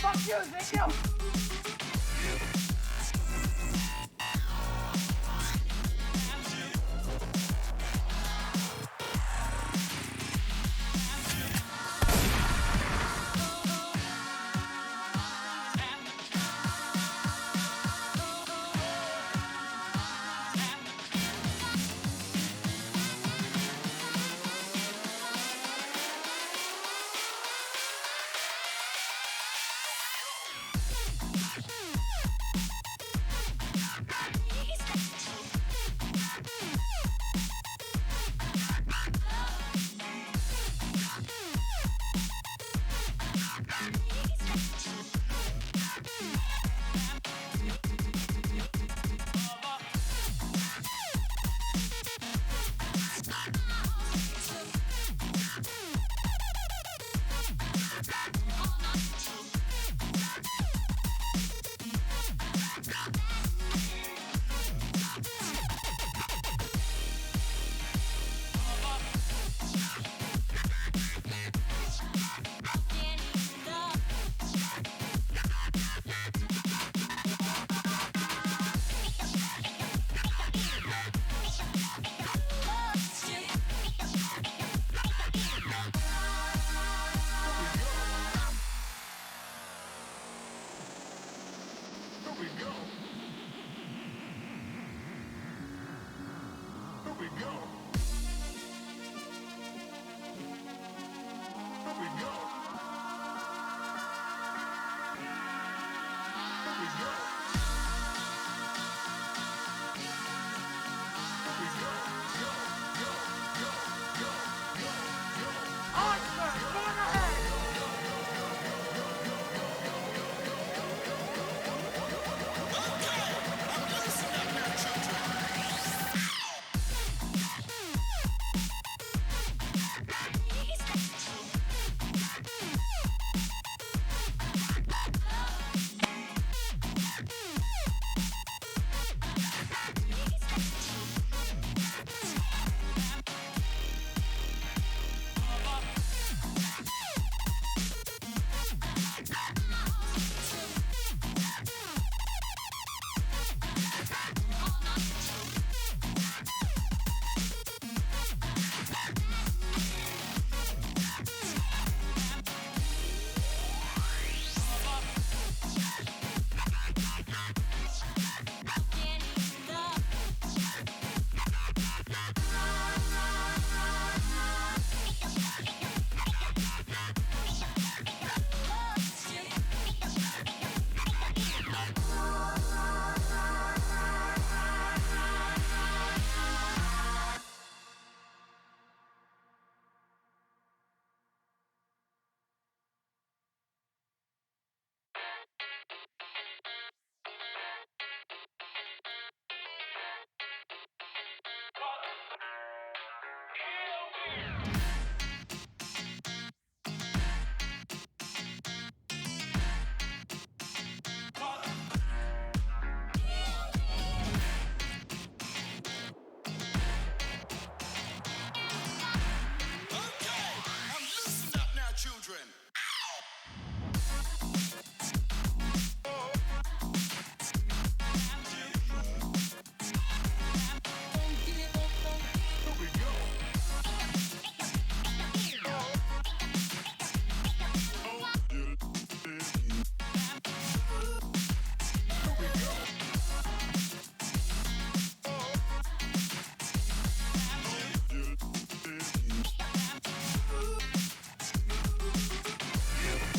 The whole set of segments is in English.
Fuck you, thank you.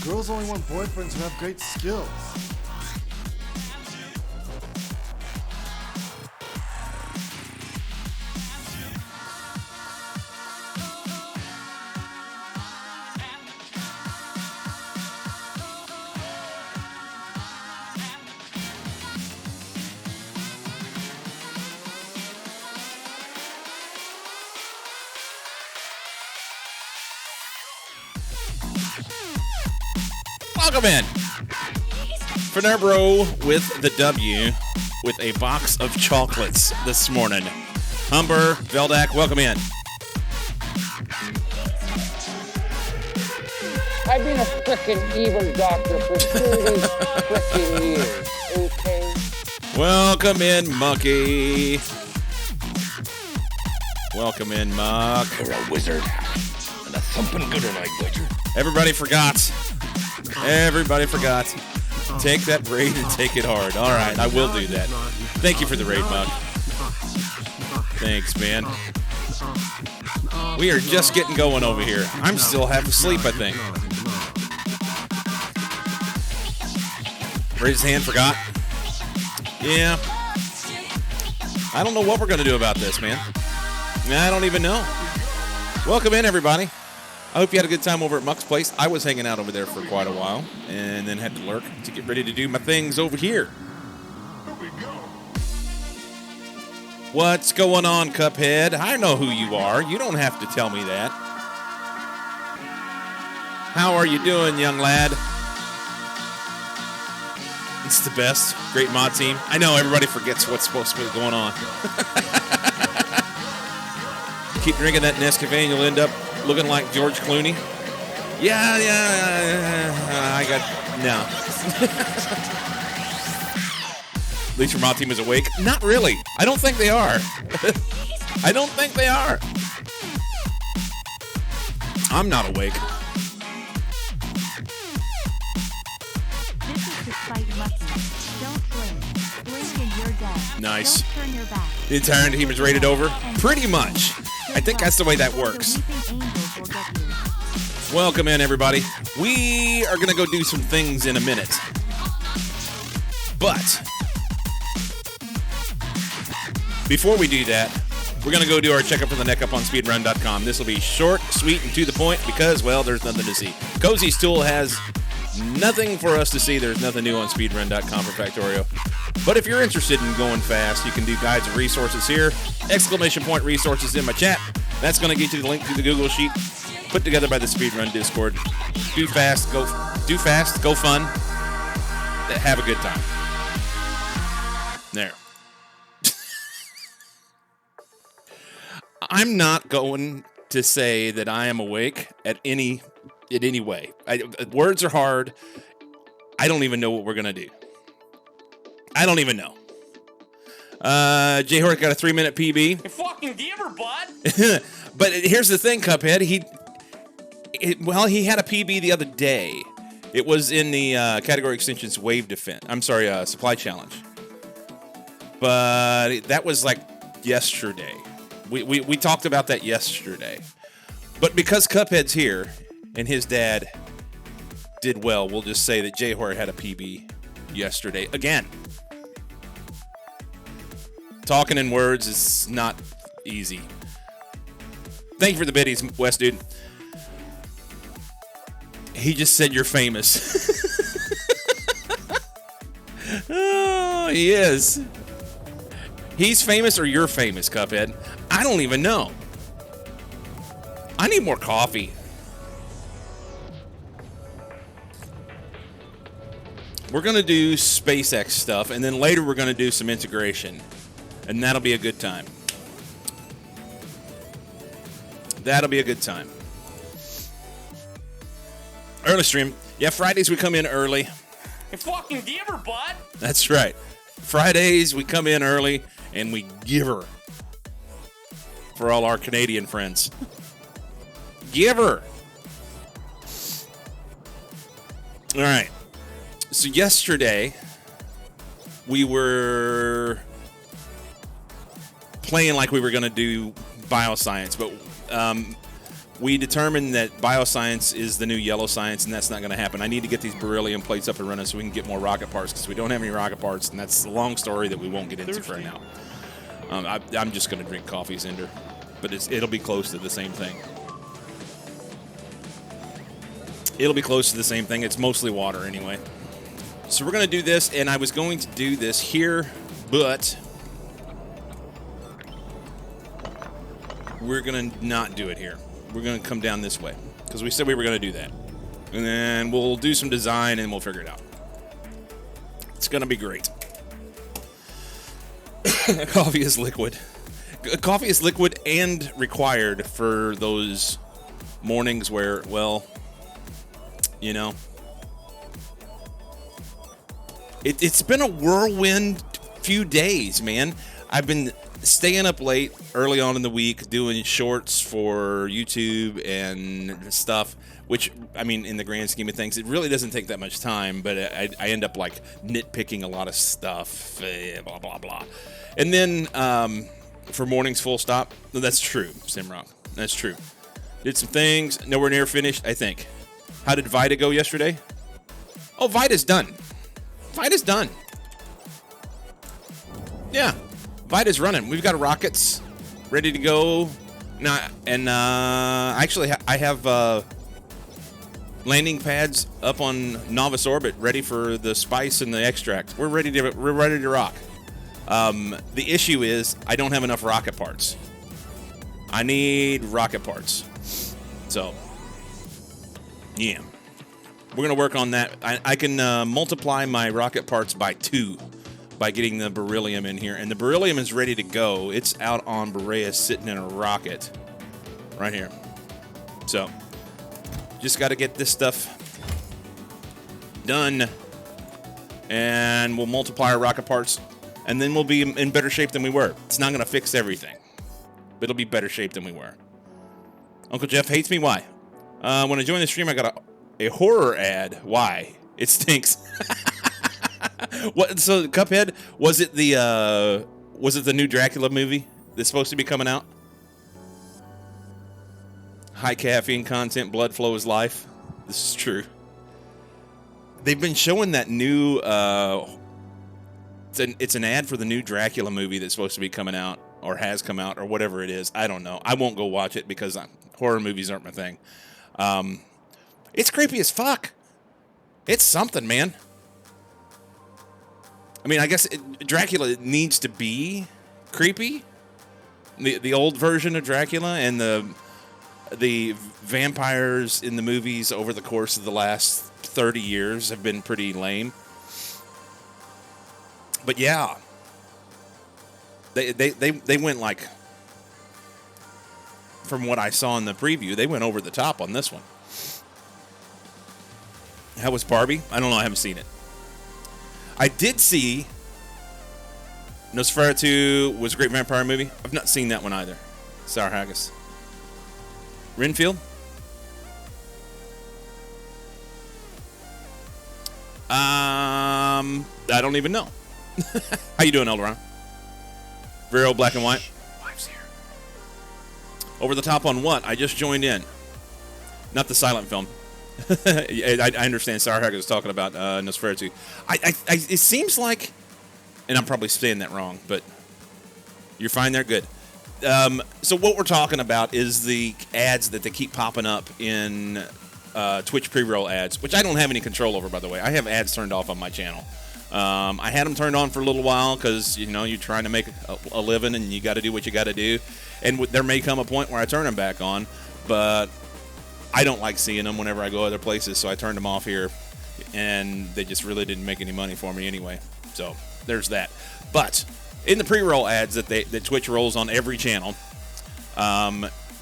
Girls only want boyfriends who have great skills. Welcome in. Fernero with the W with a box of chocolates this morning. Humber, Veldak, welcome in. I've been a frickin' evil doctor for 30 frickin' years, okay? Welcome in, Mucky. Welcome in, Muck. You're a wizard. And that's something good tonight, Butcher. Everybody forgot. Everybody forgot. Take that raid and take it hard. All right, I will do that. Thank you for the raid, Muck. Thanks, man. We are just getting going over here. I'm still half asleep, I think. Raise his hand, forgot. Yeah. I don't know what we're going to do about this, man. I don't even know. Welcome in, everybody. I hope you had a good time over at Muck's place. I was hanging out over there for quite a while and then had to lurk to get ready to do my things over here. What's going on, Cuphead? I know who you are. You don't have to tell me that. How are you doing, young lad? It's the best. Great mod team. I know everybody forgets what's supposed to be going on. Keep drinking that Nescafe and you'll end up looking like George Clooney. Yeah, I got... No. At least your mod team is awake. Not really. I don't think they are. I don't think they are. I'm not awake. This is to fight Mucky. Don't blink. Blink and you're dead. Nice. Don't turn your back. The entire team is rated over? Pretty much. I think that's the way that works. Welcome in, everybody. We are going to go do some things in a minute. But before we do that, we're going to go do our checkup from the neck up on speedrun.com. This will be short, sweet, and to the point because, well, there's nothing to see. Cozy's tool has nothing for us to see. There's nothing new on speedrun.com for Factorio. But if you're interested in going fast, you can do guides and resources here. Exclamation point resources in my chat. That's going to get you the link to the Google Sheet put together by the Speedrun Discord. Do fast, go fun. Have a good time. There. I'm not going to say that I am awake in any way. Words are hard. I don't even know what we're going to do. I don't even know. J Hort got a 3-minute PB. You fucking give her, bud. But here's the thing, Cuphead. He had a PB the other day. It was in the category extensions wave defense. I'm sorry, supply challenge. But that was like yesterday. We talked about that yesterday. But because Cuphead's here and his dad did well, we'll just say that J Hort had a PB yesterday again. Talking in words is not easy. Thank you for the biddies, West dude. He just said you're famous. Oh, he is. He's famous or you're famous, Cuphead? I don't even know. I need more coffee. We're going to do SpaceX stuff, and then later we're going to do some integration. And that'll be a good time. That'll be a good time. Early stream. Yeah, Fridays we come in early. You fucking give her, bud. That's right. Fridays we come in early and we give her. For all our Canadian friends. Give her. All right. So yesterday we were playing like we were going to do bioscience, but we determined that bioscience is the new yellow science, and that's not going to happen. I need to get these beryllium plates up and running so we can get more rocket parts, because we don't have any rocket parts, and that's a long story that we won't get into for right now. I'm just going to drink coffee, Zinder, but it'll be close to the same thing. It'll be close to the same thing. It's mostly water anyway. So we're going to do this, and I was going to do this here, but we're going to not do it here. We're going to come down this way because we said we were going to do that. And then we'll do some design and we'll figure it out. It's going to be great. Coffee is liquid. Coffee is liquid and required for those mornings where, well, You know? It's been a whirlwind few days, man. I've been staying up late early on in the week doing shorts for YouTube and stuff, which, I mean, in the grand scheme of things, it really doesn't take that much time, but I end up like nitpicking a lot of stuff, blah, blah, blah. And then for morning's full stop, that's true, Simrock. That's true. Did some things, nowhere near finished, I think. How did Vita go yesterday? Oh, Vita's done. Vita's done. Yeah, Vita's running. We've got rockets ready to go. Now, and actually, I have landing pads up on Novice orbit, ready for the spice and the extract. We're ready to rock. The issue is I don't have enough rocket parts. I need rocket parts. So, yeah, we're gonna work on that. I can multiply my rocket parts by 2. By getting the beryllium in here. And the beryllium is ready to go. It's out on Berea sitting in a rocket right here. So, just got to get this stuff done. And we'll multiply our rocket parts. And then we'll be in better shape than we were. It's not going to fix everything. But it'll be better shape than we were. Uncle Jeff hates me. Why? When I joined the stream, I got a horror ad. Why? It stinks. What? So Cuphead, was it the new Dracula movie that's supposed to be coming out? High caffeine content, blood flow is life. This is true. They've been showing that new it's an ad for the new Dracula movie that's supposed to be coming out or has come out or whatever it is. I don't know. I won't go watch it because horror movies aren't my thing. It's creepy as fuck. It's something, man. I mean, I guess Dracula needs to be creepy. The old version of Dracula and the vampires in the movies over the course of the last 30 years have been pretty lame. But yeah, they went like, from what I saw in the preview, they went over the top on this one. How was Barbie? I don't know. I haven't seen it. I did see Nosferatu was a great vampire movie. I've not seen that one either. Sour Haggis. Renfield? I don't even know. How you doing, Elderon? Vero, black and white. Wife's here. Over the top on what? I just joined in. Not the silent film. I understand Sour Haggis was talking about Nosferatu. It seems like, and I'm probably saying that wrong, but you're fine there? Good. So what we're talking about is the ads that they keep popping up in Twitch pre-roll ads, which I don't have any control over, by the way. I have ads turned off on my channel. I had them turned on for a little while because, you know, you're trying to make a living and you got to do what you got to do. And there may come a point where I turn them back on, but I don't like seeing them whenever I go other places, so I turned them off here, and they just really didn't make any money for me anyway. So there's that. But in the pre-roll ads that Twitch rolls on every channel,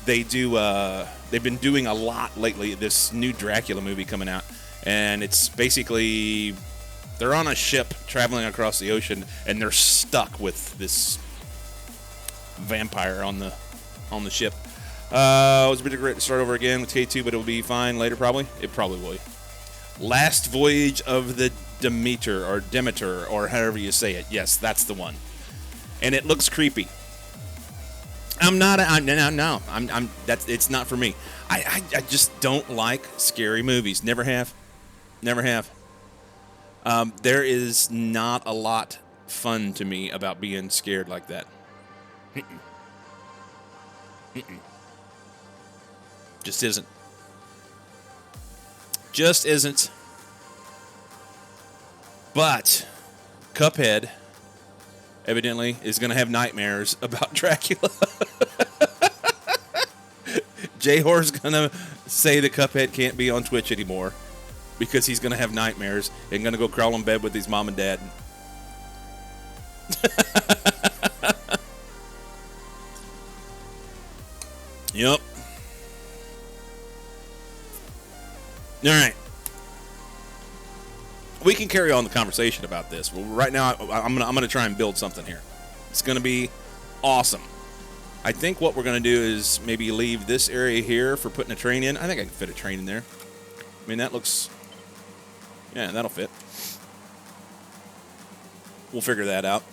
they've been doing a lot lately. This new Dracula movie coming out, and it's basically they're on a ship traveling across the ocean, and they're stuck with this vampire on the ship. It was a bit great to start over again with K2, but it'll be fine later probably. It probably will. Last Voyage of the Demeter, or however you say it. Yes, that's the one. And it looks creepy. It's not for me. I just don't like scary movies. Never have. There is not a lot fun to me about being scared like that. Just isn't. Just isn't. But Cuphead evidently is going to have nightmares about Dracula. J-Hor's going to say that Cuphead can't be on Twitch anymore because he's going to have nightmares and going to go crawl in bed with his mom and dad. Yep. All right. We can carry on the conversation about this. Well, right now, I'm gonna try and build something here. It's gonna be awesome. I think what we're gonna do is maybe leave this area here for putting a train in. I think I can fit a train in there. I mean, that looks, yeah, that'll fit. We'll figure that out.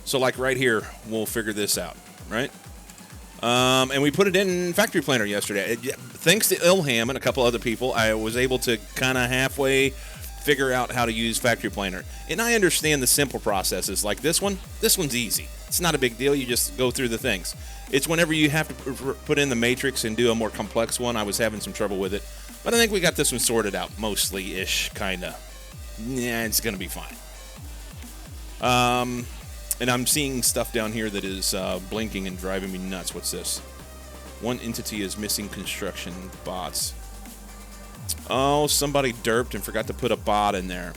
So like right here, we'll figure this out, right? And we put it in Factory Planner yesterday. Thanks to Ilham and a couple other people, I was able to kind of halfway figure out how to use Factory Planner. And I understand the simple processes like this one. This one's easy. It's not a big deal. You just go through the things. It's whenever you have to put in the matrix and do a more complex one, I was having some trouble with it. But I think we got this one sorted out mostly-ish, kind of. Yeah, it's going to be fine. And I'm seeing stuff down here that is blinking and driving me nuts. What's this? One entity is missing construction bots. Oh, somebody derped and forgot to put a bot in there.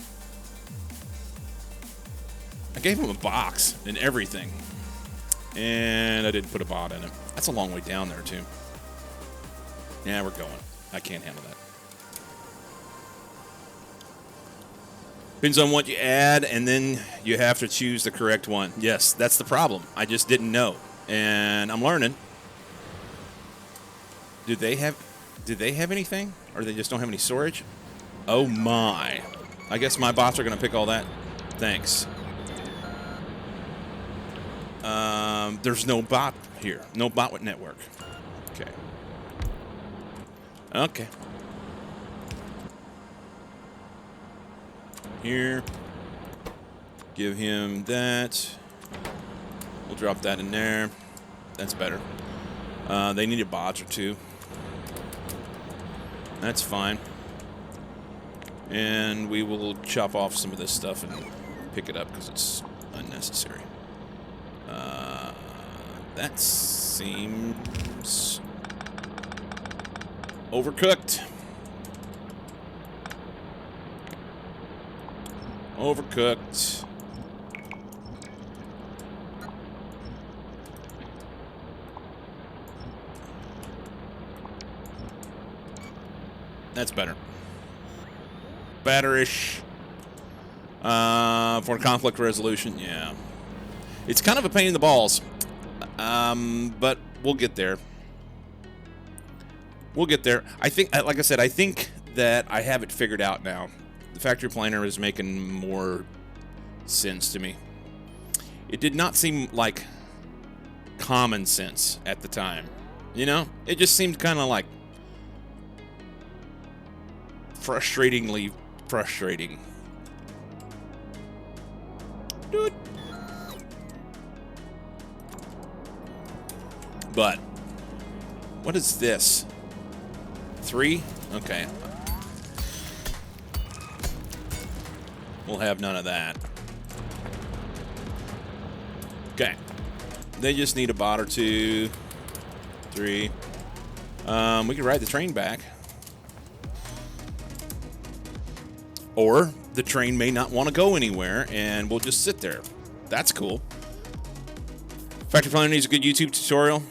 I gave him a box and everything. And I didn't put a bot in it. That's a long way down there, too. Yeah, we're going. I can't handle that. Depends on what you add, and then you have to choose the correct one. Yes, that's the problem. I just didn't know, and I'm learning. Do they have anything, or they just don't have any storage? Oh my! I guess my bots are gonna pick all that. Thanks. There's no bot here. No bot with network. Okay. Okay. Here. Give him that. We'll drop that in there. That's better. They need a bot or two. That's fine. And we will chop off some of this stuff and pick it up because it's unnecessary. That seems overcooked. Overcooked. That's better. Better-ish. For conflict resolution, yeah. It's kind of a pain in the balls. But we'll get there. We'll get there. I think, like I said, I think that I have it figured out now. The Factory Planner is making more sense to me. It did not seem like common sense at the time. You know? It just seemed kind of like frustratingly frustrating. Dude. But what is this? 3? Okay. We'll have none of that. Okay. They just need a bot or 2, 3. We can ride the train back. Or the train may not want to go anywhere and we'll just sit there. That's cool. Factory Planner needs a good YouTube tutorial.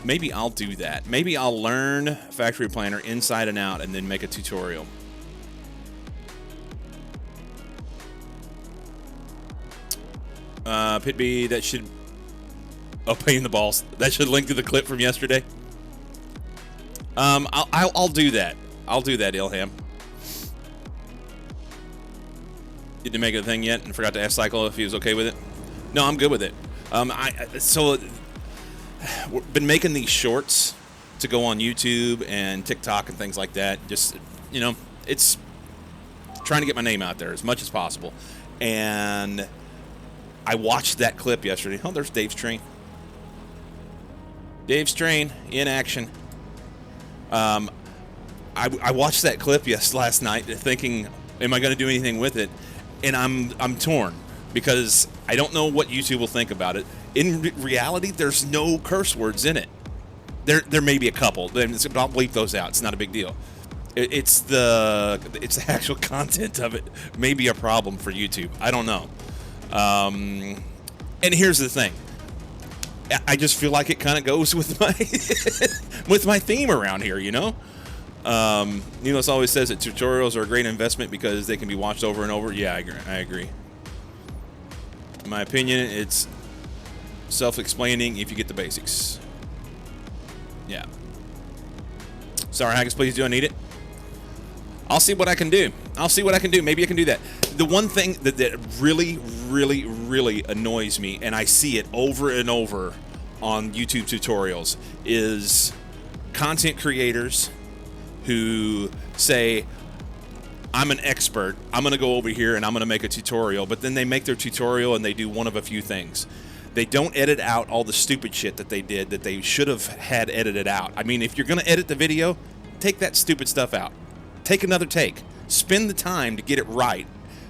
Maybe I'll do that. Maybe I'll learn Factory Planner inside and out and then make a tutorial. Pit B, that should... Oh, pain in the balls. That should link to the clip from yesterday. I'll do that. I'll do that, Ilham. Didn't make it a thing yet and forgot to ask Cycle if he was okay with it. No, I'm good with it. So we've been making these shorts to go on YouTube and TikTok and things like that. Just, you know, it's trying to get my name out there as much as possible. And I watched that clip yesterday. Oh, there's Dave's train. Dave's train in action. I watched that clip last night thinking, am I going to do anything with it? And I'm torn because I don't know what YouTube will think about it. In reality, there's no curse words in it. There may be a couple. But I'll bleep those out. It's not a big deal. It's the actual content of it may be a problem for YouTube. I don't know. And here's the thing. I just feel like it kind of goes with my with my theme around here, you know. Neelis always says that tutorials are a great investment because they can be watched over and over. Yeah, I agree. In my opinion, it's self-explaining if you get the basics. Yeah. Sorry, Haggis, please, do I need it? I'll see what I can do. I'll see what I can do. Maybe I can do that. The one thing that really, really, really annoys me, and I see it over and over on YouTube tutorials, is content creators who say, I'm an expert, I'm going to go over here and I'm going to make a tutorial, but then they make their tutorial and they do one of a few things. They don't edit out all the stupid shit that they did that they should have had edited out. I mean, if you're going to edit the video, take that stupid stuff out. Take another take. Spend the time to get it right.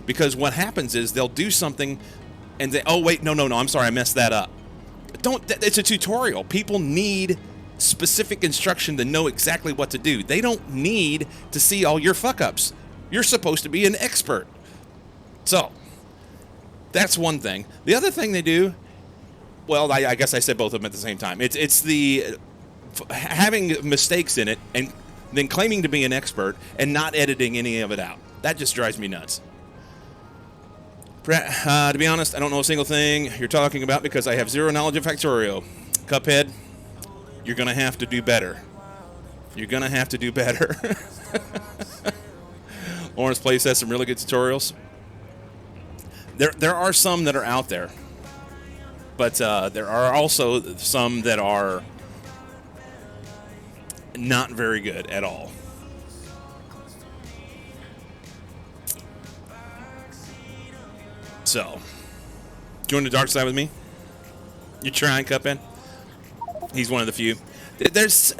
Because what happens is they'll do something and they, oh wait, no, I'm sorry, I messed that up. It's a tutorial. People need specific instruction to know exactly what to do. They don't need to see all your fuck-ups. You're supposed to be an expert. So, that's one thing. The other thing they do, well, I guess I said both of them at the same time. It's the having mistakes in it and then claiming to be an expert and not editing any of it out. That just drives me nuts. To be honest, I don't know a single thing you're talking about because I have zero knowledge of Factorio. Cuphead, you're going to have to do better. You're going to have to do better. Lawrence Place has some really good tutorials. There are some that are out there. But there are also some that are not very good at all. So, join the dark side with me. You trying, Cuphead? He's one of the few. There's...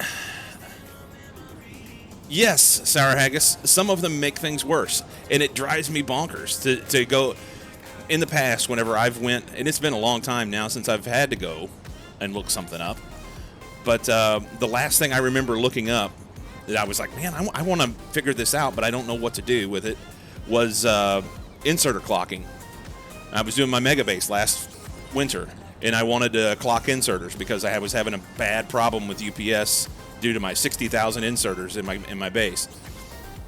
Yes, Sour Haggis, some of them make things worse. And it drives me bonkers to go... In the past, whenever I've went... And it's been a long time now since I've had to go and look something up. But the last thing I remember looking up that I was like, man, I want to figure this out, but I don't know what to do with it, was inserter clocking. I was doing my Mega Base last winter, and I wanted to clock inserters because I was having a bad problem with UPS due to my 60,000 inserters in my base.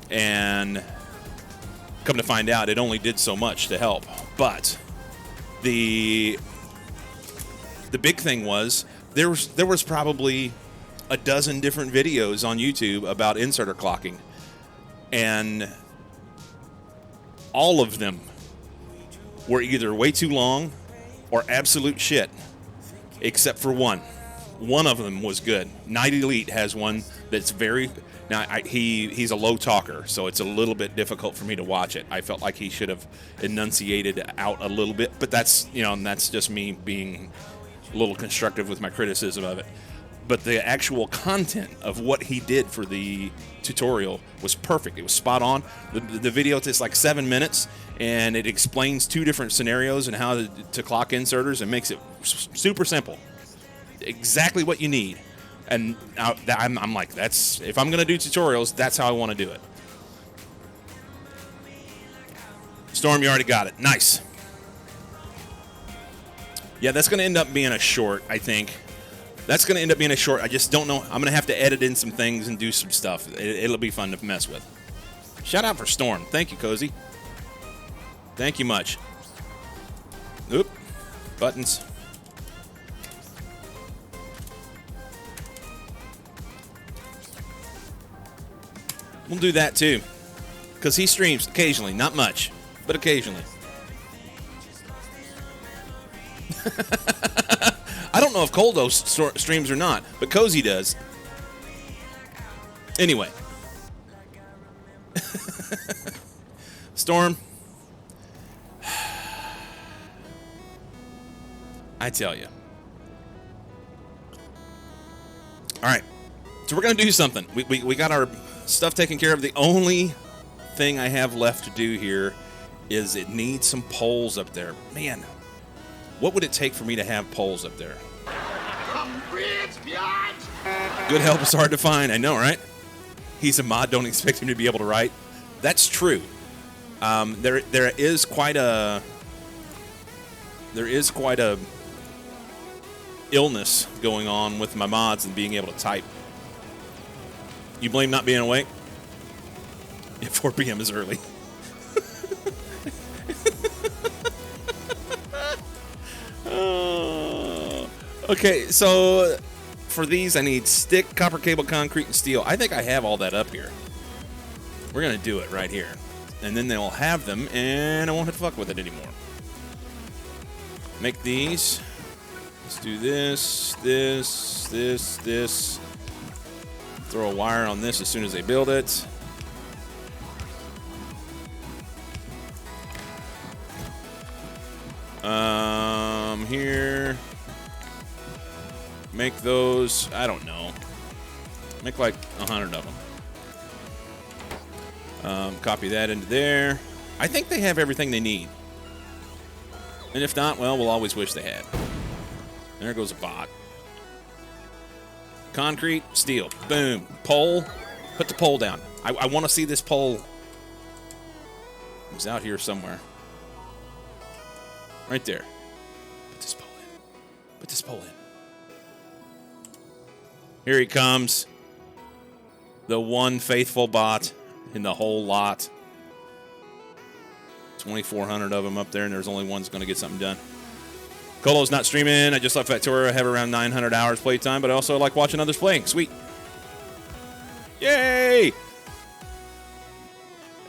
And come to find out, it only did so much to help. But the big thing was there was probably a dozen different videos on YouTube about inserter clocking, and all of them were either way too long or absolute shit, except for one. One of them was good. Night Elite has one that's very... Now, he's a low talker, so it's a little bit difficult for me to watch it. I felt like he should have enunciated out a little bit, but that's, and that's just me being a little constructive with my criticism of it. But the actual content of what he did for the tutorial was perfect. It was spot on. The video is like 7 minutes, and it explains 2 different scenarios and how to clock inserters and makes it super simple. Exactly what you need. And I'm like, that's, if I'm going to do tutorials, that's how I want to do it. Storm, you already got it. Nice. Yeah, that's going to end up being a short, I think. That's going to end up being a short. I just don't know. I'm going to have to edit in some things and do some stuff. It'll be fun to mess with. Shout out for Storm. Thank you, Cozy. Thank you much. Oop. Buttons. We'll do that too, because he streams occasionally. Not much, but occasionally. I don't know if Coldo streams or not, but Cozy does. Anyway. Storm. I tell you. All right. So we're going to do something. We got our stuff taken care of. The only thing I have left to do here is it needs some poles up there. Man, what would it take for me to have poles up there? Good help is hard to find. I know, right? He's a mod. Don't expect him to be able to write. That's true. There is quite a illness going on with my mods and being able to type. You blame not being awake? Yeah, 4 p.m. is early. Okay, so for these, I need stick, copper cable, concrete, and steel. I think I have all that up here. We're going to do it right here. And then they'll have them, and I won't have to fuck with it anymore. Make these. Let's do this, this. Throw a wire on this as soon as they build it. Here. Make those, I don't know. Make like 100 of them. Copy that into there. I think they have everything they need. And if not, well, we'll always wish they had. There goes a bot. Concrete, steel, boom. Pole, put the pole down. I want to see this pole. It's out here somewhere. Right there. Put this pole in. Put this pole in. Here he comes. The one faithful bot in the whole lot. 2,400 of them up there, and there's only one that's going to get something done. Colo's not streaming. I just left Factorio. I have around 900 hours playtime, but I also like watching others playing. Sweet. Yay!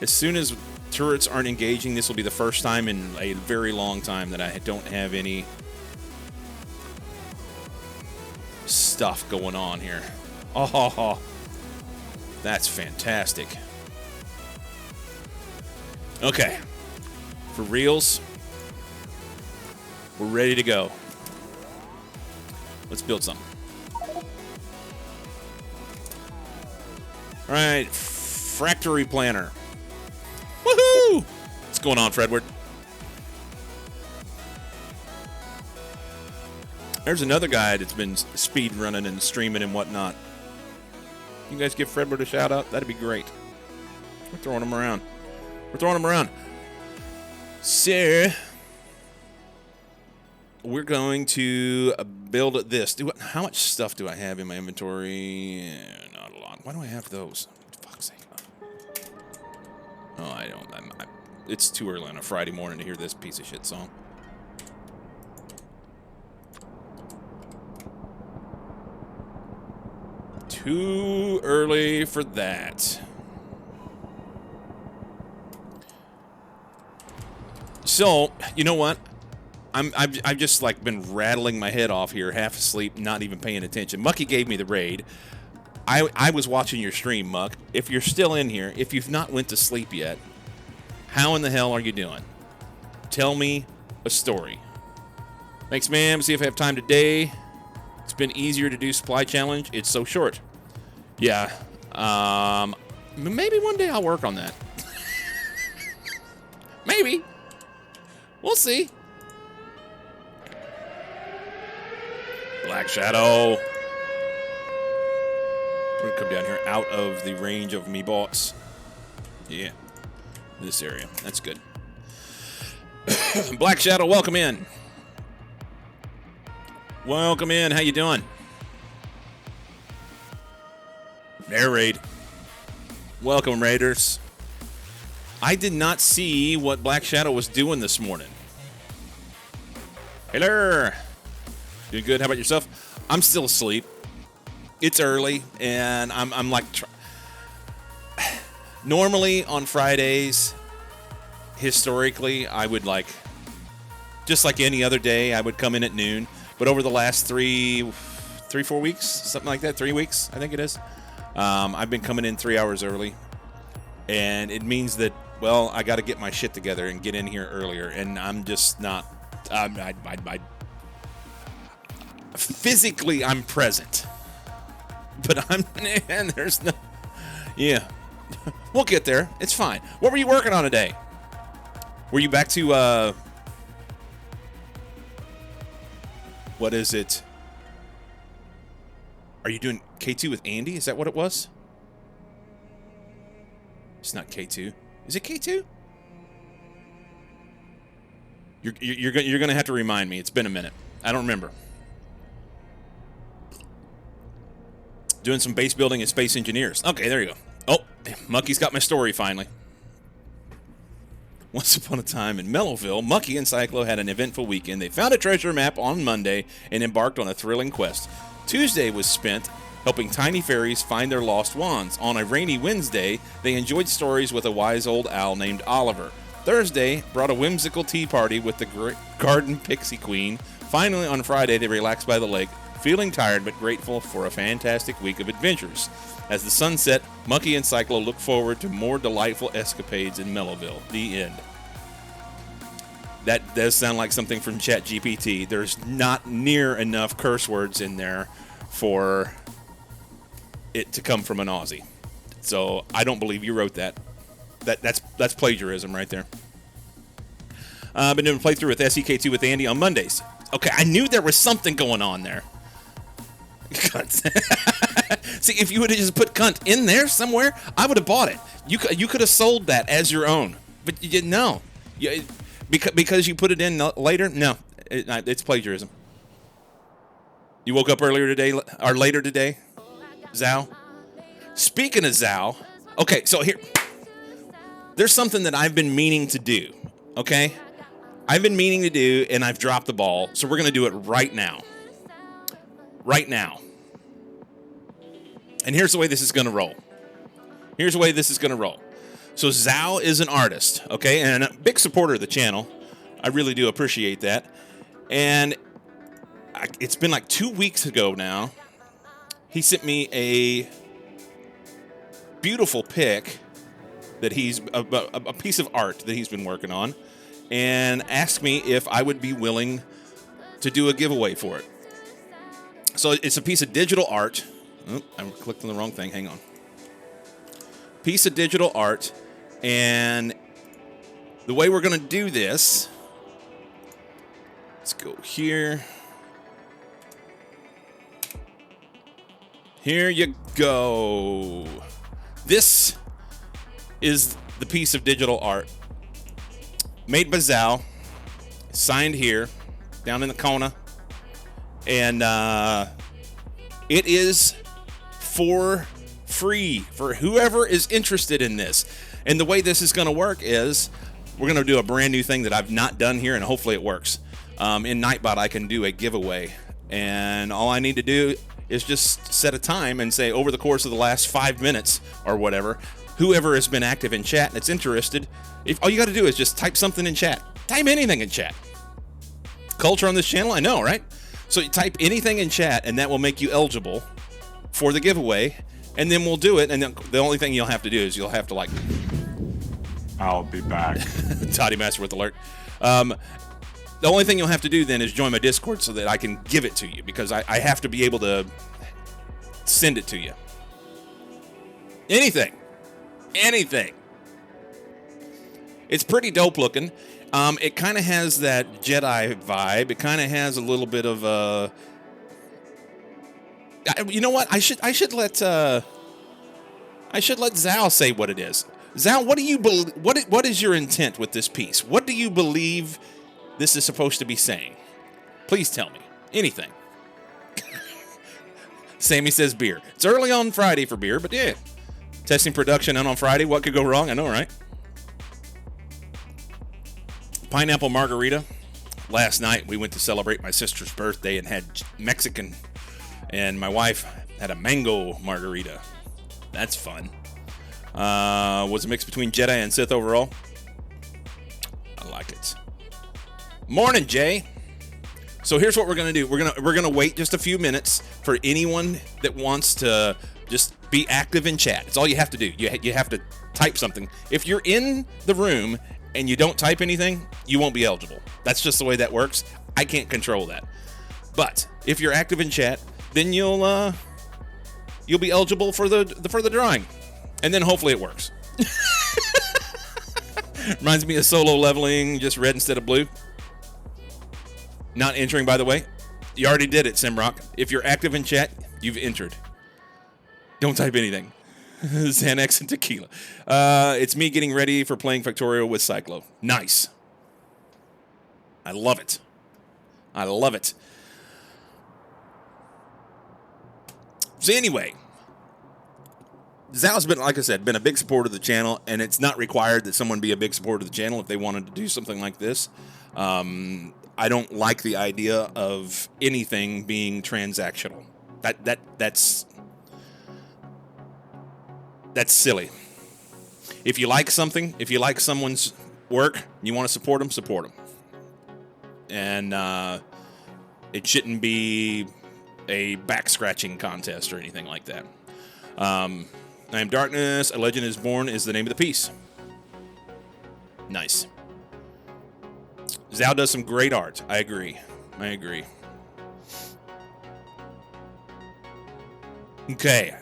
As soon as turrets aren't engaging, this will be the first time in a very long time that I don't have any stuff going on here. Oh, that's fantastic. Okay. For reals, we're ready to go. Let's build something. All right, Factory Planner. Woohoo! What's going on, Fredward? There's another guy that's been speed running and streaming and whatnot. You guys give Fredward a shout out? That'd be great. We're throwing him around. We're throwing him around. So, we're going to build this. How much stuff do I have in my inventory? Not a lot. Why do I have those? For fuck's sake. Oh, I don't. It's too early on a Friday morning to hear this piece of shit song. Too early for that. So, you know what? I've just like been rattling my head off here, half asleep, not even paying attention. Mucky gave me the raid. I was watching your stream, Muck. If you're still in here, if you've not went to sleep yet, how in the hell are you doing? Tell me a story. Thanks, ma'am. See if I have time today. It's been easier to do supply challenge. It's so short. Yeah. Maybe one day I'll work on that. Maybe. We'll see. Black Shadow. We're going to come down here out of the range of me bots. Yeah. This area. That's good. Black Shadow, welcome in. Welcome in. How you doing? Air raid. Welcome, Raiders. I did not see what Black Shadow was doing this morning. Hello. Doing good. How about yourself? I'm still asleep. It's early, and I'm like... Normally, on Fridays, historically, I would like... Just like any other day, I would come in at noon. But over the last 4 weeks, something like that, 3 weeks, I think it is, I've been coming in 3 hours early. And it means that, well, I got to get my shit together and get in here earlier. And I'm just not, physically, I'm present. But man, there's no, yeah. We'll get there. It's fine. What were you working on today? Were you back to, what is it? Are you doing K2 with Andy? Is that what it was? It's not K2. Is it K2? You're going to have to remind me. It's been a minute. I don't remember. Doing some base building and space engineers. Okay, there you go. Oh, Mucky's got my story finally. Once upon a time in Mellowville, Mucky and Cyclo had an eventful weekend. They found a treasure map on Monday and embarked on a thrilling quest. Tuesday was spent helping tiny fairies find their lost wands. On a rainy Wednesday, they enjoyed stories with a wise old owl named Oliver. Thursday brought a whimsical tea party with the garden pixie queen. Finally, on Friday, they relaxed by the lake, feeling tired but grateful for a fantastic week of adventures. As the sun set, Mucky and Cyclo look forward to more delightful escapades in Mellowville. The end. That does sound like something from ChatGPT. There's not near enough curse words in there for it to come from an Aussie. So I don't believe you wrote that. That's plagiarism right there. I've been doing a playthrough with SEK2 with Andy on Mondays. Okay, I knew there was something going on there. See, if you would have just put cunt in there somewhere, I would have bought it. You could have sold that as your own, but you didn't know. Because you put it in later? No, it's plagiarism. You woke up earlier today, or later today, Zhao? Speaking of Zhao, okay, so here, there's something that I've been meaning to do, okay? I've been meaning to do, and I've dropped the ball, so we're going to do it right now. Right now. And here's the way this is going to roll. Here's the way this is going to roll. So Zhao is an artist, okay, and a big supporter of the channel. I really do appreciate that. And it's been like 2 weeks ago now. He sent me a beautiful pic that he's a piece of art that he's been working on, and asked me if I would be willing to do a giveaway for it. So it's a piece of digital art. Oh, I clicked on the wrong thing. Hang on. Piece of digital art. And the way we're going to do this, let's go here. Here you go. This is the piece of digital art made by Zhao, signed here, down in the corner. And it is for free for whoever is interested in this. And the way this is going to work is we're going to do a brand new thing that I've not done here, and hopefully it works. In Nightbot, I can do a giveaway, and all I need to do is just set a time and say over the course of the last 5 minutes or whatever, whoever has been active in chat and that's interested, all you got to do is just type something in chat. Type anything in chat. Culture on this channel, I know, right? So you type anything in chat, and that will make you eligible for the giveaway, and then we'll do it. And then the only thing you'll have to do is you'll have to, like, I'll be back. Toddy Master with alert. The only thing you'll have to do then is join my Discord so that I can give it to you, because I have to be able to send it to you. Anything. It's pretty dope looking. It kind of has that Jedi vibe. It kind of has a little bit of a. You know what? I should let Zhao say what it is. Zhao, what do you believe? What is your intent with this piece? What do you believe this is supposed to be saying? Please tell me anything. Sammy says beer. It's early on Friday for beer, but yeah, testing production and on Friday. What could go wrong? I know, right? Pineapple margarita. Last night we went to celebrate my sister's birthday and had Mexican, and my wife had a mango margarita. That's fun. Was a mix between Jedi and Sith overall. I like it. Morning, Jay. So here's what we're gonna do. We're gonna wait just a few minutes for anyone that wants to just be active in chat. It's all you have to do. You have to type something. If you're in the room and you don't type anything, you won't be eligible. That's just the way that works. I can't control that. But if you're active in chat, then you'll be eligible for the drawing, and then hopefully it works. Reminds me of solo leveling, just red instead of blue. Not entering, by the way. You already did it, Simrock. If you're active in chat, you've entered. Don't type anything. Xanax and tequila. It's me getting ready for playing Factorio with Cyclo. Nice. I love it. I love it. So anyway, Zal's been, like I said, been a big supporter of the channel, and it's not required that someone be a big supporter of the channel if they wanted to do something like this. I don't like the idea of anything being transactional. That's silly. If you like something, if you like someone's work, you want to support them, support them. And it shouldn't be a back scratching contest or anything like that. I am Darkness, A Legend is Born is the name of the piece. Nice. Zal does some great art. I agree. Okay.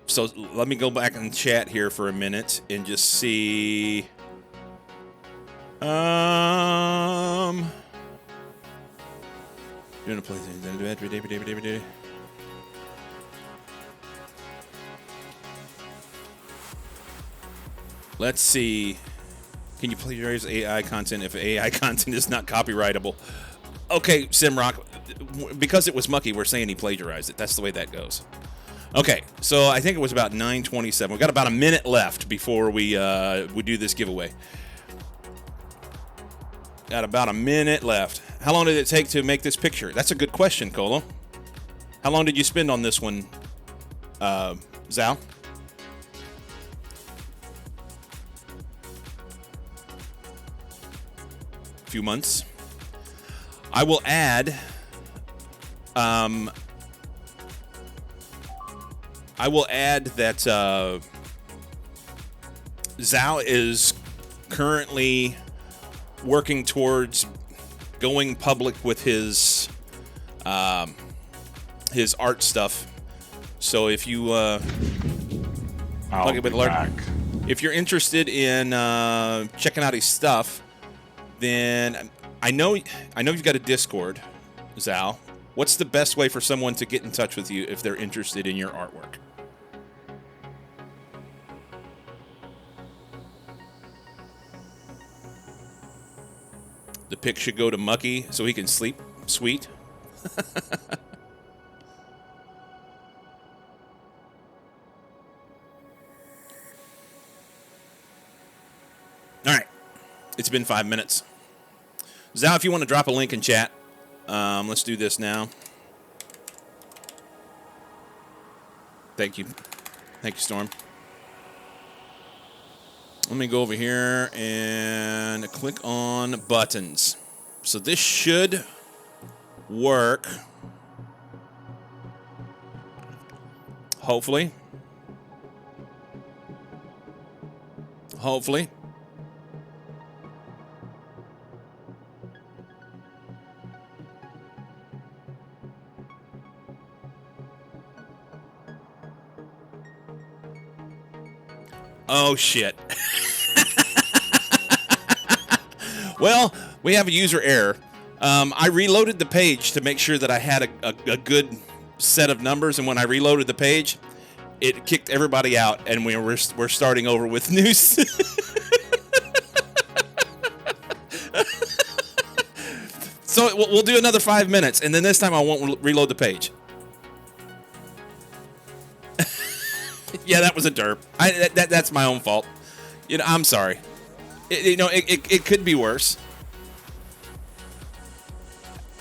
So let me go back and chat here for a minute and just see. Doing a play. Let's see. Can you plagiarize AI content if AI content is not copyrightable? Okay, Simrock, because it was Mucky, we're saying he plagiarized it. That's the way that goes. Okay, so I think it was about 9:27. We've got about a minute left before we do this giveaway. Got about a minute left. How long did it take to make this picture? That's a good question, Colo. How long did you spend on this one, Zal? Few months. I will add that Zal is currently working towards going public with his art stuff. So if you I'll be back. if you're interested in checking out his stuff, then I know you've got a Discord, Zal. What's the best way for someone to get in touch with you if they're interested in your artwork? The pic should go to Mucky so he can sleep sweet. All right. It's been 5 minutes. Zal, if you want to drop a link in chat, let's do this now. Thank you. Thank you, Storm. Let me go over here and click on buttons. So this should work. Hopefully. Hopefully. Oh, shit. Well, we have a user error. I reloaded the page to make sure that I had a good set of numbers, and when I reloaded the page, it kicked everybody out, and we're starting over with news. So we'll do another 5 minutes, and then this time I won't reload the page. Yeah, that was a derp. That's my own fault. You know, I'm sorry. It could be worse.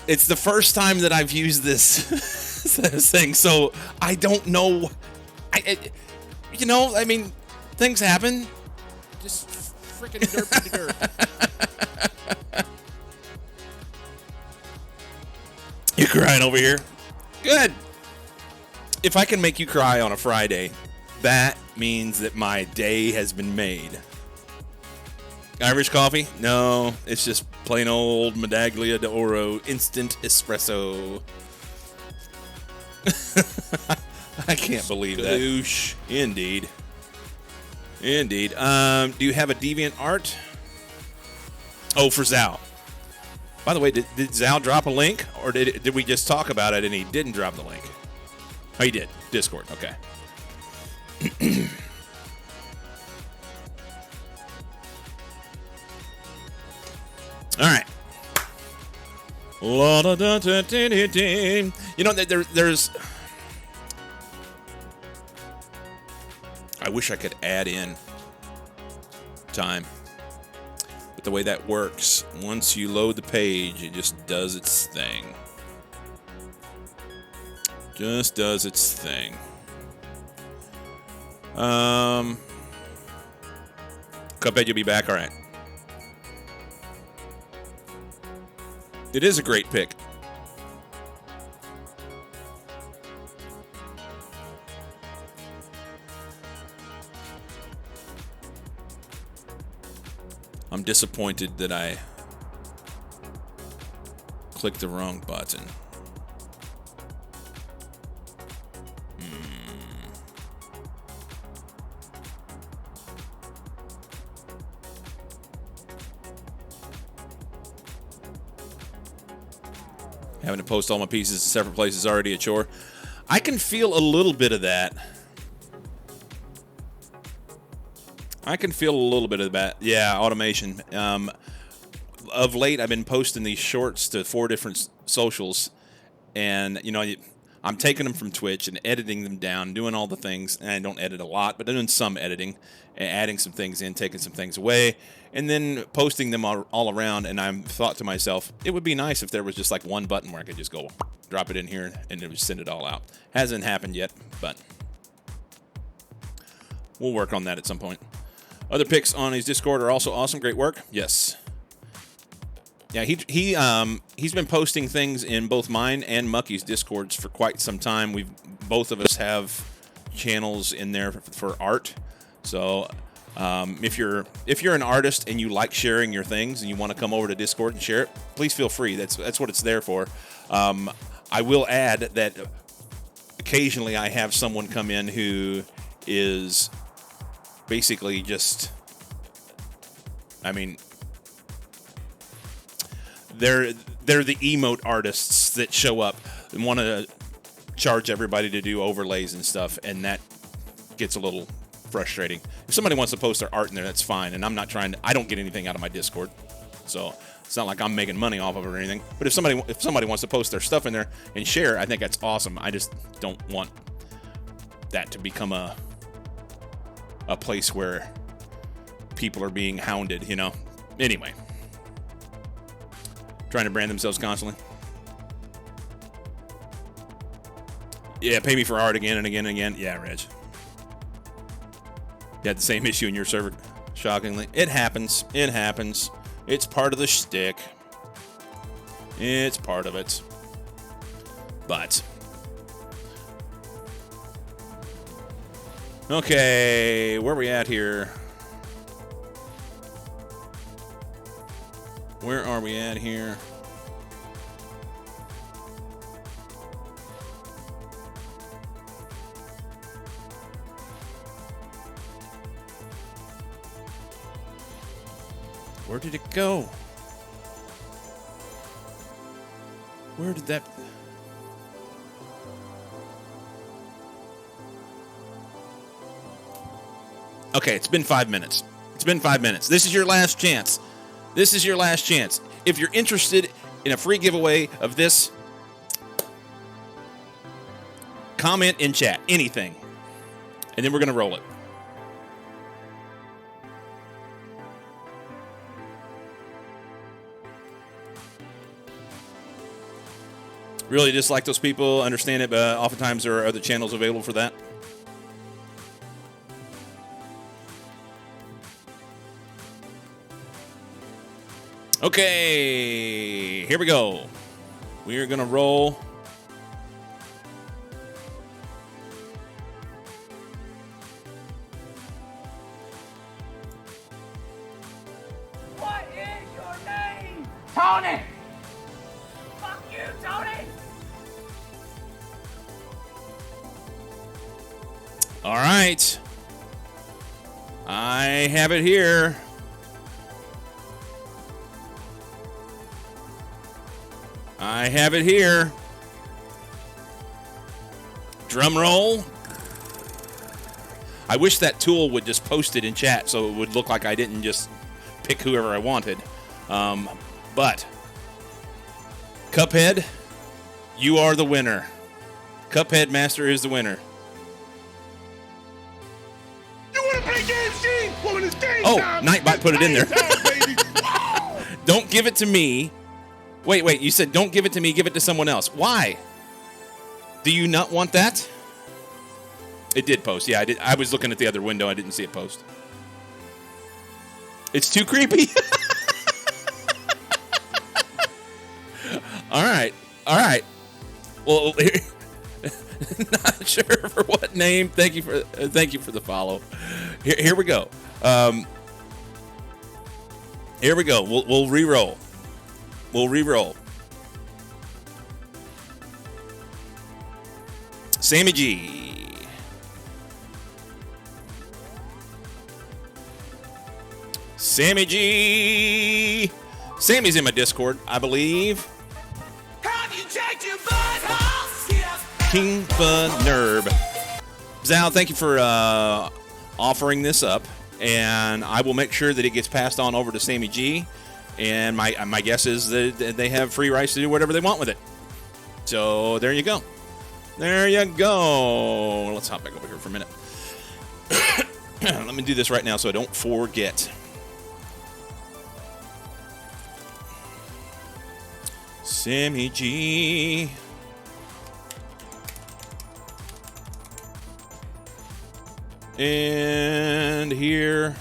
It's the first time that I've used this thing, so I don't know. I mean, things happen. Just freaking derp. You crying over here? Good. If I can make you cry on a Friday, that means that my day has been made. Irish coffee? No, it's just plain old Medaglia d'Oro instant espresso. I can't believe that. Oosh. Indeed. Indeed. Do you have a deviant art? Oh, for Zal. By the way, did Zal drop a link, or did we just talk about it and he didn't drop the link? Oh, he did. Discord. Okay. All right. You know, there's I wish I could add in time. But the way that works, once you load the page, it just does its thing. Just does its thing. Cuphead, you'll be back? All right. It is a great pick. I'm disappointed that I clicked the wrong button. Having to post all my pieces in separate places is already a chore. I can feel a little bit of that. Yeah, automation. Of late, I've been posting these shorts to 4 different socials. And, you know, I'm taking them from Twitch and editing them down, doing all the things. And I don't edit a lot, but I'm doing some editing. And adding some things in, taking some things away. And then posting them all around. And I thought to myself, it would be nice if there was just like one button where I could just go drop it in here and it would send it all out. Hasn't happened yet, but we'll work on that at some point. Other picks on his Discord are also awesome. Great work. Yes. Yeah, he's been posting things in both mine and Mucky's Discords for quite some time. Both of us have channels in there for art. So if you're an artist and you like sharing your things and you want to come over to Discord and share it, please feel free. That's what it's there for. I will add that occasionally I have someone come in who is basically just, I mean, they're the emote artists that show up and want to charge everybody to do overlays and stuff, and that gets a little frustrating. If somebody wants to post their art in there, that's fine, and I don't get anything out of my Discord, so it's not like I'm making money off of it or anything. But if somebody wants to post their stuff in there and share, I think that's awesome. I just don't want that to become a place where people are being hounded, you know? Anyway. Trying to brand themselves constantly. Yeah, pay me for art again and again and again. Yeah, Reg. You had the same issue in your server, shockingly. It happens. It happens. It's part of the shtick. It's part of it. But okay, where are we at here? Where are we at here? Where did it go? Where did that... Okay, it's been 5 minutes. It's been 5 minutes. This is your last chance. This is your last chance. If you're interested in a free giveaway of this, comment in chat, anything. And then we're going to roll it. Really dislike those people, understand it, but oftentimes there are other channels available for that. Okay, here we go. We are going to roll. What is your name? Tony! Fuck you, Tony! All right. I have it here. I have it here. Drum roll. I wish that tool would just post it in chat so it would look like I didn't just pick whoever I wanted. But Cuphead, you are the winner. Cuphead Master is the winner. Oh, Nightbot put it in there. Don't give it to me. Wait, you said don't give it to me, give it to someone else. Why? Do you not want that? It did post. Yeah, I did. I was looking at the other window. I didn't see it post. It's too creepy. All right. Well, not sure for what name. Thank you for the follow. Here we go. Here we go. We'll re-roll. Sammy G. Sammy G. Sammy's in my Discord, I believe. Have you checked your butthole? Skip. King Nerb. Zal, thank you for offering this up, and I will make sure that it gets passed on over to Sammy G. And my guess is that they have free rights to do whatever they want with it. So there you go. Let's hop back over here for a minute. Let me do this right now so I don't forget. Sammy G. And here.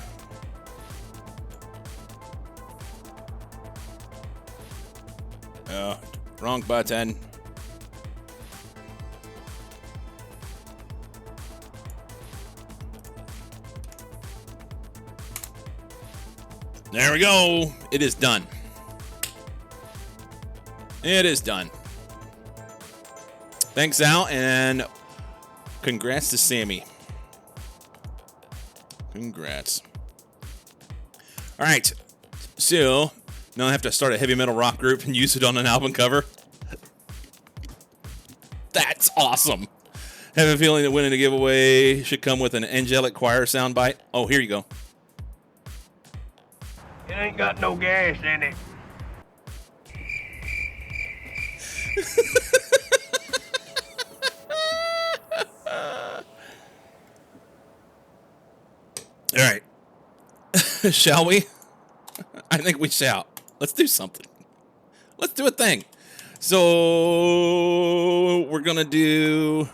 Wrong button. There we go. It is done. It is done. Thanks, Al, and congrats to Sammy. Congrats. All right. So, now I have to start a heavy metal rock group and use it on an album cover. That's awesome. Have a feeling that winning a giveaway should come with an angelic choir soundbite. Oh, here you go. It ain't got no gas in it. All right. Shall we? I think we shall. Let's do something. Let's do a thing. So we're going to do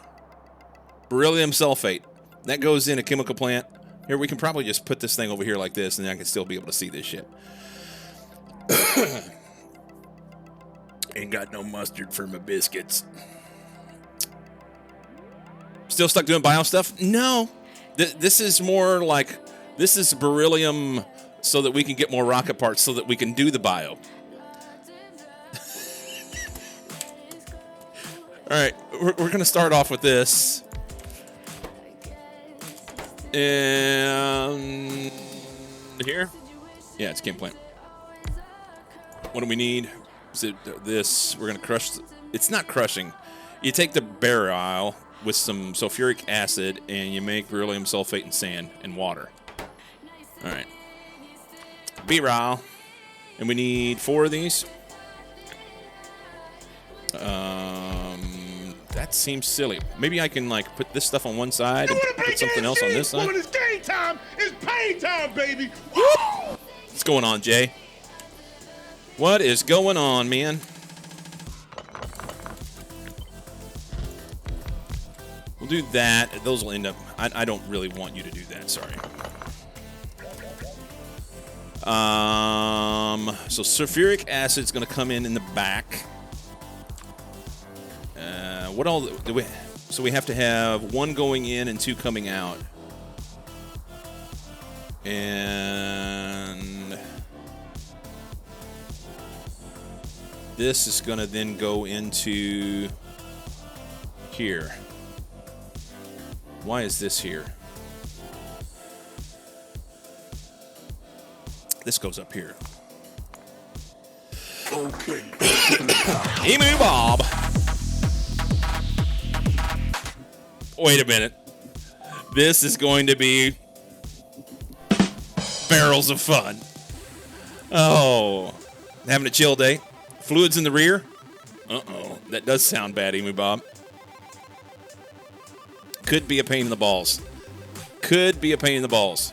beryllium sulfate. That goes in a chemical plant. Here, we can probably just put this thing over here like this, and I can still be able to see this shit. Ain't got no mustard for my biscuits. Still stuck doing bio stuff? No. This is more like, this is beryllium so that we can get more rocket parts so that we can do the bio. All right, we're going to start off with this. And here? Yeah, it's chem plant. What do we need? Is it this? We're going to crush. It's not crushing. You take the BEE-rile with some sulfuric acid and you make beryllium sulfate and sand and water. All right. BEE-rile. And we need 4 of these. That seems silly. Maybe I can like put this stuff on one side and put something else on this side. When it's game time, it's pay time, baby. What's going on, Jay? What is going on, man? We'll do that. Those will end up... I don't really want you to do that. Sorry. So sulfuric acid is going to come in the back. What all do we... So we have to have 1 going in and 2 coming out. And... this is going to then go into here. Why is this here? This goes up here. Okay. Emu Bob. Wait a minute. This is going to be barrels of fun. Oh, having a chill day. Fluids in the rear. Uh-oh. That does sound bad, Emu Bob. Could be a pain in the balls. Could be a pain in the balls.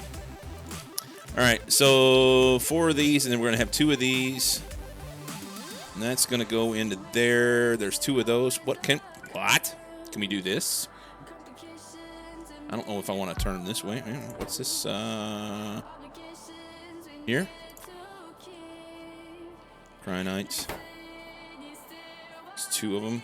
All right, so 4 of these, and then we're going to have 2 of these. And that's going to go into there. There's 2 of those. What? Can we do this? I don't know if I want to turn this way. What's this? Here? Cryonites. There's 2 of them.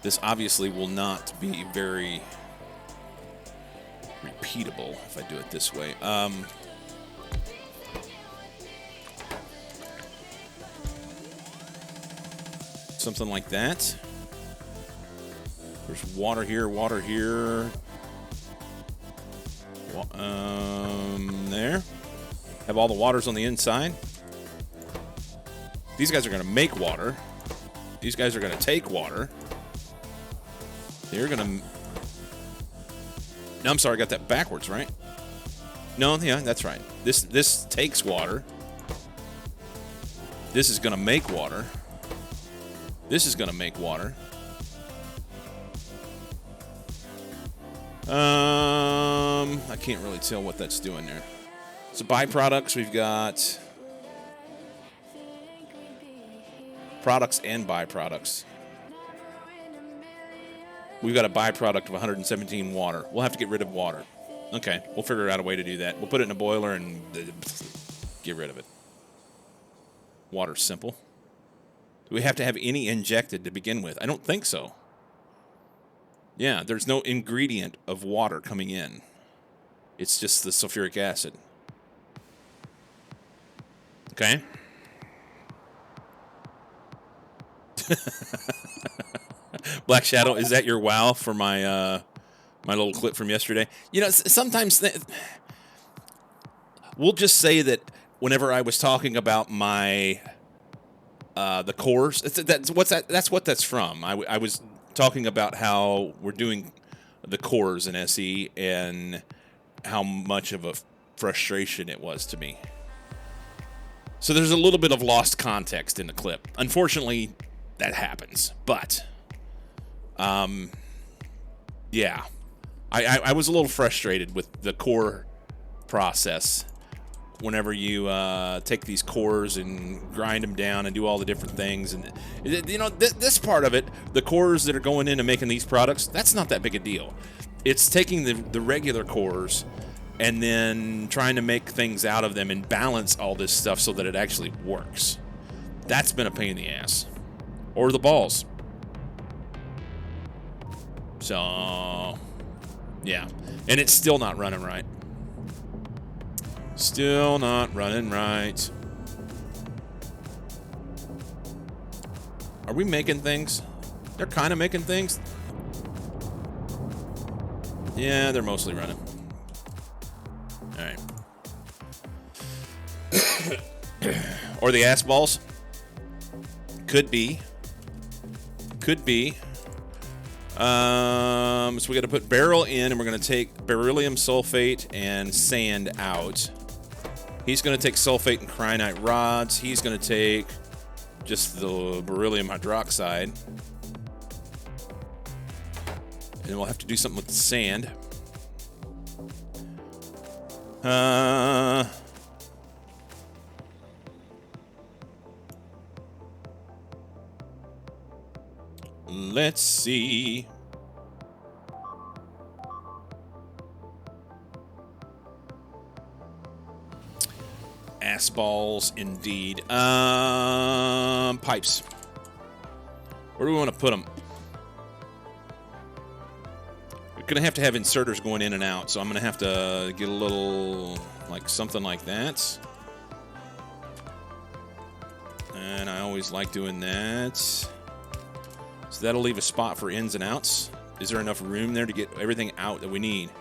This obviously will not be very repeatable if I do it this way. Something like that. There's water here, water here. There. Have all the waters on the inside. These guys are going to make water. These guys are going to take water. They're going to... No, I'm sorry, I got that backwards, right? No, yeah, that's right. This takes water. This is going to make water. This is going to make water. I can't really tell what that's doing there. So byproducts, we've got products and byproducts. We've got a byproduct of 117 water. We'll have to get rid of water. Okay, we'll figure out a way to do that. We'll put it in a boiler and get rid of it. Water's simple. Do we have to have any injected to begin with? I don't think so. Yeah, there's no ingredient of water coming in. It's just the sulfuric acid. Okay. Black Shadow, is that your wow for my my little clip from yesterday? You know, sometimes we'll just say that whenever I was talking about my the cores, that's what that's from. I was talking about how we're doing the cores in SE and how much of a frustration it was to me. So there's a little bit of lost context in the clip. Unfortunately, that happens. But, yeah. I was a little frustrated with the core process whenever you take these cores and grind them down and do all the different things. And, you know, this part of it, the cores that are going into making these products, that's not that big a deal. It's taking the regular cores and then trying to make things out of them and balance all this stuff so that it actually works. That's been a pain in the ass. Or the balls. So, yeah. And it's still not running right. Still not running right. Are we making things? They're kind of making things. Yeah, they're mostly running. All right. Or the ass balls. Could be. Could be. So we got to put barrel in, and we're going to take beryllium sulfate and sand out. He's going to take sulfate and cryonite rods. He's going to take just the beryllium hydroxide. And we'll have to do something with the sand. Let's see. Ass balls, indeed. Pipes. Where do we want to put them? We're going to have inserters going in and out, so I'm going to have to get a little, like something like that. And I always like doing that. So that'll leave a spot for ins and outs. Is there enough room there to get everything out that we need?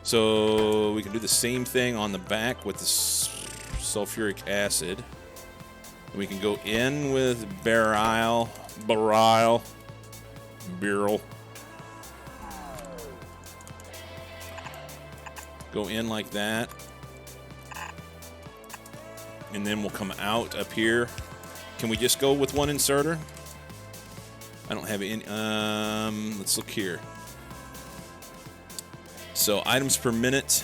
So we can do the same thing on the back with the sulfuric acid. We can go in with beryl. Go in like that. And then we'll come out up here. Can we just go with one inserter? I don't have any. Let's look here. So items per minute.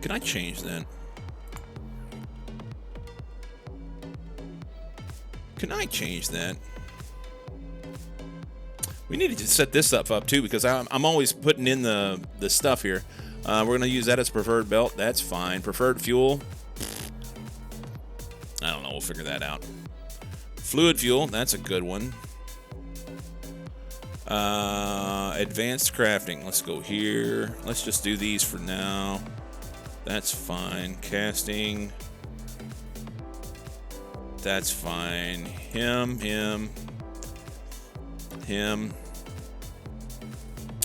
Can I change that? Can I change that? We need to set this stuff up too, because I'm always putting in the stuff here. We're going to use that as preferred belt. That's fine. Preferred fuel. I don't know. We'll figure that out. Fluid fuel. That's a good one. Advanced crafting. Let's go here. Let's just do these for now. That's fine. Casting. That's fine. Him.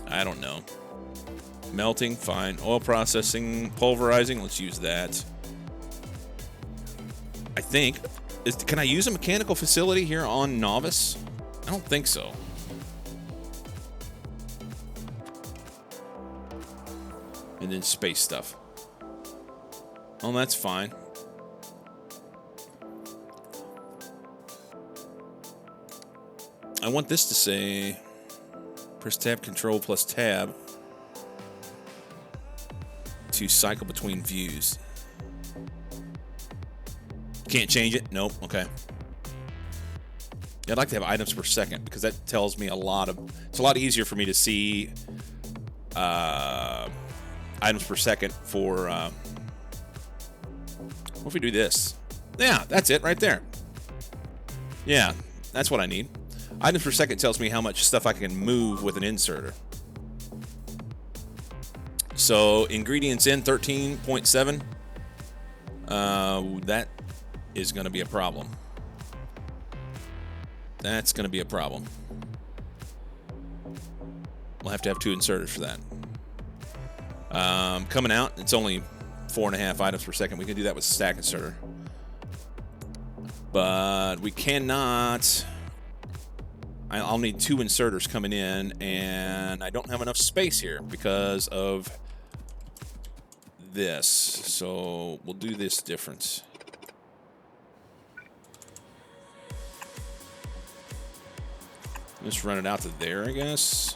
I don't know. Melting, fine. Oil processing, pulverizing, let's use that. I think. Can I use a mechanical facility here on Novice? I don't think so. And then space stuff. Oh, that's fine. I want this to say press tab control plus tab to cycle between views. Can't change it? Nope. Okay. Yeah, I'd like to have items per second because that tells me a lot of... It's a lot easier for me to see items per second for... what if we do this? Yeah, that's it right there. Yeah, that's what I need. Items per second tells me how much stuff I can move with an inserter. So ingredients in 13.7. That is going to be a problem. That's going to be a problem. We'll have to have 2 inserters for that. Coming out, it's only 4.5 items per second. We can do that with stack inserter. But we cannot... I'll need 2 inserters coming in, and I don't have enough space here because of this. So we'll do this difference. Just run it out to there, I guess.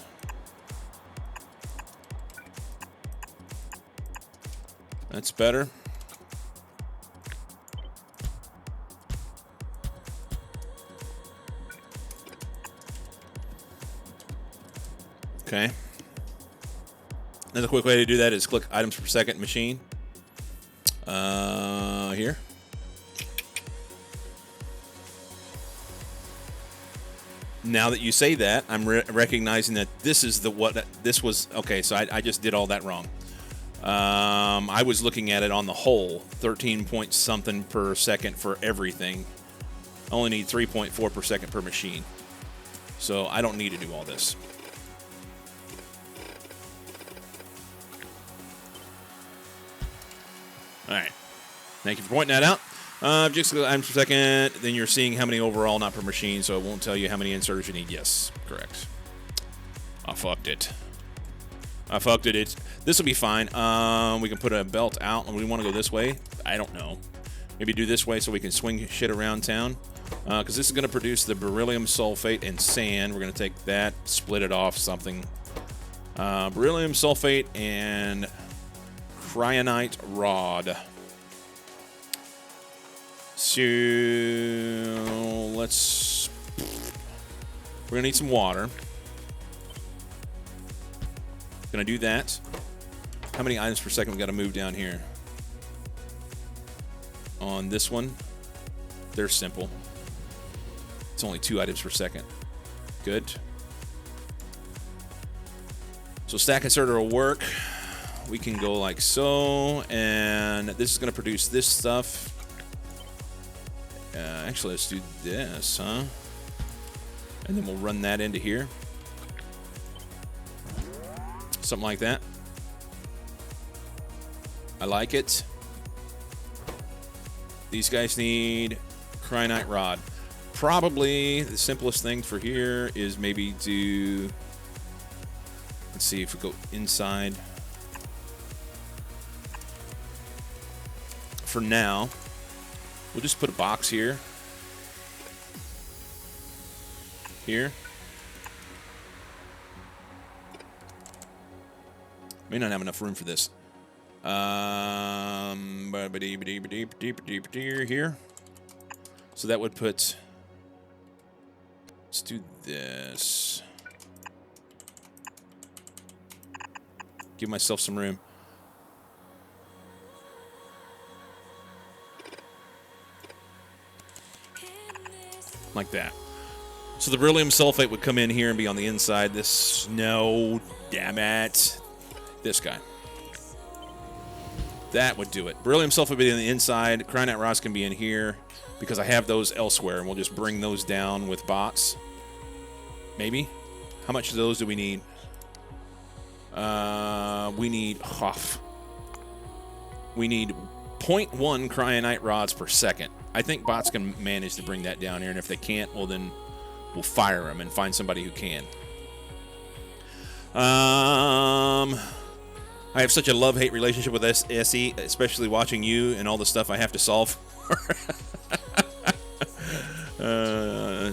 That's better. Okay. Another quick way to do that is click items per second machine. Here. Now that you say that, I'm recognizing that this is this was okay. So I just did all that wrong. I was looking at it on the whole, 13 point something per second for everything. I only need 3.4 per second per machine. So I don't need to do all this. All right. Thank you for pointing that out. Just items per second. Then you're seeing how many overall, not per machine, so it won't tell you how many inserters you need. Yes, correct. I fucked it. This will be fine. We can put a belt out, and we want to go this way. I don't know. Maybe do this way so we can swing shit around town. Because this is going to produce the beryllium sulfate and sand. We're going to take that, split it off something. Beryllium sulfate and cryonite rod. So let's... We're going to need some water. Going to do that. How many items per second we got to move down here? On this one, they're simple. It's only 2 items per second. Good. So stack inserter will work. We can go like so, and this is going to produce this stuff. Actually, let's do this, huh? And then we'll run that into here. Something like that. I like it. These guys need cryonite rod. Probably the simplest thing for here is maybe do... Let's see if we go inside. for now. We'll just put a box here. Here. May not have enough room for this. Here. So that would put... Let's do this. Give myself some room. Like that. So the beryllium sulfate would come in here and be on the inside. This, no, damn it. This guy. That would do it. Beryllium sulfate would be on the inside. Cryonite rods can be in here because I have those elsewhere, and we'll just bring those down with bots. Maybe. How much of those do we need? We need We need 0.1 cryonite rods per second. I think bots can manage to bring that down here, and if they can't, well then we'll fire them and find somebody who can. I have such a love-hate relationship with SE, especially watching you and all the stuff I have to solve.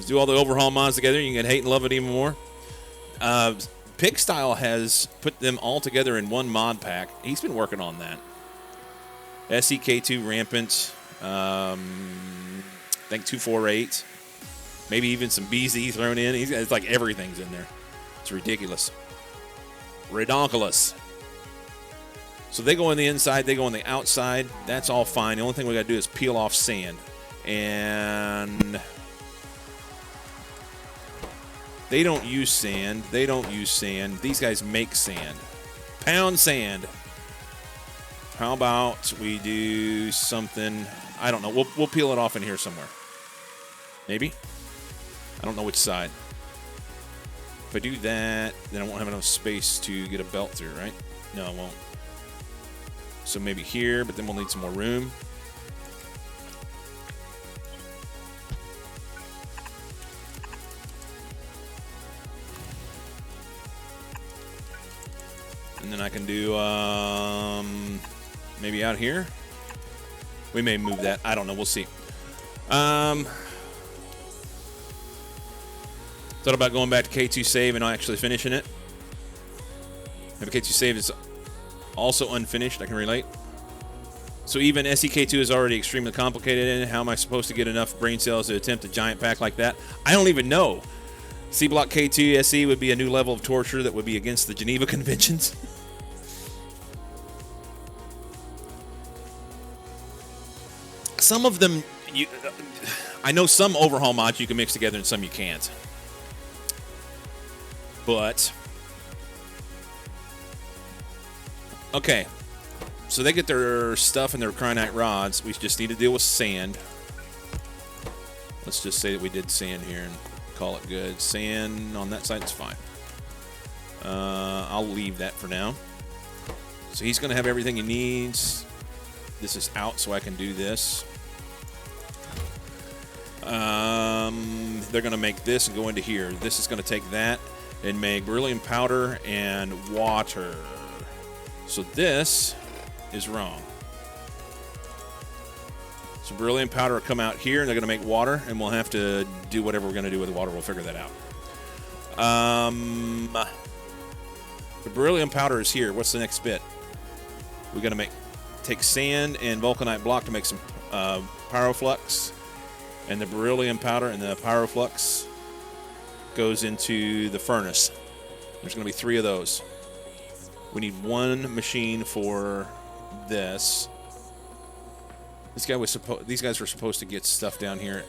Do all the overhaul mods together, you can hate and love it even more. Pigstyle has put them all together in one mod pack. He's been working on that. SEK2 Rampant, I think 248, maybe even some BZ thrown in. It's like everything's in there. It's ridiculous. Redonkulous. So they go on the inside, they go on the outside. That's all fine. The only thing we got to do is peel off sand. And they don't use sand. They don't use sand. These guys make sand. Pound sand. How about we do something? I don't know. We'll peel it off in here somewhere. Maybe? I don't know which side. If I do that, then I won't have enough space to get a belt through, right? No, I won't. So maybe here, but then we'll need some more room. And then I can do maybe out here. We may move that. I don't know. We'll see. Thought about going back to K2 save and actually finishing it. Maybe K2 save is also unfinished. I can relate. So even SEK2 is already extremely complicated. How am I supposed to get enough brain cells to attempt a giant pack like that? I don't even know. C Block K2 SE would be a new level of torture that would be against the Geneva Conventions. Some of them, I know some overhaul mods you can mix together and some you can't. But, okay. So they get their stuff and their cryonite rods. We just need to deal with sand. Let's just say that we did sand here and call it good. Sand on that side is fine. I'll leave that for now. So he's going to have everything he needs. This is out, so I can do this. They're going to make this and go into here. This is going to take that and make beryllium powder and water. So this is wrong. So beryllium powder will come out here, and they're going to make water, and we'll have to do whatever we're going to do with the water. We'll figure that out. The beryllium powder is here. What's the next bit? We're going to take sand and vulcanite block to make some pyroflux, and the beryllium powder and the pyroflux goes into the furnace. There's going to be 3 of those. We need 1 machine for this. These guys were supposed to get stuff down here.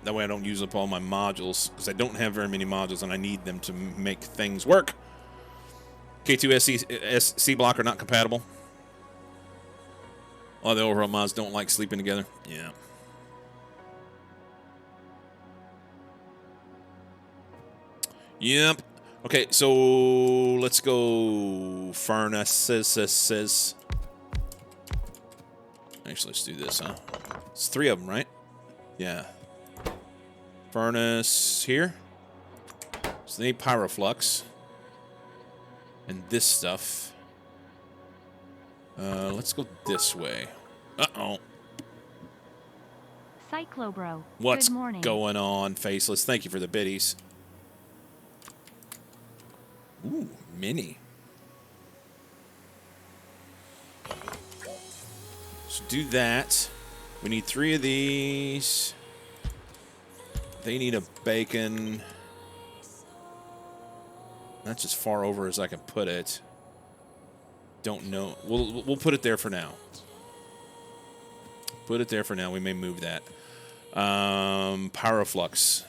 That way I don't use up all my modules, because I don't have very many modules and I need them to make things work. K2 C block are not compatible. All the overall mods don't like sleeping together. Yeah. Yep. Okay, so let's go furnaces. Actually, let's do this, huh? It's 3 of them, right? Yeah. Furnace here. So they need pyroflux. And this stuff. Let's go this way. Uh-oh. Cyclobro. What's Good morning. going on, Faceless? Thank you for the biddies. Ooh, mini. So do that. We need 3 of these. They need a bacon. That's as far over as I can put it. Don't know. We'll put it there for now. Put it there for now. We may move that. Pyroflux.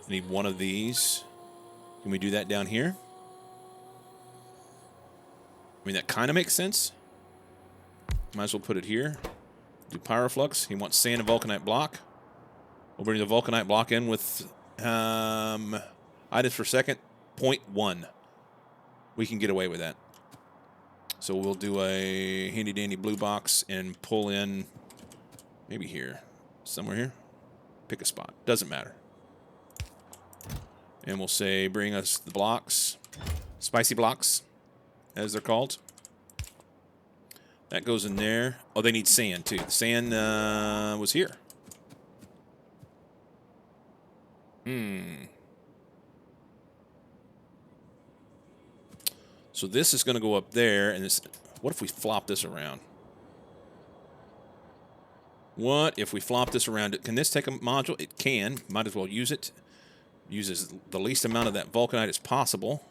I need 1 of these. Can we do that down here? I mean, that kind of makes sense. Might as well put it here. Do pyroflux. He wants sand and vulcanite block. We'll bring the vulcanite block in with items per second, 0.1. We can get away with that. So we'll do a handy dandy blue box and pull in maybe here. Somewhere here. Pick a spot. Doesn't matter. And we'll say bring us the blocks. Spicy blocks, as they're called. That goes in there. Oh, they need sand, too. The sand was here. So this is going to go up there, and this. What if we flop this around? What if we flop this around? Can this take a module? It can. Might as well use it. Uses the least amount of that vulcanite as possible.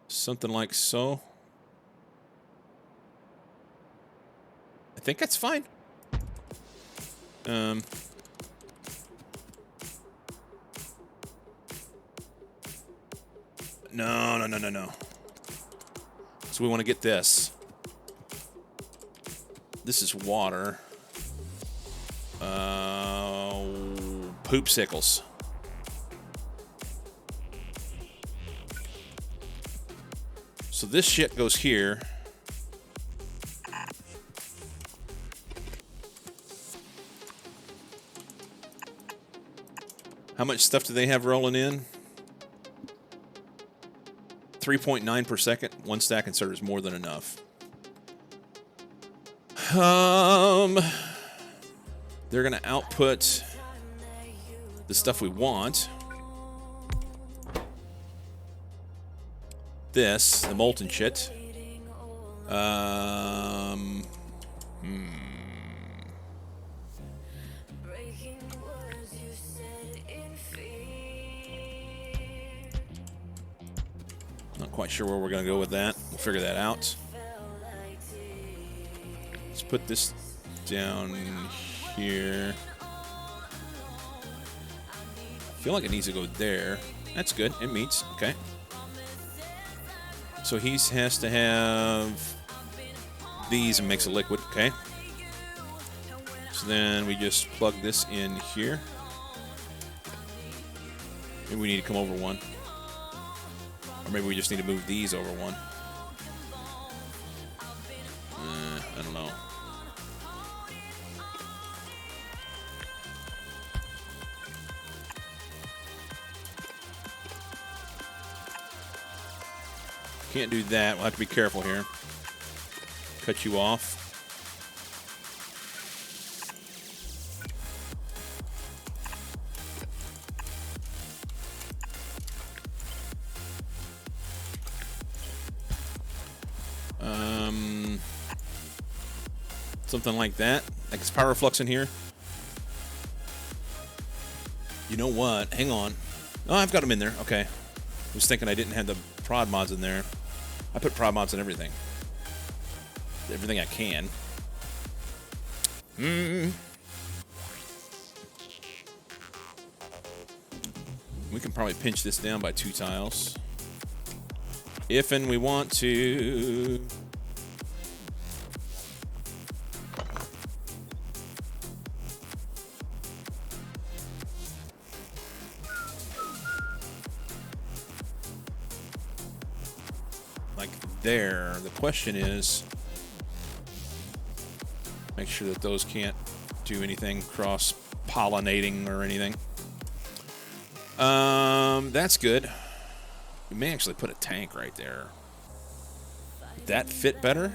Something like so. I think that's fine. No. So we want to get this. This is water. Poop sickles. So this shit goes here. How much stuff do they have rolling in? 3.9 per second. 1 stack insert is more than enough. They're going to output the stuff we want. This, the molten shit. Not quite sure where we're going to go with that. We'll figure that out. Let's put this down here. I feel like it needs to go there. That's good. It meets. Okay. So he has to have these and makes a liquid. Okay. So then we just plug this in here. Maybe we need to come over 1. Or maybe we just need to move these over 1. I don't know. Can't do that. We'll have to be careful here. Cut you off. Something like that. Like it's pyroflux in here. You know what? Hang on. Oh, I've got them in there. Okay. I was thinking I didn't have the prod mods in there. I put prod mods in everything. Everything I can. We can probably pinch this down by 2 tiles. If and we want to. there. The question is, make sure that those can't do anything cross-pollinating or anything. That's good. We may actually put a tank right there. Would that fit better?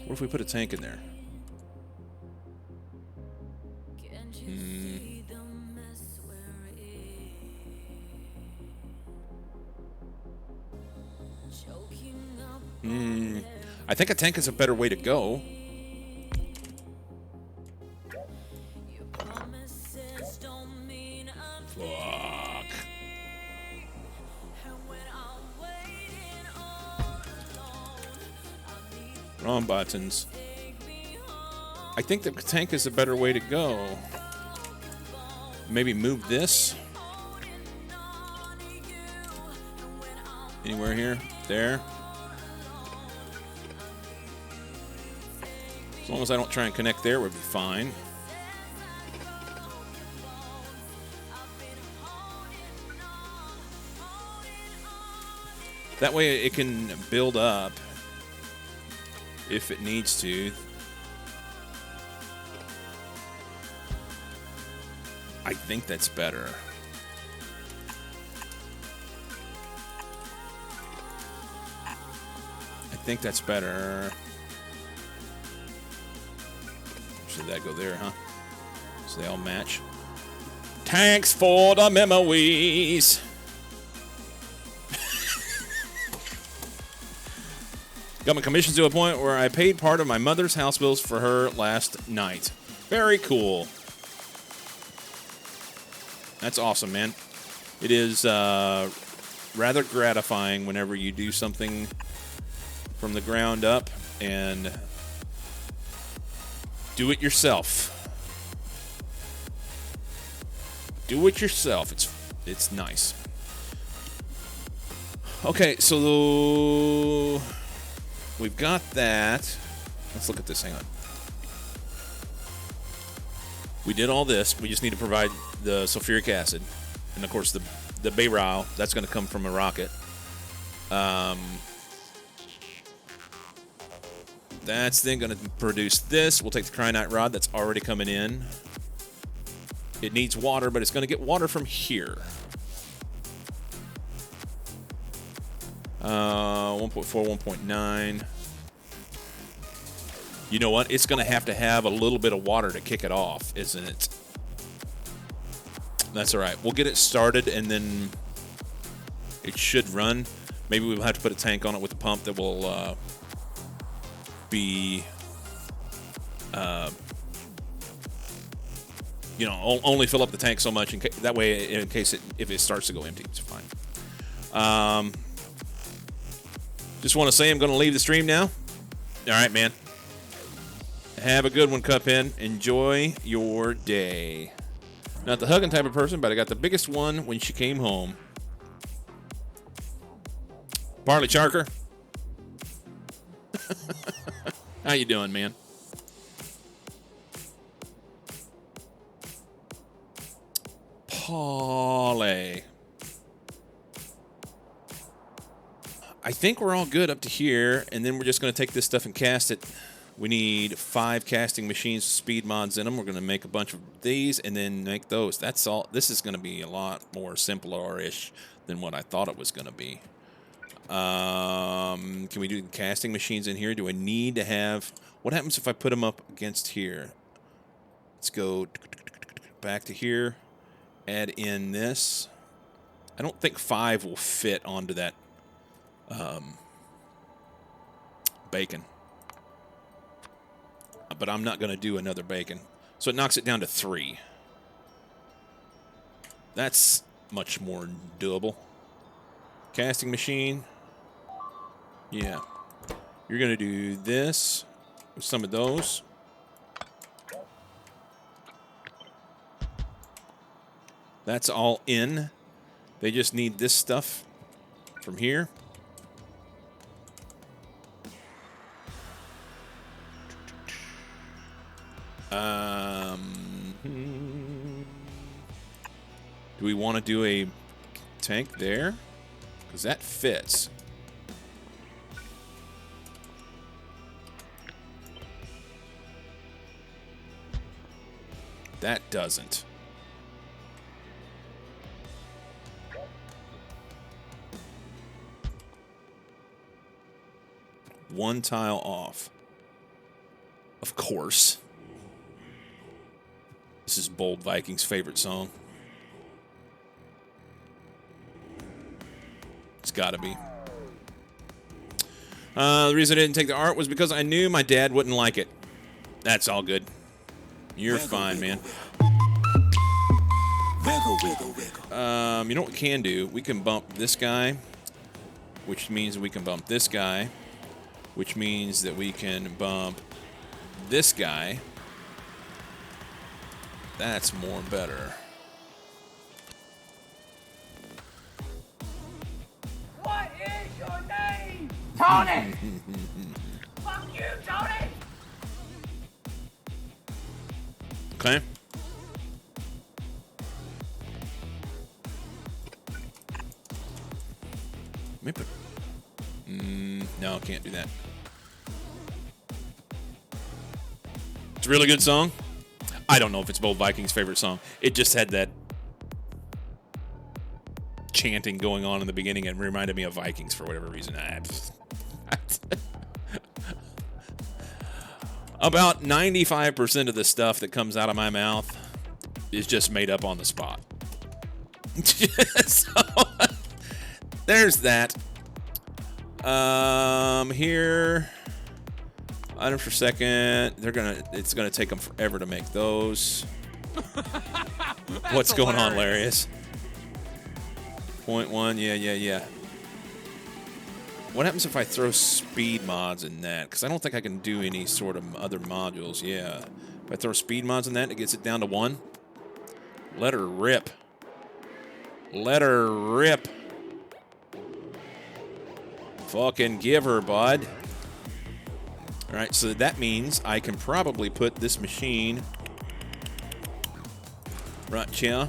What if we put a tank in there? I think a tank is a better way to go. Fuck. Wrong buttons. I think the tank is a better way to go. Maybe move this. Anywhere here? There. As long as I don't try and connect there, we'll be fine. That way it can build up if it needs to. I think that's better. I think that's better. Should that go there, huh? So they all match. Thanks for the memories. Got my commissions to a point where I paid part of my mother's house bills for her last night. Very cool. That's awesome, man. It is rather gratifying whenever you do something from the ground up and do it yourself. Do it yourself. It's nice. Okay, so we've got that. Let's look at this. Hang on. We did all this. We just need to provide the sulfuric acid, and of course the BEE-rile. That's going to come from a rocket. That's then going to produce this. We'll take the cryonite rod that's already coming in. It needs water, but it's going to get water from here. 1.4, 1.9. You know what? It's going to have a little bit of water to kick it off, isn't it? That's all right. We'll get it started, and then it should run. Maybe we'll have to put a tank on it with a pump that will be, only fill up the tank so much. That way, in case if it starts to go empty, it's fine. Just want to say I'm going to leave the stream now. All right, man. Have a good one, Cuphead. Enjoy your day. Not the hugging type of person, but I got the biggest one when she came home. Barley Charker. How you doing, man? Polly. I think we're all good up to here, and then we're just going to take this stuff and cast it. We need 5 casting machines with speed mods in them. We're going to make a bunch of these and then make those. That's all. This is going to be a lot more simpler-ish than what I thought it was going to be. Can we do casting machines in here? Do I need to have... What happens if I put them up against here? Let's go back to here. Add in this. I don't think 5 will fit onto that bacon. But I'm not going to do another bacon. So it knocks it down to 3. That's much more doable. Casting machine. Yeah. You're going to do this with some of those. That's all in. They just need this stuff from here. Do we want to do a tank there? Because that fits. That doesn't. One tile off. Of course. This is Bold Viking's favorite song. It's gotta be. The reason I didn't take the art was because I knew my dad wouldn't like it. That's all good. You're fine, man. You know what we can do? We can bump this guy, which means we can bump this guy, which means that we can bump this guy. That's more better. What is your name? Tony! Fuck you, Tony! Okay. Let me put... no, can't do that. It's a really good song. I don't know if it's Bold Viking's favorite song. It just had that chanting going on in the beginning and reminded me of Vikings for whatever reason. About 95% of the stuff that comes out of my mouth is just made up on the spot. So, there's that. Here, items per second. It's gonna take them forever to make those. What's going on, Larius? 0.1, yeah. What happens if I throw speed mods in that? Because I don't think I can do any sort of other modules. Yeah. If I throw speed mods in that, it gets it down to 1. Let her rip. Let her rip. Fucking give her, bud. All right, so that means I can probably put this machine right here.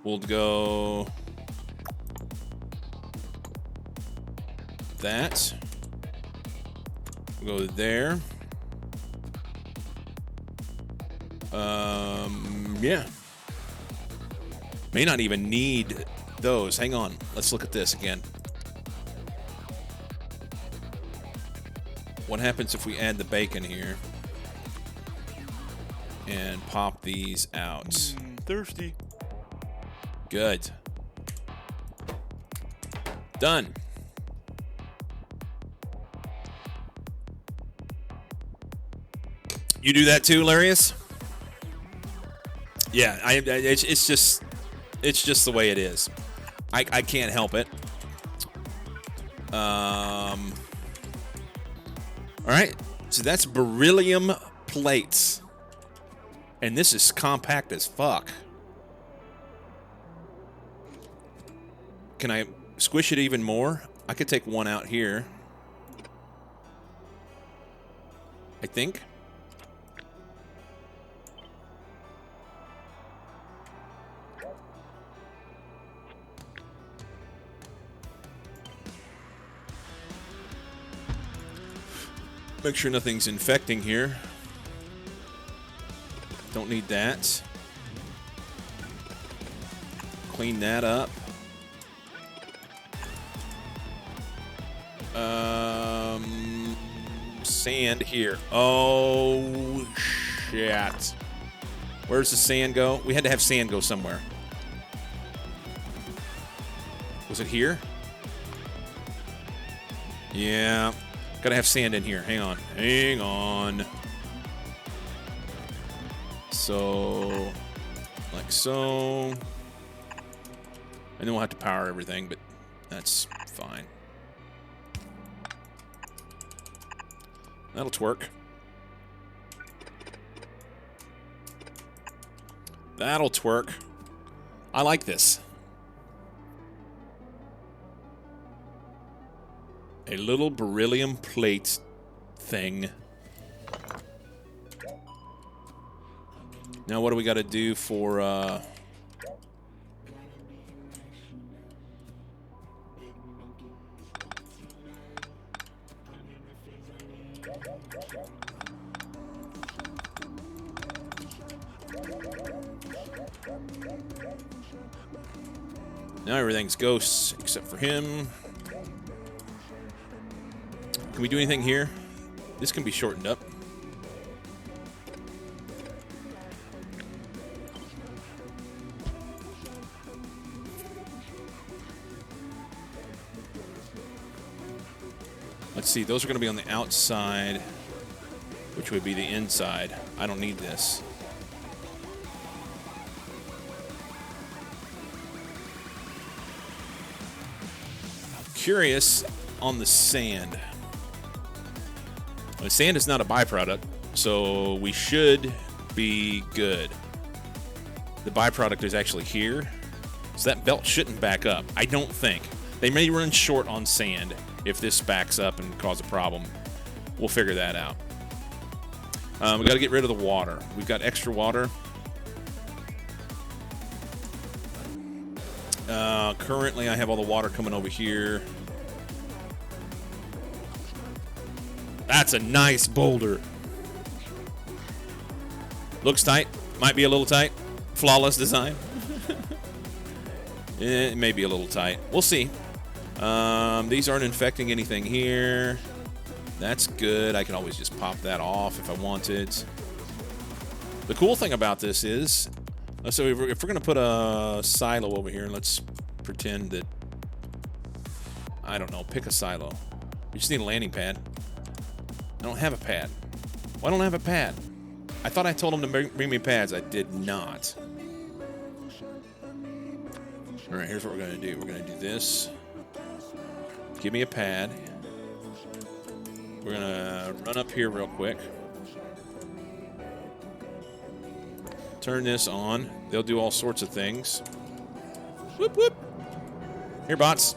We'll go that. We'll go there. Yeah. May not even need those. Hang on. Let's look at this again. What happens if we add the bacon here and pop these out? Thirsty. Good. Done. You do that too, Larius? Yeah, it's just the way it is. I can't help it. All right, so that's beryllium plates, and this is compact as fuck. Can I squish it even more? I could take one out here. I think. Make sure nothing's infecting here. Don't need that. Clean that up. Sand here. Oh, shit. Where's the sand go? We had to have sand go somewhere. Was it here? Yeah. Gotta have sand in here. Hang on. Hang on. So, like so. And then we'll have to power everything, but that's fine. That'll twerk. That'll twerk. I like this. A little beryllium plate thing. Now what do we got to do for... Now everything's ghosts except for him. Can we do anything here? This can be shortened up. Let's see, those are going to be on the outside, which would be the inside. I don't need this. Curious on the sand. The sand is not a byproduct, so we should be good. The byproduct is actually here, so that belt shouldn't back up. I don't think. They may run short on sand if this backs up and cause a problem. We'll figure that out. We got to get rid of the water. We've got extra water. Currently, I have all the water coming over here. That's a nice boulder. Looks tight. Might be a little tight. Flawless design. It may be a little tight. We'll see. These aren't infecting anything here. That's good. I can always just pop that off if I wanted. The cool thing about this is, so if we're going to put a silo over here, let's pretend that, I don't know, pick a silo. You just need a landing pad. I don't have a pad. Why don't I have a pad? I thought I told him to bring me pads. I did not. All right, here's what we're going to do. We're going to do this. Give me a pad. We're going to run up here real quick. Turn this on. They'll do all sorts of things. Whoop, whoop. Here, bots.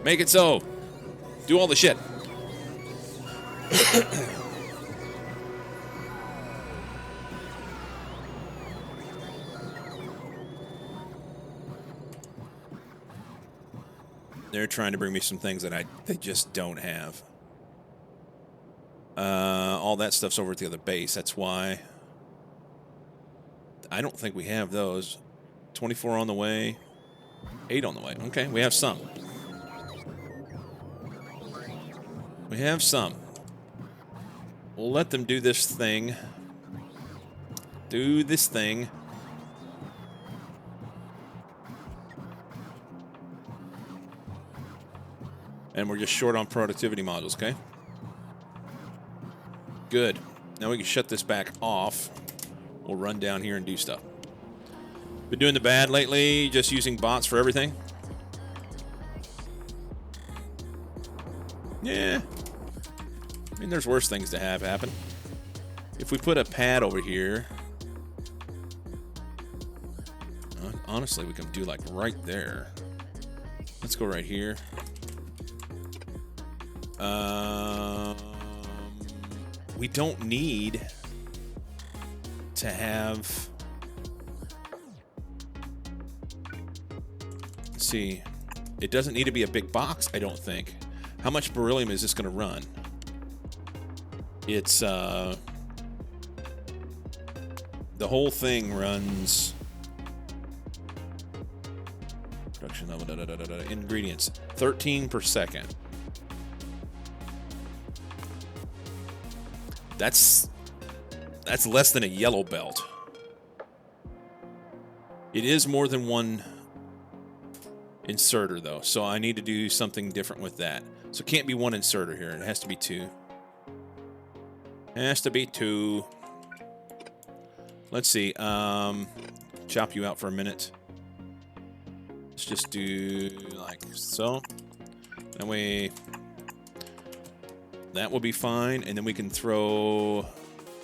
Make it so. Do all the shit. They're trying to bring me some things that they just don't have. All that stuff's over at the other base. That's why I don't think we have those. 24 on the way. 8 on the way. Okay, we have some. We have some. We'll let them do this thing. Do this thing. And we're just short on productivity modules, okay? Good. Now we can shut this back off. We'll run down here and do stuff. Been doing the bad lately, just using bots for everything. Yeah. I mean, there's worse things to have happen. If we put a pad over here, honestly, we can do like right there. Let's go right here. We don't need to have. Let's see. It doesn't need to be a big box, I don't think. How much beryllium is this going to run? It's the whole thing runs production level ingredients 13 per second. That's less than a yellow belt. It is more than one inserter though, so I need to do something different with that. So it can't be one inserter here. It has to be two. Has to be two. Let's see. Chop you out for a minute. Let's just do like so. That way, that will be fine. And then we can throw.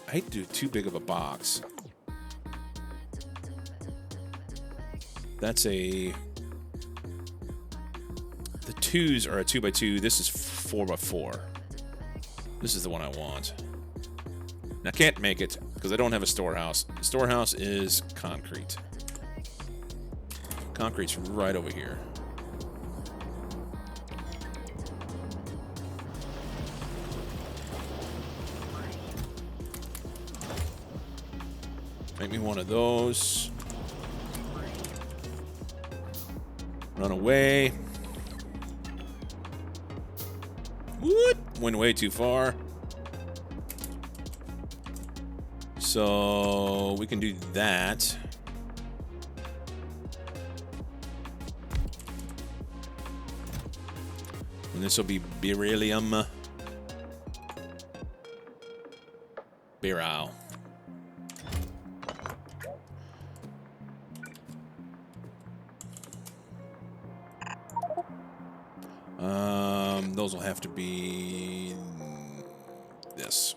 I hate to do too big of a box. That's a. The twos are a 2x2. This is 4x4. This is the one I want. And I can't make it because I don't have a storehouse. The storehouse is concrete. Concrete's right over here. Make me one of those. Run away. What? Went way too far. So we can do that. And this will be beryllium. BEE-rile. Those will have to be this.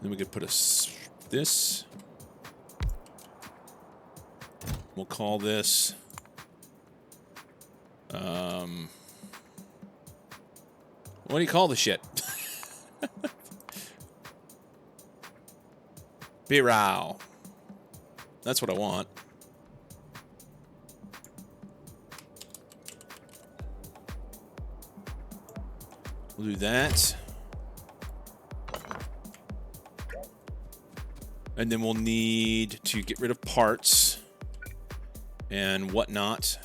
Then we could put this. We'll call this. What do you call the shit? BEE-rile. That's what I want. We'll do that. And then we'll need to get rid of parts and whatnot.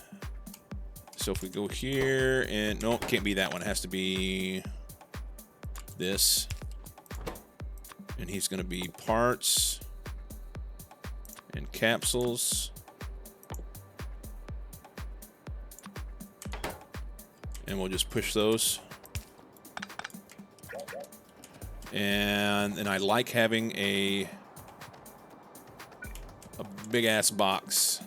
So if we go here and no, it can't be that one. It has to be this. And he's going to be parts and capsules. And we'll just push those. And I like having a big ass box.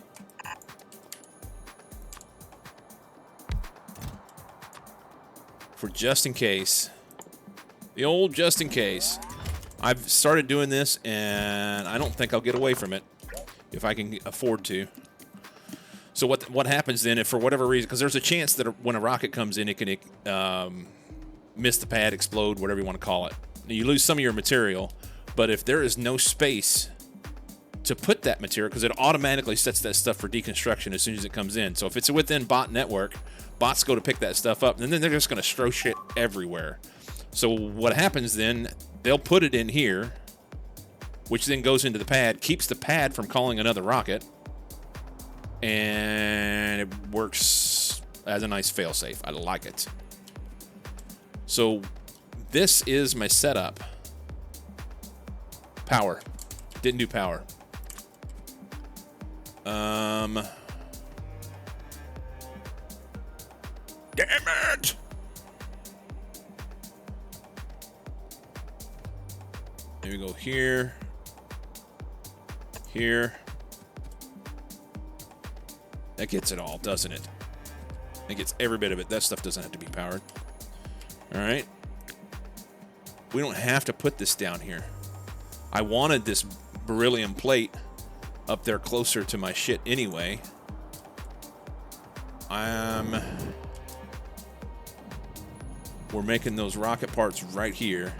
For just in case. The old just in case. I've started doing this, and I don't think I'll get away from it if I can afford to. So what happens then if for whatever reason, because there's a chance that when a rocket comes in, it can miss the pad, explode, whatever you want to call it. You lose some of your material, but if there is no space to put that material, because it automatically sets that stuff for deconstruction as soon as it comes in. So if it's within bot network, bots go to pick that stuff up, and then they're just going to throw shit everywhere. So what happens then, they'll put it in here, which then goes into the pad, keeps the pad from calling another rocket, and it works as a nice failsafe. I like it. So this is my setup. Power. Didn't do power. Damn it! Here we go here. Here. That gets it all, doesn't it? That gets every bit of it. That stuff doesn't have to be powered. All right. We don't have to put this down here. I wanted this beryllium plate up there closer to my shit anyway. We're making those rocket parts right here.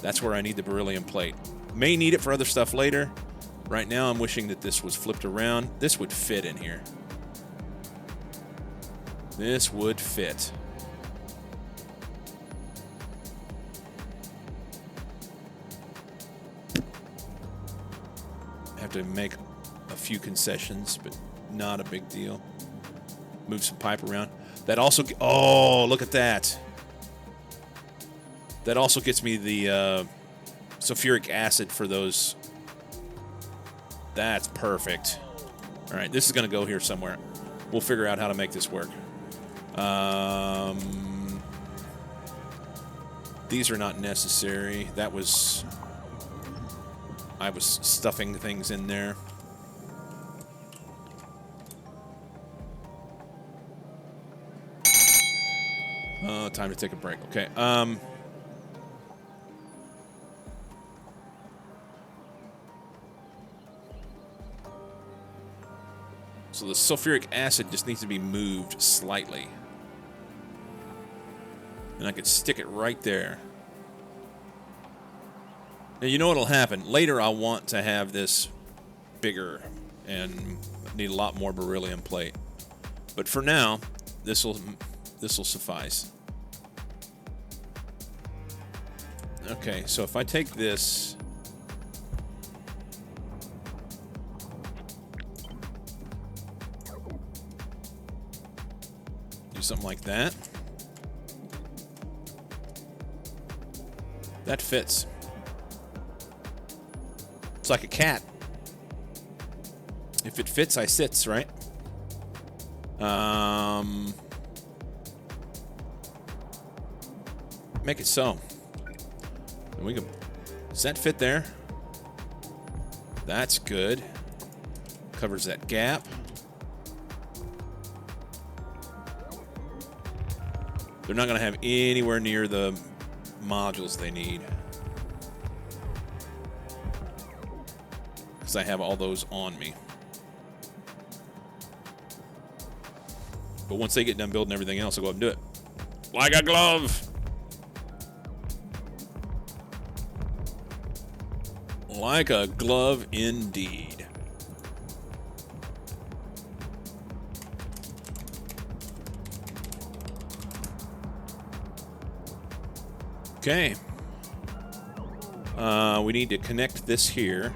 That's where I need the beryllium plate. May need it for other stuff later. Right now I'm wishing that this was flipped around. This would fit in here. This would fit. Have to make a few concessions, but not a big deal. Move some pipe around. That also, oh, look at that. That also gets me the sulfuric acid for those. That's perfect. All right, this is going to go here somewhere. We'll figure out how to make this work. These are not necessary. That was... I was stuffing things in there. Time to take a break. Okay. So the sulfuric acid just needs to be moved slightly. And I could stick it right there. Now, you know what'll happen? Later, I'll want to have this bigger and need a lot more beryllium plate. But for now, this'll suffice. Okay, so if I take this, do something like that, that fits. It's like a cat. If it fits, I sits, right? Make it so. And we can. Does that fit there? That's good. Covers that gap. They're not going to have anywhere near the modules they need. Because I have all those on me. But once they get done building everything else, I'll go up and do it. Like a glove! Like a glove indeed. Okay. We need to connect this here.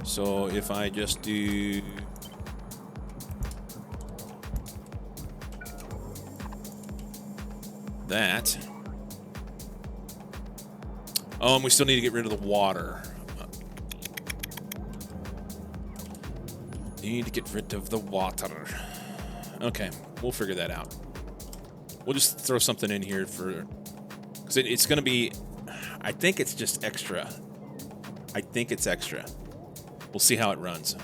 So if I just do that. Oh, and we still need to get rid of the water. Need to get rid of the water. Okay, we'll figure that out. We'll just throw something in here for... Because it's going to be... I think it's just extra. I think it's extra. We'll see how it runs.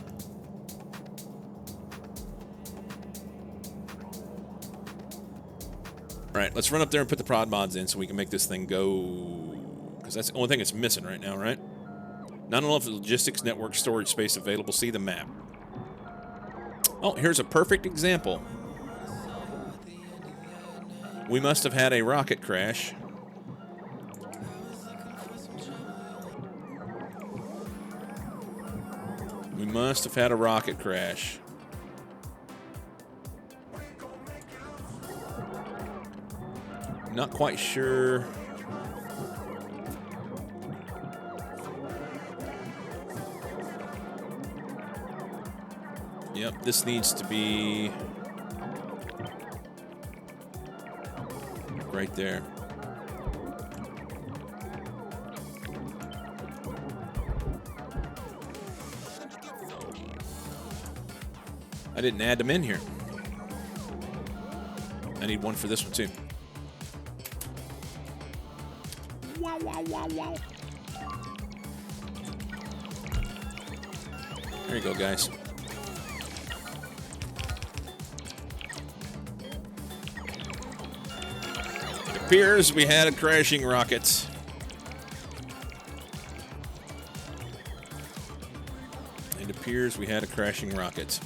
All right, let's run up there and put the prod mods in so we can make this thing go. Because that's the only thing it's missing right now, right? Not enough logistics, network, storage space available. See the map. Oh, here's a perfect example. We must have had a rocket crash. We must have had a rocket crash. Not quite sure. Yep, this needs to be right there. I didn't add them in here. I need one for this one too. Wow, wow, wow, wow. There you go, guys. It appears we had a crashing rocket. It appears we had a crashing rocket.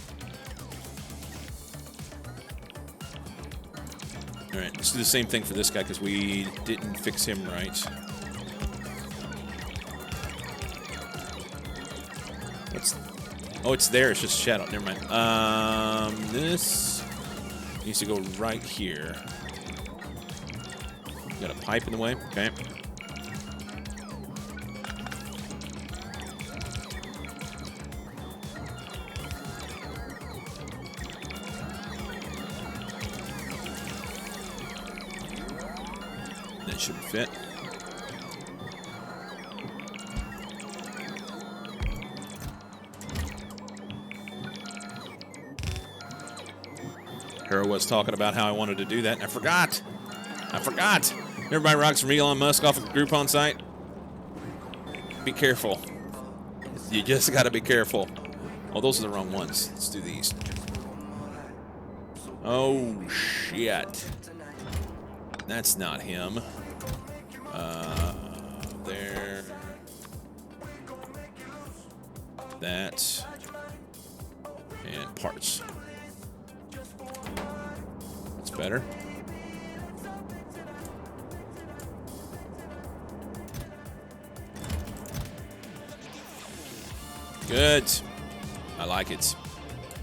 All right, let's do the same thing for this guy because we didn't fix him right. What's... Oh, it's there. It's just shadow. Never mind. This needs to go right here. Got a pipe in the way. Okay. That should fit. Hera was talking about how I wanted to do that, and I forgot. Everybody rocks from Elon Musk off of the Groupon site. Be careful. You just got to be careful. Oh, those are the wrong ones. Let's do these. Oh, shit. That's not him. There. That. And parts. That's better. Good. I like it.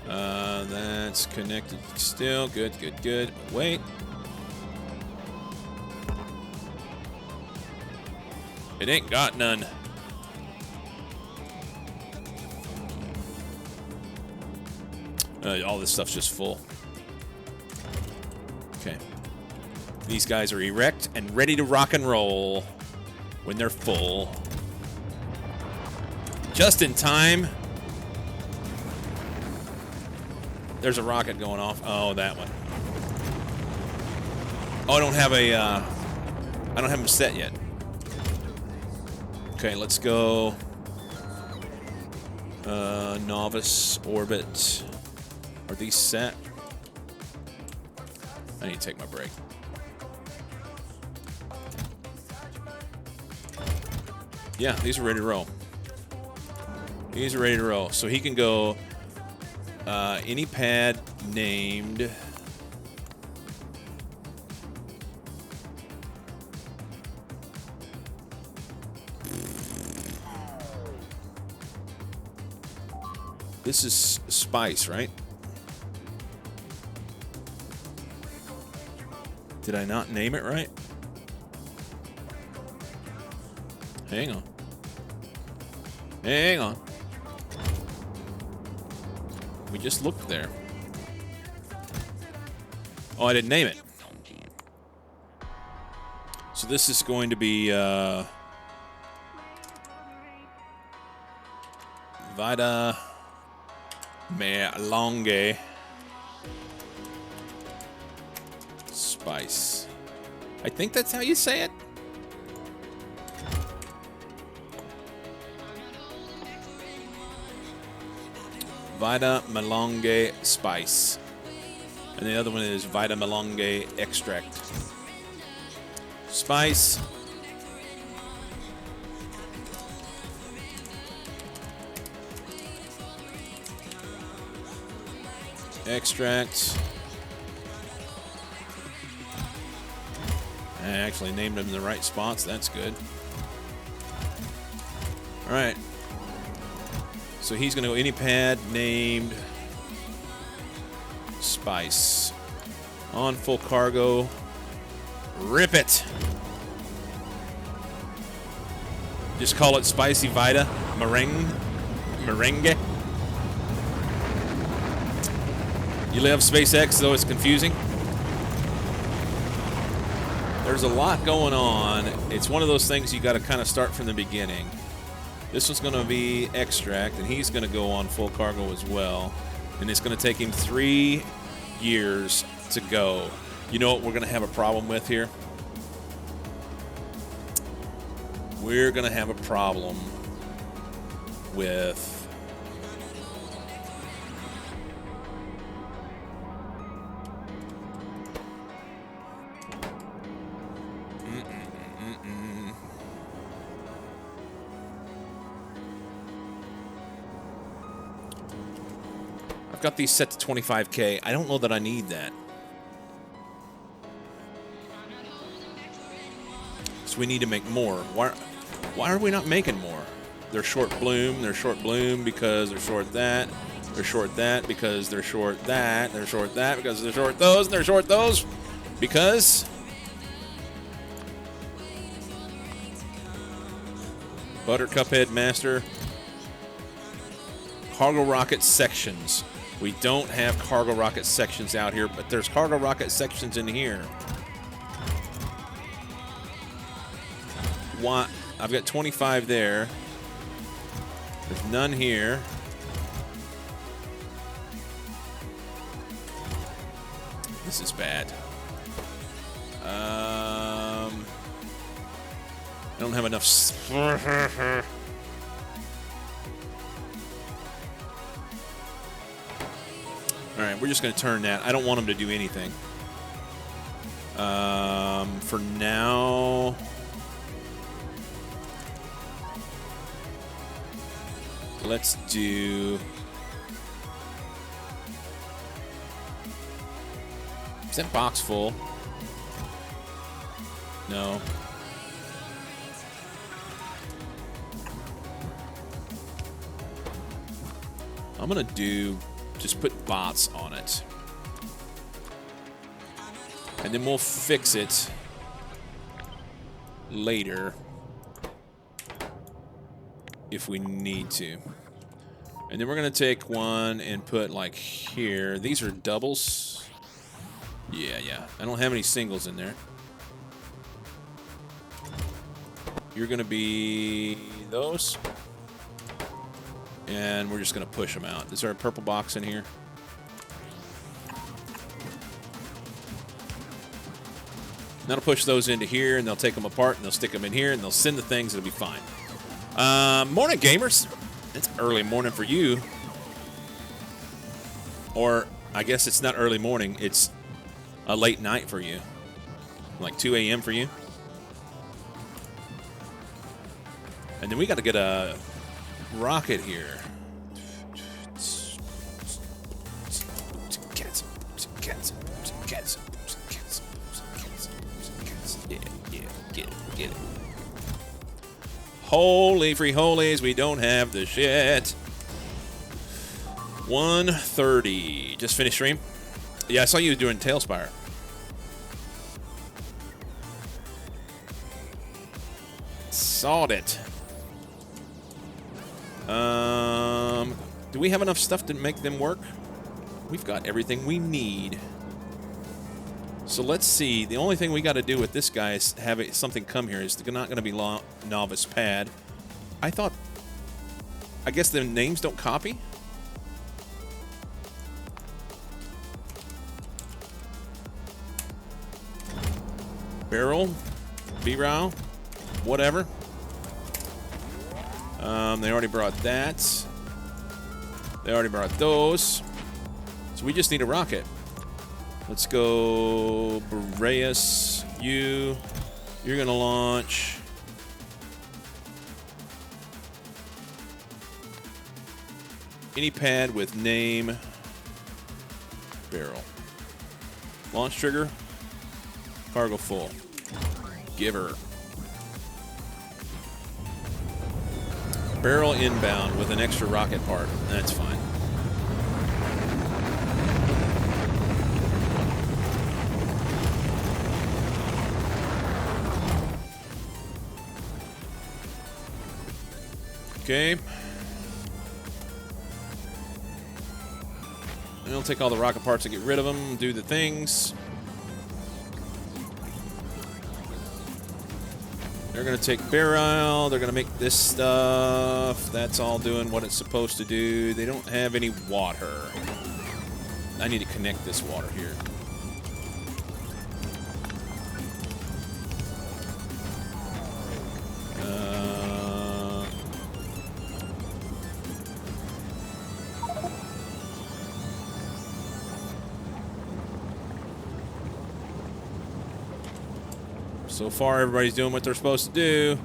That's connected still. Good, good, good. Wait. It ain't got none. All this stuff's just full. Okay. These guys are erect and ready to rock and roll when they're full. Just in time. There's a rocket going off. Oh, that one. Oh, I don't have them set yet. Okay, let's go. Novice orbit. Are these set? I need to take my break. Yeah, these are ready to roll. These are ready to roll. So he can go any pad named this is Spice, right? Did I not name it right? Hang on. Hang on. We just looked there. Oh, I didn't name it. So this is going to be Vita Melonge Spice. I think that's how you say it. Vita Melonge Spice. And the other one is Vita Melonge Extract. Spice. Extract. I actually named them in the right spots. That's good. All right. So he's going to go any pad named Spice. On full cargo. Rip it. Just call it Spicy Vita Merengue. You love SpaceX, though it's confusing. There's a lot going on. It's one of those things you got to kind of start from the beginning. This one's going to be Extract, and he's going to go on full cargo as well. And it's going to take him 3 years to go. You know what we're going to have a problem with here? We're going to have a problem with I've got these set to 25K. I don't know that I need that. So we need to make more. Why are we not making more? They're short bloom. They're short bloom because they're short that. They're short that because they're short that. They're short that because they're short those. And they're short those because Buttercup Headmaster. Cargo rocket sections. We don't have cargo rocket sections out here, but there's cargo rocket sections in here. Why? I've got 25 there. There's none here. This is bad. I don't have enough. All right, we're just going to turn that. I don't want them to do anything. For now, let's do. Is that box full? No. I'm going to do. Just put bots on it. And then we'll fix it later. if we need to. And then we're going to take one and put like here. These are doubles. Yeah. I don't have any singles in there. You're going to be those. And we're just going to push them out. Is there a purple box in here? That'll push those into here, and they'll take them apart, and they'll stick them in here, and they'll send the things. It'll be fine. Morning, gamers. It's early morning for you. Or I guess it's not early morning. It's a late night for you. Like 2 a.m. for you. And then we got to get a rocket here. Get it. Holy free holies, we don't have the shit. 1:30. Just finished stream? Yeah, I saw you doing Tailspire. Sawed it. Do we have enough stuff to make them work? We've got everything we need. So let's see. The only thing we got to do with this guy is have something come here. It's not going to be novice pad. I guess the names don't copy? Barrel, BEE-rile, whatever. They already brought that. They already brought those. So we just need a rocket. Let's go, Boreas. You're going to launch. Any pad with name, barrel. Launch trigger, cargo full. Giver. Barrel inbound with an extra rocket part. That's fine. Okay. And I'll take all the rocket parts and get rid of them, do the things. They're going to take BEE-rile. They're going to make this stuff. That's all doing what it's supposed to do. They don't have any water. I need to connect this water here. So far, everybody's doing what they're supposed to do.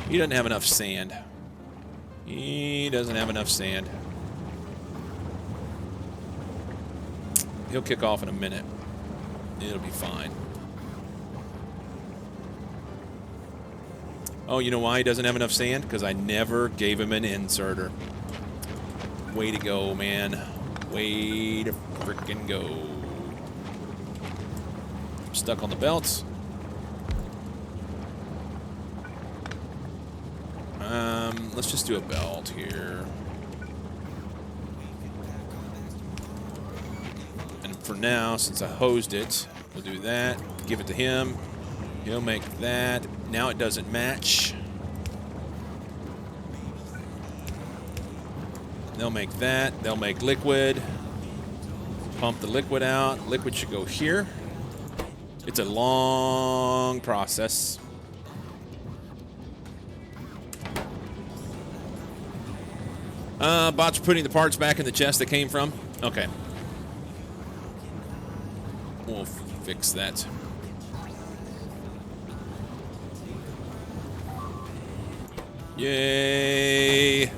He doesn't have enough sand. He doesn't have enough sand. He'll kick off in a minute. It'll be fine. Oh, you know why he doesn't have enough sand? Because I never gave him an inserter. Way to go, man. Way to frickin' go. I'm stuck on the belts. Let's just do a belt here. And for now, since I hosed it, we'll do that. Give it to him. He'll make that. Now it doesn't match. They'll make that. They'll make liquid. Pump the liquid out. Liquid should go here. It's a long process. Bots are putting the parts back in the chest they came from. Okay. We'll fix that. Yay!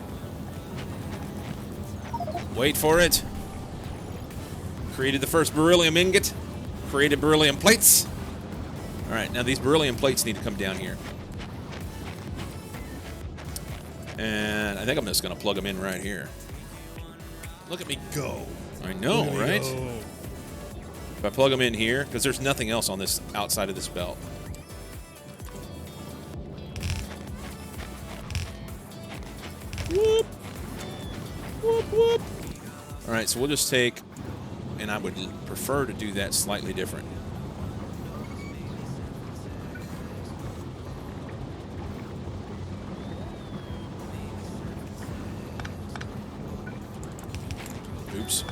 Wait for it. Created the first beryllium ingot. Created beryllium plates. Alright, now these beryllium plates need to come down here. And I think I'm just going to plug them in right here. Look at me go. I know, Look at me right? go. If I plug them in here, because there's nothing else on this outside of this belt. Whoop, whoop. All right, so we'll just take, and I would prefer to do that slightly different. Oops.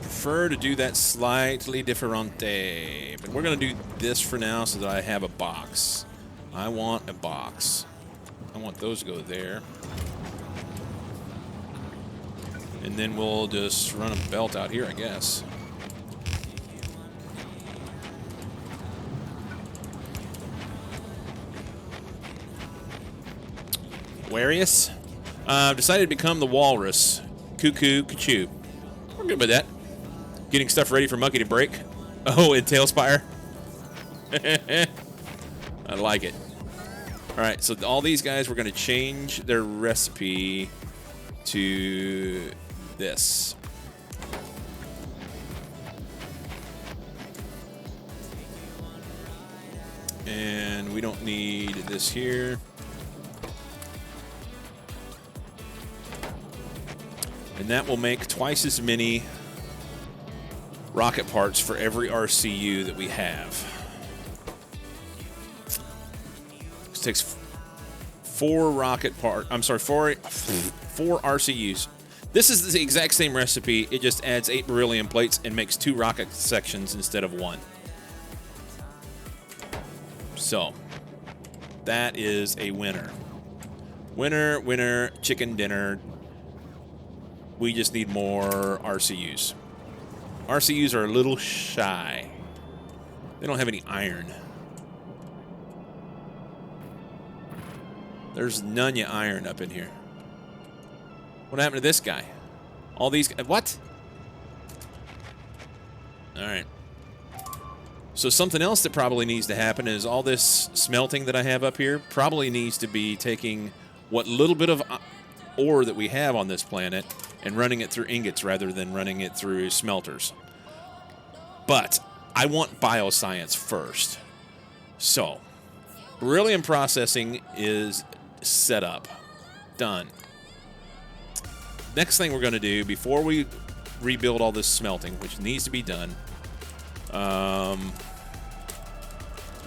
Prefer to do that slightly differente, but we're going to do this for now so that I have a box. I want a box. I want those to go there. And then we'll just run a belt out here, I guess. Warius. I've decided to become the walrus. Cuckoo, Kachoo. We're good with that. Getting stuff ready for Monkey to break. Oh, and Tailspire. I like it. All right, so all these guys, we're going to change their recipe to this. And we don't need this here. And that will make twice as many rocket parts for every RCU that we have. This takes four RCUs. This is the exact same recipe. It just adds 8 beryllium plates and makes 2 rocket sections instead of 1. So, that is a winner. Winner, winner, chicken dinner. We just need more RCUs. RCUs are a little shy. They don't have any iron. There's none of iron up in here. What happened to this guy? All these... What? Alright. So something else that probably needs to happen is all this smelting that I have up here probably needs to be taking what little bit of ore that we have on this planet and running it through ingots rather than running it through smelters. But I want bioscience first. So, beryllium processing is set up. Done. Next thing we're going to do before we rebuild all this smelting, which needs to be done,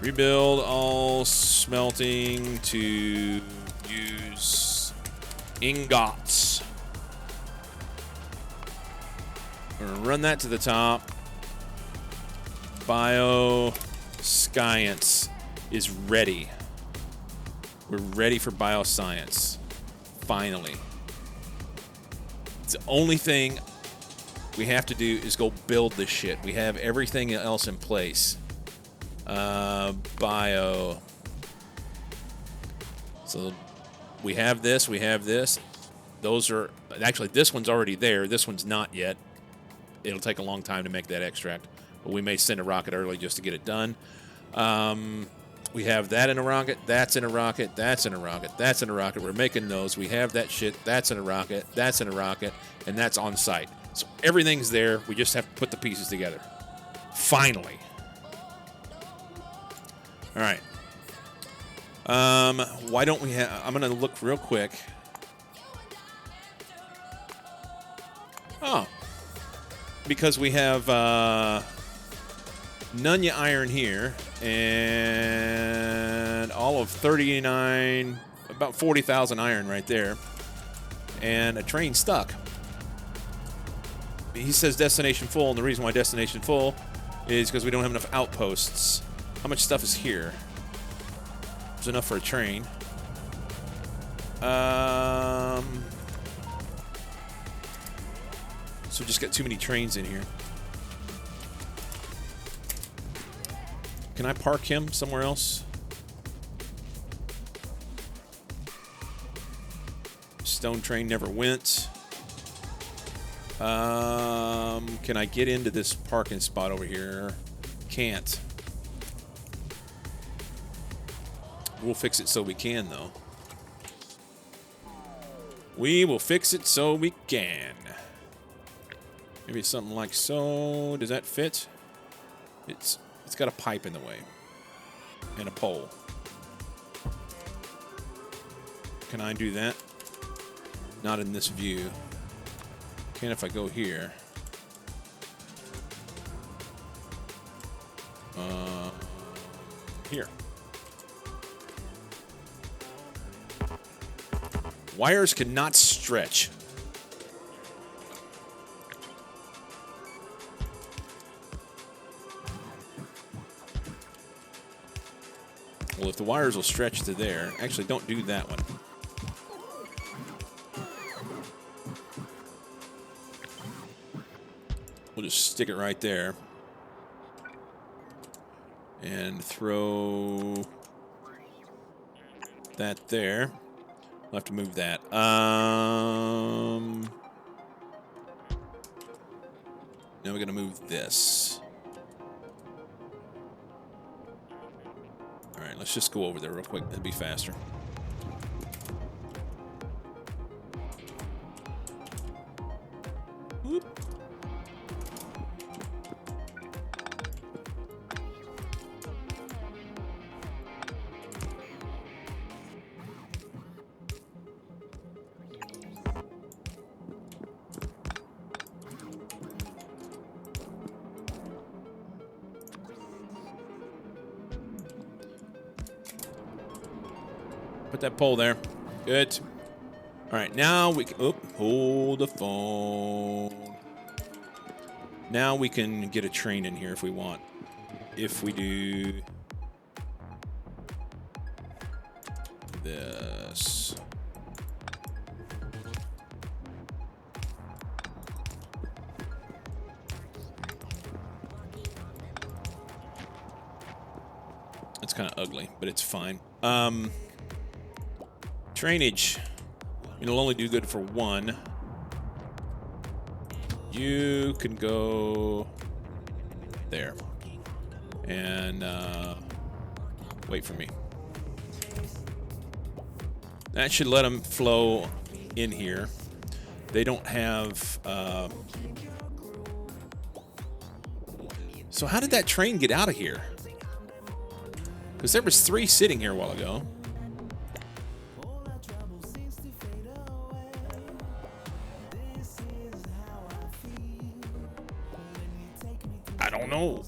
rebuild all smelting to use ingots. We're going to run that to the top. Bioscience is ready. We're ready for bioscience. Finally. It's the only thing we have to do is go build this shit. We have everything else in place. Bio. So we have this, we have this. Those are, actually this one's already there. This one's not yet. It'll take a long time to make that extract. But we may send a rocket early just to get it done. We have that in a rocket, that's in a rocket, that's in a rocket, that's in a rocket. We're making those. We have that shit, that's in a rocket, that's in a rocket, and that's on site. So everything's there. We just have to put the pieces together. Finally. All right. Why don't we have... I'm going to look real quick. Oh. Because we have Nunya iron here and all of 39, about 40,000 iron right there, and a train stuck. He says destination full, and the reason why destination full is because we don't have enough outposts. How much stuff is here? There's enough for a train. So we just got too many trains in here. Can I park him somewhere else? Stone train never went. Can I get into this parking spot over here? Can't. We'll fix it so we can, though. We will fix it so we can. Maybe something like so. Does that fit? It's It's got a pipe in the way. And a pole. Can I do that? Not in this view. Can if I go here. Here. Wires cannot stretch. Well, if the wires will stretch to there, actually don't do that one. We'll just stick it right there. And throw that there. We'll have to move that. Now we're going to move this. All right, let's just go over there real quick. That'd be faster. Whoop. Put that pole there. Good. All right, now we can... Oh, hold the phone. Now we can get a train in here if we want. If we do... this. It's kind of ugly, but it's fine. Trainage. It'll only do good for one. You can go there. And wait for me. That should let them flow in here. They don't have... So how did that train get out of here? Because there was 3 sitting here a while ago. I don't know.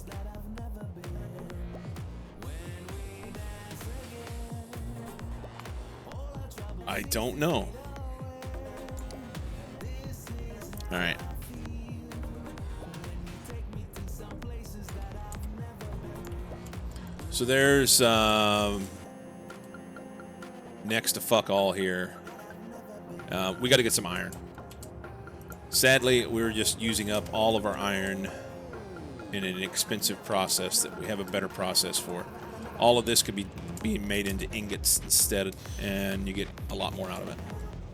I don't know. All right. So there's next to fuck all here. We got to get some iron. Sadly, we're just using up all of our iron in an expensive process that we have a better process for. All of this could be being made into ingots instead, and you get a lot more out of it.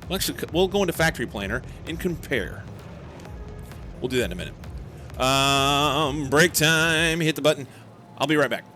Well, actually, we'll go into Factory Planner and compare. We'll do that in a minute. Break time. Hit the button. I'll be right back.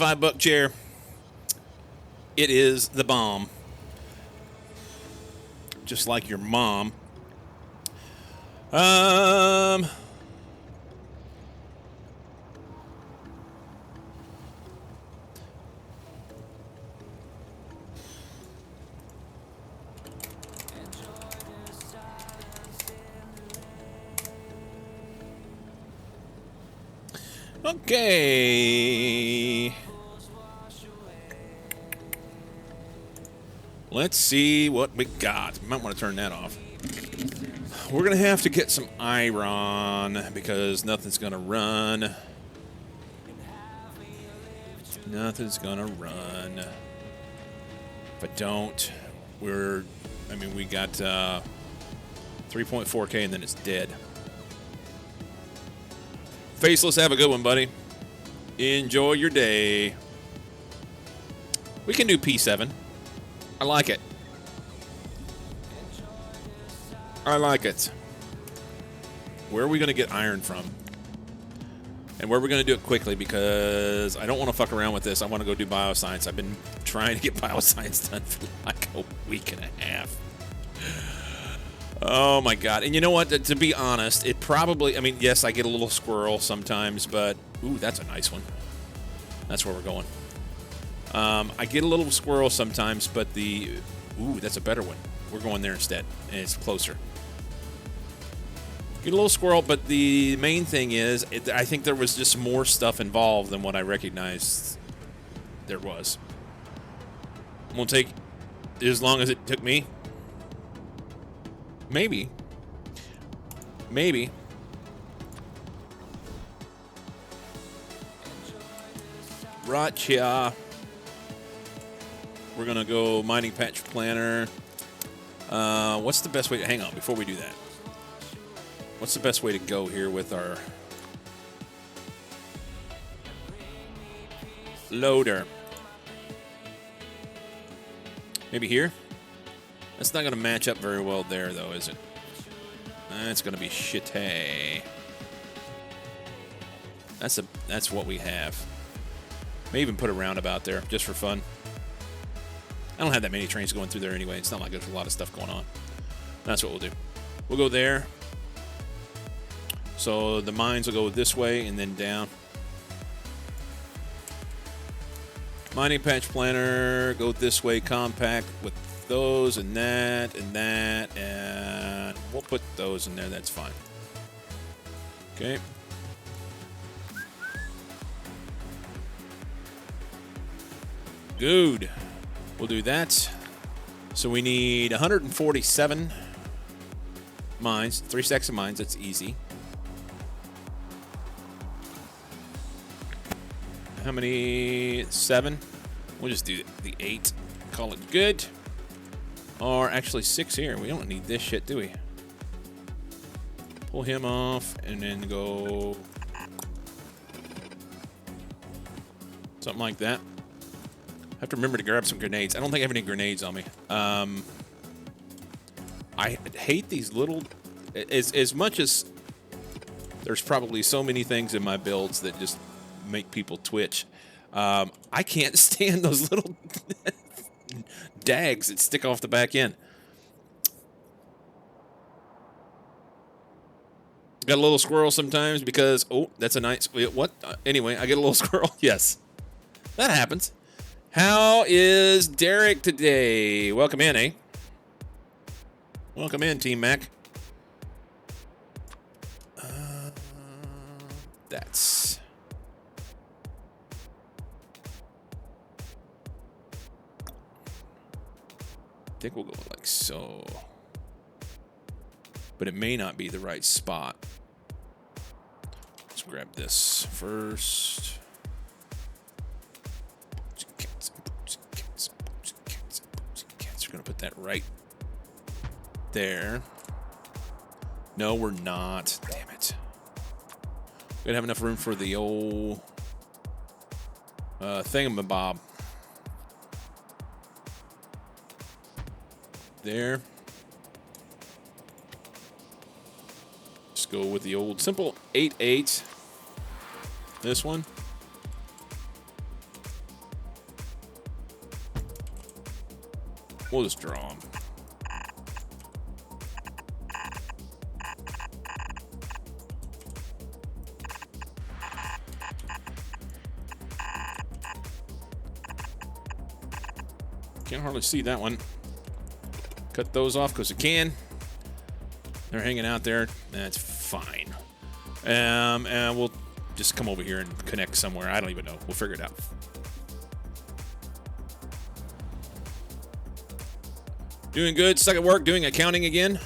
$5 chair. It is the bomb. Just like your mom. Okay. Let's see what we got. Might want to turn that off. We're going to have to get some iron because nothing's going to run. Nothing's going to run. If I don't, we got 3.4K and then it's dead. Faceless, have a good one, buddy. Enjoy your day. We can do P7. I like it. I like it. Where are we going to get iron from? And where are we going to do it quickly? Because I don't want to fuck around with this. I want to go do bioscience. I've been trying to get bioscience done for like a week and a half. Oh, my God. And you know what? To be honest, it probably... I mean, yes, I get a little squirrel sometimes, but... Ooh, that's a nice one. That's where we're going. I get a little squirrel sometimes, but the... Ooh, that's a better one. We're going there instead, and it's closer. Get a little squirrel, but the main thing is, I think there was just more stuff involved than what I recognized there was. Won't take as long as it took me. Maybe. Maybe. Gotcha. We're going to go mining patch planner. What's the best way to... Hang on, before we do that. What's the best way to go here with our... loader? Maybe here? That's not going to match up very well there, though, is it? That's going to be shitty. That's what we have. May even put a roundabout there, just for fun. I don't have that many trains going through there anyway. It's not like there's a lot of stuff going on. That's what we'll do. We'll go there. So the mines will go this way and then down. Mining patch planner, go this way, compact with those and that and that, and we'll put those in there. That's fine. Okay. Good. We'll do that. So we need 147 mines, 3 stacks of mines. That's easy. How many? 7. We'll just do the 8. Call it good. Or actually 6 here. We don't need this shit, do we? Pull him off and then go something like that. I have to remember to grab some grenades. I don't think I have any grenades on me. I hate these little... As much as there's probably so many things in my builds that just make people twitch, I can't stand those little dags that stick off the back end. Got a little squirrel sometimes because... Oh, that's a nice... What? Anyway, I get a little squirrel. Yes. That happens. How is Derek today? Welcome in, eh? Welcome in, Team Mac. That's... I think we'll go like so. But it may not be the right spot. Let's grab this first. We're going to put that right there. No, we're not. Damn it. We're going to have enough room for the old thingamabob. There. Just go with the old simple 8-8. This one. We'll just draw them. Can't hardly see that one. Cut those off because I can. They're hanging out there. That's fine. And we'll just come over here and connect somewhere. I don't even know. We'll figure it out. Doing good. Stuck at work doing accounting again.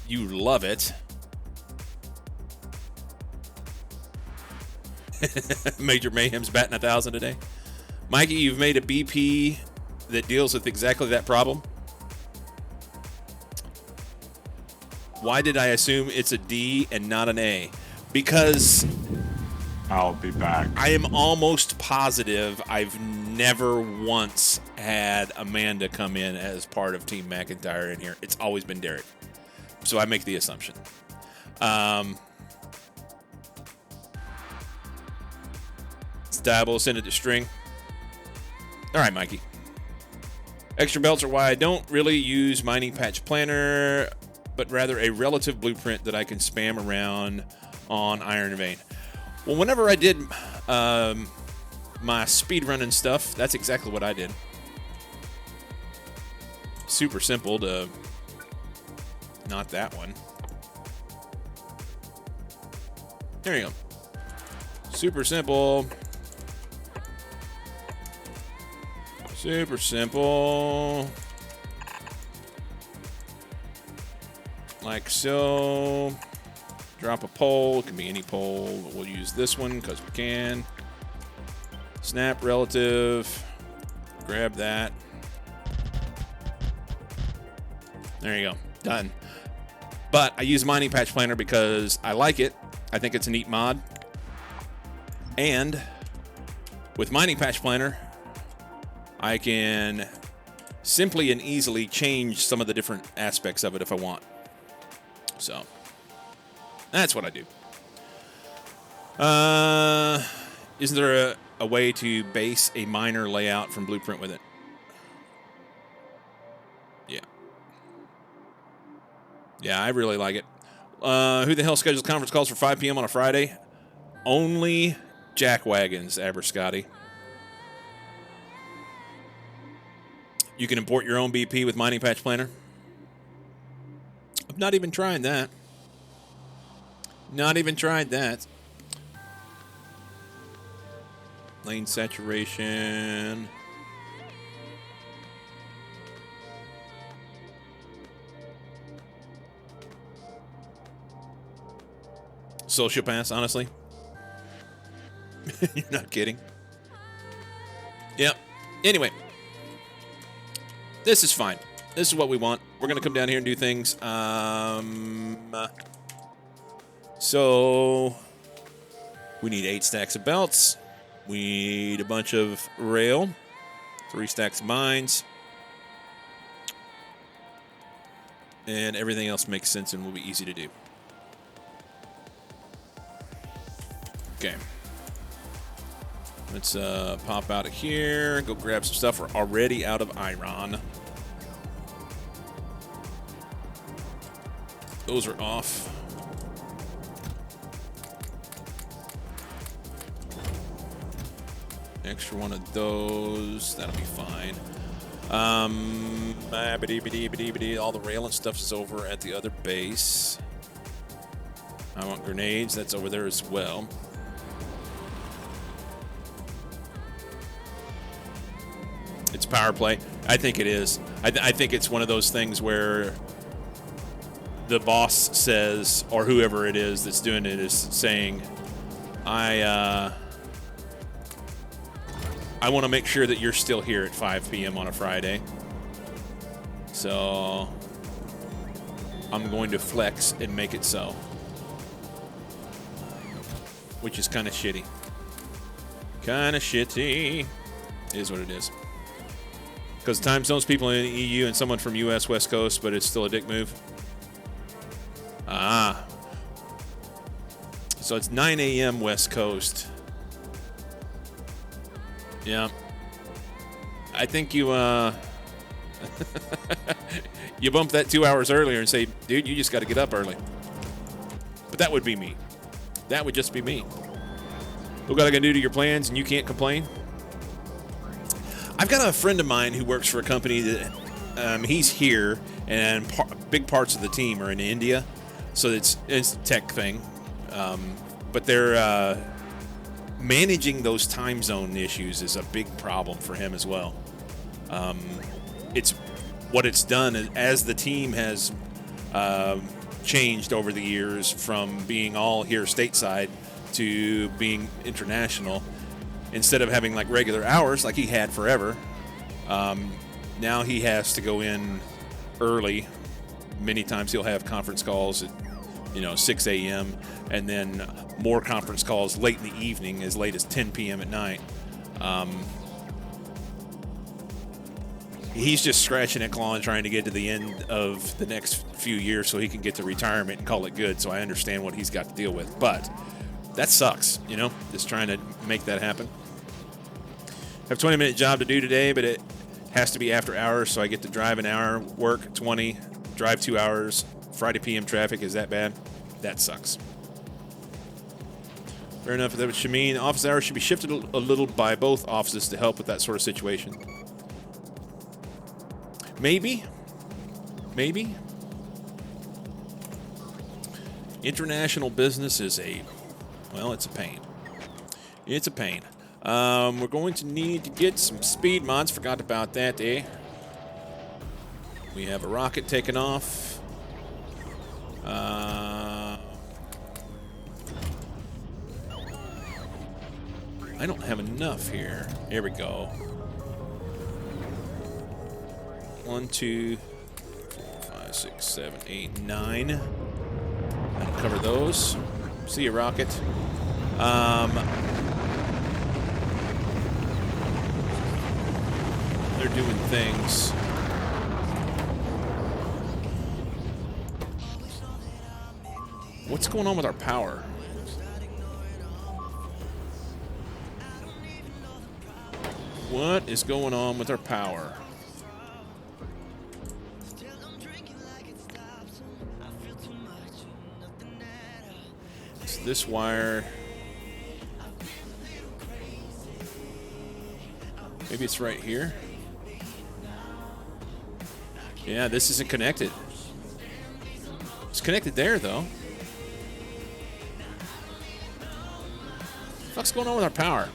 You love it. Major Mayhem's batting 1,000 a day. Mikey, you've made a BP that deals with exactly that problem. Why did I assume it's a D and not an A? Because I'll be back. I am almost positive I've never once had Amanda come in as part of Team McIntyre in here. It's always been Derek. So I make the assumption. It's Diable, send it to string. All right, Mikey. Extra belts are why I don't really use Mining Patch Planner, but rather a relative blueprint that I can spam around on Iron Vein. Well, whenever I did my speedrunning stuff, that's exactly what I did. Super simple to... Not that one. There you go. Super simple. Super simple. Like so. Drop a pole. It can be any pole, but we'll use this one because we can. Snap relative. Grab that. There you go. Done. But I use Mining Patch Planner because I like it. I think it's a neat mod. And with Mining Patch Planner, I can simply and easily change some of the different aspects of it if I want. So that's what I do. Isn't there a way to base a miner layout from Blueprint with it? Yeah. Yeah, I really like it. Who the hell schedules conference calls for 5 p.m. on a Friday? Only jackwagons, Aberscotty. You can import your own BP with Mining Patch Planner. I've not even tried that. Not even tried that. Lane saturation. Social pass, honestly. You're not kidding. Yep. Anyway. This is fine. This is what we want. We're going to come down here and do things. So we need 8 stacks of belts. We need a bunch of rail. 3 stacks of mines. And everything else makes sense and will be easy to do. Okay. Let's pop out of here. Go grab some stuff. We're already out of iron. Those are off. Extra one of those. That'll be fine. All the rail and stuff is over at the other base. I want grenades. That's over there as well. It's power play. I think it is. I think it's one of those things where the boss says, or whoever it is that's doing it is saying, I want to make sure that you're still here at 5 p.m. on a Friday. So I'm going to flex and make it so. Which is kind of shitty. Kind of shitty. It is what it is. Because time zones people in the EU and someone from U.S. West Coast, but it's still a dick move. Ah. So it's 9 a.m. West Coast. Yeah. I think you, You bump that 2 hours earlier and say, dude, you just got to get up early. But that would be me. That would just be me. What got to do to your plans and you can't complain? I've got a friend of mine who works for a company that he's here, and big parts of the team are in India. So it's a tech thing. But they're managing those time zone issues is a big problem for him as well. It's what it's done as the team has changed over the years from being all here stateside to being international. Instead of having like regular hours like he had forever, now he has to go in early. Many times he'll have conference calls at 6 a.m. and then more conference calls late in the evening, as late as 10 p.m. at night. He's just scratching and clawing, trying to get to the end of the next few years so he can get to retirement and call it good. So I understand what he's got to deal with, but that sucks, just trying to make that happen. I have a 20-minute job to do today, but it has to be after hours, so I get to drive an hour, work 20, drive 2 hours. Friday PM traffic, is that bad? That sucks. Fair enough. That should mean office hours should be shifted a little by both offices to help with that sort of situation. Maybe. International business is it's a pain. It's a pain. We're going to need to get some speed mods. Forgot about that, eh? We have a rocket taking off. I don't have enough here. Here we go. 1, 2, 4, 5, 6, 7, 8, 9. That'll cover those. See you, rocket. They're doing things. What's going on with our power? What is going on with our power? It's this wire. Maybe it's right here. Yeah, this isn't connected. It's connected there, though. What's going on with our power?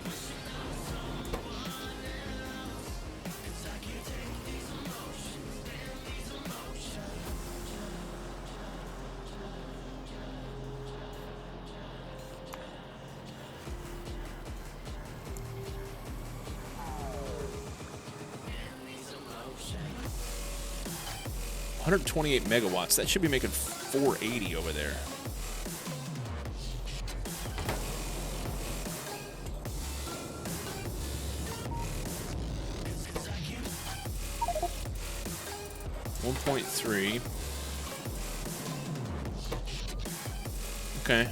$128 megawatts. That should be making 480 over there. .3. Okay.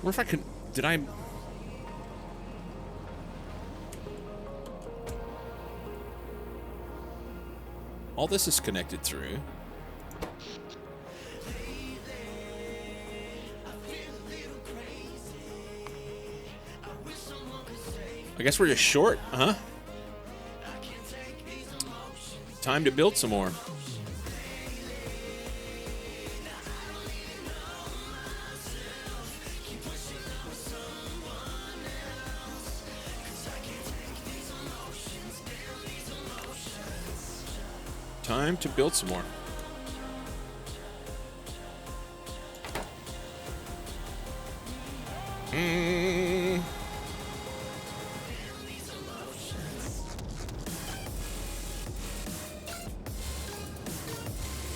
What if I could? Did I? All this is connected through. I guess we're just short, huh? Time to build some more. Time to build some more.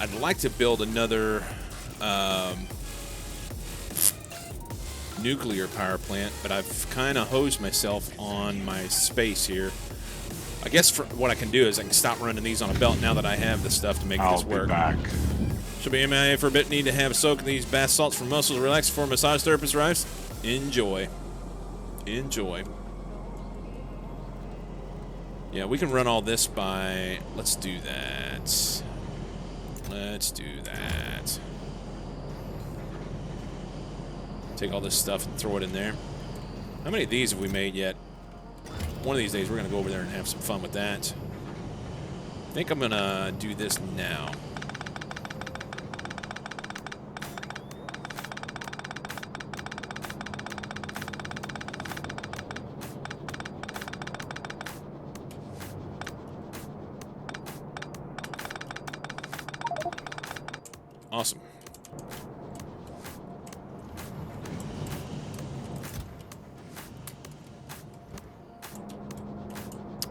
I'd like to build another nuclear power plant, but I've kind of hosed myself on my space here. I guess what I can do is I can stop running these on a belt now that I have the stuff to make this work. I'll be back. Should be MIA for a bit. Need to have a soak in these bath salts for muscles. Relax before massage therapist arrives. Enjoy. Enjoy. Yeah, we can run all this by... Let's do that. Let's do that. Take all this stuff and throw it in there. How many of these have we made yet? One of these days we're going to go over there and have some fun with that. I think I'm going to do this now. Awesome.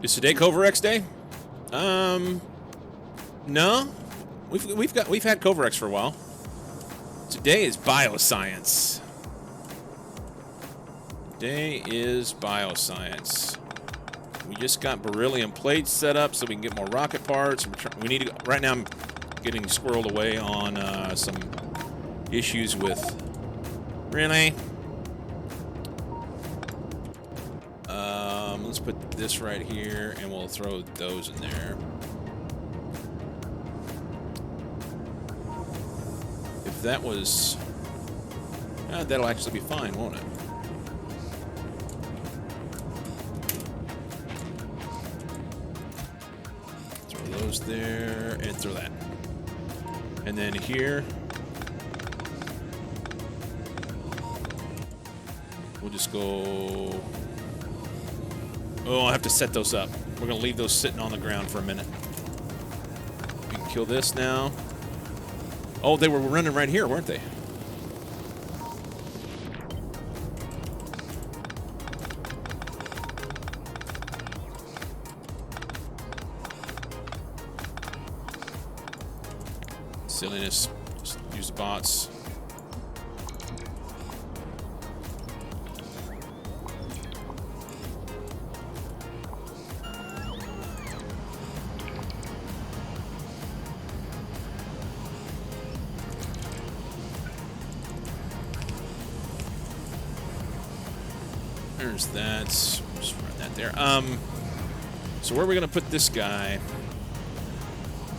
Is today Covarex Day? No. We've had Covarex for a while. Today is bioscience. Today is bioscience. We just got beryllium plates set up so we can get more rocket parts. We need to. Right now, I'm getting squirreled away on some issues with. Really? Let's put this right here, and we'll throw those in there. If that was... that'll actually be fine, won't it? Throw those there, and throw that. And then here... we'll just go... Oh, I have to set those up. We're going to leave those sitting on the ground for a minute. We can kill this now. Oh, they were running right here, weren't they? Silliness. Just use the bots. There's that. Just run that there. So where are we gonna put this guy?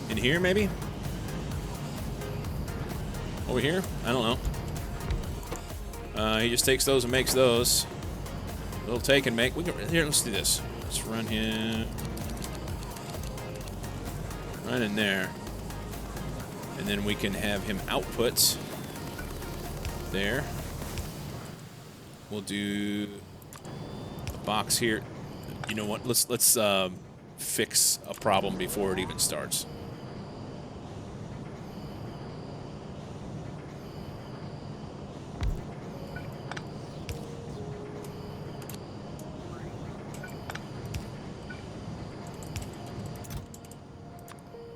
In here, maybe? Over here? I don't know. He just takes those and makes those. We'll take and make. We can, here, let's do this. Let's run him. Right in there. And then we can have him output. There. We'll do a box here. You know what? Let's fix a problem before it even starts.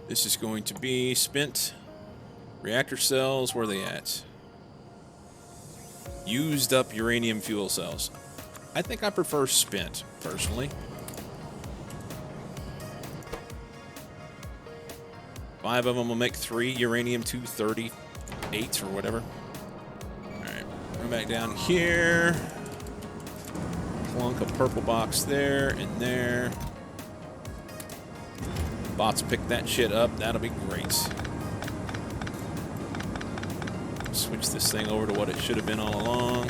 This is going to be spent reactor cells. Where are they at? Used up uranium fuel cells. I think I prefer spent, personally. 5 of them will make 3 uranium-238s or whatever. Alright, run back down here. Plunk a purple box there and there. Bots pick that shit up. That'll be great. Switch this thing over to what it should have been all along.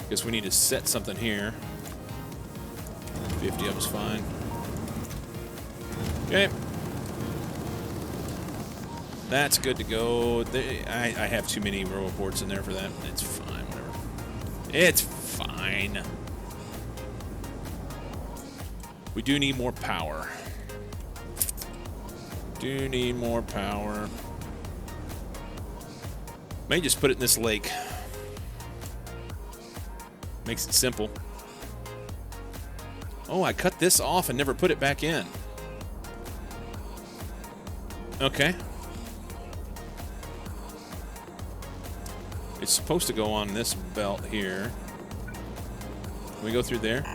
Guess we need to set something here. 50 of us fine. Okay. That's good to go. I have too many row ports in there for that. It's fine, whatever. It's fine. We do need more power. Do need more power. May just put it in this lake. Makes it simple. Oh, I cut this off and never put it back in. Okay. It's supposed to go on this belt here. Can we go through there?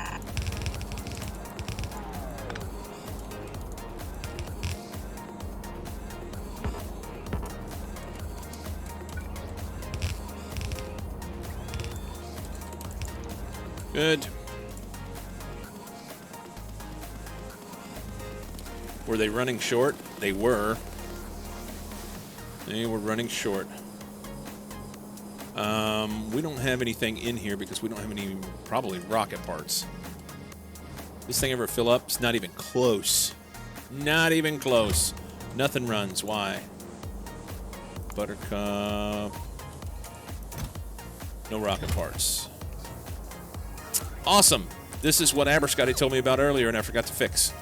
Good. Were they running short? They were. They were running short. We don't have anything in here because we don't have any, probably, rocket parts. This thing ever fill up? It's not even close. Not even close. Nothing runs. Why? Buttercup. No rocket parts. Awesome. This is what absq told me about earlier and I forgot to fix.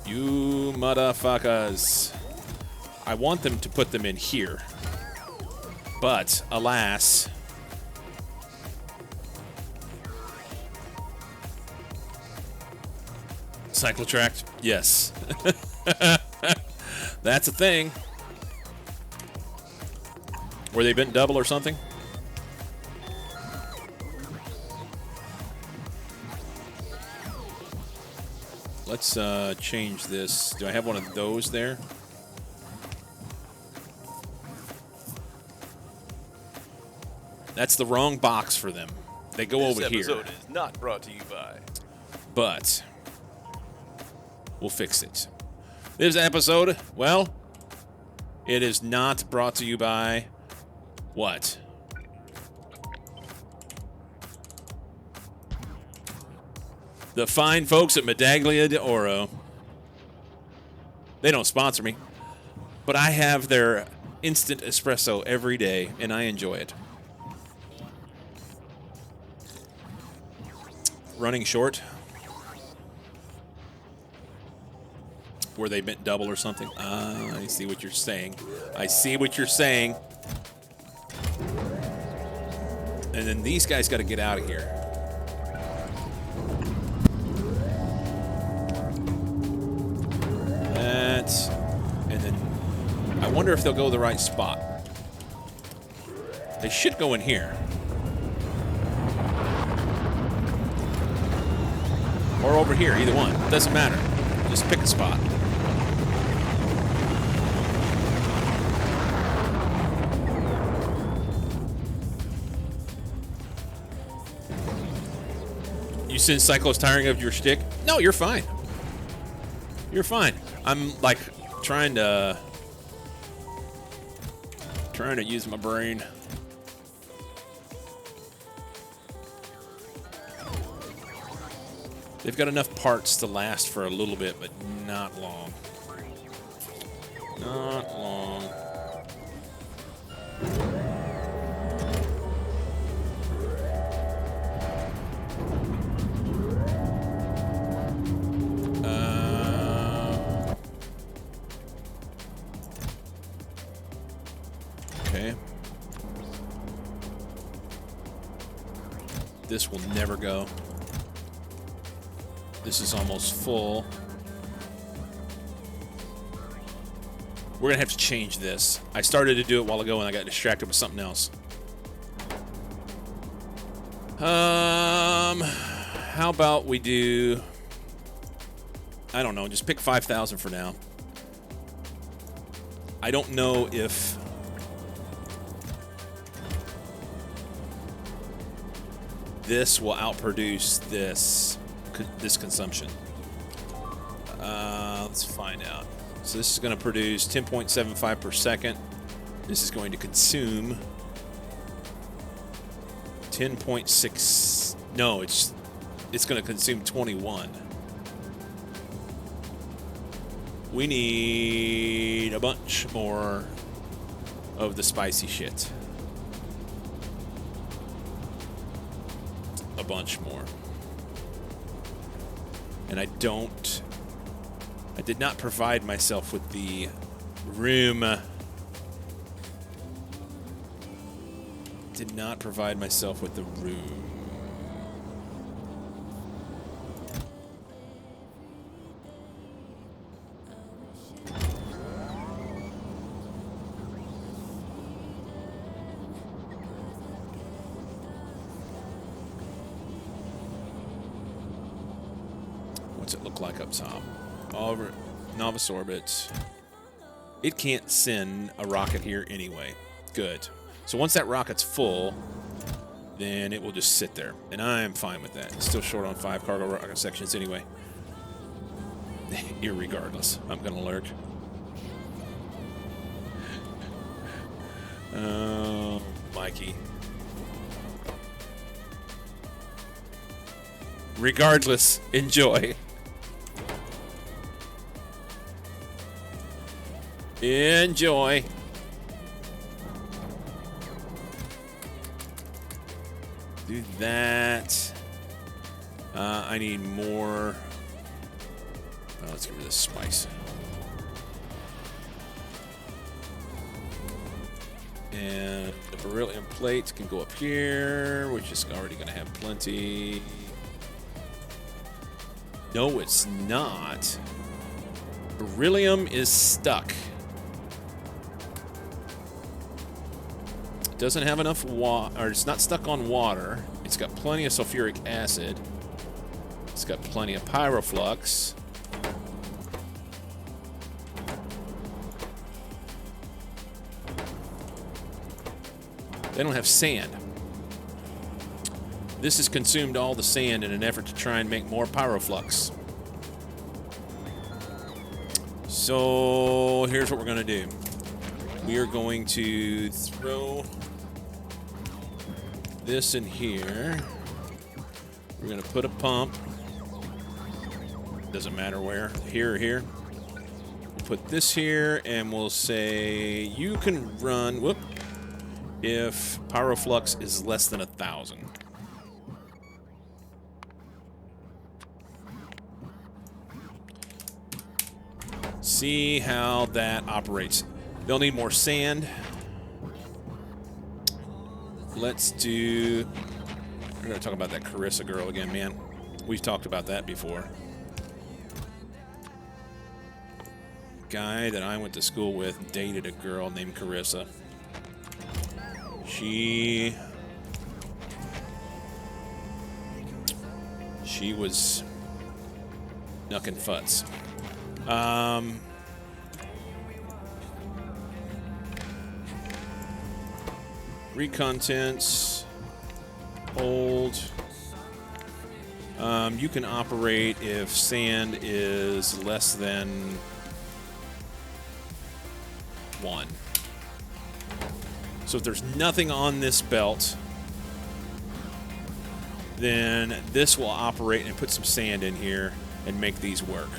You motherfuckers. I want them to put them in here. But, alas. Cyclotract? Yes. That's a thing. Were they bent double or something? Let's change this. Do I have one of those there? That's the wrong box for them. They go over here. This episode is not brought to you by. But we'll fix it. This episode, well, it is not brought to you by what? The fine folks at Medaglia de Oro. They don't sponsor me, but I have their instant espresso every day, and I enjoy it. Running short. Were they bent double or something? I see what you're saying. I see what you're saying. And then these guys got to get out of here. That. And then I wonder if they'll go the right spot. They should go in here. Or over here, either one. Doesn't matter. Just pick a spot. You sense Cyclo's tiring of your shtick? No, you're fine. You're fine. I'm like trying to use my brain. They've got enough parts to last for a little bit, but not long. Not long. Okay. This will never go. This is almost full. We're gonna have to change this. I started to do it a while ago and I got distracted with something else. How about we do, I don't know, just pick 5,000 for now. I don't know if this will outproduce this consumption. Let's find out. So this is going to produce 10.75 per second. This is going to consume 10.6. No, it's going to consume 21. We need a bunch more of the spicy shit. A bunch more. And I did not provide myself with the room. Did not provide myself with the room. look like up top? Over novice orbit. It can't send a rocket here anyway. Good. So once that rocket's full, then it will just sit there. And I'm fine with that. It's still short on 5 cargo rocket sections anyway. Irregardless, I'm going to lurk. Oh, Mikey. Regardless, enjoy. Enjoy. Do that. I need more. Oh, let's get rid of this spice. And the beryllium plates can go up here, which is already going to have plenty. No, it's not. Beryllium is stuck. It doesn't have enough water, or it's not stuck on water. It's got plenty of sulfuric acid. It's got plenty of pyroflux. They don't have sand. This has consumed all the sand in an effort to try and make more pyroflux. So here's what we're going to do. We are going to throw this in here. We're going to put a pump. Doesn't matter where, here or here. We'll put this here, and we'll say you can run, whoop, if pyroflux is less than 1,000. See how that operates. They'll need more sand. Let's do... We're going to talk about that Carissa girl again, man. We've talked about that before. Guy that I went to school with dated a girl named Carissa. She was knuckin' futz. Recontents. Hold. You can operate if sand is less than 1. So if there's nothing on this belt, then this will operate and put some sand in here and make these work.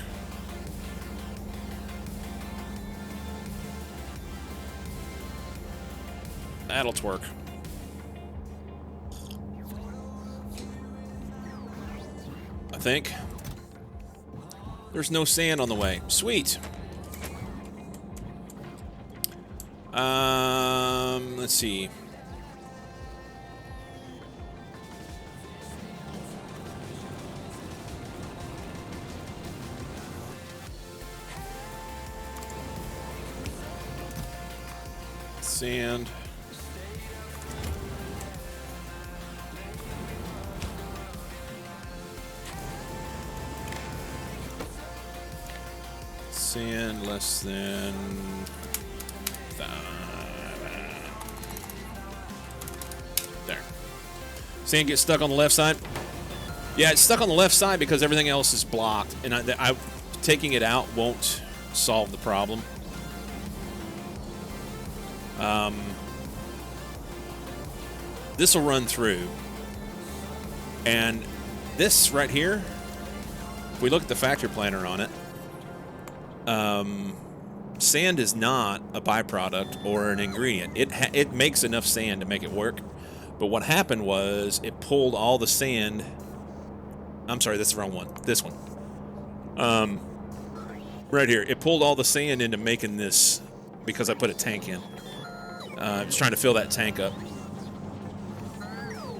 That'll twerk. I think. There's no sand on the way. Sweet. Let's see. Sand. Sand less than there. Sand gets stuck on the left side. Yeah, it's stuck on the left side because everything else is blocked, and I taking it out won't solve the problem. This will run through, and this right here, if we look at the factor planner on it, sand is not a byproduct or an ingredient. It makes enough sand to make it work, but what happened was it pulled all the sand. I'm sorry, that's the wrong one. This one. Right here. It pulled all the sand into making this because I put a tank in. I was trying to fill that tank up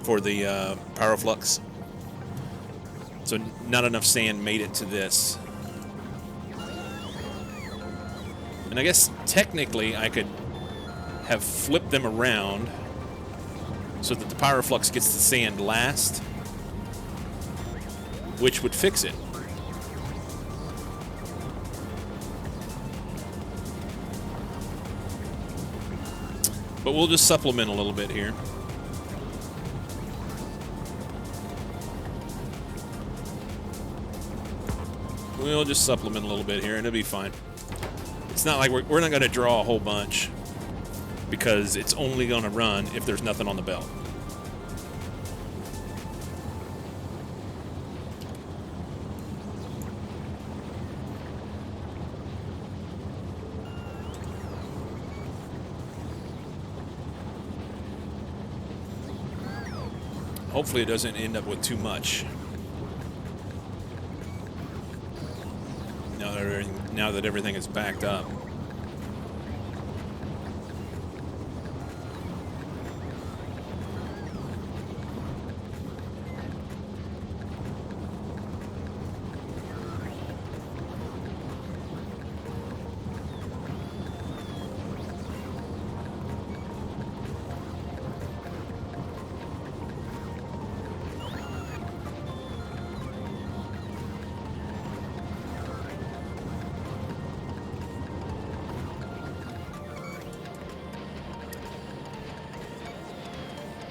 for the pyroflux. So not enough sand made it to this. And I guess technically I could have flipped them around so that the pyroflux gets the sand last, which would fix it. But we'll just supplement a little bit here. We'll just supplement a little bit here, and it'll be fine. It's not like we're not going to draw a whole bunch because it's only going to run if there's nothing on the belt. Hopefully it doesn't end up with too much. Now that everything is backed up.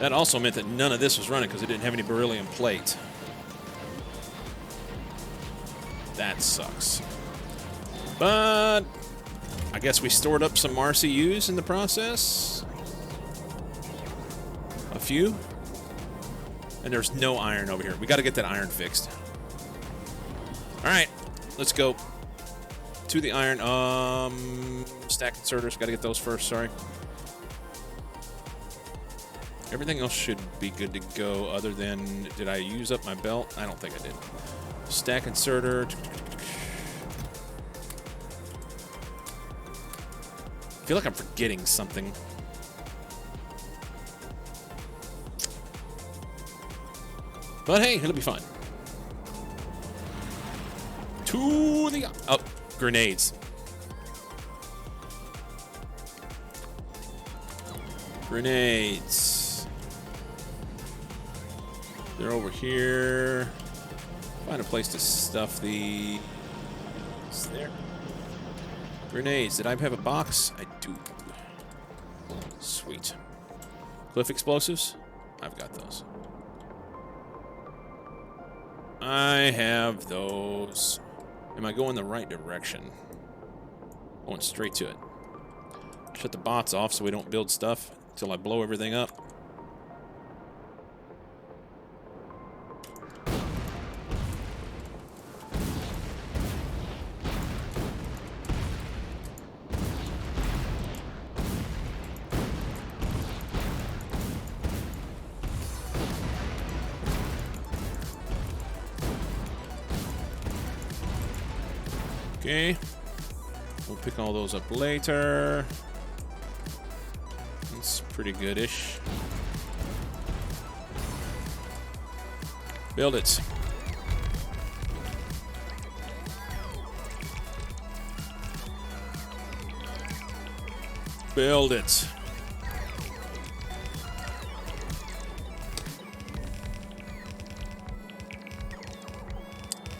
That also meant that none of this was running because it didn't have any beryllium plate. That sucks. But I guess we stored up some RCUs in the process. A few. And there's no iron over here. We got to get that iron fixed. All right, let's go to the iron. Stack inserters. Got to get those first. Sorry. Everything else should be good to go other than, did I use up my belt? I don't think I did. Stack inserter. I feel like I'm forgetting something. But hey, it'll be fine. To the... Oh, grenades. Grenades. They're over here. Find a place to stuff the... It's there. Grenades. Did I have a box? I do. Sweet. Cliff explosives? I've got those. I have those. Am I going the right direction? Going straight to it. Shut the bots off so we don't build stuff until I blow everything up. Okay, we'll pick all those up later. It's pretty good-ish. Build it. Build it.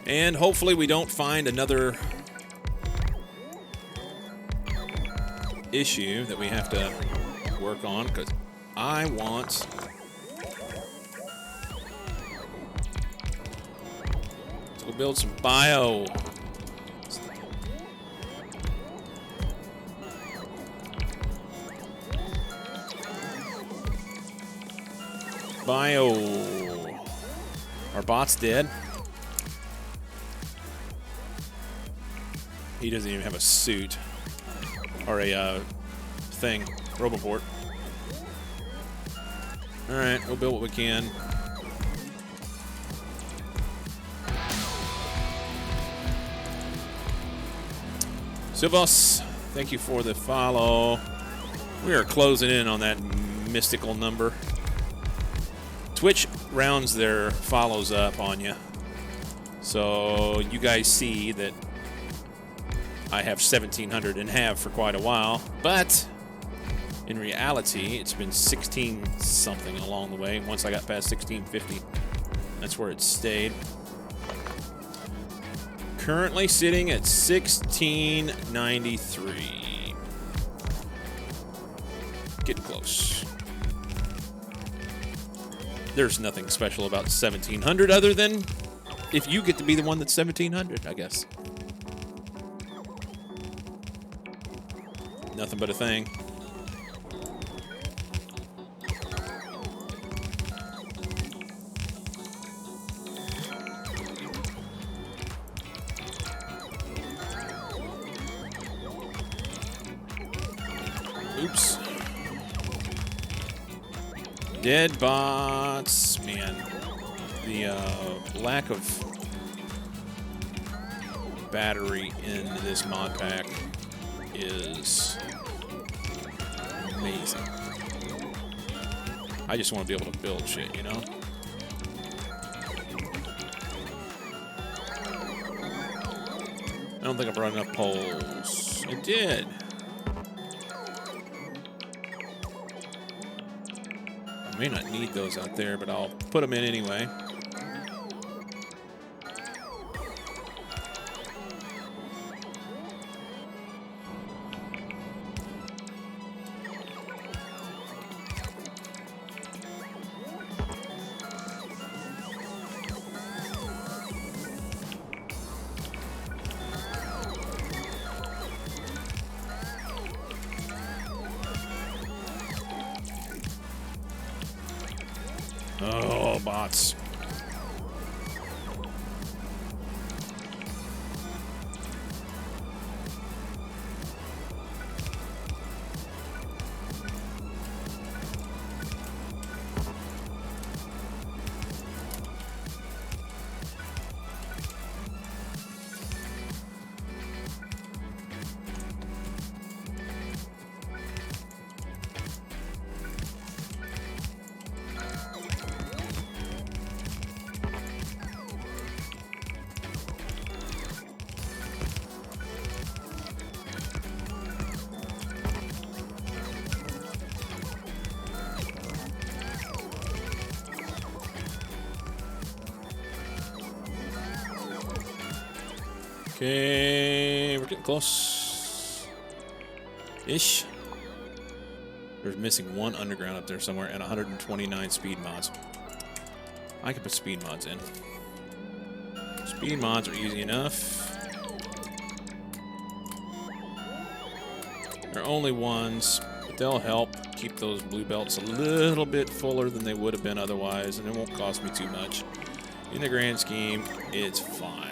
And hopefully we don't find another issue that we have to work on, because I want to build some bio. Our bot's dead. He doesn't even have a suit. Or a thing. Roboport. Alright, we'll build what we can. Silvos, thank you for the follow. We are closing in on that mystical number. Twitch rounds their follows up on you. So you guys see that I have 1,700 and have for quite a while, but in reality, it's been 16 something along the way. Once I got past 1650, that's where it stayed. Currently sitting at 1693. Getting close. There's nothing special about 1700 other than if you get to be the one that's 1700, I guess. Nothing but a thing. Oops. Dead bots. Man. The lack of battery in this mod pack is amazing. I just want to be able to build shit, you know? I don't think I brought enough poles. I did. I may not need those out there, but I'll put them in anyway. Oh, bots. Okay, we're getting close. Ish. There's missing one underground up there somewhere and 129 speed mods. I can put speed mods in. Speed mods are easy enough. They're only ones, but they'll help keep those blue belts a little bit fuller than they would have been otherwise, and it won't cost me too much. In the grand scheme, it's fine.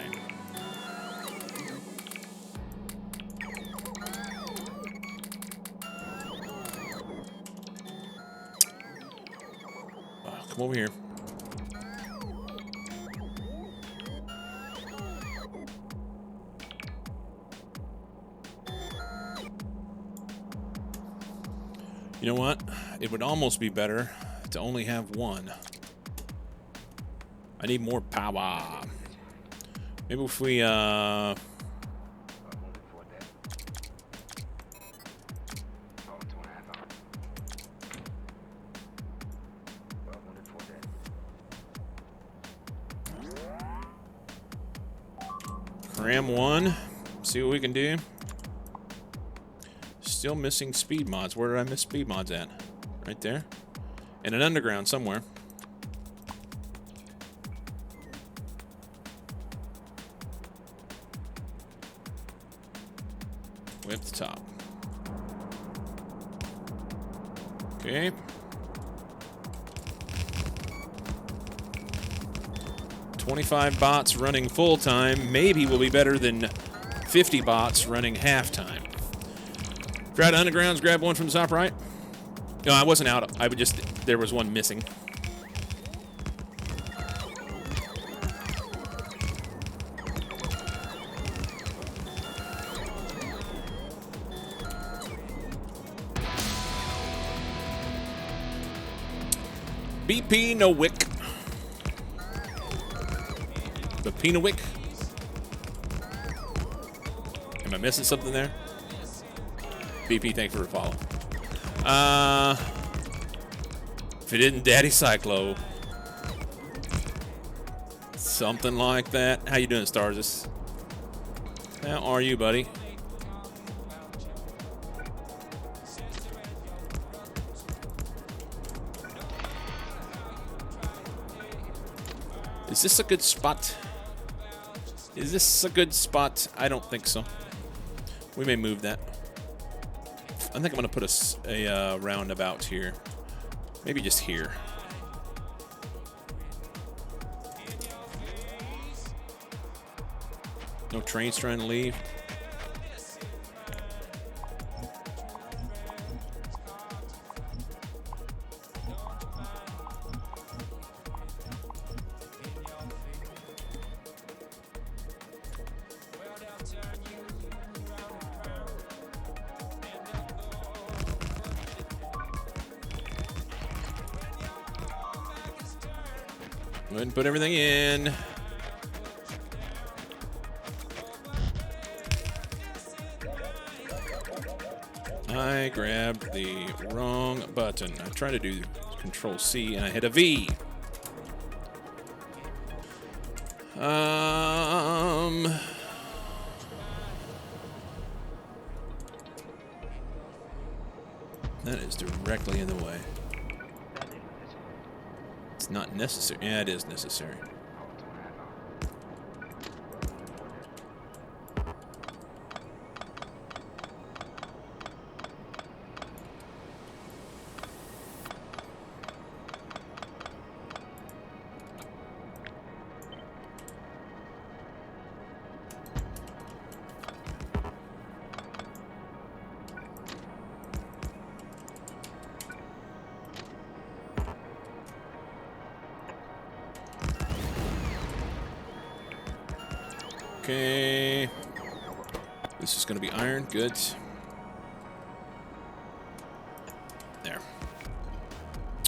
Come over here. You know what? It would almost be better to only have one. I need more power. Maybe if we cram one, see what we can do. Still missing speed mods. Where did I miss speed mods at? Right there. And an underground somewhere. Way up the top. Okay. $25 bots running full time maybe will be better than 50 bots running half time. If you're out of undergrounds, grab one from the top right. No, I wasn't out. I would just, there was one missing. BP no wick. The Pinawick. Am I missing something there? BP, thanks for the follow. If it isn't Daddy Cyclo. Something like that. How you doing, Starzus? How are you, buddy? Is this a good spot? Is this a good spot? I don't think so. We may move that. I think I'm going to put a roundabout here. Maybe just here. No trains trying to leave. Go ahead and put everything in. I grabbed the wrong button. I tried to do Control C and I hit a V. That is directly in the way. It's not necessary. Yeah, it is necessary. Okay. This is going to be iron. Good. There.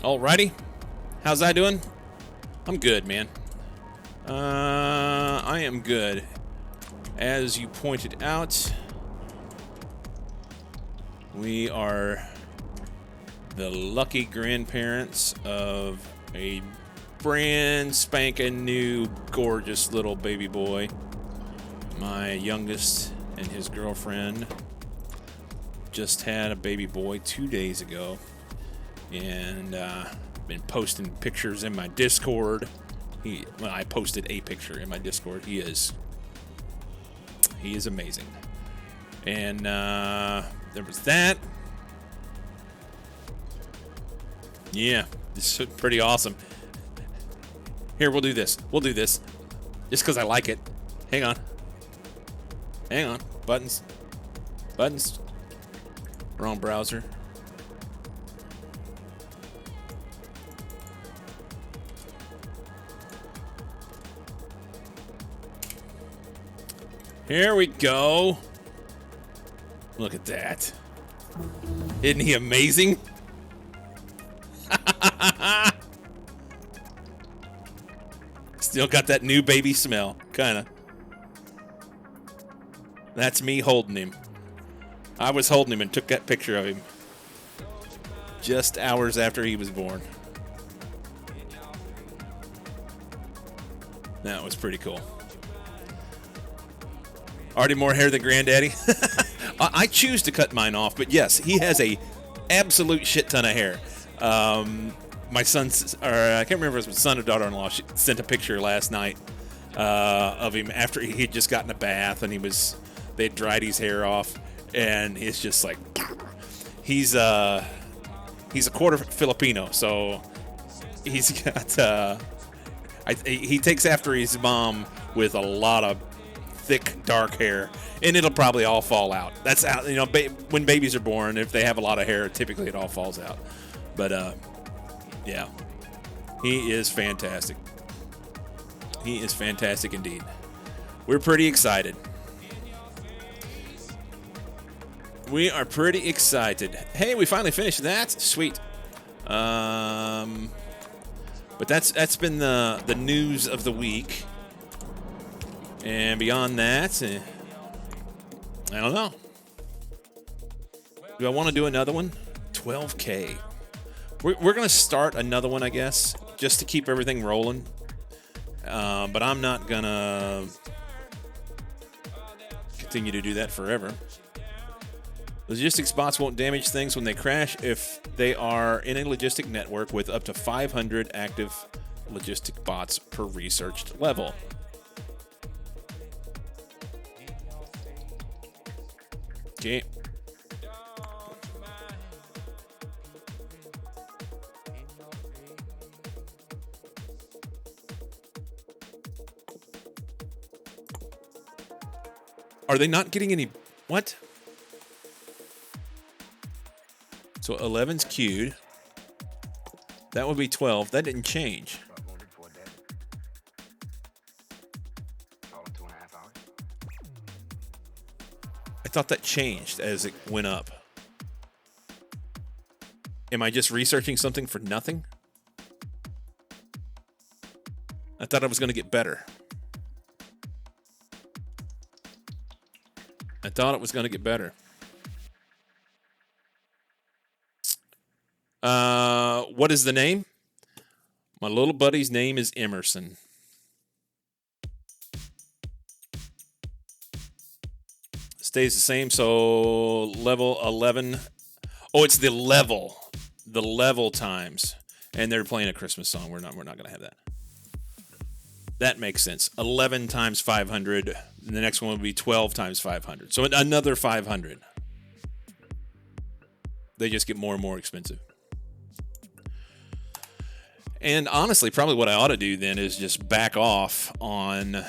Alrighty. How's that doing? I'm good, man. I am good. As you pointed out, we are the lucky grandparents of a brand spanking new gorgeous little baby boy. My youngest and his girlfriend just had a baby boy 2 days ago, and been posting pictures in my Discord. I posted a picture in my Discord. He is amazing. And there was that. Yeah, this is pretty awesome. Here, we'll do this. We'll do this just because I like it. Hang on. Hang on. Buttons. Buttons. Wrong browser. Here we go. Look at that. Isn't he amazing? Still got that new baby smell, kinda. That's me holding him. I was holding him and took that picture of him just hours after he was born. That was pretty cool. Already more hair than Granddaddy. I choose to cut mine off, but yes, he has a absolute shit ton of hair. My son's, or I can't remember if it was son or daughter-in-law, she sent a picture last night of him after he'd just gotten a bath and they'd dried his hair off, and it's just like, he's a quarter Filipino, so he's got he takes after his mom with a lot of thick dark hair, and it'll probably all fall out. That's how, when babies are born, if they have a lot of hair, typically it all falls out. But yeah, he is fantastic. He is fantastic indeed. We're pretty excited. We are pretty excited. Hey, we finally finished that. Sweet. But that's been the news of the week. And beyond that, I don't know. Do I want to do another one? 12K. We're going to start another one, I guess, just to keep everything rolling. But I'm not going to continue to do that forever. Logistics bots won't damage things when they crash if they are in a logistic network with up to 500 active logistic bots per researched level. Okay. Are they not getting any? What? So 11's queued. That would be 12. That didn't change. I thought that changed as it went up. Am I just researching something for nothing? I thought I was going to get better. I thought it was going to get better. What is the name? My little buddy's name is Emerson. Stays the same, so level 11. Oh, it's the level. The level times. And they're playing a Christmas song. We're not going to have that. That makes sense. 11 times 500. And the next one would be 12 times 500. So another 500. They just get more and more expensive. And honestly, probably what I ought to do then is just back off on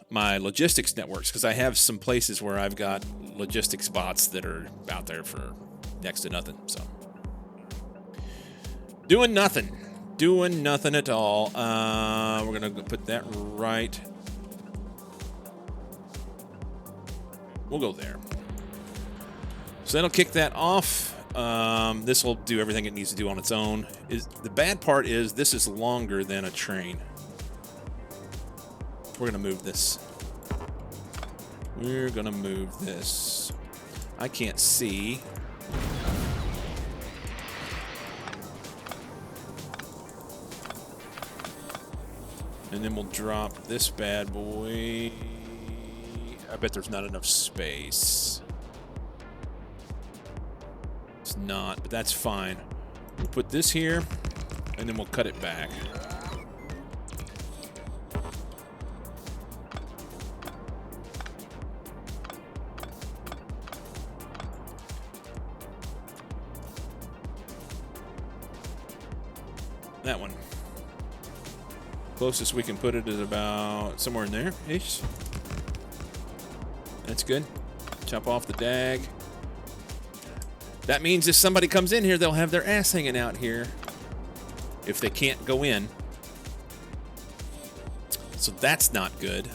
my logistics networks, because I have some places where I've got logistics bots that are out there for next to nothing. So doing nothing at all. We're gonna put that right. We'll go there. So that'll kick that off. This will do everything it needs to do on its own. The bad part is this is longer than a train. We're gonna move this. I can't see. And then we'll drop this bad boy. I bet there's not enough space. It's not, but that's fine. We'll put this here, and then we'll cut it back. That one. Closest we can put it is about somewhere in there-ish. That's good. Chop off the dag. That means if somebody comes in here, they'll have their ass hanging out here if they can't go in. So that's not good.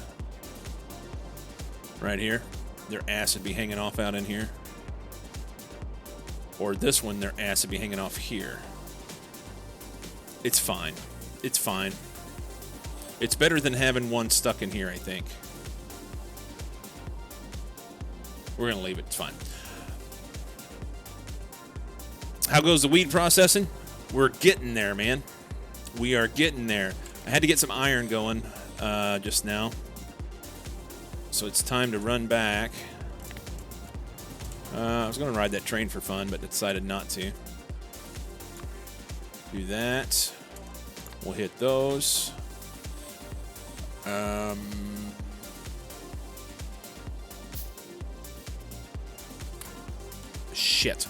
Right here. Their ass would be hanging off out in here. Or this one, their ass would be hanging off here. It's fine. It's fine. It's better than having one stuck in here, I think. We're going to leave it. It's fine. How goes the weed processing? We're getting there, man. We are getting there. I had to get some iron going just now. So it's time to run back. I was going to ride that train for fun, but decided not to. Do that. We'll hit those. Shit.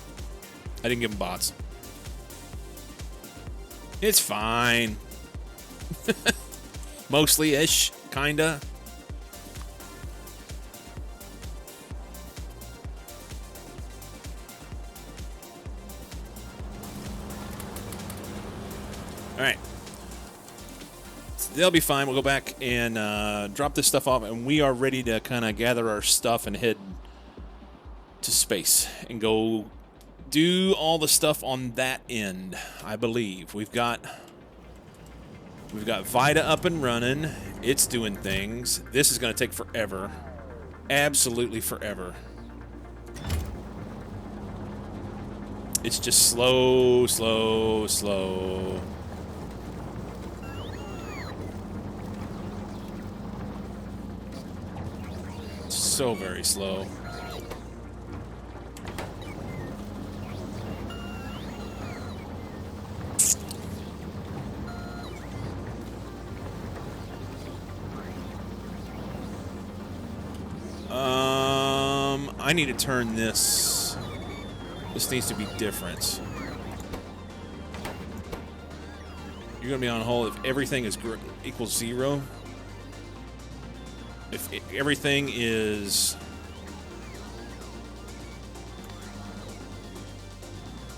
I didn't give him bots. It's fine. Mostly-ish, kinda. All right. They'll be fine. We'll go back and drop this stuff off, and we are ready to kind of gather our stuff and head to space and go do all the stuff on that end. I believe we've got Vita up and running. It's doing things. This is going to take forever, absolutely forever. It's just slow. So very slow. I need to turn this. This needs to be different. You're going to be on hold if everything is equals 0. If everything is...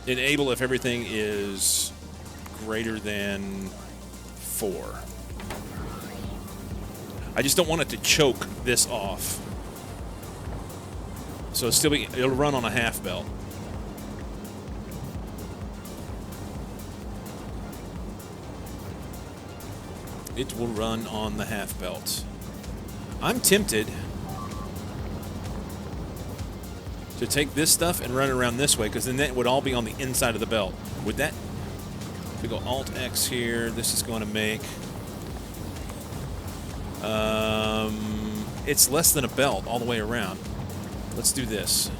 Enable if everything is greater than 4. I just don't want it to choke this off. So it'll run on a half belt. It will run on the half belt. I'm tempted to take this stuff and run it around this way, because then that would all be on the inside of the belt. Would that... If we go Alt-X here, this is going to make... it's less than a belt all the way around. Let's do this.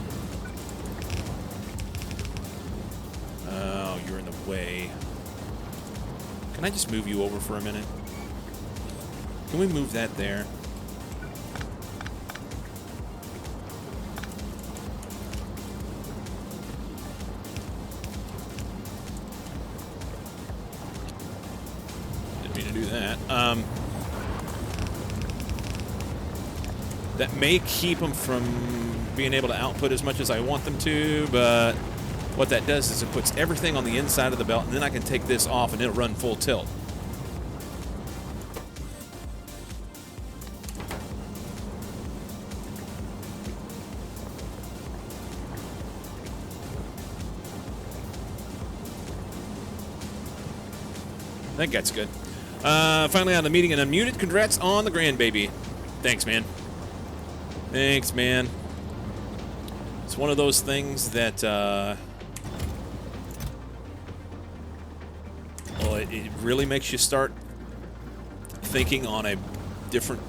Oh, you're in the way. Can I just move you over for a minute? Can we move that there? Didn't mean to do that. That may keep them from being able to output as much as I want them to, but what that does is it puts everything on the inside of the belt, and then I can take this off and it'll run full tilt. I think that's good. Finally on the meeting and unmuted. Congrats on the grandbaby. Thanks, man. Thanks, man. It's one of those things that, well, it really makes you start thinking on a different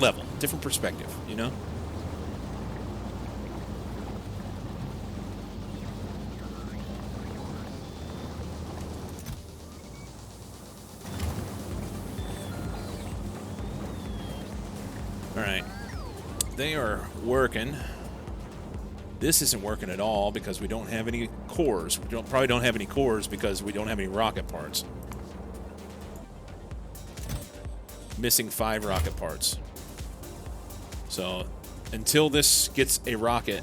level, different perspective, you know? All right. They are working. This isn't working at all because we don't have any cores. We probably don't have any cores because we don't have any rocket parts. Missing 5 rocket parts. So until this gets a rocket,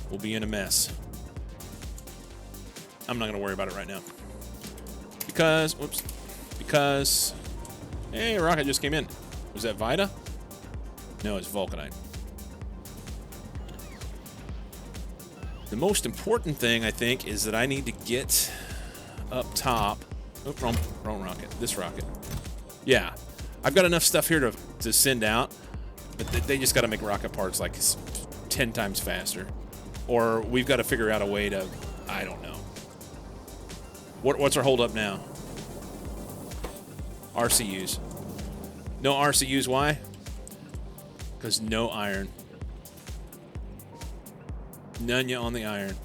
we'll be in a mess. I'm not going to worry about it right now. Because, whoops. Because, hey, a rocket just came in. Was that Vita? No, it's Vulcanite. The most important thing, I think, is that I need to get up top. Oh, wrong rocket. This rocket. Yeah. I've got enough stuff here to send out, but they just got to make rocket parts like 10 times faster. Or we've got to figure out a way to... I don't know. What's our holdup now? RCUs. No RCUs, why? Because no iron. None on the iron.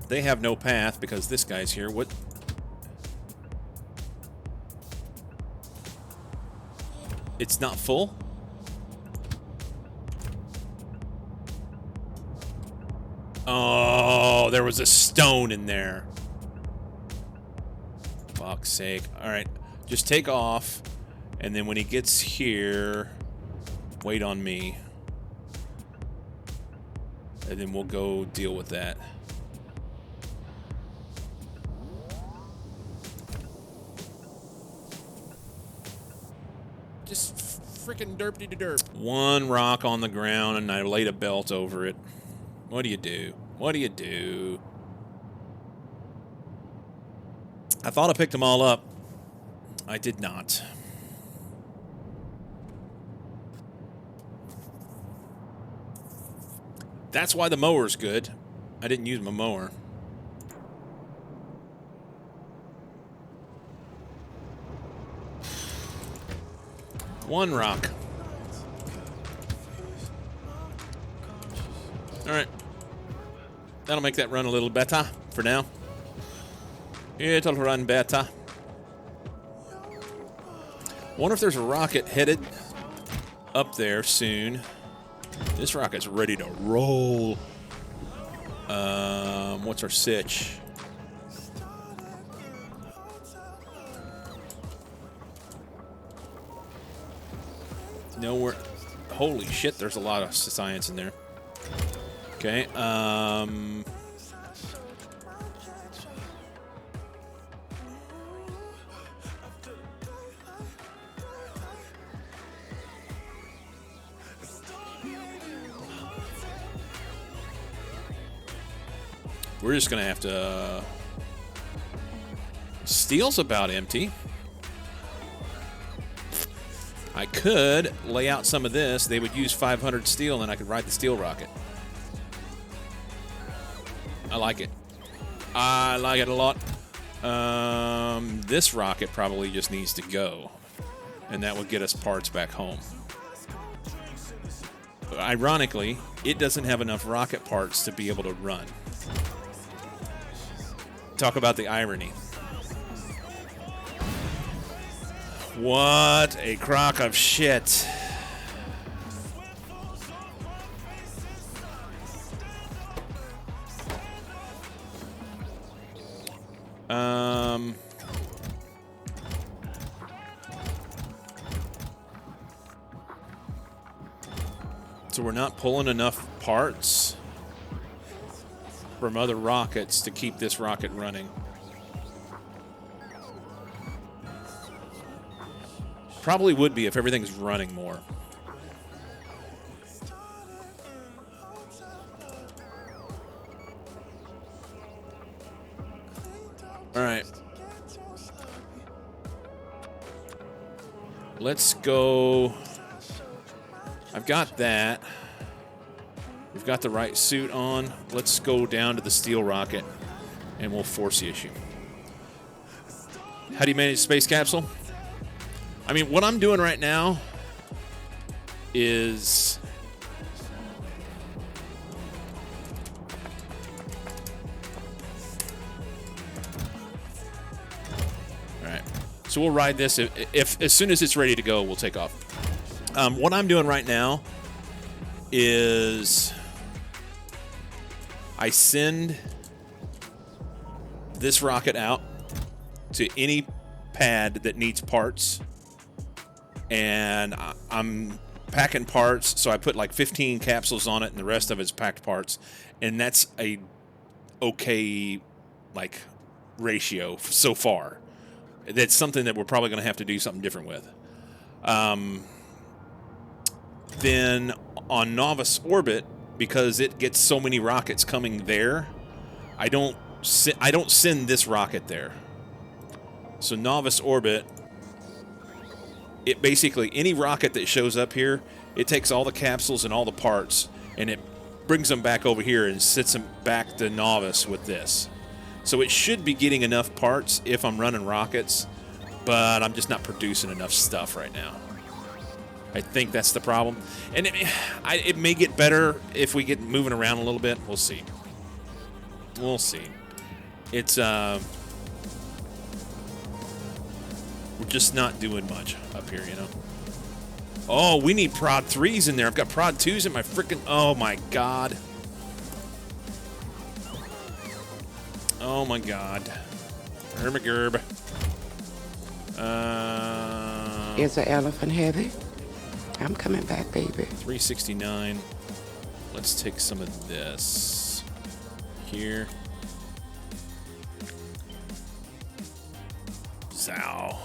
They have no path because this guy's here. What? It's not full? Oh, there was a stone in there. Fuck's sake. Alright, just take off, and then when he gets here, wait on me. And then we'll go deal with that. Just freaking derpy-de-derp. One rock on the ground, and I laid a belt over it. What do you do? What do you do? I thought I picked them all up. I did not. That's why the mower's good. I didn't use my mower. One rock. All right. That'll make that run a little better for now. It'll run better. Wonder if there's a rocket headed up there soon. This rocket's ready to roll. What's our sitch? Nowhere. Holy shit, there's a lot of science in there. Okay, we're just gonna have to... Steel's about empty. I could lay out some of this. They would use 500 steel, and I could ride the steel rocket. I like it. I like it a lot. This rocket probably just needs to go, and that would get us parts back home. But ironically, it doesn't have enough rocket parts to be able to run. Talk about the irony. What a crock of shit. So we're not pulling enough parts from other rockets to keep this rocket running. Probably would be if everything's running more. All right. Let's go. I've got that. We've got the right suit on. Let's go down to the steel rocket, and we'll force the issue. How do you manage space capsule? I mean, what I'm doing right now is all right. So we'll ride this. If as soon as it's ready to go, we'll take off. What I'm doing right now is I send this rocket out to any pad that needs parts, and I'm packing parts, so I put like 15 capsules on it, and the rest of it's packed parts, and that's a okay like ratio so far. That's something that we're probably going to have to do something different with. Then on Novice orbit, because it gets so many rockets coming there, I don't send this rocket there. So Novice orbit, it basically, any rocket that shows up here, it takes all the capsules and all the parts, and it brings them back over here and sits them back to Novice with this. So it should be getting enough parts if I'm running rockets, but I'm just not producing enough stuff right now. I think that's the problem. And it may get better if we get moving around a little bit. We'll see. We'll see. It's, we're just not doing much up here, you know. Oh, we need prod 3s in there. I've got prod 2s in my freaking... Oh, my God. Oh, my God. Hermagurb. Is the elephant heavy? I'm coming back, baby. 369. Let's take some of this here. Zhao.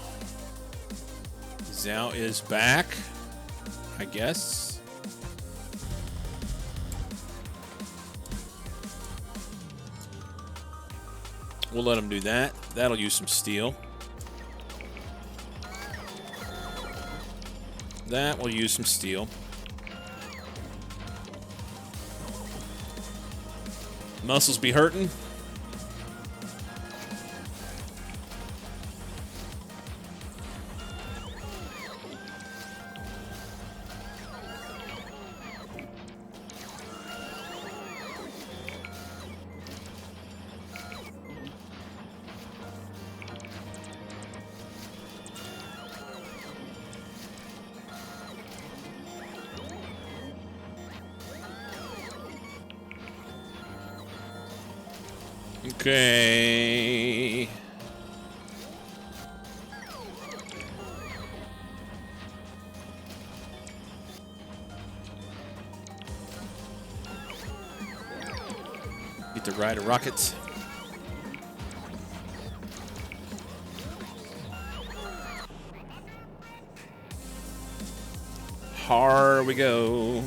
Zhao is back, I guess. We'll let him do that. That'll use some steel. That will use some steel. Muscles be hurting. Okay. Get to ride a rocket. Here we go.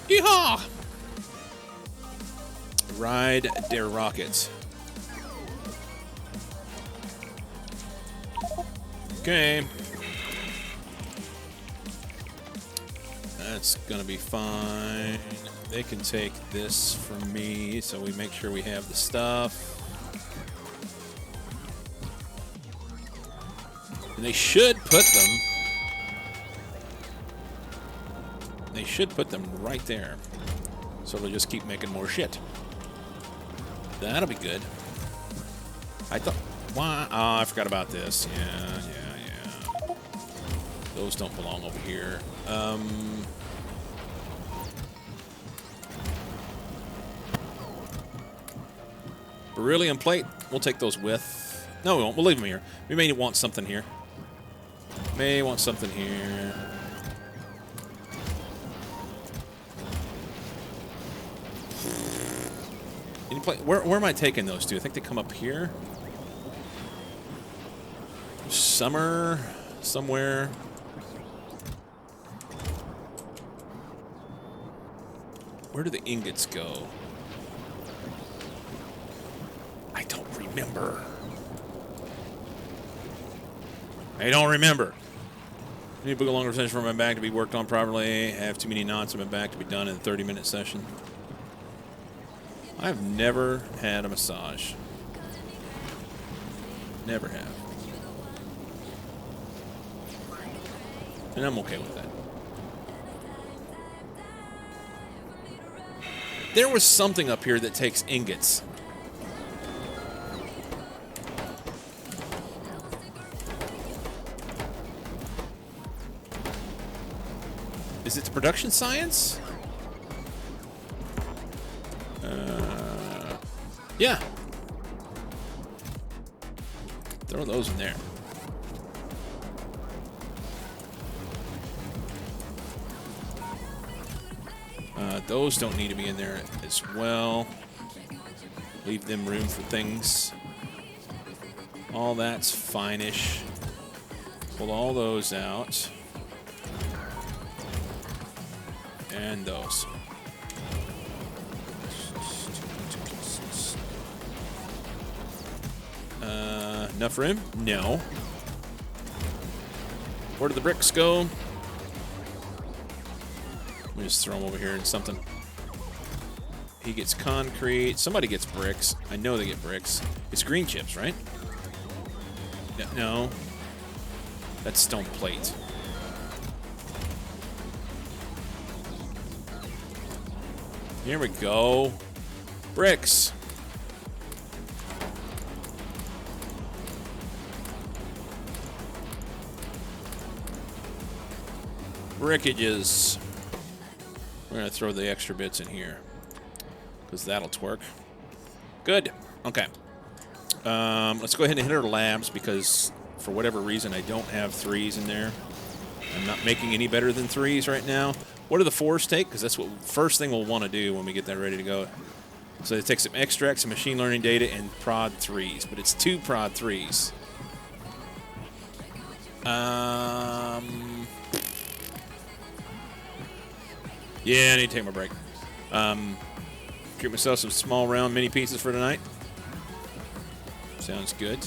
Yeehaw! Ride der rockets. Okay. That's gonna be fine. They can take this from me, so we make sure we have the stuff. And they should put them. They should put them right there. So they'll just keep making more shit. That'll be good. I thought... Why? Oh, I forgot about this. Yeah. Those don't belong over here. Beryllium plate. We'll take those with. No, we won't. We'll leave them here. We may want something here. May want something here. Where am I taking those to? I think they come up here. Somewhere. Where do the ingots go? I don't remember. I need to book a longer session for my back to be worked on properly. I have too many knots in my back to be done in a 30-minute session. I've never had a massage. Never have. And I'm okay with that. There was something up here that takes ingots. Is it the production science? Yeah. Throw those in there. Those don't need to be in there as well. Leave them room for things. All that's fine-ish. Pull all those out. And those. Enough room? No. Where do the bricks go? Let me just throw them over here in something. He gets concrete. Somebody gets bricks. I know they get bricks. It's green chips, right? No. That's stone plate. Here we go. Bricks. Brickages. We're going to throw the extra bits in here because that'll twerk. Good. Okay. Let's go ahead and hit our labs because for whatever reason I don't have 3s in there. I'm not making any better than 3s right now. What do the 4s take? Because that's what first thing we'll want to do when we get that ready to go. So it takes some extracts, some machine learning data, and prod 3s. But it's 2 prod 3s. Yeah, I need to take my break. Treat myself some small round mini pizzas for tonight. Sounds good.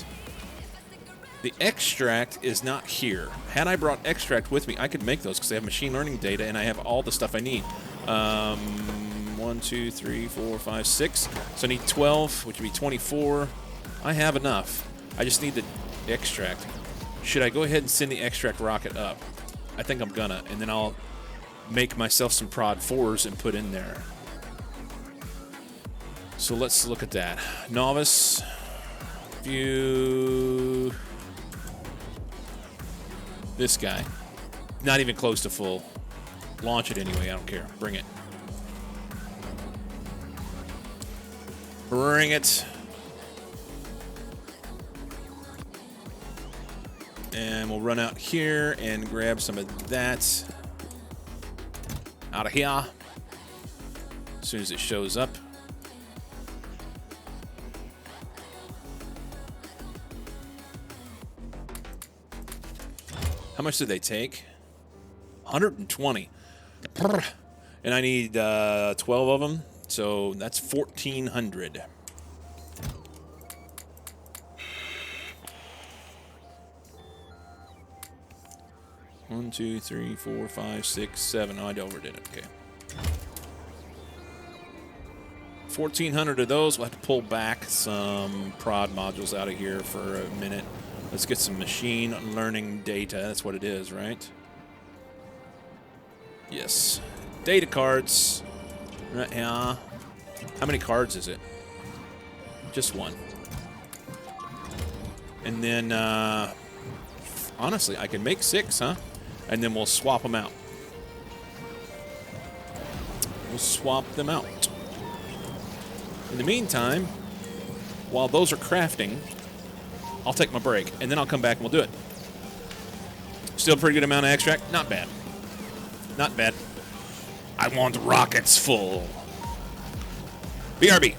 The extract is not here. Had I brought extract with me, I could make those because I have machine learning data and I have all the stuff I need. 1, 2, 3, 4, 5, 6. So I need 12, which would be 24. I have enough. I just need the extract. Should I go ahead and send the extract rocket up? I think I'm gonna, and then I'll make myself some prod 4s and put in there. So let's look at that. Novice. View. This guy. Not even close to full. Launch it anyway. I don't care. Bring it. Bring it. And we'll run out here and grab some of that out of here as soon as it shows up. How much did they take? 120. And I need 12 of them, so that's 1,400. One, two, three, 4, 5, 6, 7. Oh, I overdid it. Okay. 1,400 of those. We'll have to pull back some prod modules out of here for a minute. Let's get some machine learning data. That's what it is, right? Yes. Data cards. Right here. How many cards is it? Just one. And then, honestly, I can make 6, huh? And then we'll swap them out. We'll swap them out. In the meantime, while those are crafting, I'll take my break, and then I'll come back and we'll do it. Still a pretty good amount of extract. Not bad. Not bad. I want rockets full. BRB.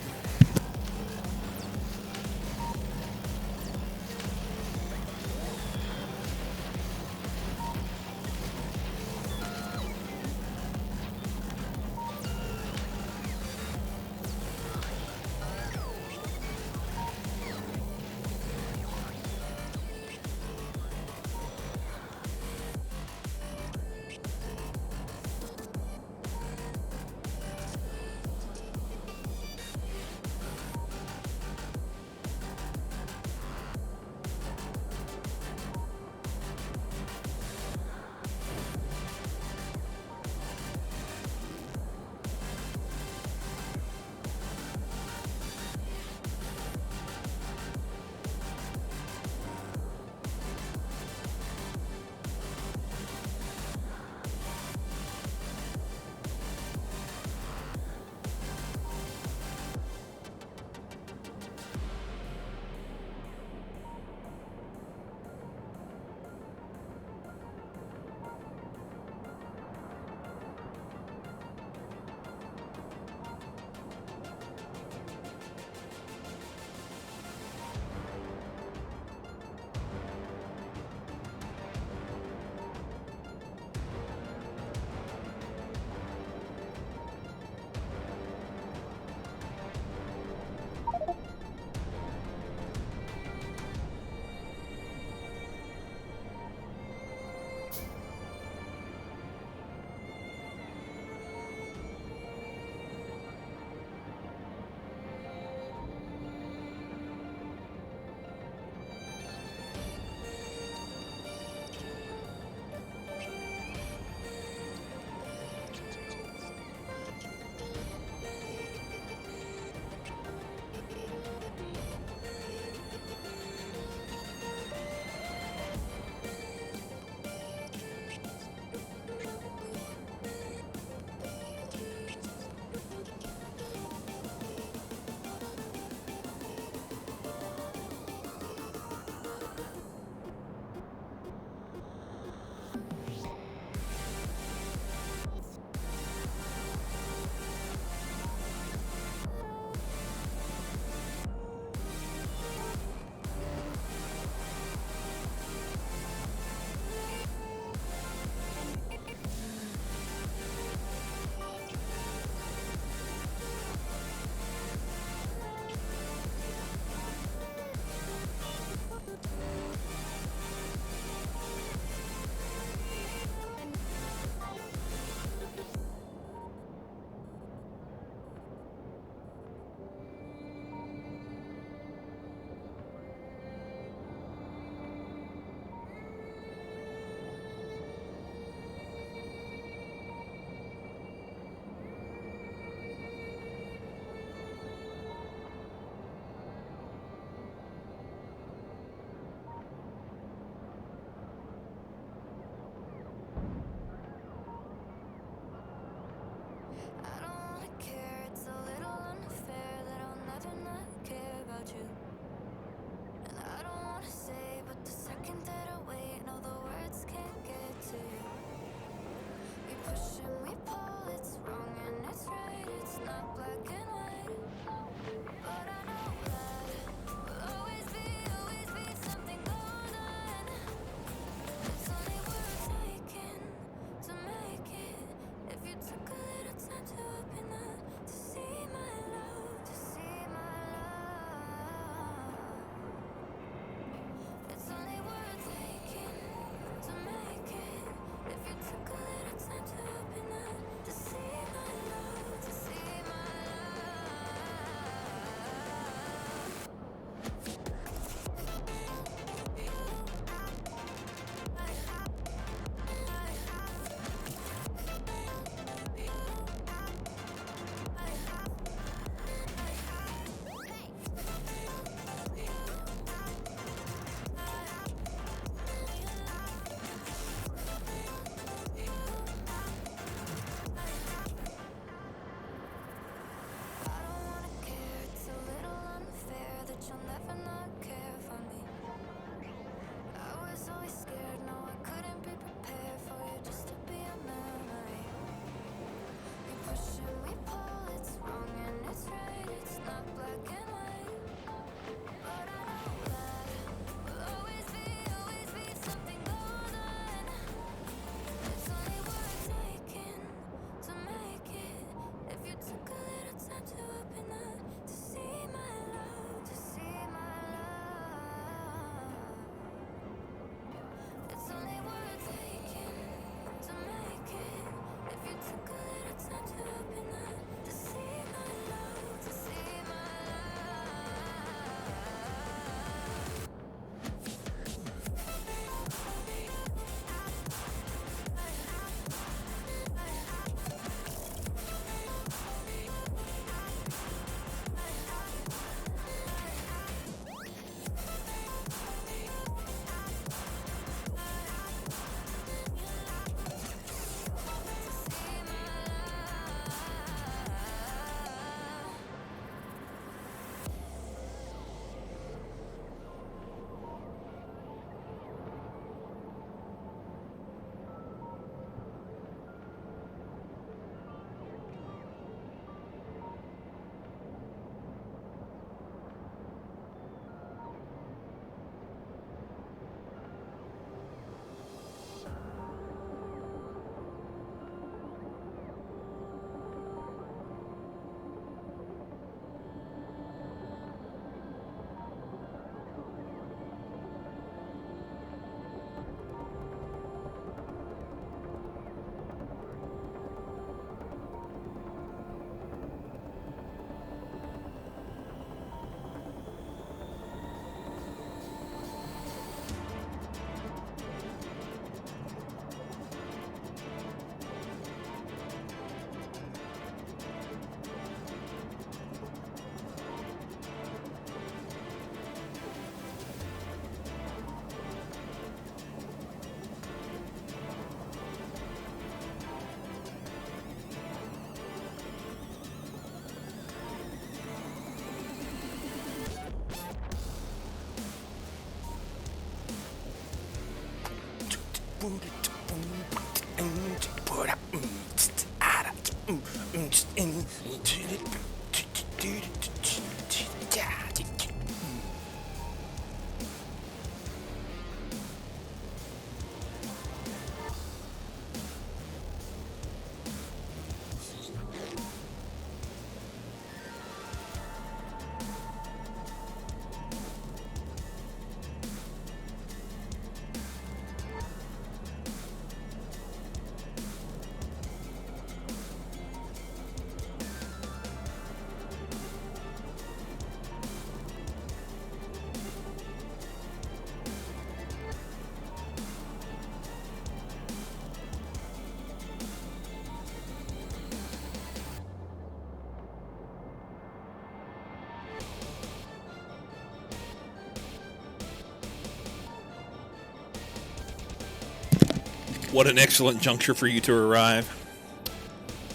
What an excellent juncture for you to arrive.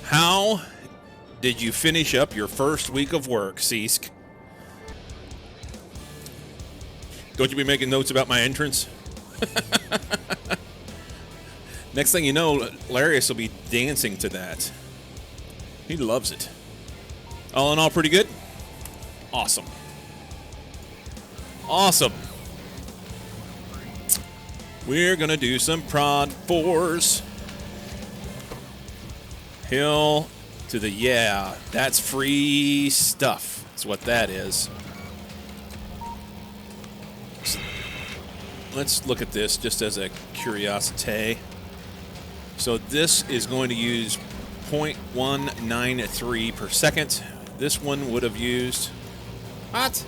How did you finish up your first week of work, Seesk? Don't you be making notes about my entrance? Next thing you know, Larius will be dancing to that. He loves it. All in all, pretty good? Awesome. Awesome. We're going to do some prod 4s. Hill to the yeah. That's free stuff. That's what that is. So let's look at this just as a curiosity. So this is going to use 0.193 per second. This one would have used... What?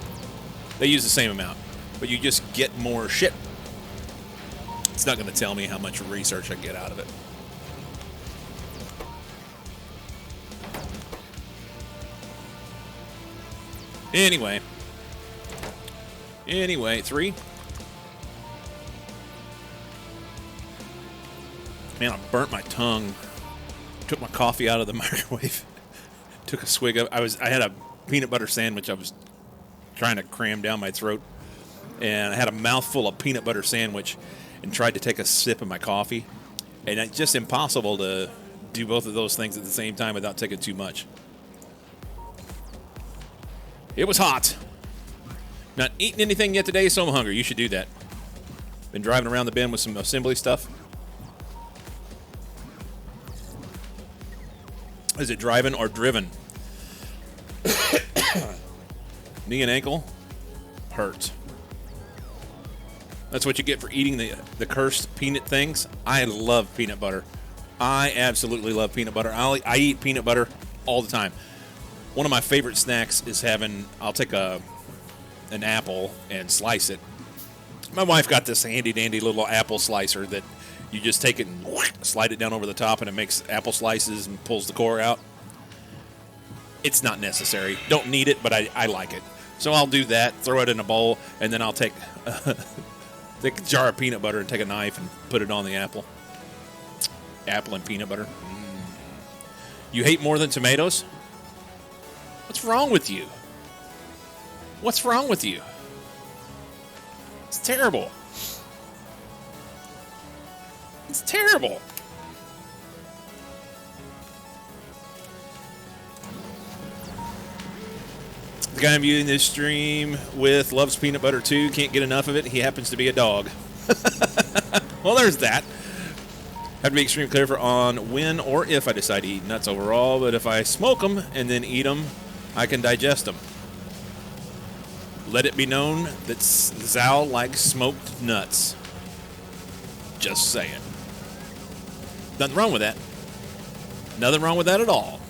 They use the same amount, but you just get more shit. It's not going to tell me how much research I get out of it. Anyway, 3. Man, I burnt my tongue. Took my coffee out of the microwave. Took a swig of. I had a peanut butter sandwich. I was trying to cram down my throat, and I had a mouthful of peanut butter sandwich, and tried to take a sip of my coffee, and it's just impossible to do both of those things at the same time without taking too much. It was hot. Not eating anything yet today, so I'm hungry. You should do that. Been driving around the bend with some assembly stuff. Is it driving or driven? Knee and ankle hurt. That's what you get for eating the cursed peanut things. I love peanut butter. I absolutely love peanut butter. I eat peanut butter all the time. One of my favorite snacks is I'll take an apple and slice it. My wife got this handy dandy little apple slicer that you just take it and slide it down over the top, and it makes apple slices and pulls the core out. It's not necessary. Don't need it, but I like it. So I'll do that, throw it in a bowl, and then I'll take a jar of peanut butter and take a knife and put it on the apple. Apple and peanut butter. You hate more than tomatoes? What's wrong with you? What's wrong with you? It's terrible. It's terrible. The guy I'm viewing this stream with loves peanut butter too. Can't get enough of it. He happens to be a dog. Well, there's that. Have to be extremely clear on when or if I decide to eat nuts overall. But if I smoke them and then eat them, I can digest them. Let it be known that Zal likes smoked nuts. Just saying. Nothing wrong with that. Nothing wrong with that at all.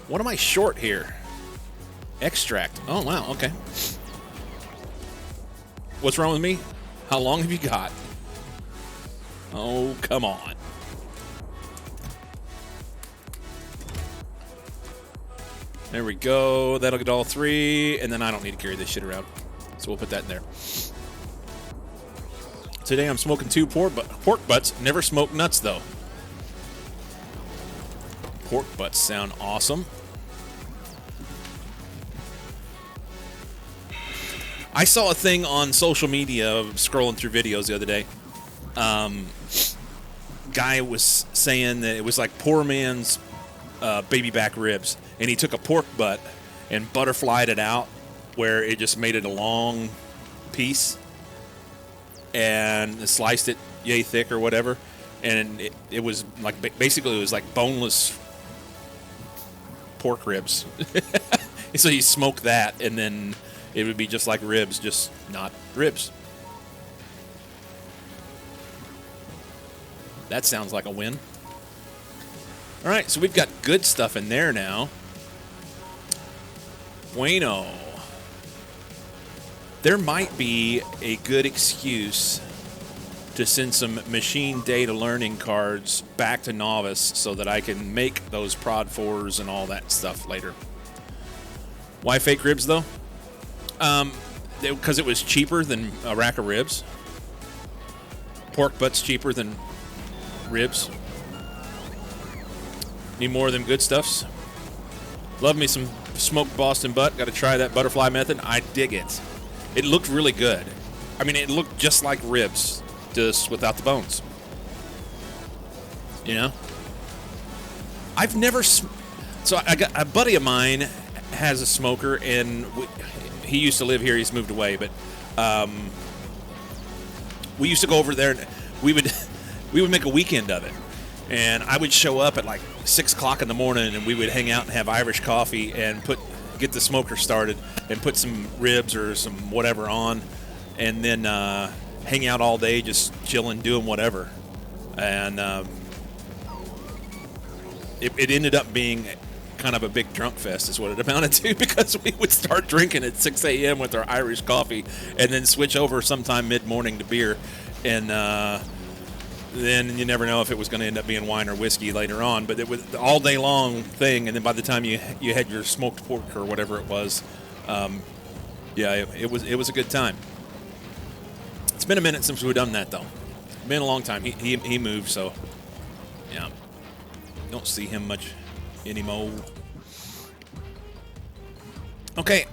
What am I short here? Extract. Oh, wow. Okay. What's wrong with me? How long have you got? Oh, come on. There we go. That'll get all 3. And then I don't need to carry this shit around. So we'll put that in there. Today I'm smoking 2 pork butts. Never smoked nuts, though. Pork butts sound awesome. I saw a thing on social media, scrolling through videos the other day. Guy was saying that it was like poor man's baby back ribs, and he took a pork butt and butterflied it out where it just made it a long piece and sliced it yay thick or whatever, and it was like basically it was like boneless pork ribs. So you smoke that, and then it would be just like ribs, just not ribs. That sounds like a win. All right, so we've got good stuff in there now. Bueno. There might be a good excuse to send some machine data learning cards back to Novice so that I can make those prod 4s and all that stuff later. Why fake ribs, though? Because it was cheaper than a rack of ribs. Pork butt's cheaper than ribs. Need more of them good stuffs. Love me some smoked Boston butt. Got to try that butterfly method. I dig it. It looked really good. I mean, it looked just like ribs, just without the bones. You know? I've never... So I got a buddy of mine has a smoker, and he used to live here. He's moved away, but we used to go over there, and we would make a weekend of it. And I would show up at like 6 o'clock in the morning, and we would hang out and have Irish coffee and get the smoker started and put some ribs or some whatever on, and then hang out all day just chilling, doing whatever. And it ended up being kind of a big drunk fest is what it amounted to, because we would start drinking at 6 a.m. with our Irish coffee and then switch over sometime mid-morning to beer. And then you never know if it was going to end up being wine or whiskey later on. But it was the all day long thing. And then by the time you had your smoked pork or whatever it was, it was a good time. It's been a minute since we've done that, though. It's been a long time. He moved, so yeah, don't see him much anymore. Okay,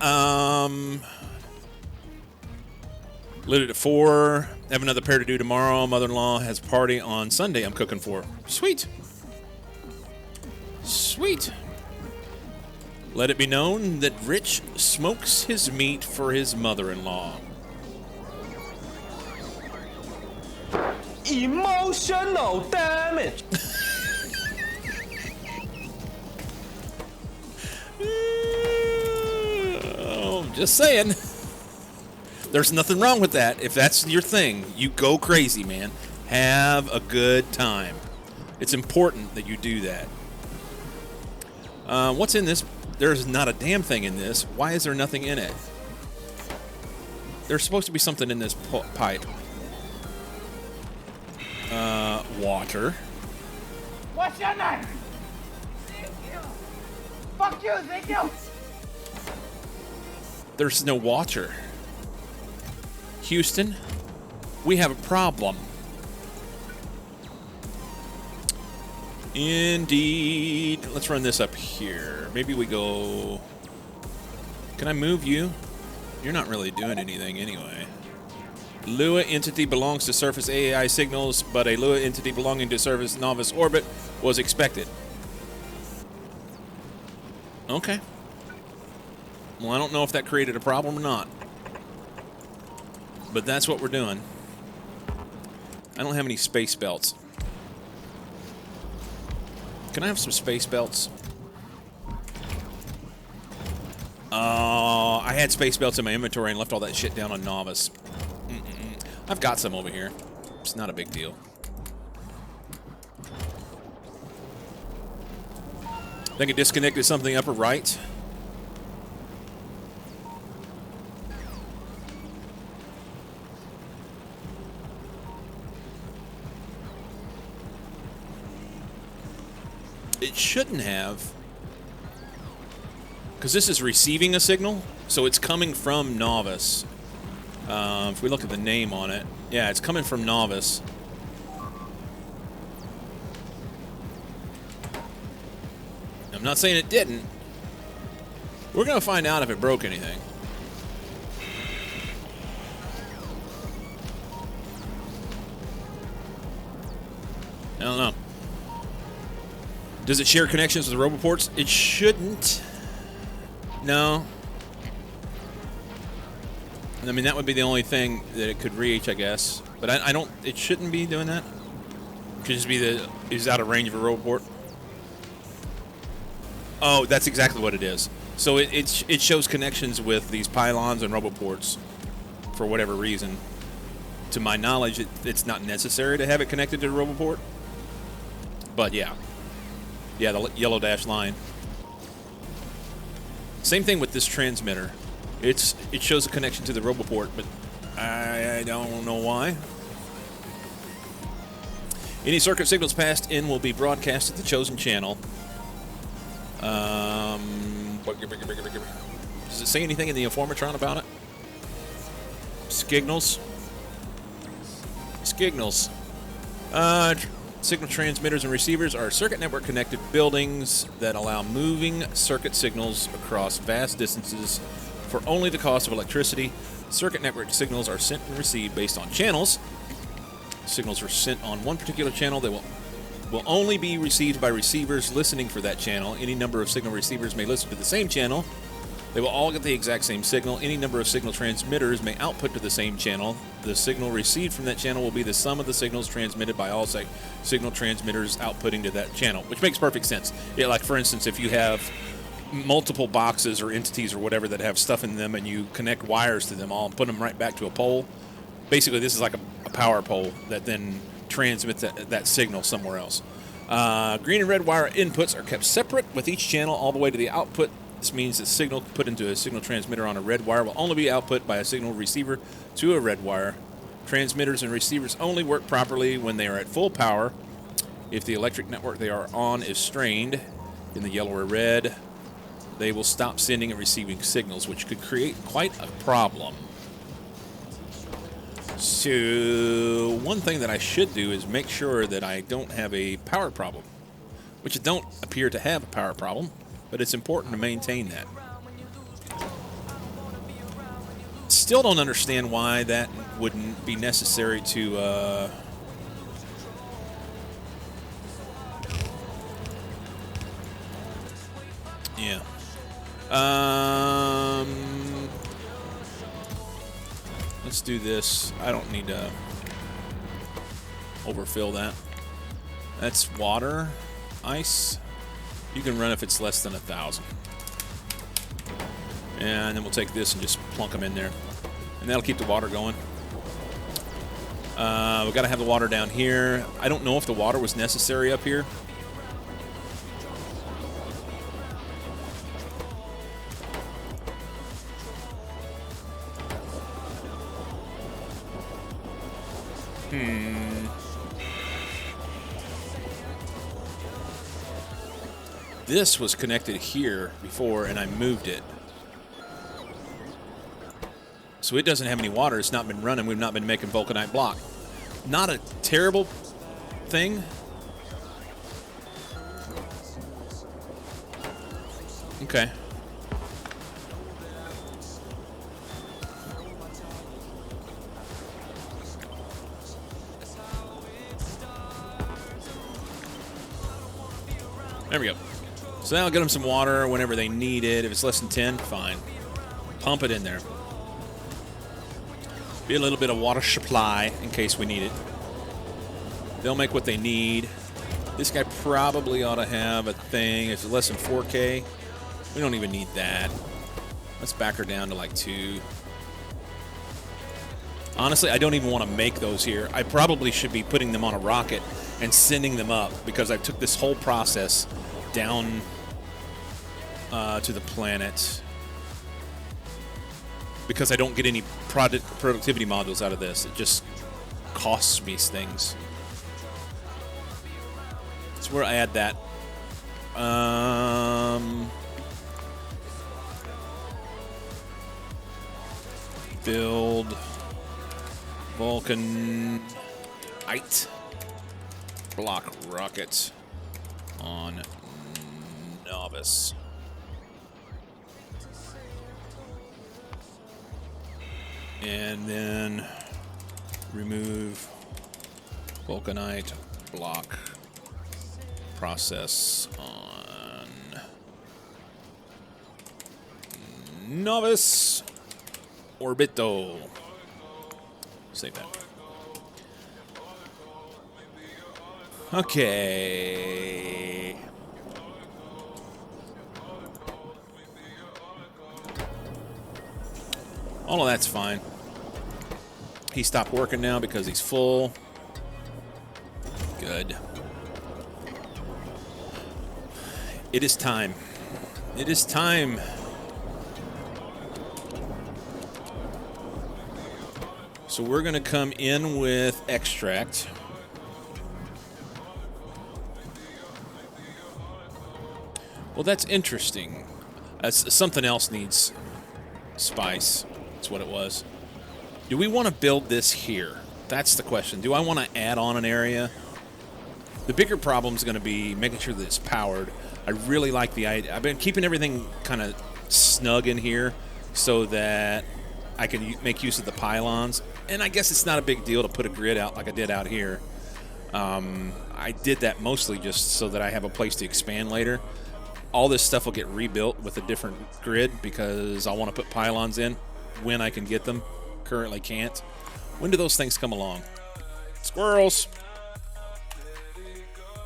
lit it at 4. Have another pair to do tomorrow. Mother-in-law has a party on Sunday I'm cooking for. Sweet. Sweet. Let it be known that Rich smokes his meat for his mother-in-law. Emotional damage. Oh, just saying. There's nothing wrong with that. If that's your thing, you go crazy, man. Have a good time. It's important that you do that. What's in this? There's not a damn thing in this. Why is there nothing in it? There's supposed to be something in this pipe. Water. What's your name? Fuck you, thank you. There's no water. Houston, we have a problem. Indeed. Let's run this up here. Maybe we go... Can I move you? You're not really doing anything anyway. Lua entity belongs to surface AAI signals, but a Lua entity belonging to surface novice orbit was expected. Okay. Well, I don't know if that created a problem or not. But that's what we're doing. I don't have any space belts. Can I have some space belts? I had space belts in my inventory and left all that shit down on Novice. I've got some over here. It's not a big deal. I think I disconnected something upper right. It shouldn't have, because this is receiving a signal, so it's coming from Novice. If we look at the name on it, yeah, it's coming from Novice. I'm not saying it didn't. We're going to find out if it broke anything. Does it share connections with the roboports? It shouldn't. No. I mean, that would be the only thing that it could reach, I guess. But I don't. It shouldn't be doing that. It should just be that it's out of range of a roboport. Oh, that's exactly what it is. So it shows connections with these pylons and roboports for whatever reason. To my knowledge, it's not necessary to have it connected to the roboport. But yeah. Yeah, the yellow dashed line. Same thing with this transmitter. It shows a connection to the roboport, but I don't know why. Any circuit signals passed in will be broadcast at the chosen channel. Does it say anything in the informatron about it? Skignals. Signal transmitters and receivers are circuit network connected buildings that allow moving circuit signals across vast distances for only the cost of electricity. Circuit network signals are sent and received based on channels. Signals are sent on one particular channel. They will only be received by receivers listening for that channel. Any number of signal receivers may listen to the same channel. They will all get the exact same signal. Any number of signal transmitters may output to the same channel. The signal received from that channel will be the sum of the signals transmitted by all signal transmitters outputting to that channel, which makes perfect sense. Yeah, like, for instance, if you have multiple boxes or entities or whatever that have stuff in them and you connect wires to them all and put them right back to a pole, basically this is like a power pole that then transmits that signal somewhere else. Green and red wire inputs are kept separate with each channel all the way to the output. This means the signal put into a signal transmitter on a red wire will only be output by a signal receiver to a red wire. Transmitters and receivers only work properly when they are at full power. If the electric network they are on is strained, in the yellow or red, they will stop sending and receiving signals, which could create quite a problem. So one thing that I should do is make sure that I don't have a power problem, which I don't appear to have a power problem, but it's important to maintain that. Still don't understand why that wouldn't be necessary to yeah. Let's do this. I don't need to overfill that. That's water, ice. You can run if it's less than 1,000. And then we'll take this and just plunk them in there. And that'll keep the water going. We've got to have the water down here. I don't know if the water was necessary up here. This was connected here before, and I moved it. So it doesn't have any water. It's not been running. We've not been making vulcanite block. Not a terrible thing. Okay. There we go. So now I'll get them some water whenever they need it. If it's less than 10, fine. Pump it in there. Be a little bit of water supply in case we need it. They'll make what they need. This guy probably ought to have a thing. If it's less than 4K, we don't even need that. Let's back her down to like 2. Honestly, I don't even want to make those here. I probably should be putting them on a rocket and sending them up because I took this whole process down to the planet because I don't get any productivity modules out of this. It just costs me things. That's where I add that. Build Vulcanite block rocket on Novice. And then remove Vulcanite block process on Novice Orbito. Save that. Okay. All of that's fine. He stopped working now because he's full. Good. It is time. It is time. So we're going to come in with extract. Well, that's interesting. Something else needs spice. That's what it was. Do we want to build this here? That's the question. Do I want to add on an area? The bigger problem is going to be making sure that it's powered. I really like the idea. I've been keeping everything kind of snug in here so that I can make use of the pylons. And I guess it's not a big deal to put a grid out like I did out here. I did that mostly just so that I have a place to expand later. All this stuff will get rebuilt with a different grid because I want to put pylons in when I can get them. Currently can't. When do those things come along? Squirrels.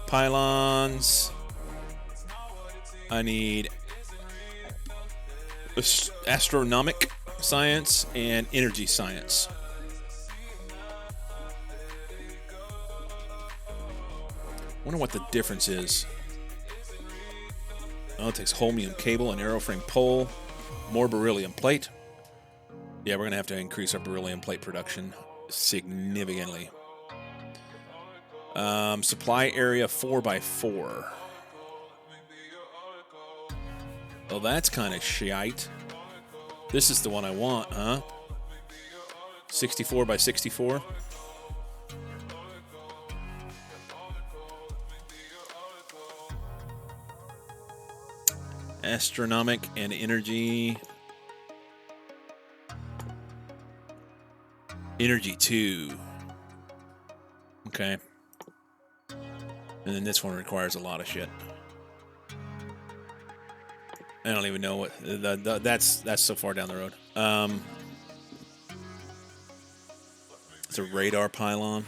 Pylons. I need astronomic science and energy science. Wonder what the difference is. Oh, it takes holmium cable and aeroframe pole, more beryllium plate. Yeah, we're gonna have to increase our beryllium plate production significantly. Supply area 4x4. Oh, that's kind of shite. This is the one I want, huh? 64 by 64. Astronomic and energy. Energy 2. Okay. And then this one requires a lot of shit. I don't even know what that's so far down the road. It's a radar pylon.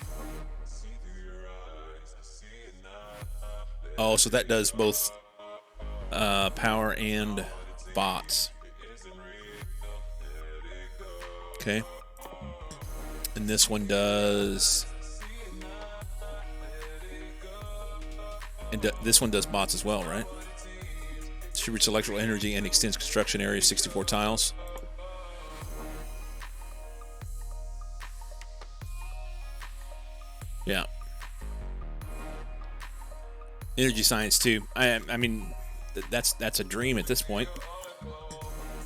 Oh, so that does both power and bots. Okay. And this one does. And this one does bots as well, right? Distributes electrical energy and extends construction area 64 tiles. Yeah. Energy science too. I mean, that's a dream at this point.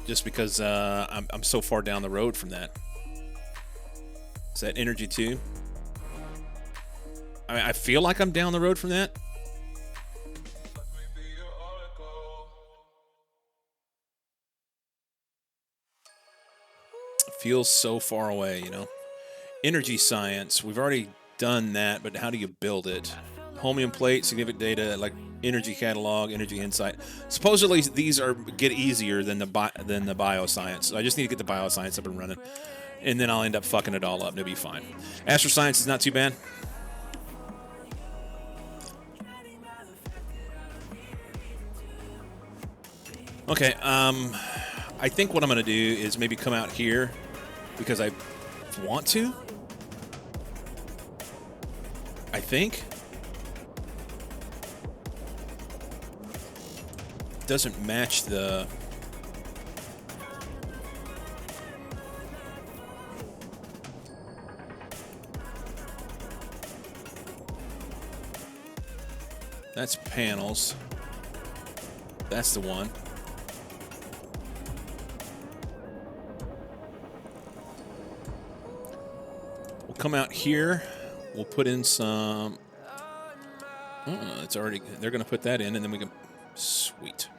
Just because I'm so far down the road from that. Is that energy too? I mean, I feel like I'm down the road from that. Feels so far away, you know. Energy science, we've already done that, but how do you build it? Holmium plate, significant data, like energy catalog, energy insight. Supposedly these get easier than the bioscience. So I just need to get the bioscience up and running, and then I'll end up fucking it all up. It'll be fine. Astroscience is not too bad. Okay, I think what I'm gonna do is maybe come out here because I want to. I think. Doesn't match the. That's panels. That's the one. We'll come out here. We'll put in some. It's already. They're going to put that in, and then we can. Sweet.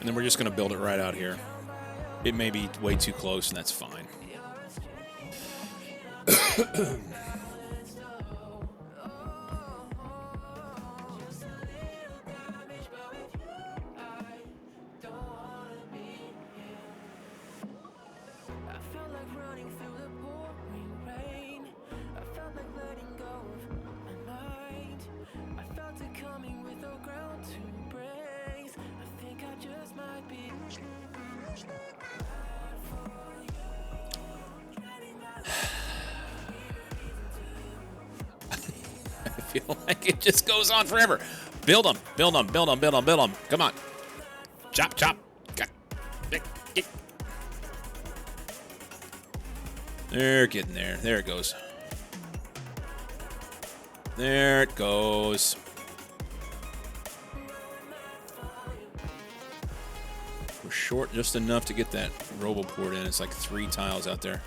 then we're just going to build it right out here. It may be way too close, and that's fine. I feel like it just goes on forever. Build them, build them, build them, build them, build them. Come on. Chop, chop. They're getting there. There it goes. There it goes. We're short just enough to get that roboport in. It's like 3 tiles out there.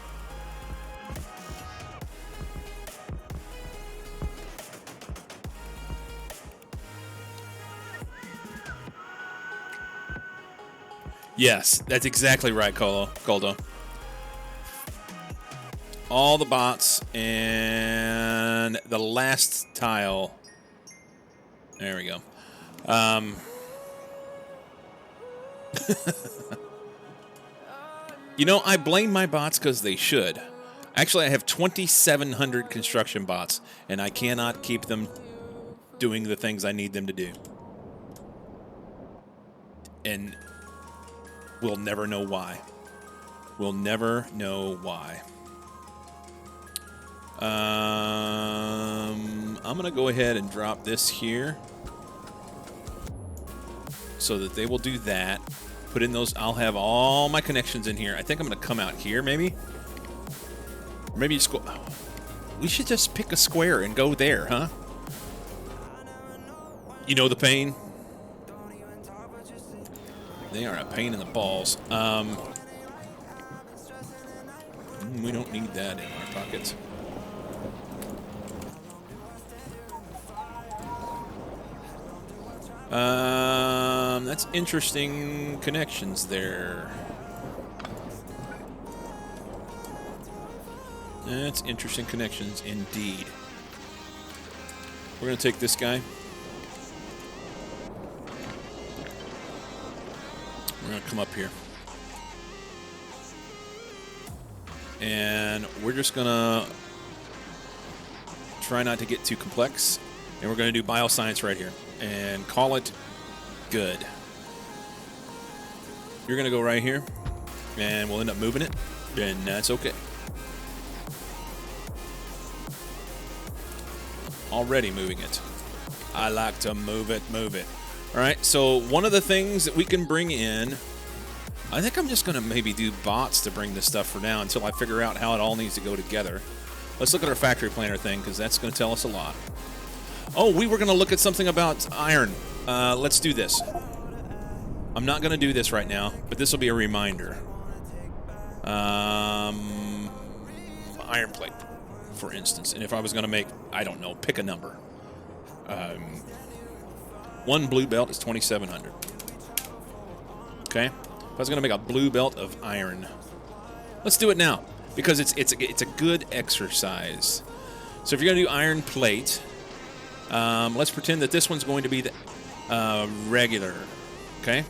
Yes, that's exactly right, Goldo. All the bots and the last tile. There we go. You know, I blame my bots because they should. Actually, I have 2,700 construction bots, and I cannot keep them doing the things I need them to do. And we'll never know why. We'll never know why. I'm going to go ahead and drop this here so that they will do that. Put in those. I'll have all my connections in here. I think I'm going to come out here, maybe. Or maybe just go. Oh, we should just pick a square and go there, huh? You know the pain? They are a pain in the balls. We don't need that in our pockets. That's interesting connections there. That's interesting connections indeed. We're going to take this guy. We're going to come up here. And we're just going to try not to get too complex. And we're going to do bioscience right here. And call it good. You're going to go right here. And we'll end up moving it. And that's okay. Already moving it. I like to move it, move it. All right, so one of the things that we can bring in, I think I'm just going to maybe do bots to bring this stuff for now until I figure out how it all needs to go together. Let's look at our factory planner thing because that's going to tell us a lot. Oh, we were going to look at something about iron. Let's do this. I'm not going to do this right now, but this will be a reminder. Iron plate, for instance. And if I was going to make, I don't know, pick a number. One blue belt is 2,700. Okay? If I was going to make a blue belt of iron, let's do it now because it's a good exercise. So if you're going to do iron plate, let's pretend that this one's going to be the regular. Okay?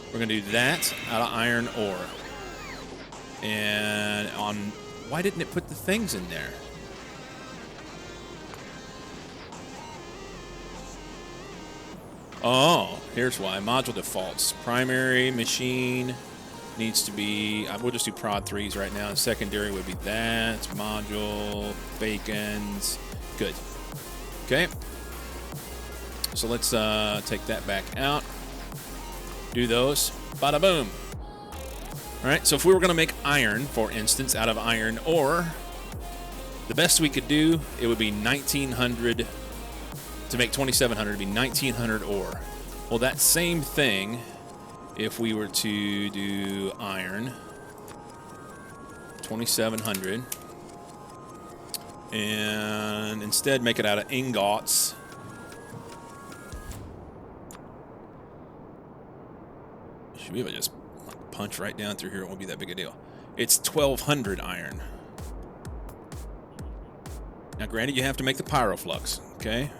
We're going to do that out of iron ore. And on, why didn't it put the things in there? Oh, here's why. Module defaults. Primary machine needs to be, we'll just do prod 3s right now. And secondary would be that. Module, bacons. Good. Okay. So let's take that back out. Do those. Bada boom. All right, so if we were going to make iron, for instance, out of iron ore, the best we could do, it would be 1,900. To make 2,700, it'd be 1,900 ore. Well, that same thing, if we were to do iron, 2,700, and instead make it out of ingots. Should be able to just punch right down through here. It won't be that big a deal. It's 1,200 iron. Now, granted, you have to make the pyroflux, okay?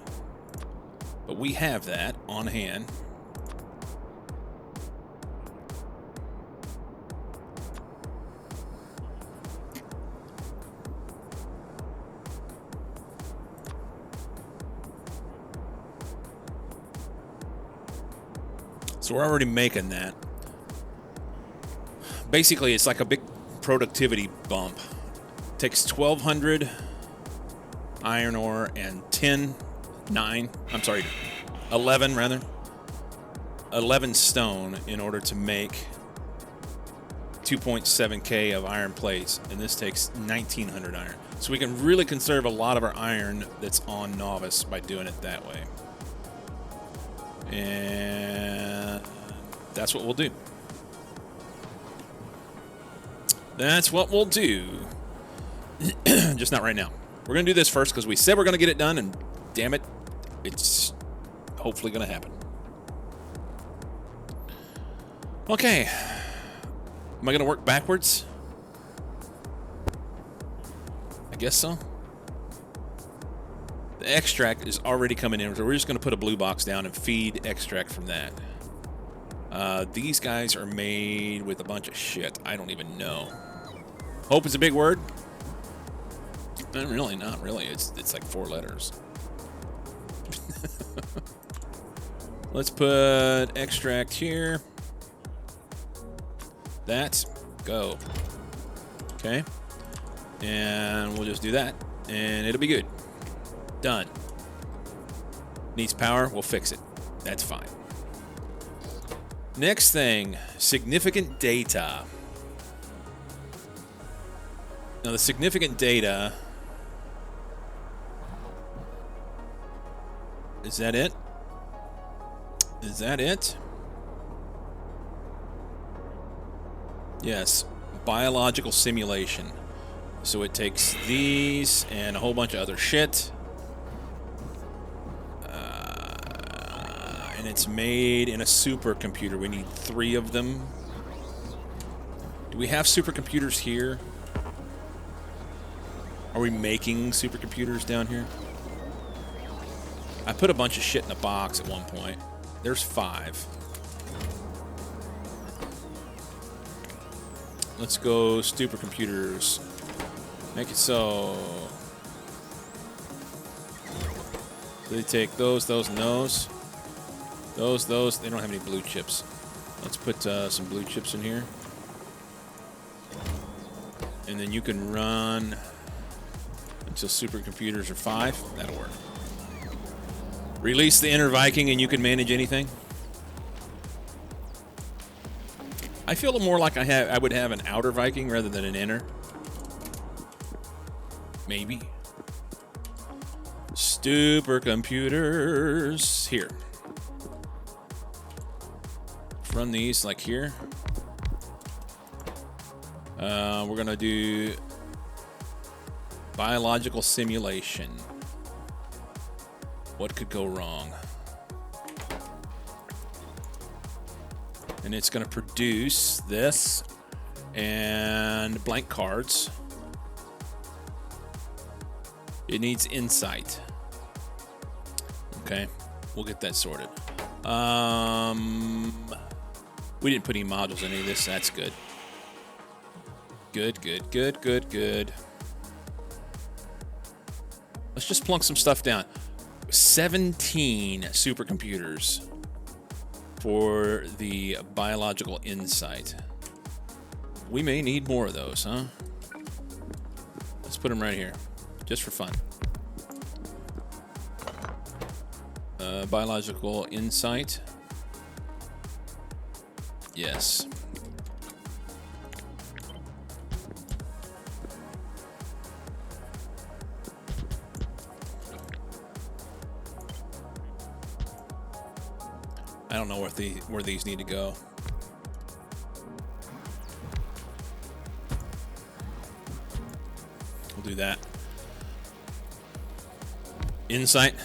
But we have that on hand. So we're already making that. Basically, it's like a big productivity bump. It takes 1,200 iron ore and 11 rather. 11 stone in order to make 2.7k of iron plates, and this takes 1,900 iron. So we can really conserve a lot of our iron that's on Novice by doing it that way. And that's what we'll do. That's what we'll do. Just not right now. We're going to do this first because we said we're going to get it done, and damn it, it's hopefully going to happen. Okay. Am I going to work backwards? I guess so. The extract is already coming in, so we're just going to put a blue box down and feed extract from that. These guys are made with a bunch of shit. I don't even know. Hope is a big word. Really, not really. It's like 4 letters. Let's put extract here. That. Go. Okay. And we'll just do that. And it'll be good. Done. Needs power. We'll fix it. That's fine. Next thing. Significant data. Now, the significant data... Is that it? Is that it? Yes. Biological simulation. So it takes these and a whole bunch of other shit. And it's made in a supercomputer. We need 3 of them. Do we have supercomputers here? Are we making supercomputers down here? I put a bunch of shit in a box at one point. There's 5. Let's go supercomputers. Make it so. They take those, and those. Those. They don't have any blue chips. Let's put some blue chips in here. And then you can run until supercomputers are 5. That'll work. Release the inner Viking and you can manage anything. I feel more like I would have an outer Viking rather than an inner. Maybe. Supercomputers. Here. Run these like here. We're going to do biological simulation. What could go wrong? And it's going to produce this and blank cards. It needs insight. Okay, we'll get that sorted. We didn't put any modules in any of this. That's good. Good. Let's just plunk some stuff down. 17 supercomputers for the biological insight. We may need more of those, huh? Let's put them right here, just for fun. Biological insight. Yes. I don't know where these need to go. We'll do that. Insight.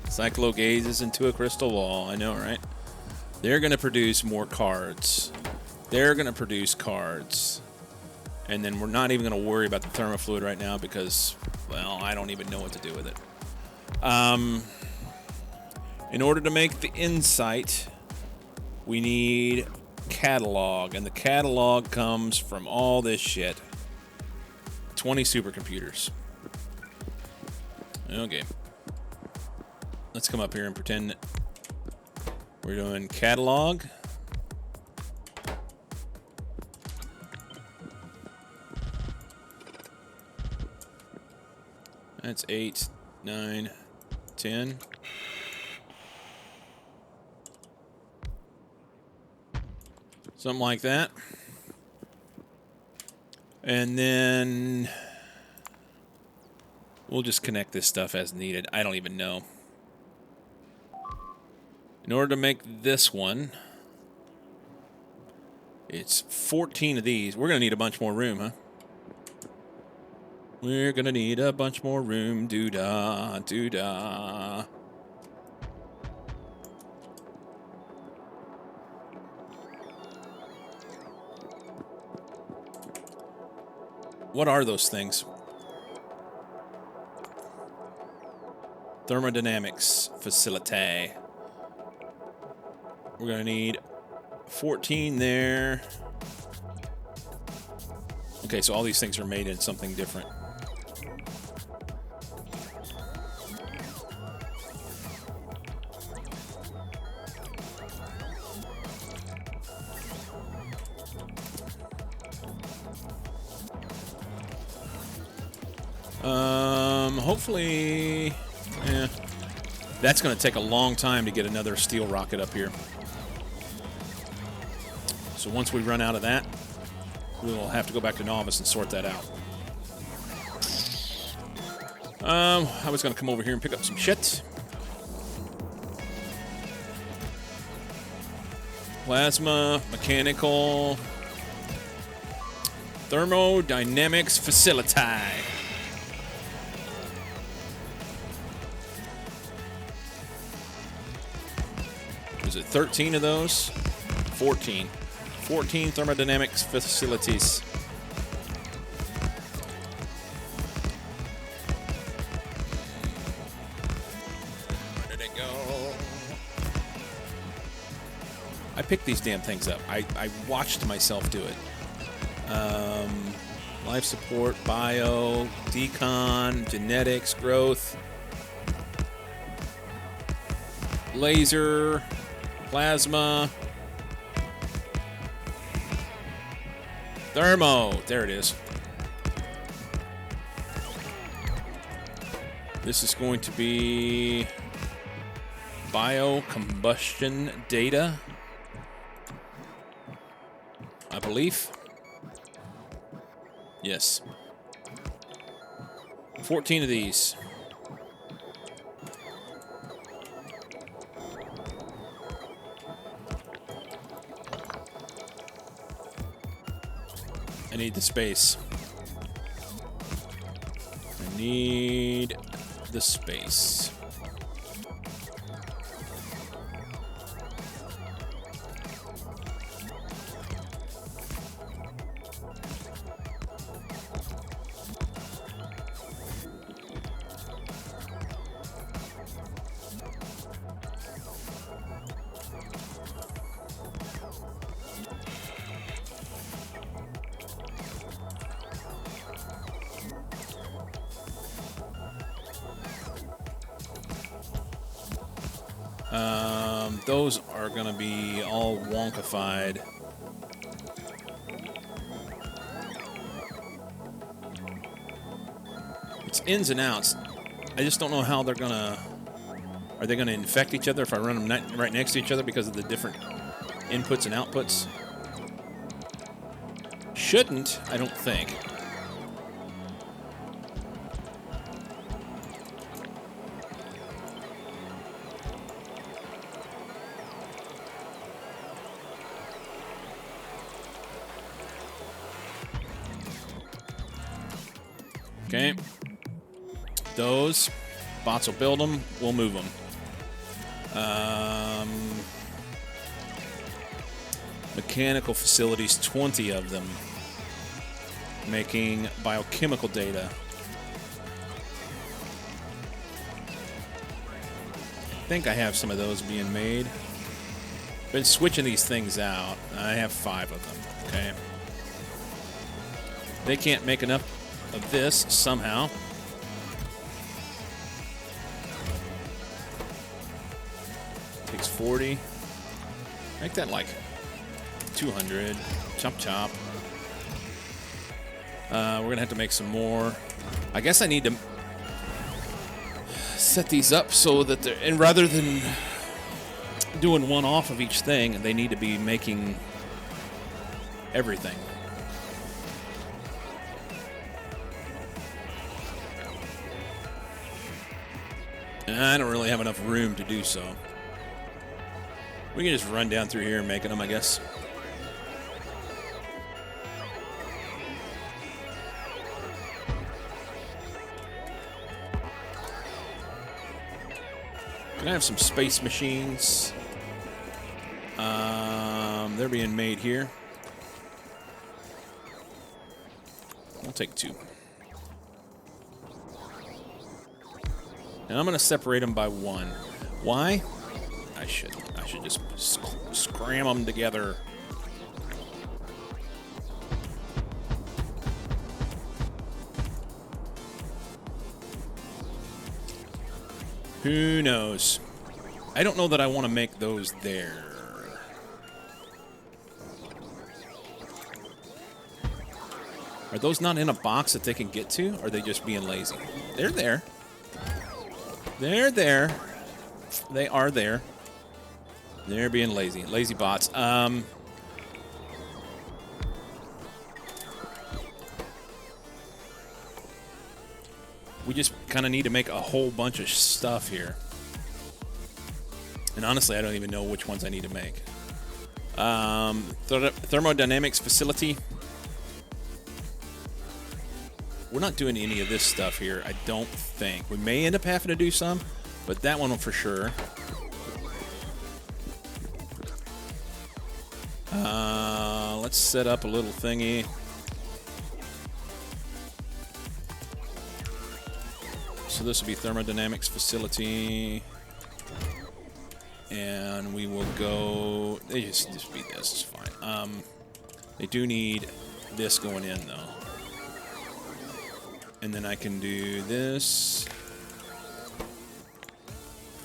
Cyclo gazes into a crystal ball. I know, right? They're going to produce more cards. They're going to produce cards. And then we're not even going to worry about the thermofluid right now because, well, I don't even know what to do with it. In order to make the insight, we need catalog. And the catalog comes from all this shit. 20 supercomputers. Okay. Let's come up here and pretend that we're doing catalog. That's 8, 9, 10. Something like that. And then we'll just connect this stuff as needed. I don't even know. In order to make this one, it's 14 of these. We're going to need a bunch more room, huh? We're going to need a bunch more room. Doo-dah, doo-dah. What are those things? Thermodynamics facility. We're going to need 14 there. Okay, so all these things are made in something different. Hopefully, yeah. That's going to take a long time to get another steel rocket up here. So once we run out of that, we'll have to go back to Novice and sort that out. I was going to come over here and pick up some shit. Plasma, mechanical, thermodynamics facility. Is it 13 of those? 14. 14 thermodynamics facilities. Where did it go? I picked these damn things up. I watched myself do it. Life support, bio, decon, genetics, growth, laser, plasma, thermo. There it is. This is going to be biocombustion data, I believe. Yes. 14 of these. I need the space. I need the space. Those are going to be all wonkified. It's ins and outs. I just don't know how they're going to... Are they going to infect each other if I run them right next to each other because of the different inputs and outputs? Shouldn't, I don't think. Okay. Those. Bots will build them. We'll move them. Mechanical facilities, 20 of them. Making biochemical data. I think I have some of those being made. Been switching these things out. I have 5 of them, okay? They can't make enough of this somehow. Takes 40. Make that like 200. Chop chop. We're gonna have to make some more. I guess I need to set these up so that they're, and rather than doing one off of each thing, they need to be making everything. And I don't really have enough room to do so. We can just run down through here and make them, I guess. Can I have some space machines? They're being made here. I'll take 2. And I'm going to separate them by 1. Why? I should just scram them together. Who knows? I don't know that I want to make those there. Are those not in a box that they can get to? Or are they just being lazy? They're there. They're there. They are there. They're being lazy. Lazy bots. We just kind of need to make a whole bunch of stuff here. And honestly, I don't even know which ones I need to make. Thermodynamics facility. We're not doing any of this stuff here, I don't think. We may end up having to do some, but that one for sure. Let's set up a little thingy. So this will be thermodynamics facility. And we will go... They just be this, it's fine. They do need this going in, though. And then I can do this.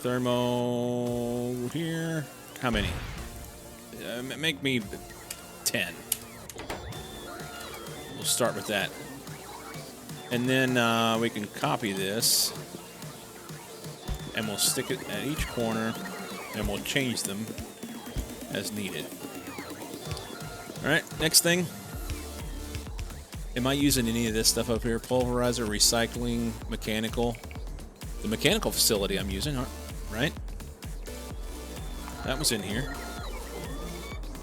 Thermo here. How many? Make me 10. We'll start with that. And then we can copy this. And we'll stick it at each corner. And we'll change them as needed. Alright, next thing. Am I using any of this stuff up here? Pulverizer, recycling, mechanical. The mechanical facility I'm using, right? That was in here.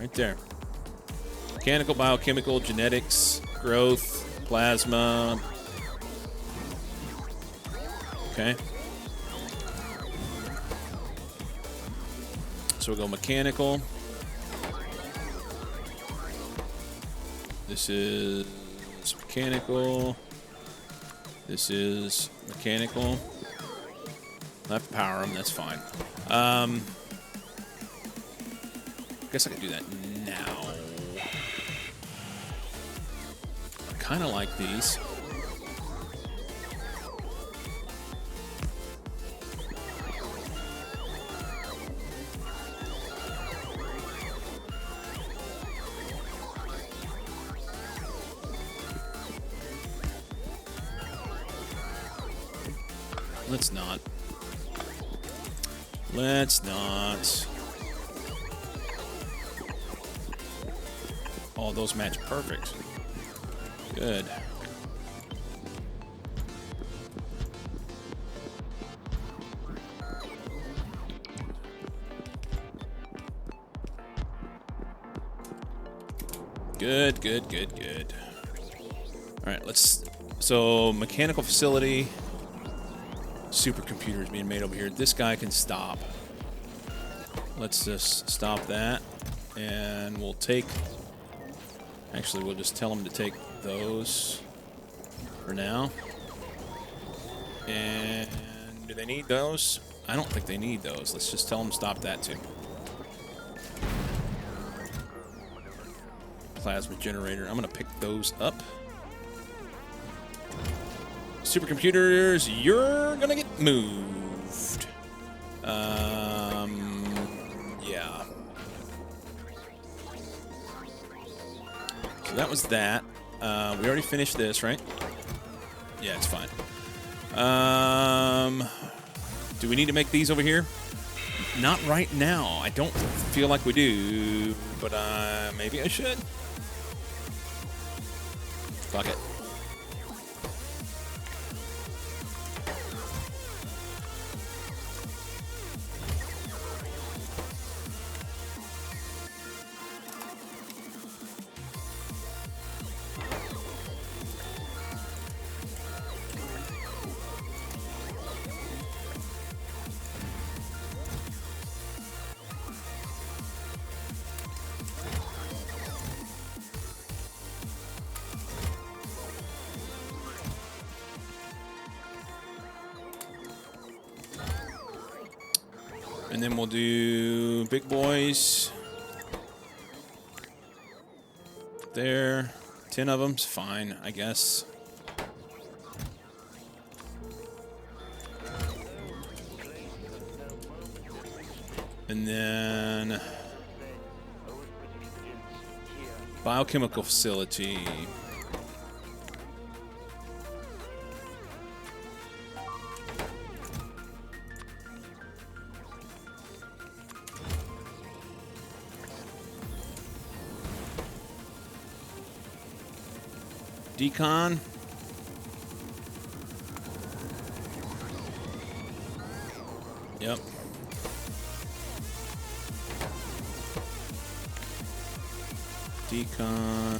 Right there. Mechanical, biochemical, genetics, growth, plasma. Okay. So we'll go mechanical. This is mechanical. This is mechanical. I have to power them, that's fine. I guess I could do that now. I kind of like these. Let's not. Let's not. Oh, those match perfect. Good. Good, good, good, good. All right, let's... So, mechanical facility... Supercomputers being made over here. This guy can stop. Let's just stop that. And we'll take... Actually, we'll just tell them to take those for now. And do they need those? I don't think they need those. Let's just tell them to stop that too. Plasma generator. I'm going to pick those up. Supercomputers, you're going to get moved. Yeah. So that was that. We already finished this, right? Yeah, it's fine. Do we need to make these over here? Not right now. I don't feel like we do, but maybe I should. Fuck it. And then we'll do big boys. There. 10 of them's fine, I guess. And then biochemical facility. Decon. Yep. Decon.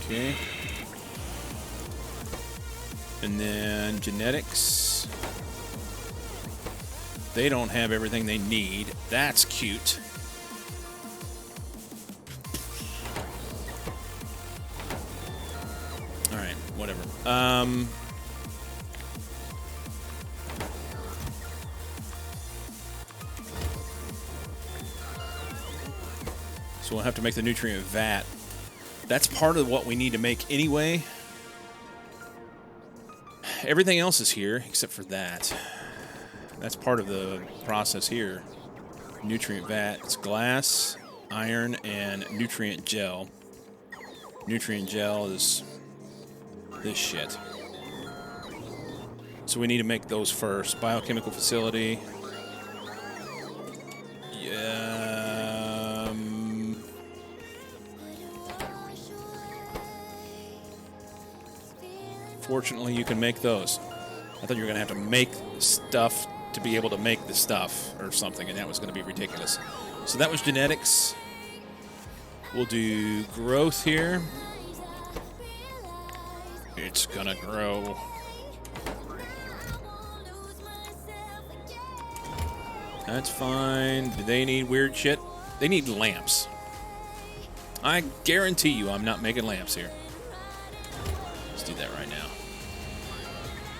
Okay. And then genetics. They don't have everything they need. That's cute. Whatever. So we'll have to make the nutrient vat. That's part of what we need to make anyway. Everything else is here except for that. That's part of the process here. Nutrient vat. It's glass, iron, and nutrient gel. Nutrient gel is this shit. So we need to make those first. Biochemical facility. Yeah. Fortunately, you can make those. I thought you were going to have to make stuff to be able to make the stuff or something, and that was going to be ridiculous. So that was genetics. We'll do growth here. It's gonna grow. That's fine. Do they need weird shit? They need lamps. I guarantee you I'm not making lamps here. Let's do that right now.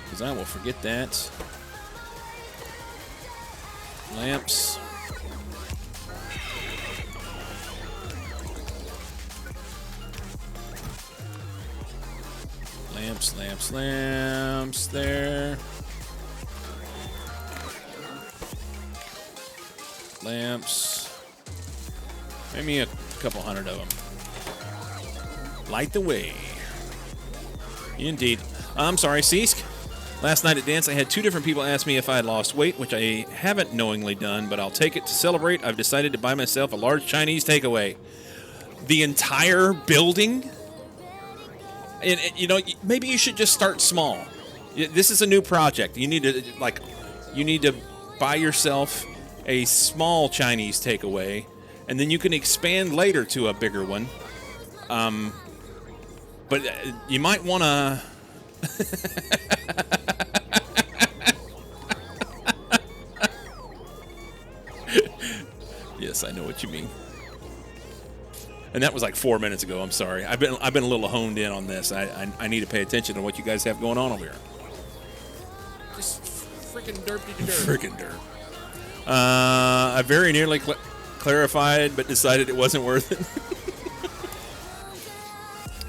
Because I will forget that. Lamps. Lamps, lamps, lamps. There. Lamps. Maybe a couple hundred of them. Light the way. Indeed. I'm sorry, Seesk. Last night at dance, I had 2 different people ask me if I had lost weight, which I haven't knowingly done, but I'll take it to celebrate. I've decided to buy myself a large Chinese takeaway. The entire building? And you know, maybe you should just start small. This is a new project. You need to buy yourself a small Chinese takeaway, and then you can expand later to a bigger one. But you might want to... Yes, I know what you mean. And that was like 4 minutes ago. I'm sorry. I've been a little honed in on this. I need to pay attention to what you guys have going on over here. Just freaking derpy to derp. Freaking dirt. I very nearly clarified, but decided it wasn't worth it.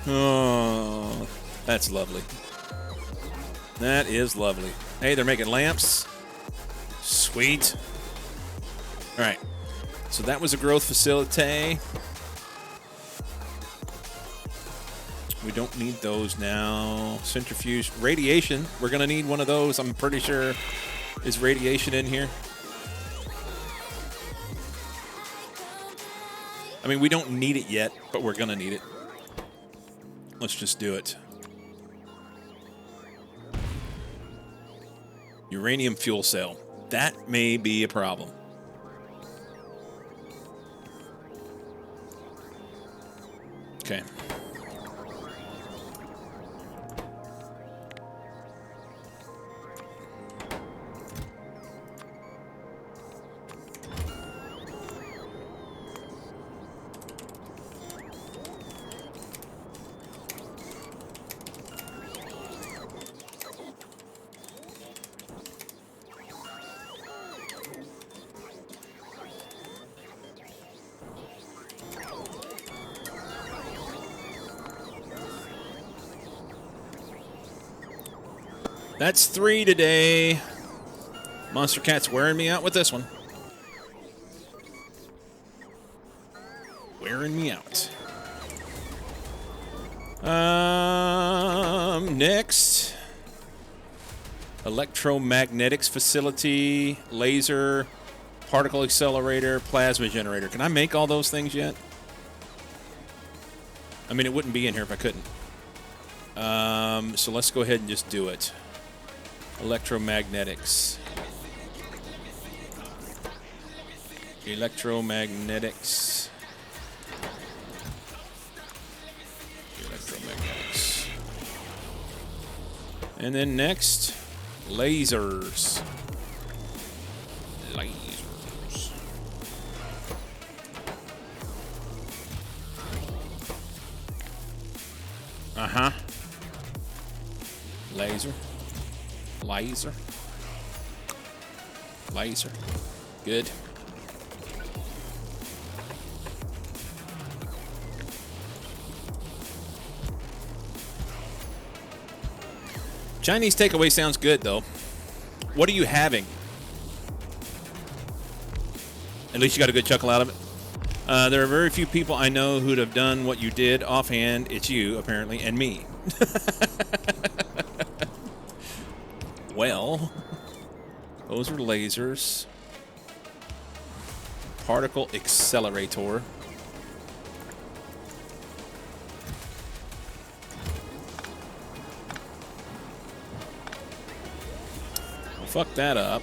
Oh, that's lovely. That is lovely. Hey, they're making lamps. Sweet. All right. So that was a growth facility. We don't need those now. Centrifuge. Radiation. We're going to need one of those. I'm pretty sure. Is radiation in here? I mean, we don't need it yet, but we're going to need it. Let's just do it. Uranium fuel cell. That may be a problem. Okay. That's 3 today. Monster Cat's wearing me out with this one. Wearing me out. Next. Electromagnetics facility, laser, particle accelerator, plasma generator. Can I make all those things yet? I mean, it wouldn't be in here if I couldn't. So let's go ahead and just do it. Electromagnetics. Electromagnetics. Electromagnetics. And then next, lasers. Lasers. Uh-huh. Laser. Laser. Laser. Good. Chinese takeaway sounds good, though. What are you having? At least you got a good chuckle out of it. There are very few people I know who'd have done what you did offhand. It's you, apparently, and me. Well, those are lasers. Particle accelerator. Fuck that up.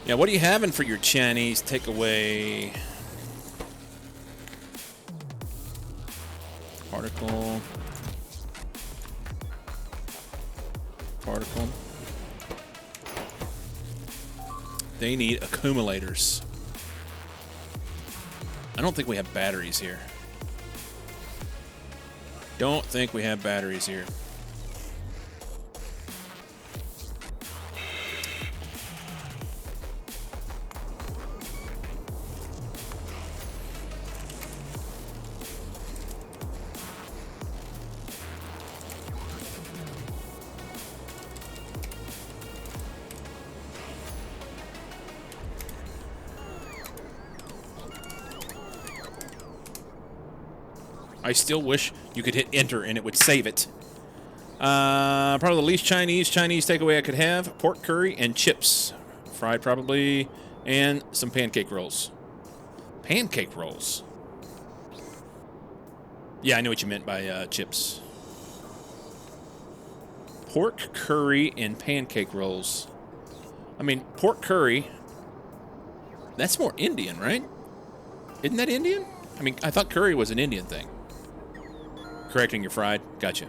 Yeah, what are you having for your Chinese takeaway? Particle. Particle. They need accumulators. I don't think we have batteries here. Don't think we have batteries here. I still wish you could hit enter and it would save it. Probably the least Chinese takeaway I could have. Pork curry and chips. Fried probably. And some pancake rolls. Pancake rolls? Yeah, I know what you meant by chips. Pork curry and pancake rolls. I mean, pork curry, that's more Indian, right? Isn't that Indian? I mean, I thought curry was an Indian thing. Correcting your fried. Gotcha.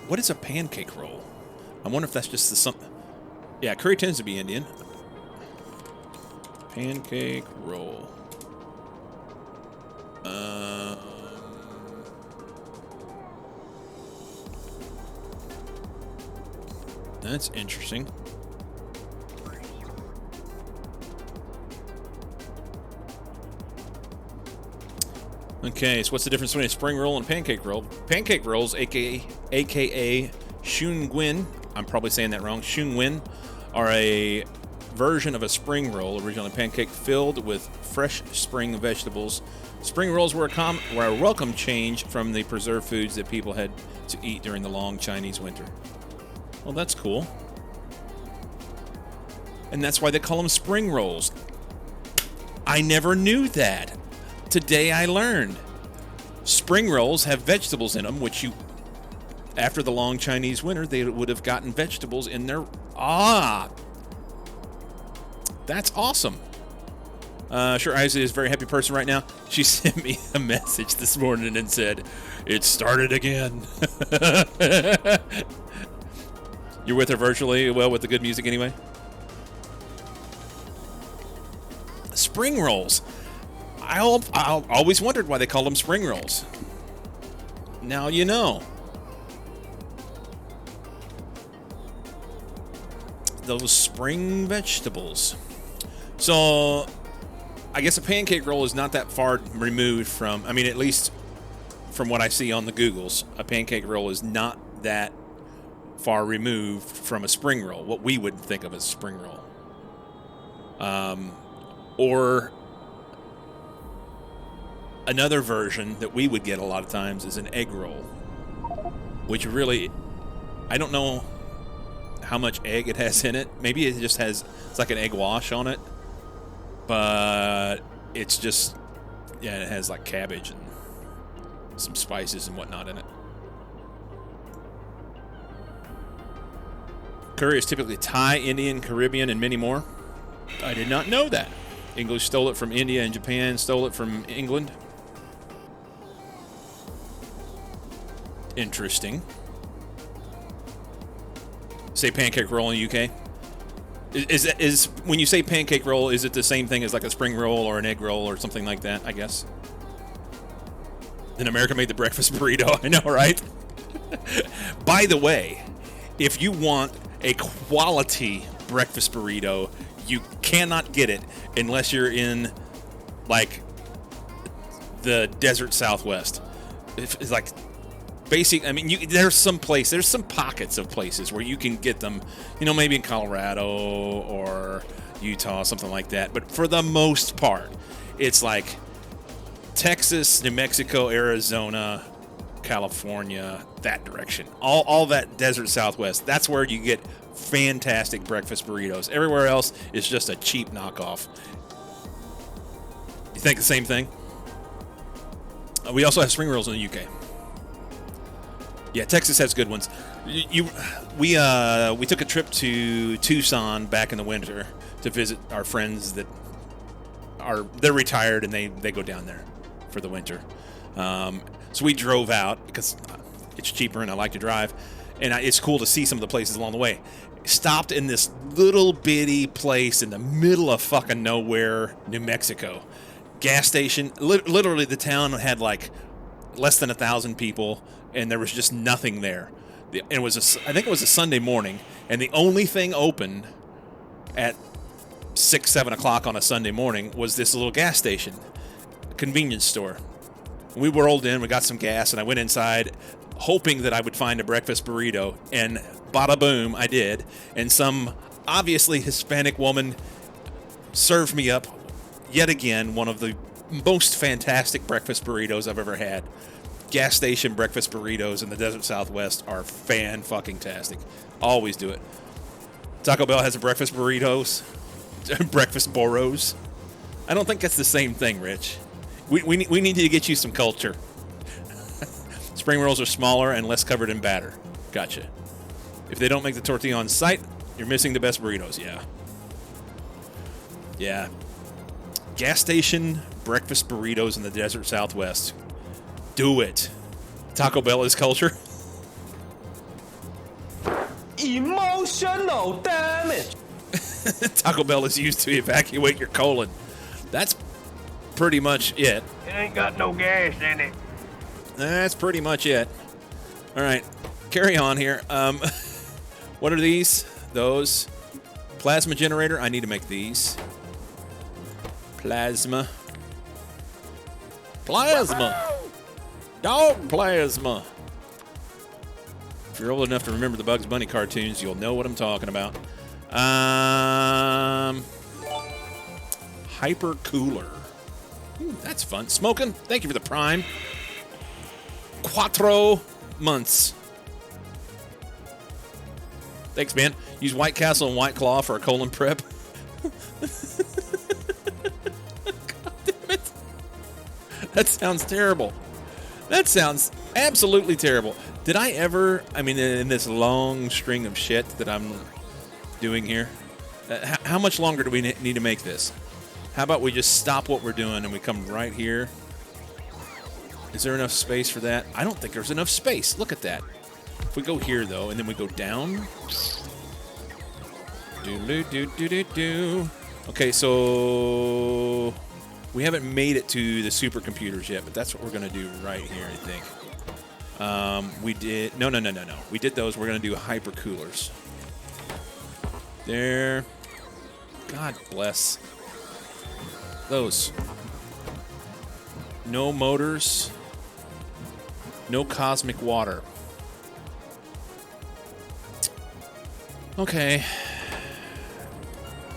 What is a pancake roll? I wonder if that's just the something. Yeah, curry tends to be Indian. Pancake roll. That's interesting. Okay, so what's the difference between a spring roll and a pancake roll? Pancake rolls, aka shunguin, I'm probably saying that wrong, shunguin, are a version of a spring roll, originally pancake filled with fresh spring vegetables. Spring rolls were a welcome change from the preserved foods that people had to eat during the long Chinese winter. Well, that's cool. And that's why they call them spring rolls. I never knew that. Today I learned. Spring rolls have vegetables in them, which you, after the long Chinese winter, they would have gotten vegetables in their... That's awesome. Sure, Isaac is a very happy person right now. She sent me a message this morning and said, "It started again." You're with her virtually, well, with the good music anyway? Spring rolls. I always wondered why they called them spring rolls. Now you know. Those spring vegetables. So, I guess a pancake roll is not that far removed from, I mean, at least from what I see on the Googles, a pancake roll is not that far removed from a spring roll, what we would think of as a spring roll. Or another version that we would get a lot of times is an egg roll, which really, I don't know how much egg it has in it. Maybe it just has, it's like an egg wash on it, but it's just, yeah, it has like cabbage and some spices and whatnot in it. Curry is typically Thai, Indian, Caribbean, and many more. I did not know that. English stole it from India, and Japan stole it from England. Interesting. Say pancake roll in the UK. Is when you say pancake roll, is it the same thing as like a spring roll or an egg roll or something like that? I guess. Then America made the breakfast burrito. I know, right? By the way, if you want a quality breakfast burrito, you cannot get it unless you're in like the desert Southwest. It's like basic. I mean, there's some pockets of places where you can get them. You know, maybe in Colorado or Utah, something like that. But for the most part, it's like Texas, New Mexico, Arizona, California, that direction. All that desert Southwest. That's where you get fantastic breakfast burritos. Everywhere else is just a cheap knockoff. You think the same thing? We also have spring rolls in the UK. Yeah, Texas has good ones. We took a trip to Tucson back in the winter to visit our friends that they're retired and they go down there for the winter. So we drove out because it's cheaper and I like to drive, and it's cool to see some of the places along the way. Stopped in this little bitty place in the middle of fucking nowhere, New Mexico. Gas station. Literally, the town had like less than 1,000 people, and there was just nothing there. I think it was a Sunday morning, and the only thing open at 6, 7 o'clock on a Sunday morning was this little gas station, convenience store. We rolled in, we got some gas, and I went inside hoping that I would find a breakfast burrito, and bada boom, I did. And some obviously Hispanic woman served me up yet again one of the most fantastic breakfast burritos I've ever had. Gas station breakfast burritos in the desert Southwest are fan-fucking-tastic. Always do it. Taco Bell has a breakfast burritos, breakfast burros. I don't think that's the same thing, Rich. We need to get you some culture. Spring rolls are smaller and less covered in batter. Gotcha. If they don't make the tortilla on site, you're missing the best burritos. Yeah. Gas station breakfast burritos in the desert Southwest. Do it. Taco Bell is culture. Emotional damage. Taco Bell is used to evacuate your colon. That's pretty much it. It ain't got no gas in it. That's pretty much it. All right, carry on here. What are these? Those. Plasma generator. I need to make these. Plasma. Plasma. Dog plasma. If you're old enough to remember the Bugs Bunny cartoons, you'll know what I'm talking about. Hyper cooler. Ooh, that's fun. Smoking. Thank you for the prime. 4 months. Thanks, man. Use White Castle and White Claw for a colon prep. God damn it. That sounds terrible. That sounds absolutely terrible. Did I ever, I mean, in this long string of shit that I'm doing here, how much longer do we need to make this? How about we just stop what we're doing and we come right here? Is there enough space for that? I don't think there's enough space. Look at that. If we go here, though, and then we go down. Do-do-do-do-do-do. Okay, so we haven't made it to the supercomputers yet, but that's what we're going to do right here, I think. We did... No. We did those. We're going to do hypercoolers. There. God bless. Those. No motors. No cosmic water. Okay.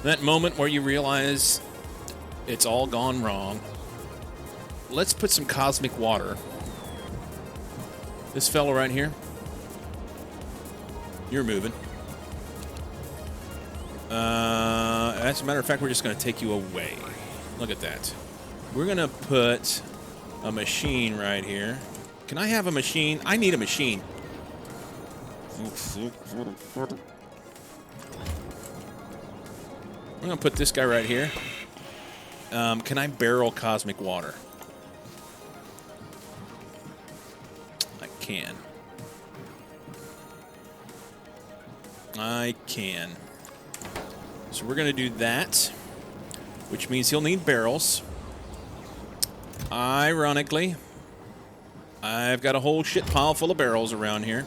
That moment where you realize it's all gone wrong. Let's put some cosmic water. This fellow right here. You're moving. As a matter of fact, we're just going to take you away. Look at that. We're going to put a machine right here. Can I have a machine? I need a machine. We're going to put this guy right here. Can I barrel cosmic water? I can. I can. So we're going to do that, which means he'll need barrels. Ironically, I've got a whole shit pile full of barrels around here.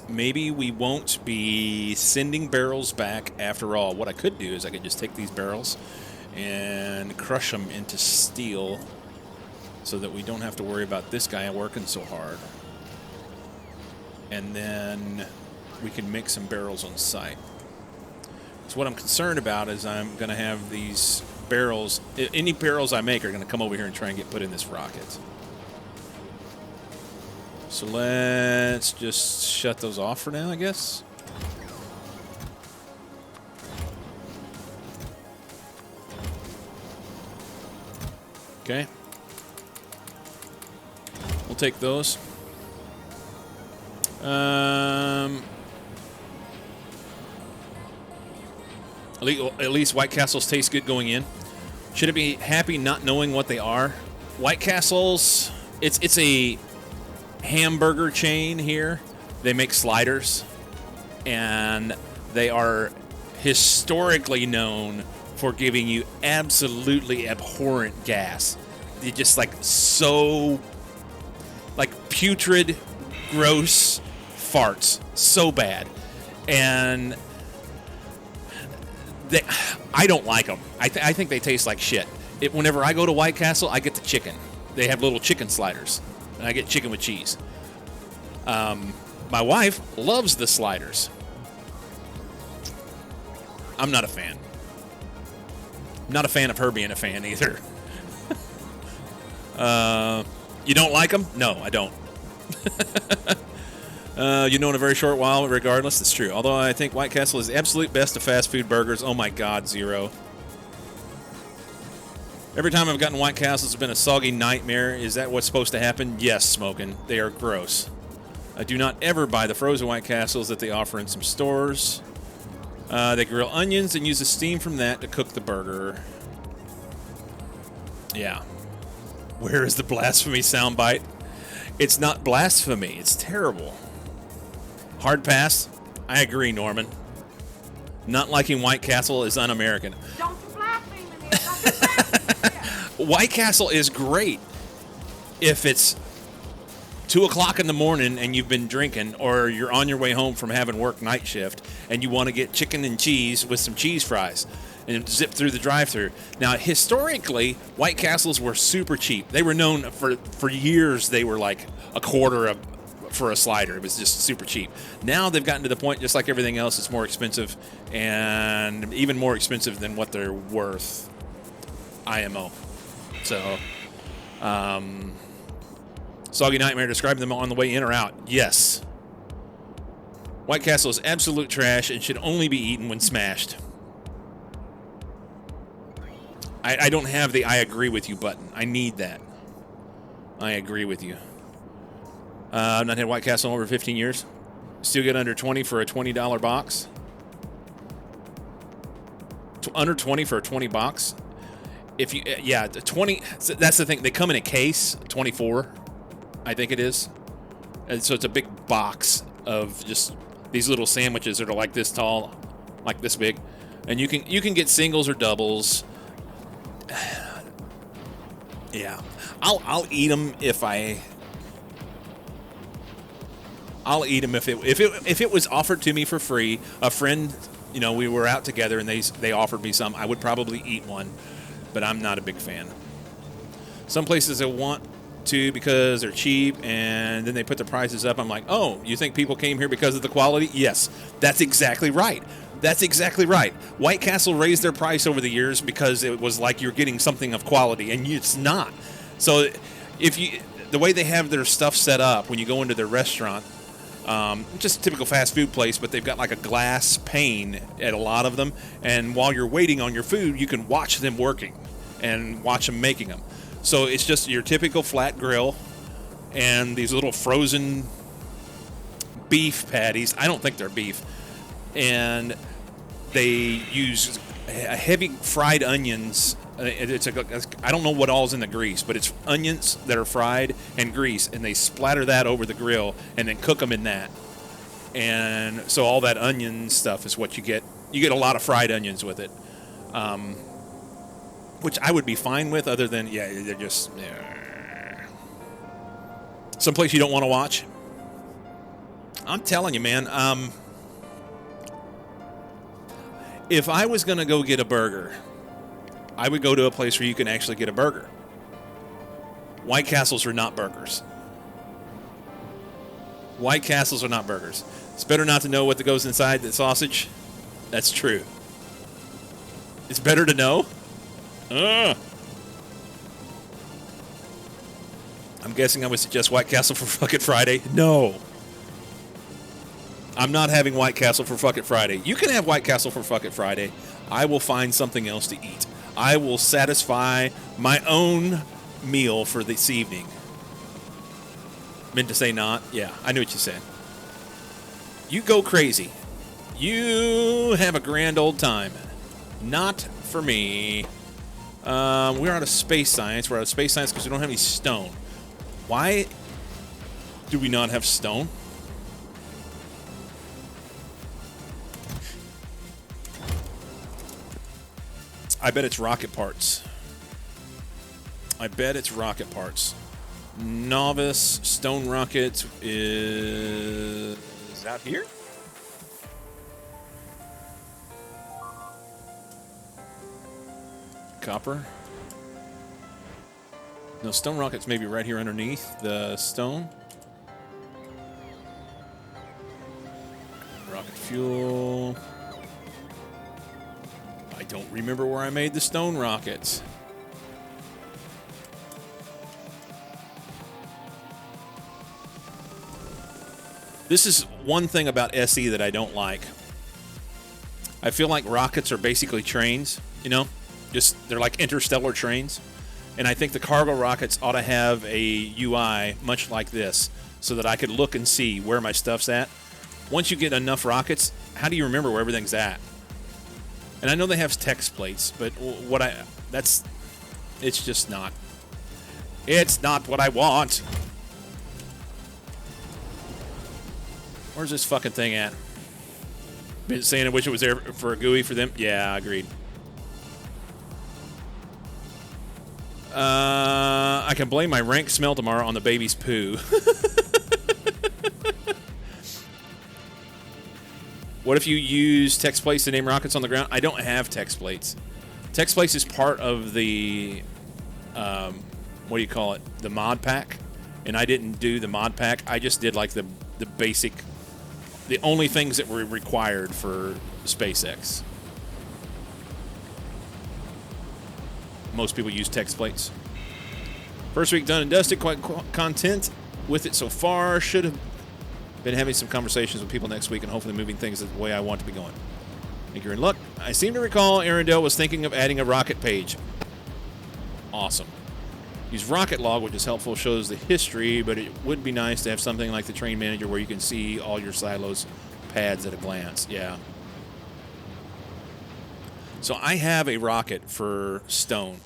Maybe we won't be sending barrels back after all. What I could do is I could just take these barrels and crush them into steel so that we don't have to worry about this guy working so hard. And then we can make some barrels on site. So what I'm concerned about is I'm going to have these barrels, any barrels I make are going to come over here and try and get put in this rocket. So let's just shut those off for now, I guess. Okay. We'll take those. At least White Castles taste good going in. Should I be happy not knowing what they are? White Castles, it's a hamburger chain here. They make sliders, and they are historically known for giving you absolutely abhorrent gas. They're just like so, like putrid, gross farts, so bad, and I don't like them. I think they taste like shit. Whenever I go to White Castle, I get the chicken. They have little chicken sliders, and I get chicken with cheese. My wife loves the sliders. I'm not a fan. Not a fan of her being a fan either. You don't like them? No, I don't. You know, in a very short while, regardless, it's true. Although I think White Castle is the absolute best of fast food burgers. Oh my God, Zero. Every time I've gotten White Castles, it's been a soggy nightmare. Is that what's supposed to happen? Yes, Smoking. They are gross. I do not ever buy the frozen White Castles that they offer in some stores. They grill onions and use the steam from that to cook the burger. Yeah. Where is the blasphemy soundbite? It's not blasphemy. It's terrible. Hard pass. I agree, Norman. Not liking White Castle is un-American. Don't you blaspheme me, man. Don't you blaspheme me. White Castle is great if it's 2 o'clock in the morning and you've been drinking, or you're on your way home from having work night shift and you want to get chicken and cheese with some cheese fries and zip through the drive-thru. Now, historically, White Castles were super cheap. They were known for years. They were like a quarter for a slider. It was just super cheap. Now they've gotten to the point, just like everything else, it's more expensive, and even more expensive than what they're worth. IMO. So, Soggy Nightmare describing them on the way in or out. Yes. White Castle is absolute trash and should only be eaten when smashed. I don't have the I agree with you button. I need that. I agree with you. I've not had White Castle in over 15 years. Still get under 20 for a $20 box. Under 20 for a 20 box. If you, yeah, 20. That's the thing. They come in a case, 24, I think it is. And so it's a big box of just these little sandwiches that are like this tall, like this big, and you can get singles or doubles. Yeah, I'll eat them if I'll eat them if it was offered to me for free. A friend, you know, we were out together and they offered me some. I would probably eat one, but I'm not a big fan. Some places I want to because they're cheap, and then they put the prices up. I'm like, oh, you think people came here because of the quality? Yes, that's exactly right. That's exactly right. White Castle raised their price over the years because it was like you're getting something of quality, and it's not. So the way they have their stuff set up when you go into their restaurant, just a typical fast food place, but they've got like a glass pane at a lot of them, and while you're waiting on your food, you can watch them working and watch them making them. So it's just your typical flat grill and these little frozen beef patties. I don't think they're beef. And they use heavy fried onions. I don't know what all's in the grease, but it's onions that are fried and grease, and they splatter that over the grill and then cook them in that. And so all that onion stuff is what you get. You get a lot of fried onions with it, which I would be fine with, other than, yeah, they're just someplace you don't want to watch. I'm telling you, man. If I was going to go get a burger, I would go to a place where you can actually get a burger. White Castles are not burgers. White Castles are not burgers. It's better not to know what goes inside the sausage. That's true. It's better to know. I'm guessing I would suggest White Castle for fucking Friday. No. I'm not having White Castle for fucking Friday. You can have White Castle for fucking Friday. I will find something else to eat. I will satisfy my own meal for this evening. Meant to say not. Yeah, I knew what you said. You go crazy. You have a grand old time. Not for me. We're out of space science. We're out of space science because we don't have any stone. Why do we not have stone? I bet it's rocket parts. I bet it's rocket parts. Novice stone rocket is out here? Copper. No, stone rockets maybe right here underneath the stone. Rocket fuel. I don't remember where I made the stone rockets. This is one thing about SE that I don't like. I feel like rockets are basically trains, you know? They're like interstellar trains. And I think the cargo rockets ought to have a UI much like this so that I could look and see where my stuff's at. Once you get enough rockets, how do you remember where everything's at? And I know they have text plates, but it's just not. It's not what I want. Where's this fucking thing at? Been saying I wish it was there for a GUI for them. Yeah, agreed. I can blame my rank smell tomorrow on the baby's poo. What if you use text plates to name rockets on the ground? I don't have text plates. Text plates is part of the, what do you call it? The mod pack. And I didn't do the mod pack. I just did like the basic, the only things that were required for SpaceX. Most people use text plates. First week done and dusted. Quite content with it so far. Should have been having some conversations with people next week and hopefully moving things the way I want to be going. I think you're in luck. I seem to recall Arendelle was thinking of adding a rocket page. Awesome. Use rocket log, which is helpful, shows the history, but it would be nice to have something like the train manager where you can see all your silos pads at a glance. Yeah. So I have a rocket for stone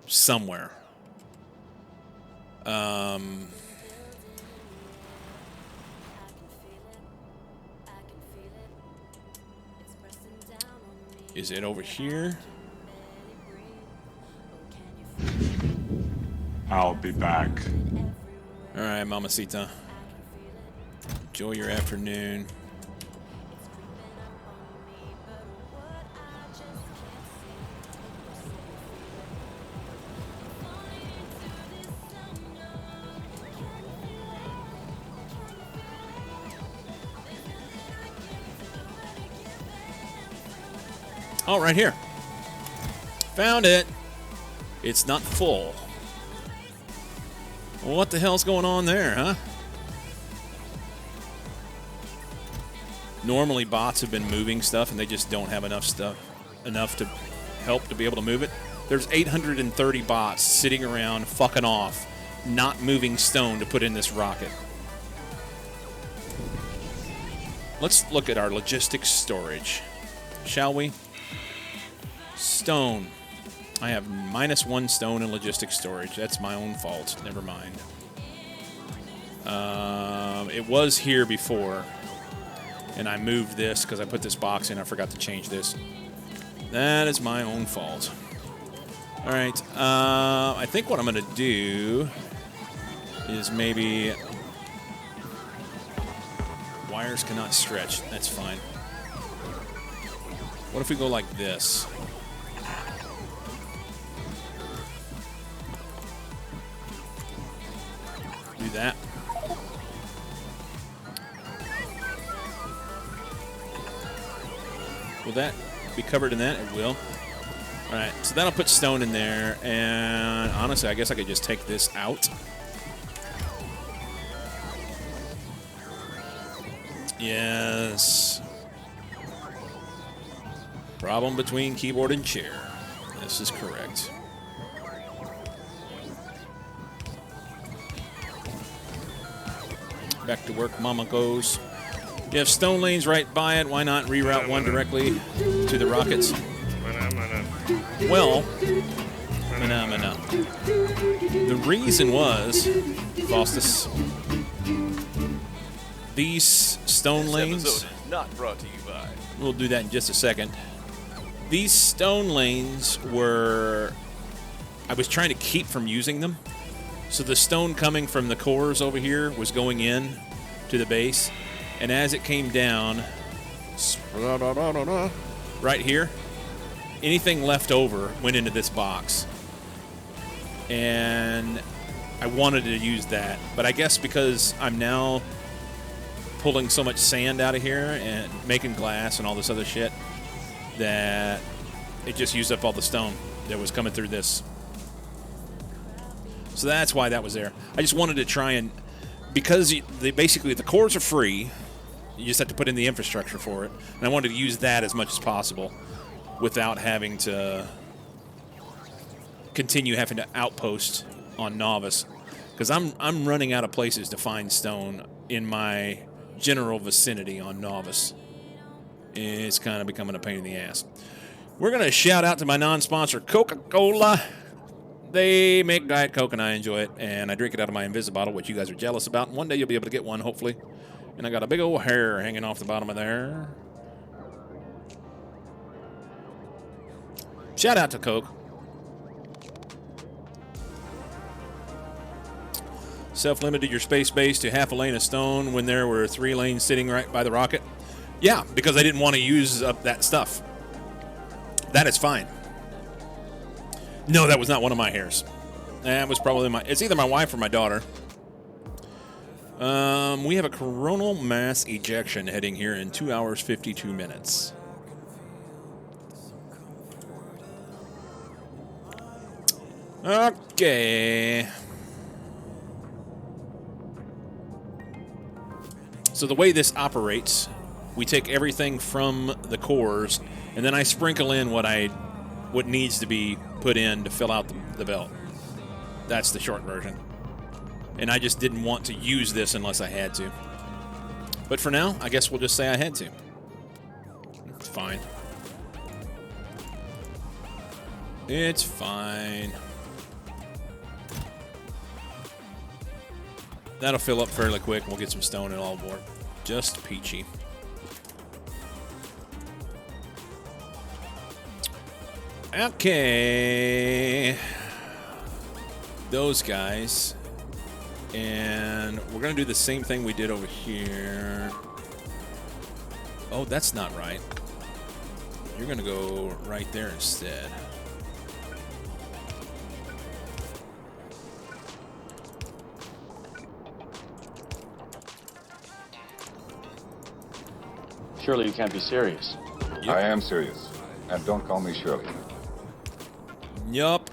somewhere. Is it over here? I'll be back. All right, Mamacita. Enjoy your afternoon. Oh, right here. Found it. It's not full. What the hell's going on there, huh? Normally bots have been moving stuff and they just don't have enough to help to be able to move it. There's 830 bots sitting around fucking off, not moving stone to put in this rocket. Let's look at our logistics storage, shall we? Stone. I have -1 stone in logistics storage. That's my own fault. Never mind. It was here before, and I moved this because I put this box in. I forgot to change this. That is my own fault. All right. I think what I'm going to do is maybe... Wires cannot stretch. That's fine. What if we go like this? Do that. Will that be covered in that? It will. Alright, so that'll put stone in there, and honestly, I guess I could just take this out. Yes. Problem between keyboard and chair. This is correct. Back to work, mama goes. You have stone lanes right by it. Why not reroute one directly to the rockets? Well, the reason was, Faustus, these stone lanes... This episode is not brought to you by... We'll do that in just a second. These stone lanes were... I was trying to keep from using them. So the stone coming from the cores over here was going in to the base. And as it came down, right here, anything left over went into this box. And I wanted to use that. But I guess because I'm now pulling so much sand out of here and making glass and all this other shit, that it just used up all the stone that was coming through this. So that's why that was there. I just wanted to try and, because basically the cores are free, you just have to put in the infrastructure for it. And I wanted to use that as much as possible without having to continue having to outpost on Novice. Because I'm running out of places to find stone in my general vicinity on Novice. It's kind of becoming a pain in the ass. We're going to shout out to my non-sponsor, Coca-Cola. They make Diet Coke, and I enjoy it. And I drink it out of my Invisibottle, which you guys are jealous about. And one day you'll be able to get one, hopefully. And I got a big old hair hanging off the bottom of there. Shout out to Coke. Self-limited your space base to half a lane of stone when there were 3 lanes sitting right by the rocket. Yeah, because I didn't want to use up that stuff. That is fine. No, that was not one of my hairs. That was probably it's either my wife or my daughter. We have a coronal mass ejection heading here in 2 hours, 52 minutes. Okay. So the way this operates, we take everything from the cores, and then I sprinkle in what needs to be put in to fill out the belt. That's the short version. And I just didn't want to use this unless I had to. But for now, I guess we'll just say I had to. It's fine. It's fine. That'll fill up fairly quick. We'll get some stone and all aboard. Just peachy. Okay. Those guys. And we're going to do the same thing we did over here. Oh, that's not right. You're going to go right there instead. Surely you can't be serious. I am serious. And don't call me Shirley. Yup.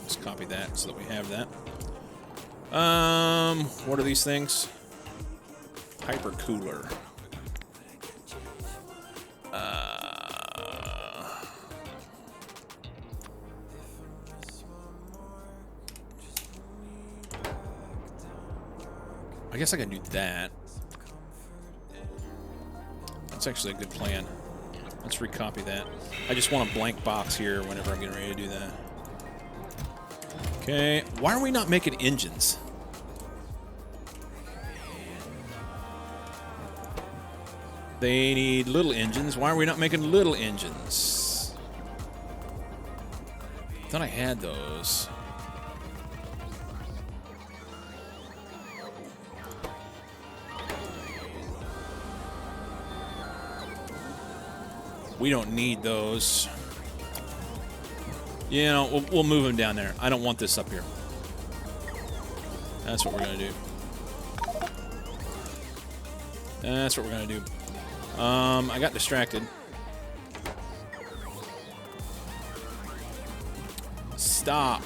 Let's copy that so that we have that. What are these things? Hypercooler. I guess I can do that. That's actually a good plan. Let's recopy that. I just want a blank box here whenever I'm getting ready to do that. Okay, why are we not making engines? They need little engines. Why are we not making little engines? I thought I had those. We don't need those. You know, we'll move them down there. I don't want this up here. That's what we're going to do. That's what we're going to do. I got distracted. Stop.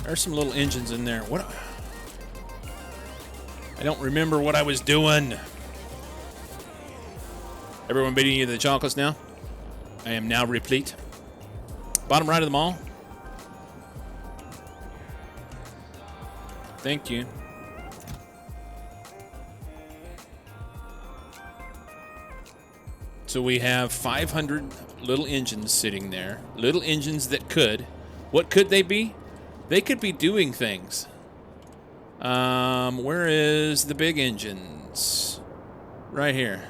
There's some little engines in there. What? I don't remember what I was doing. Everyone beating you to the chocolates now? I am now replete. Bottom right of the mall. Thank you. So we have 500 little engines sitting there. Little engines that could. What could they be? They could be doing things. Where is the big engines? Right here.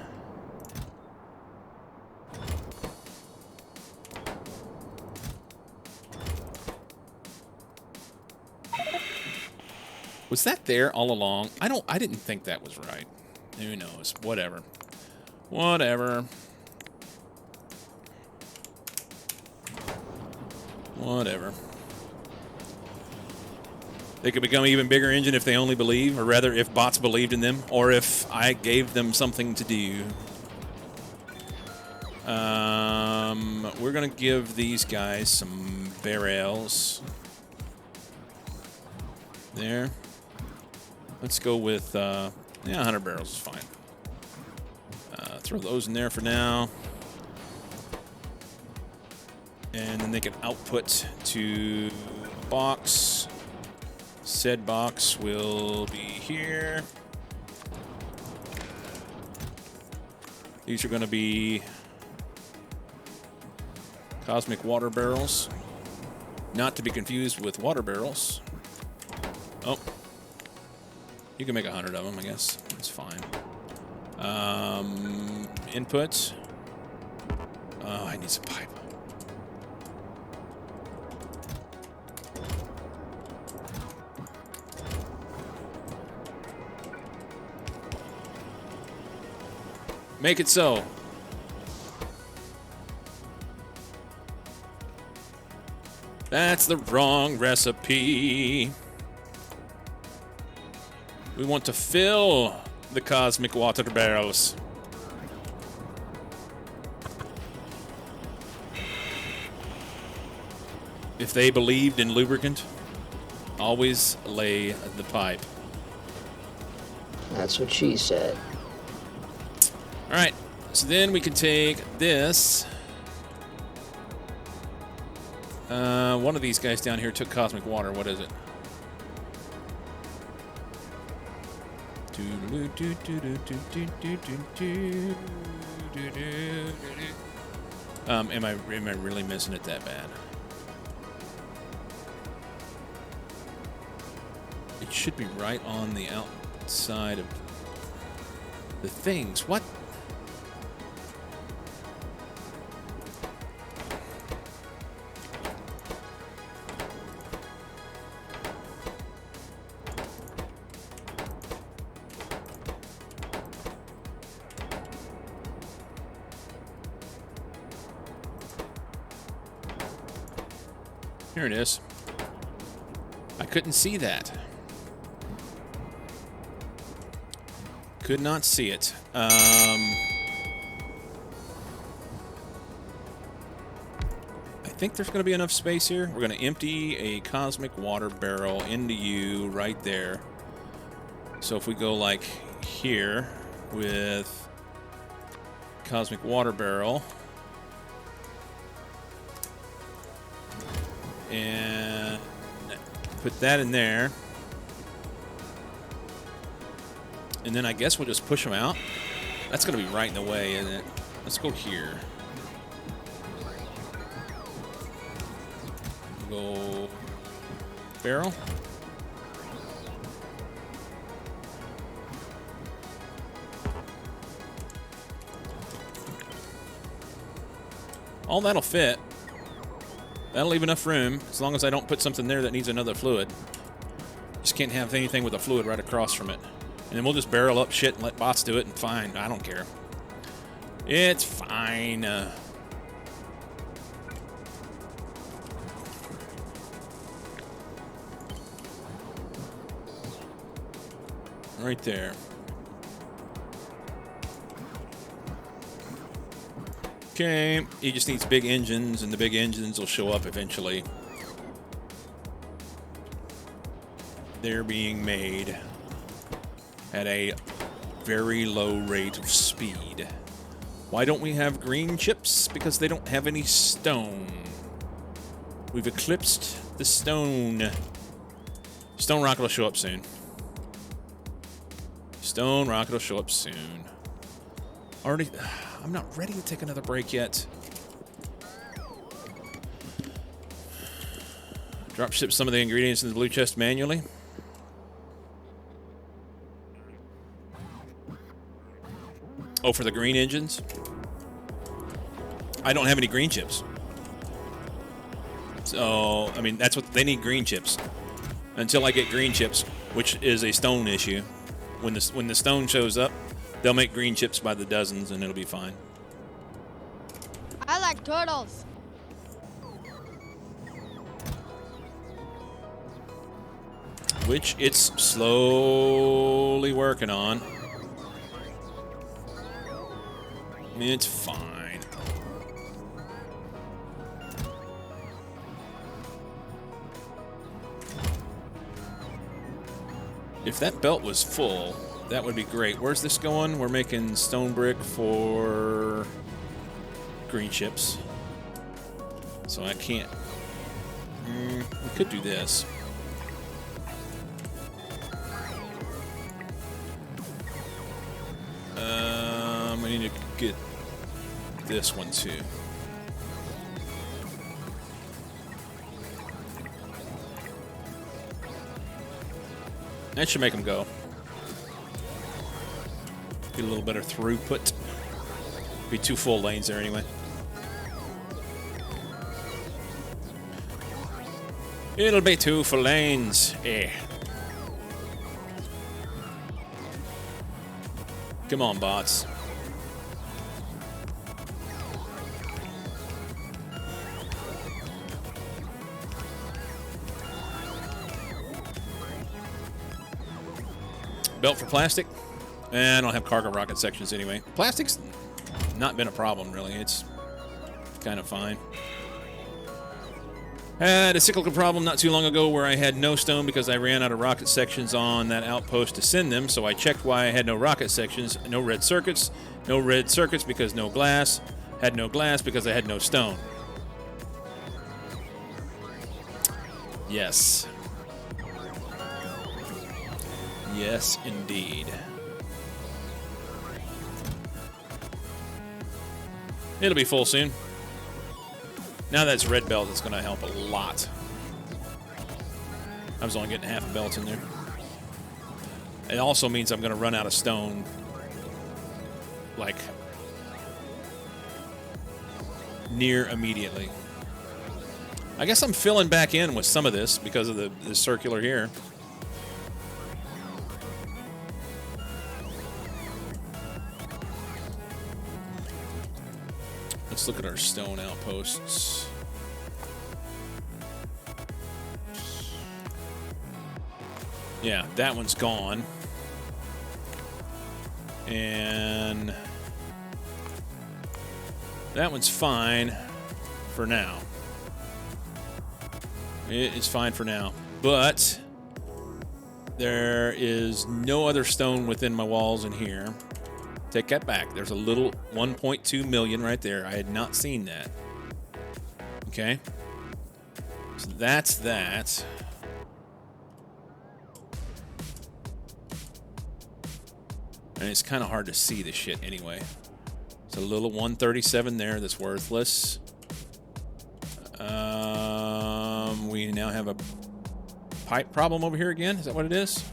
Was that there all along? I didn't think that was right. Who knows? Whatever. Whatever. Whatever. They could become an even bigger engine if they only believe, or rather if bots believed in them, or if I gave them something to do. We're going to give these guys some barrels. There. Let's go with, 100 barrels is fine. Throw those in there for now. And then they can output to a box. Said box will be here. These are going to be cosmic water barrels. Not to be confused with water barrels. Oh. You can make 100 of them, I guess. That's fine. Inputs. Oh, I need some pipe. Make it so. That's the wrong recipe. We want to fill the cosmic water barrels. If they believed in lubricant, always lay the pipe. That's what she said. All right, so then we can take this. One of these guys down here took cosmic water. What is it? Am I really missing it that bad? It should be right on the outside of the things. What? Here it is. I couldn't see that. Could not see it. I think there's going to be enough space here. We're going to empty a cosmic water barrel into you right there. So if we go like here with cosmic water barrel and put that in there. And then I guess we'll just push them out. That's going to be right in the way, isn't it? Let's go here. Go barrel. All that'll fit. That'll leave enough room, as long as I don't put something there that needs another fluid. Just can't have anything with a fluid right across from it. And then we'll just barrel up shit and let bots do it, and fine. I don't care. It's fine. Right there. Okay, he just needs big engines, and the big engines will show up eventually. They're being made at a very low rate of speed. Why don't we have green chips? Because they don't have any stone. We've eclipsed the stone. Stone rocket will show up soon. Stone rocket will show up soon. Already, I'm not ready to take another break yet. Drop ship some of the ingredients in the blue chest manually. Oh, for the green engines? I don't have any green chips. So, I mean, that's what they need, green chips. Until I get green chips, which is a stone issue. When the stone shows up, they'll make green chips by the dozens and it'll be fine. I like turtles. Which it's slowly working on. It's fine. If that belt was full, that would be great. Where's this going? We're making stone brick for green chips. So I can't. We could do this. I need to get this one too. That should make them go. Get a little better throughput. Be 2 full lanes there anyway. It'll be 2 full lanes. Come on, bots. Belt for plastic. And I don't have cargo rocket sections anyway. Plastic's not been a problem, really. It's kind of fine. Had a cyclical problem not too long ago where I had no stone because I ran out of rocket sections on that outpost to send them, so I checked why I had no rocket sections. No red circuits. No red circuits because no glass. Had no glass because I had no stone. Yes. Yes, indeed. It'll be full soon. Now that it's red belt, it's going to help a lot. I was only getting half a belt in there. It also means I'm going to run out of stone, like, near immediately. I guess I'm filling back in with some of this because of the circular here. Let's look at our stone outposts. Yeah, that one's gone. And that one's fine for now. It is fine for now. But there is no other stone within my walls in here. Take that back. There's a little 1.2 million right there. I had not seen that. Okay. So that's that. And it's kind of hard to see this shit anyway. It's a little 137 there that's worthless. We now have a pipe problem over here again. Is that what it is?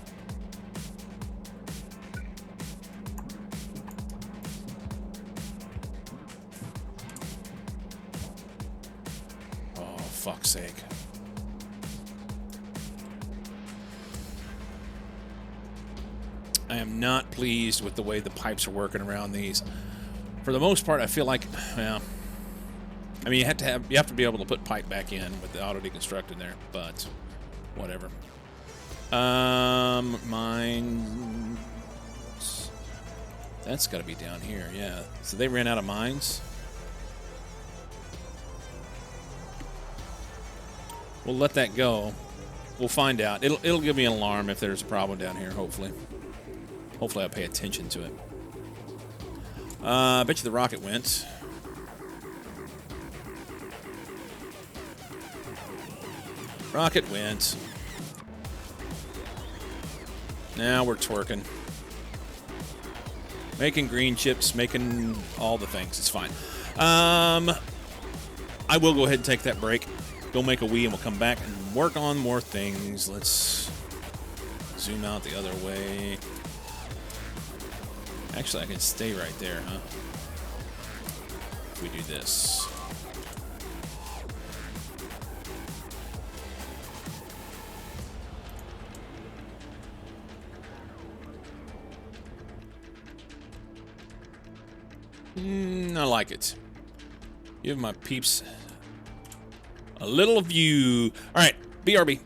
Fuck's sake. I am not pleased with the way the pipes are working around these. For the most part, I feel like, well, I mean, you have to be able to put pipe back in with the auto deconstruct in there, but whatever. Mines. That's got to be down here, yeah. So they ran out of mines. We'll let that go. We'll find out. It'll give me an alarm if there's a problem down here, hopefully. Hopefully I'll pay attention to it. I bet you the rocket went. Rocket went. Now we're twerking. Making green chips, making all the things. It's fine. I will go ahead and take that break. Go make a wee, and we'll come back and work on more things. Let's zoom out the other way. Actually, I can stay right there, huh? If we do this. I like it. Give my peeps a little view. All right, BRB.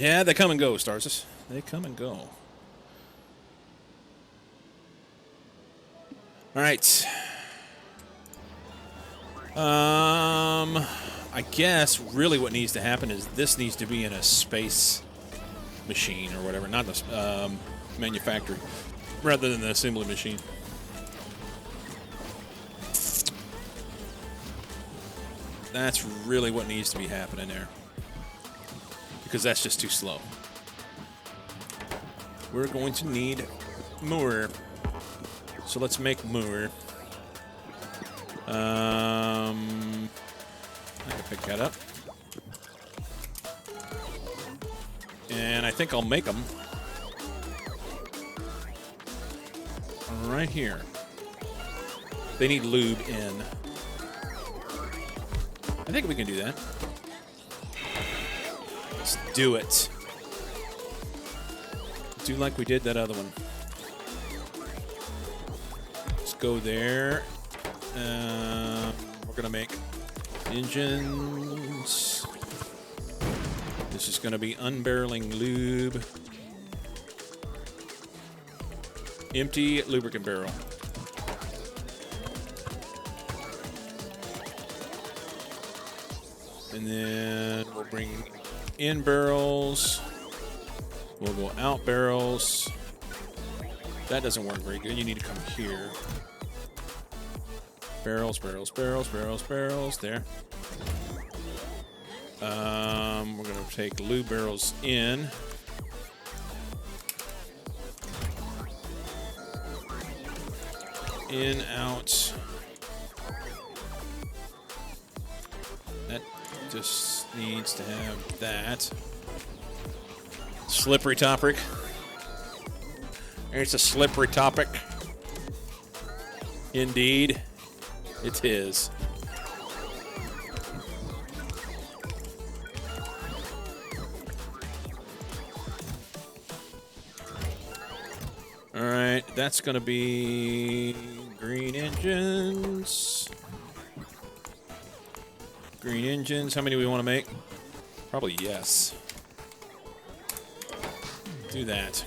Yeah, they come and go, Starsus. They come and go. All right. I guess really what needs to happen is this needs to be in a space machine or whatever, not the manufacturer, rather than the assembly machine. That's really what needs to be happening there, because that's just too slow. We're going to need more, so let's make more. I can pick that up. And I think I'll make them right here. They need lube in. I think we can do that. Let's do it. Do like we did that other one. Let's go there. We're gonna make engines. This is gonna be unbarreling lube. Empty lubricant barrel. And then we'll bring in barrels. We'll go out barrels. That doesn't work very good. You need to come here. Barrels, barrels, barrels, barrels, barrels. There. We're going to take lube barrels in. In, out. That just needs to have that. Slippery topic. It's a slippery topic. Indeed, it is. All right, that's going to be green engines. Green engines. How many do we want to make? Probably yes. Do that.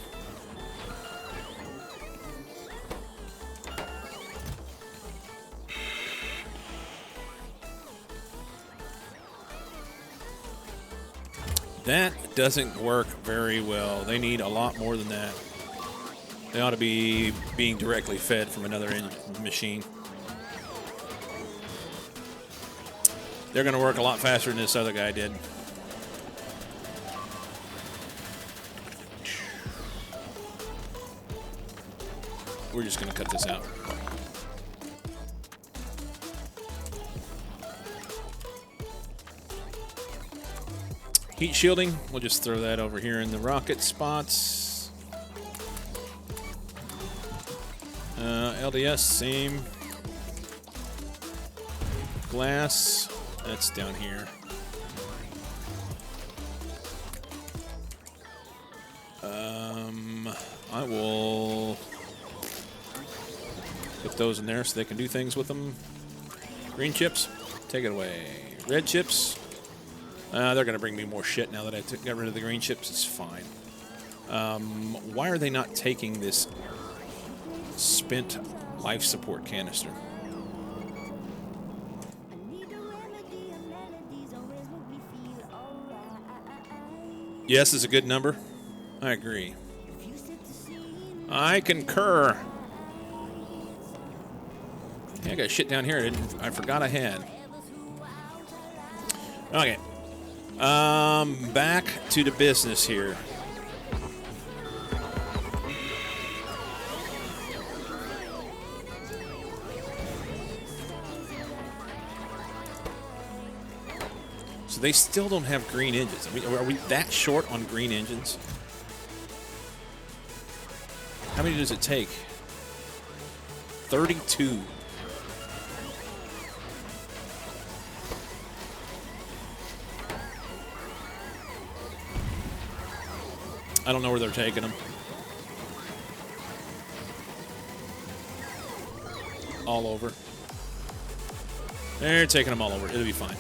That doesn't work very well. They need a lot more than that. They ought to be being directly fed from another machine. They're going to work a lot faster than this other guy did. We're just going to cut this out. Heat shielding, we'll just throw that over here in the rocket spots. LDS, same. Glass, that's down here. I will put those in there so they can do things with them. Green chips, take it away. Red chips, they're going to bring me more shit now that I got rid of the green chips. It's fine. Why are they not taking this spent life support canister? Yes is a good number. I agree. I concur. Yeah, I got shit down here I forgot I had. Okay. Back to the business here. So they still don't have green engines. I mean, are we that short on green engines? How many does it take? 32. I don't know where they're taking them. All over. They're taking them all over. It'll be fine.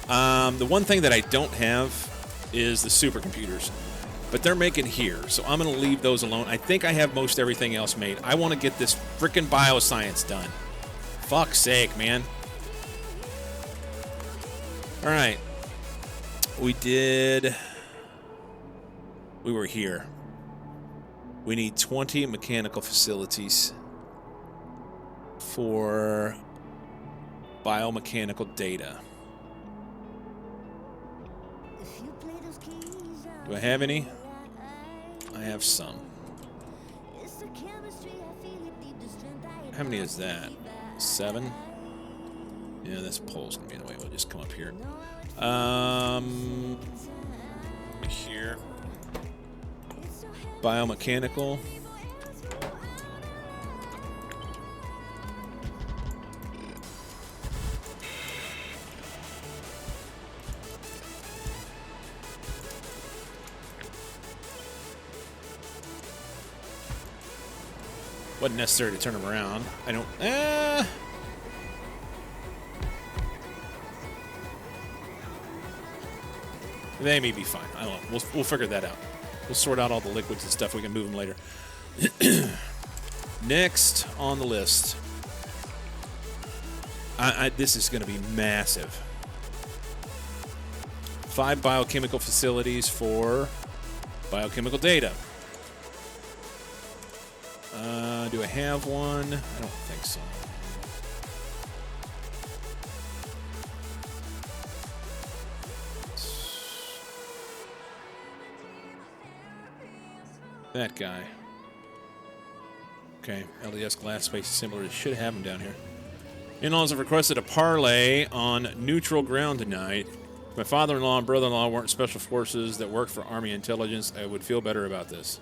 The one thing that I don't have is the supercomputers. But they're making here, so I'm going to leave those alone. I think I have most everything else made. I want to get this freaking bioscience done. Fuck's sake, man. All right. We were here. We need 20 mechanical facilities for biomechanical data. Do I have any? I have some. How many is that? 7? Yeah, this pole's gonna be in the way. We'll just come up here. Here. Biomechanical. Wasn't necessary to turn them around. I don't. They may be fine. I don't know. We'll figure that out. We'll sort out all the liquids and stuff. We can move them later. Next on the list. This is going to be massive. 5 biochemical facilities for biochemical data. Do I have one? I don't think so. That guy. Okay, LDS glass space assembler. Should have him down here. In-laws have requested a parlay on neutral ground tonight. If my father-in-law and brother-in-law weren't special forces that worked for Army intelligence, I would feel better about this.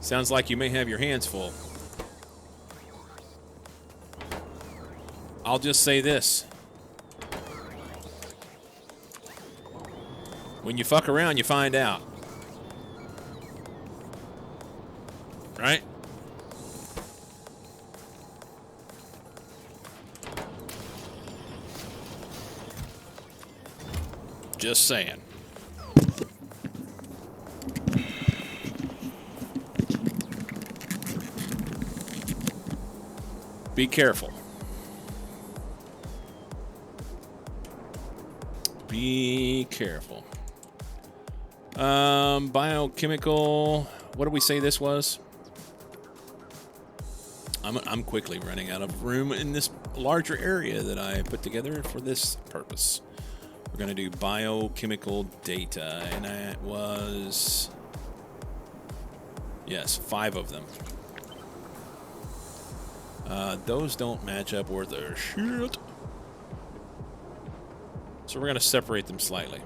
Sounds like you may have your hands full. I'll just say this. When you fuck around, you find out. Right? Just saying. Be careful. Be careful. Biochemical. What did we say this was? I'm quickly running out of room in this larger area that I put together for this purpose. We're going to do biochemical data, and that was, yes, 5 of them. Those don't match up worth a shit. So we're going to separate them slightly,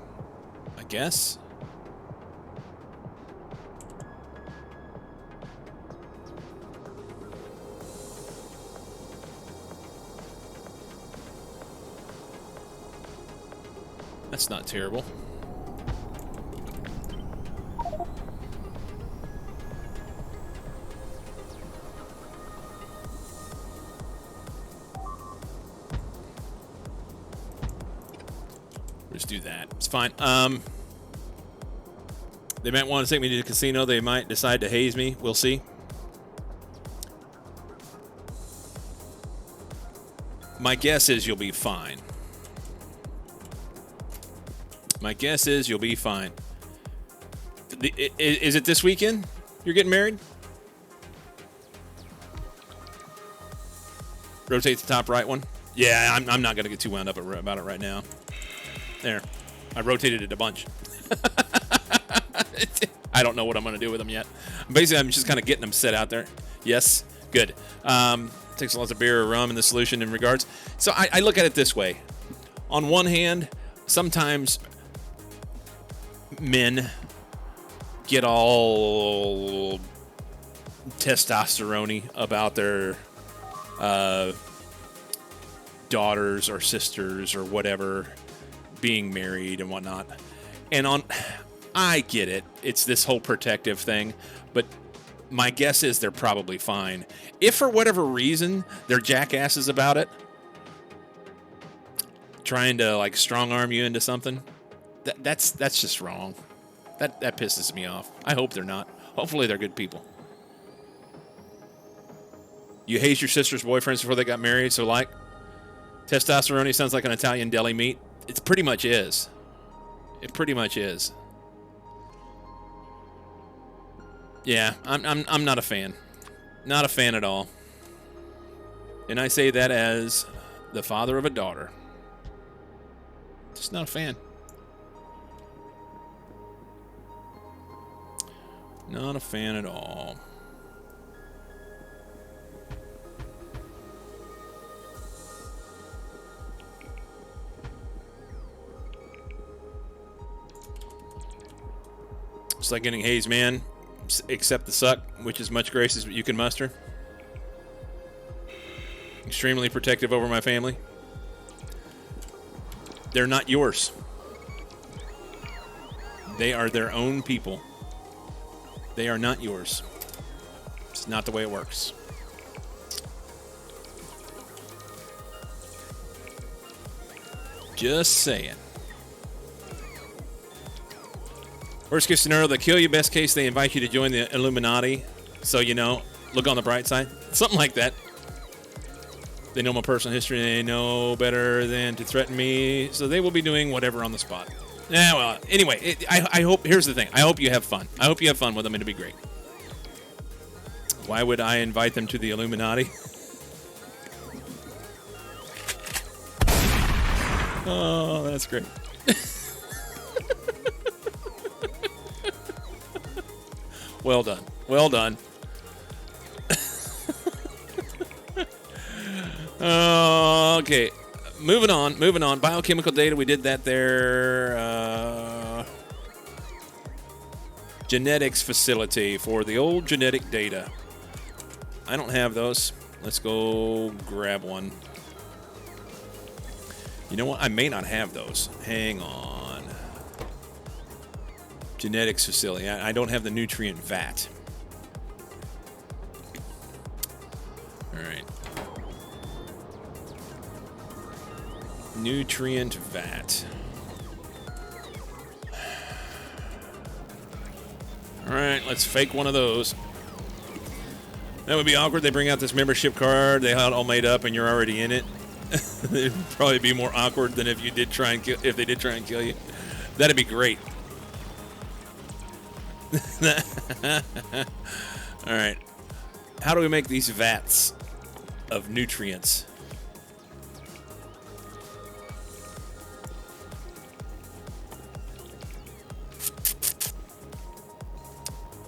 I guess. That's not terrible. Just do that. It's fine. They might want to take me to the casino. They might decide to haze me. We'll see. My guess is you'll be fine. My guess is you'll be fine. Is it this weekend you're getting married? Rotate the top right one. Yeah, I'm not going to get too wound up about it right now. There. I rotated it a bunch. I don't know what I'm going to do with them yet. Basically, I'm just kind of getting them set out there. Yes? Good. Takes lots of beer or rum in the solution in regards. So I look at it this way. On one hand, sometimes men get all testosterone-y about their daughters or sisters or whatever being married and whatnot. And I get it. It's this whole protective thing, but my guess is they're probably fine. If for whatever reason they're jackasses about it, trying to like strong arm you into something. That's just wrong. That pisses me off. I hope they're not. Hopefully they're good people. You hazed your sister's boyfriends before they got married, so like testosterone sounds like an Italian deli meat. It pretty much is. It pretty much is. Yeah, I'm not a fan. Not a fan at all. And I say that as the father of a daughter. Just not a fan. Not a fan at all. It's like getting hazed, man. Accept the suck, which is much grace as you can muster. Extremely protective over my family. They're not yours. They are their own people. They are not yours. It's not the way it works. Just saying. Worst case scenario, they kill you. Best case, they invite you to join the Illuminati. So, you know, look on the bright side. Something like that. They know my personal history. They know better than to threaten me. So they will be doing whatever on the spot. Yeah, well, anyway, I hope, here's the thing. I hope you have fun. I hope you have fun with them. It'll be great. Why would I invite them to the Illuminati? Oh, that's great. Well done. Well done. Okay. Moving on. Moving on. Biochemical data. We did that there. Genetics facility for the old genetic data. I don't have those. Let's go grab one. You know what? I may not have those. Hang on. Genetics facility. I don't have the nutrient vat. All right. Nutrient vat. All right, let's fake one of those. That would be awkward. They bring out this membership card. They had it all made up, and you're already in it. It'd probably be more awkward than if you did try and kill. If they did try and kill you, that'd be great. All right. How do we make these vats of nutrients?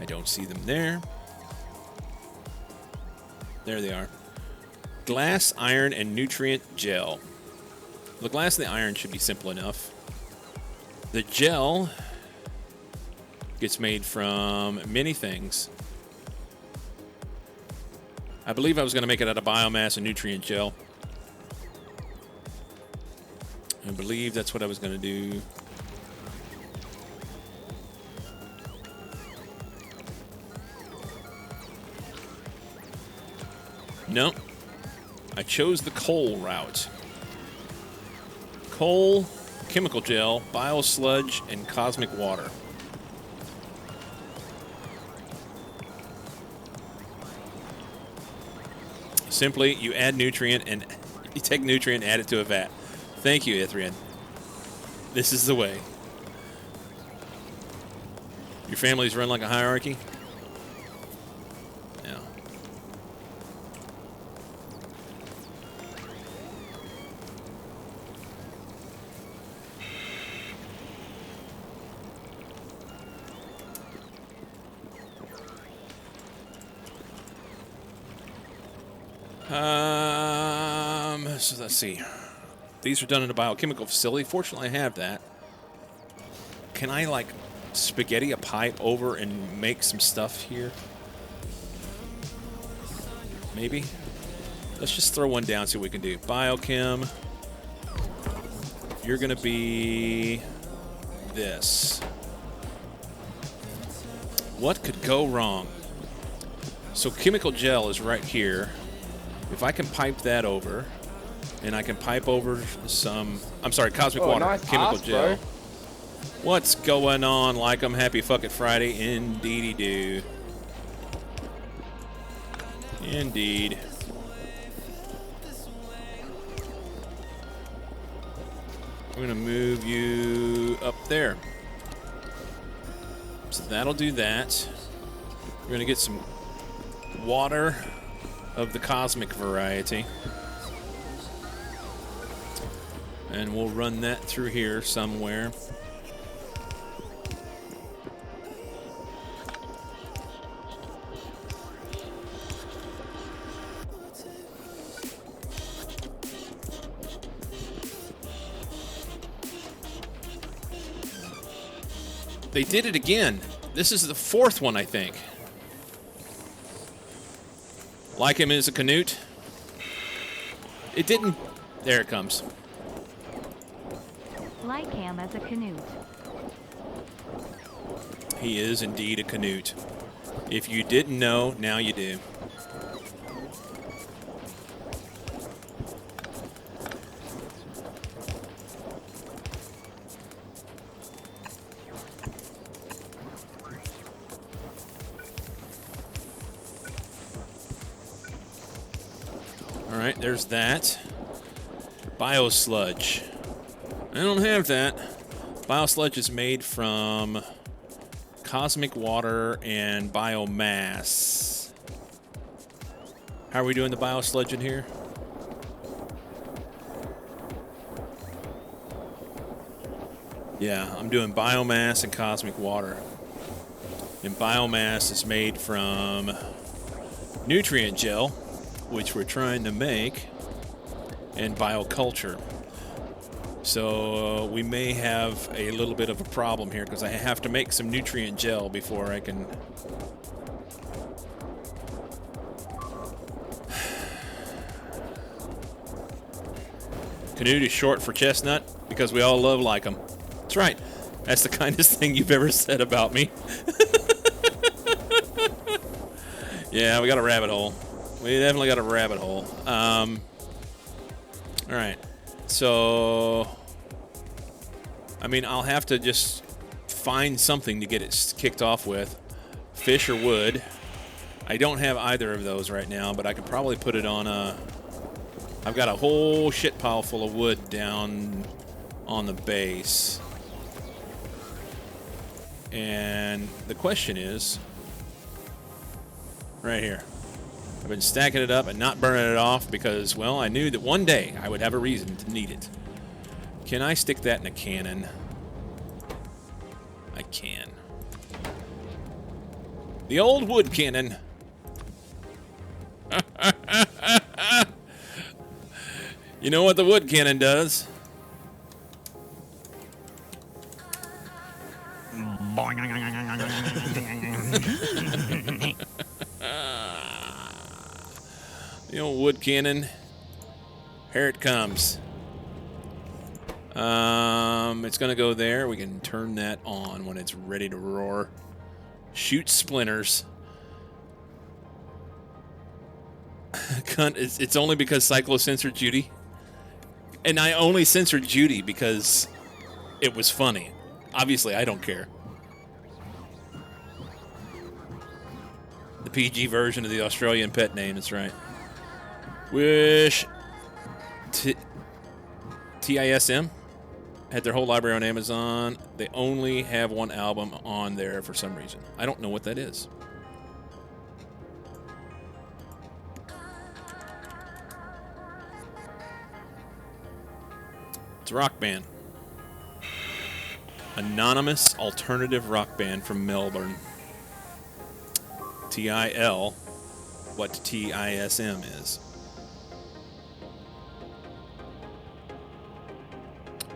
I don't see them there. There they are. Glass, iron, and nutrient gel. The glass and the iron should be simple enough. The gel gets made from many things. I believe I was going to make it out of biomass and nutrient gel. I believe that's what I was going to do. No. I chose the coal route. Coal, chemical gel, biosludge, and cosmic water. Simply, you add nutrient and you take nutrient and add it to a vat. Thank you, Ithrian. This is the way. Your families run like a hierarchy? Yeah. So let's see. These are done in a biochemical facility. Fortunately, I have that. Can I, like, spaghetti a pipe over and make some stuff here? Maybe? Let's just throw one down, see what we can do. Biochem. You're going to be this. What could go wrong? So chemical gel is right here. If I can pipe that over, And I can pipe over some, I'm sorry, cosmic water, nice chemical ass, gel. bro. What's going on? Like 'em, happy fucking Friday. Indeedy do. Indeed. We're gonna move you up there. So that'll do that. We're gonna get some water of the cosmic variety. And we'll run that through here somewhere. They did it again. This is the fourth one, I think. Like him as a Canute. It didn't. There it comes. Like him as a Canute. He is indeed a Canute. If you didn't know, now you do. All right, there's that. Biosludge. I don't have that. Biosludge is made from cosmic water and biomass. How are we doing the biosludge in here? Yeah, I'm doing biomass and cosmic water. And biomass is made from nutrient gel, which we're trying to make, and bioculture. So we may have a little bit of a problem here because I have to make some nutrient gel before I can... Canute is short for chestnut because we all love like 'em. That's right. That's the kindest thing you've ever said about me. Yeah, we got a rabbit hole. We definitely got a rabbit hole. All right. So, I mean, I'll have to just find something to get it kicked off with. Fish or wood. I don't have either of those right now, but I could probably put it on a... I've got a whole shit pile full of wood down on the base. And the question is... right here. I've been stacking it up and not burning it off because, well, I knew that one day I would have a reason to need it. Can I stick that in a cannon? I can. The old wood cannon. You know what the wood cannon does? The old wood cannon. Here it comes. It's gonna go there. We can turn that on when it's ready to roar. Shoot splinters. Cunt, it's only because Cyclo censored Judy. And I only censored Judy because it was funny. Obviously, I don't care. The PG version of the Australian pet name, that's right. Wish TISM had their whole library on Amazon. They only have one album on there for some reason. I don't know what that is. It's a rock band. Anonymous alternative rock band from Melbourne. TIL, what TISM is.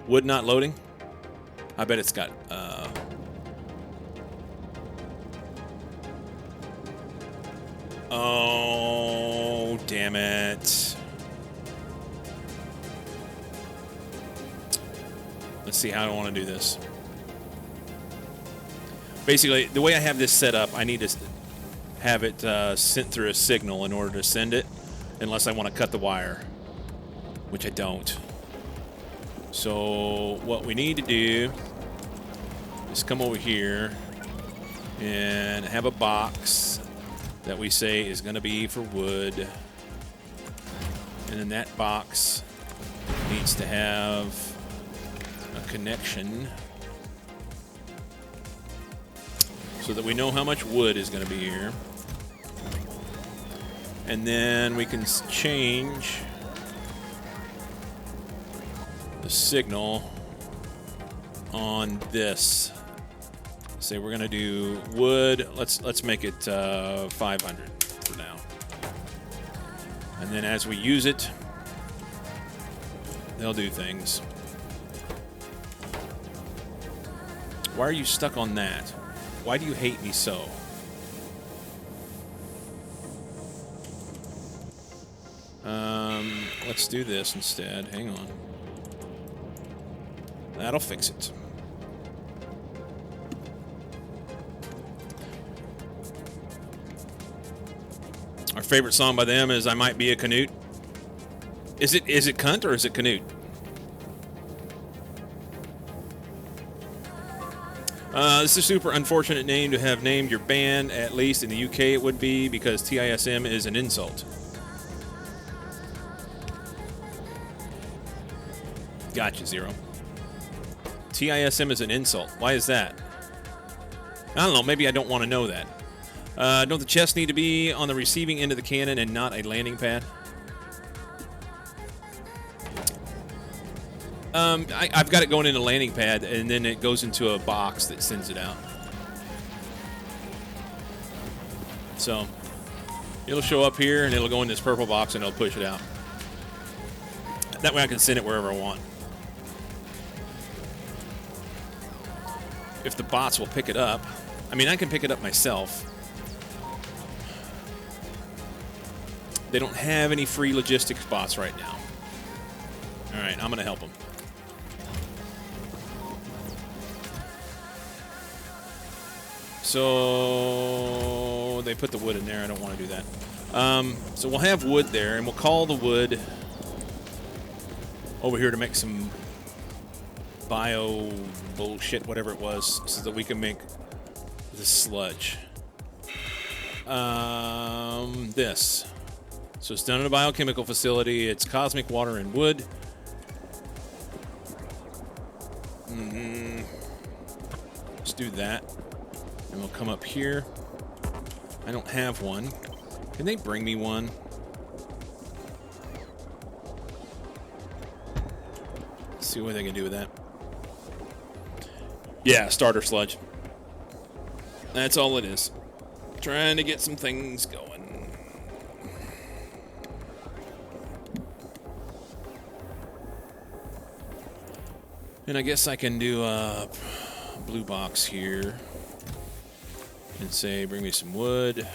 Wood not loading? I bet it's got, oh, damn it. Let's see how I want to do this. Basically, the way I have this set up, I need to have it sent through a signal in order to send it, unless I want to cut the wire. which I don't. So what we need to do is come over here and have a box that we say is going to be for wood. And then that box needs to have a connection so that we know how much wood is going to be here. And then we can change the signal on this. Say we're gonna do wood. Let's make it 500 for now. And then as we use it, they'll do things. Why are you stuck on that? Why do you hate me so? Let's do this instead. Hang on. That'll fix it. Our favorite song by them is "I Might Be a Canute." Is it cunt or is it Canute? This is a super unfortunate name to have named your band. At least in the UK it would be, because TISM is an insult. Gotcha, Zero. TISM is an insult. Why is that? I don't know. Maybe I don't want to know that. Don't the chests need to be on the receiving end of the cannon and not a landing pad? I've got it going in a landing pad, and then it goes into a box that sends it out. So it'll show up here, and it'll go in this purple box, and it'll push it out. That way I can send it wherever I want. If the bots will pick it up. I mean, I can pick it up myself. They don't have any free logistics bots right now. All right, I'm going to help them. So they put the wood in there. I don't want to do that. So we'll have wood there, and we'll call the wood over here to make some bio bullshit, whatever it was, so that we can make the sludge. This. So it's done in a biochemical facility. It's cosmic water and wood. Let's do that. And we'll come up here. I don't have one. Can they bring me one? Let's see what they can do with that. Yeah, starter sludge. That's all it is. Trying to get some things going. And I guess I can do a blue box here and say, bring me some wood.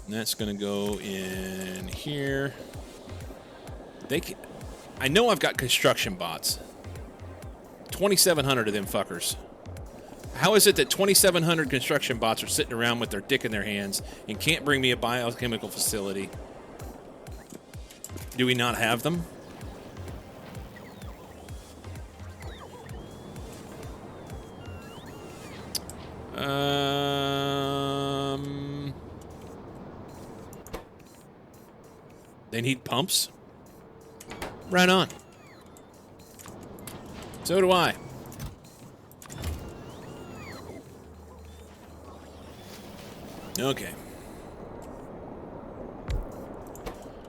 And that's going to go in here. I know I've got construction bots. 2,700 of them fuckers. How is it that 2,700 construction bots are sitting around with their dick in their hands and can't bring me a biochemical facility? Do we not have them? They need pumps? Right on. So do I. Okay.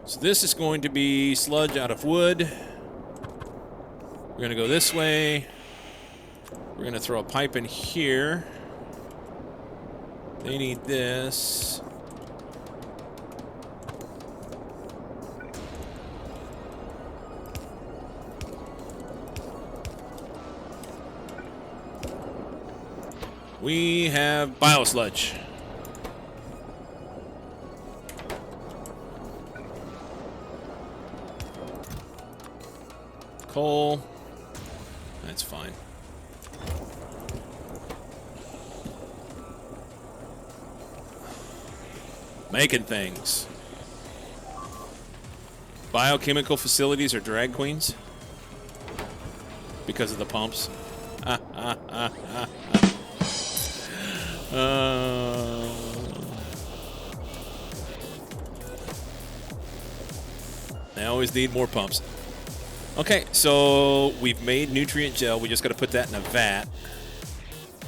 So this is going to be sludge out of wood. We're going to go this way. We're going to throw a pipe in here. They need this. We have biosludge. Coal. That's fine. Making things. biochemical facilities are drag queens because of the pumps. They always need more pumps. Okay, so we've made nutrient gel. We just got to put that in a vat.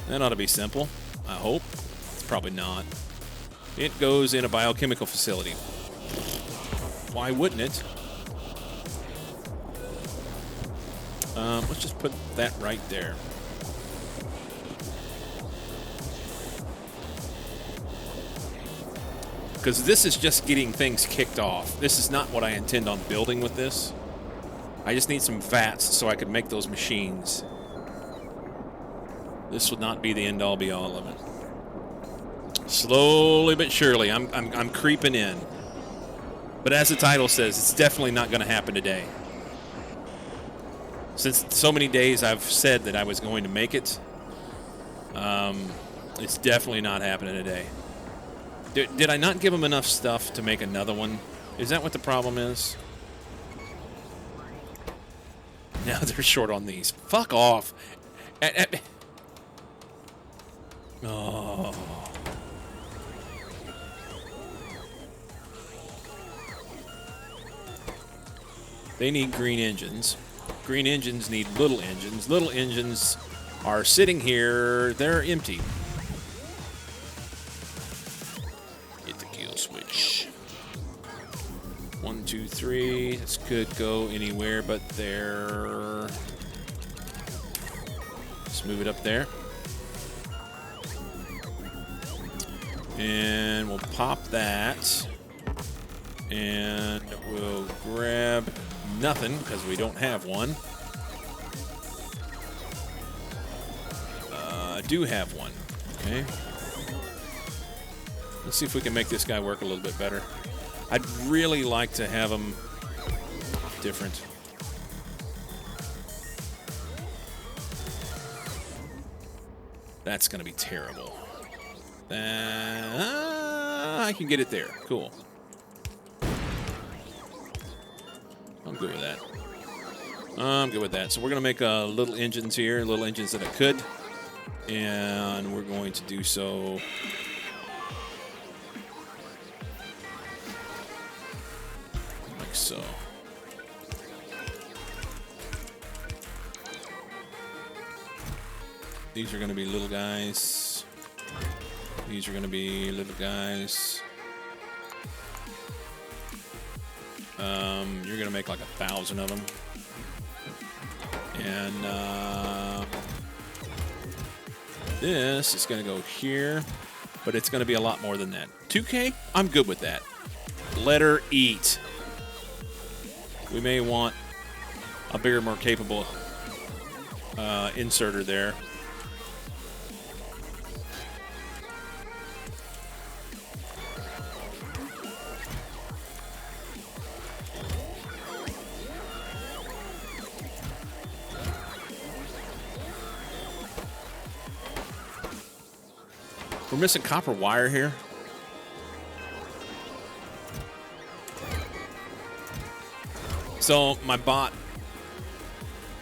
That ought to be simple, I hope. It's probably not. It goes in a biochemical facility. Why wouldn't it? Let's just put that right there. Because this is just getting things kicked off. This is not what I intend on building with this. I just need some vats so I can make those machines. This would not be the end-all be-all of it. Slowly but surely, I'm creeping in. But as the title says, it's definitely not going to happen today. Since so many days I've said that I was going to make it, it's definitely not happening today. Did I not give them enough stuff to make another one? Is that what the problem is? Now they're short on these. Fuck off. Oh. They need green engines. Green engines need little engines. Little engines are sitting here. They're empty. Hit the kill switch. 1, 2, 3. This could go anywhere but there. Let's move it up there. And we'll pop that. And we'll grab nothing because we don't have one. I do have one. Okay. Let's see if we can make this guy work a little bit better. I'd really like to have him different. That's going to be terrible. I can get it there. Cool. I'm good with that. I'm good with that. So we're going to make little engines here, little engines that I could. And we're going to do so. Like so. These are going to be little guys. These are going to be little guys. You're going to make like 1,000 of them. And this is going to go here, but it's going to be a lot more than that. 2K? I'm good with that. Let her eat. We may want a bigger, more capable inserter there. We're missing copper wire here. So my bot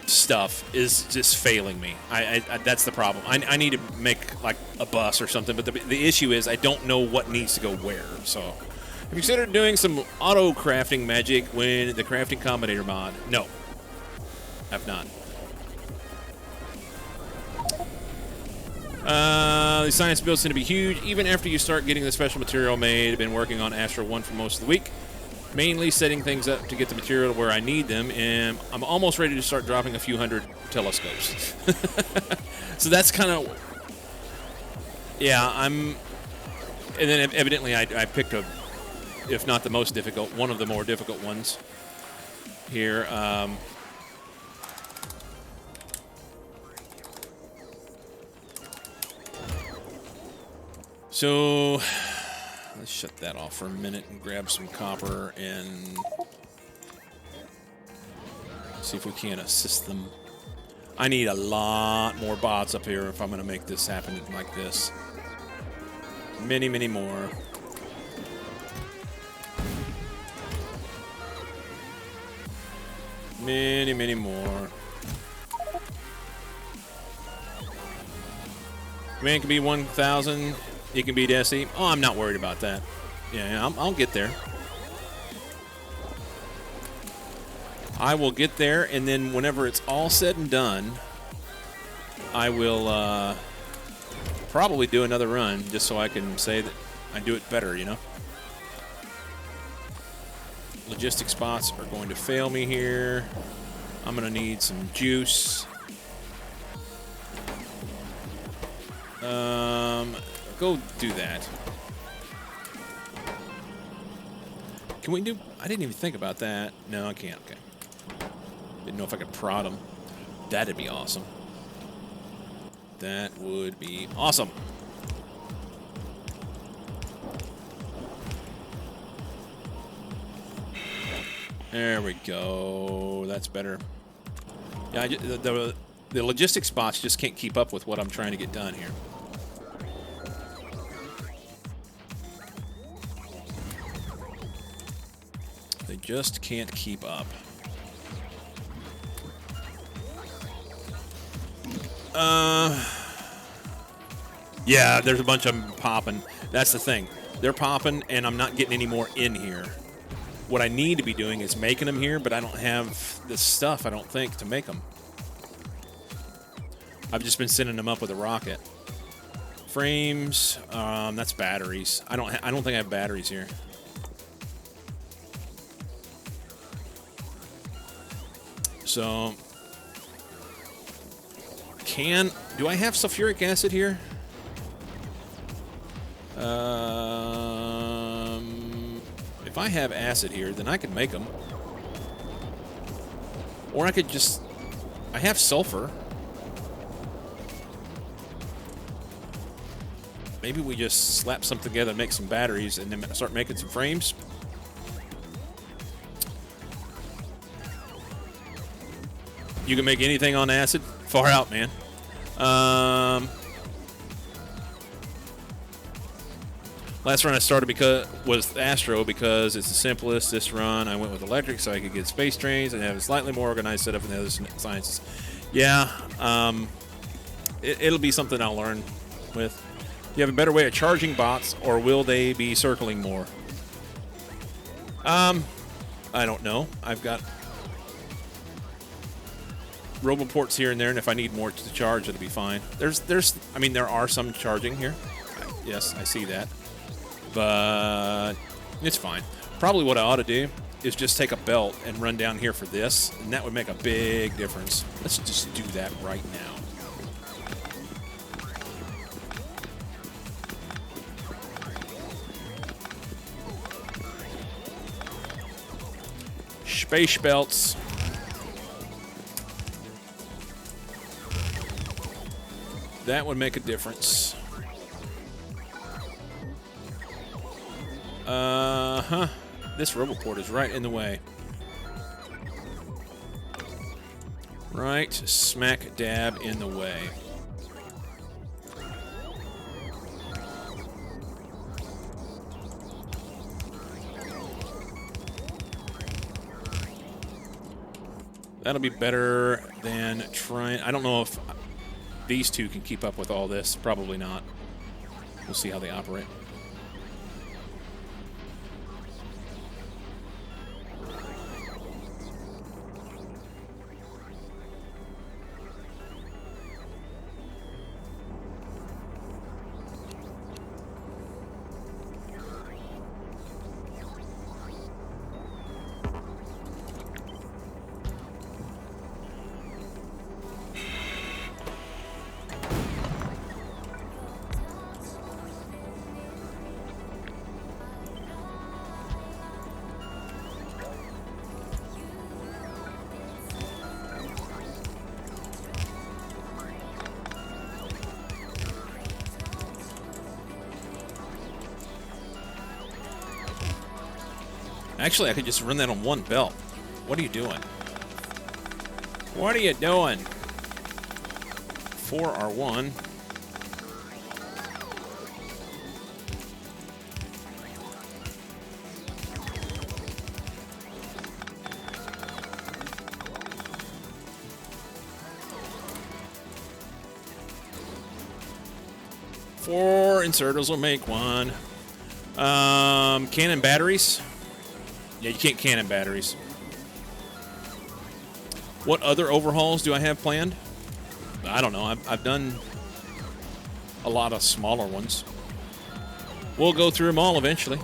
stuff is just failing me. I that's the problem. I need to make like a bus or something, but the issue is I don't know what needs to go where. So have you considered doing some auto crafting magic when the crafting combinator mod? No, I've not. The science builds tend to be huge, even after you start getting the special material made. I've been working on Astro 1 for most of the week, mainly setting things up to get the material where I need them, and I'm almost ready to start dropping a few hundred telescopes. So that's kind of, yeah, and then evidently I picked a, if not the most difficult, one of the more difficult ones here. So let's shut that off for a minute and grab some copper and see if we can assist them. I need a lot more bots up here if I'm going to make this happen like this. Many, many more. Many, many more. Command can be 1,000. It can be Desi. Oh, I'm not worried about that. Yeah, I'll get there. I will get there, and then whenever it's all said and done, I will probably do another run just so I can say that I do it better, you know? Logistic spots are going to fail me here. I'm going to need some juice. Go do that. Can we do... I didn't even think about that. No, I can't. Okay. Didn't know if I could prod them. That'd be awesome. That would be awesome. There we go. That's better. Yeah, the logistic spots just can't keep up with what I'm trying to get done here. They just can't keep up. Yeah, there's a bunch of them popping. That's the thing. They're popping, and I'm not getting any more in here. What I need to be doing is making them here, but I don't have the stuff, I don't think, to make them. I've just been sending them up with a rocket. Frames, that's batteries. I don't think I have batteries here. So, do I have sulfuric acid here? If I have acid here, then I could make them. Or I could just... I have sulfur. Maybe we just slap something together and make some batteries and then start making some frames. You can make anything on acid? Far out, man. Last run I started was Astro because it's the simplest. This run I went with electric so I could get space trains and have a slightly more organized setup in the other sciences. Yeah, it'll be something I'll learn with. Do you have a better way of charging bots, or will they be circling more? I don't know. I've got roboports here and there, and if I need more to charge, it'll be fine. I mean, there are some charging here. Yes, I see that. But it's fine. Probably what I ought to do is just take a belt and run down here for this, and that would make a big difference. Let's just do that right now. Space belts. That would make a difference. This roboport is right in the way. Right smack dab in the way. That'll be better than trying... I don't know if these two can keep up with all this. Probably not. We'll see how they operate. Actually, I could just run that on one belt. What are you doing? What are you doing? 4R1. 4 inserters will make 1. Cannon batteries. Yeah, you can't cannon batteries. What other overhauls do I have planned? I don't know. I've done a lot of smaller ones. We'll go through them all eventually.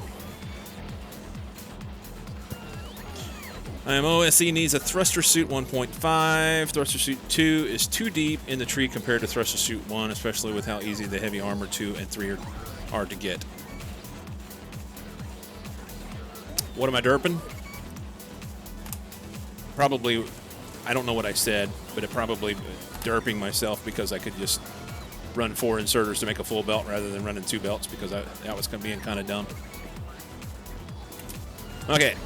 OSE needs a thruster suit 1.5. Thruster suit 2 is too deep in the tree compared to thruster suit 1, especially with how easy the heavy armor 2 and 3 are to get. What am I derping? Probably, I don't know what I said, but it probably derping myself because I could just run 4 inserters to make a full belt rather than running 2 belts because that was being kind of dumb. Okay.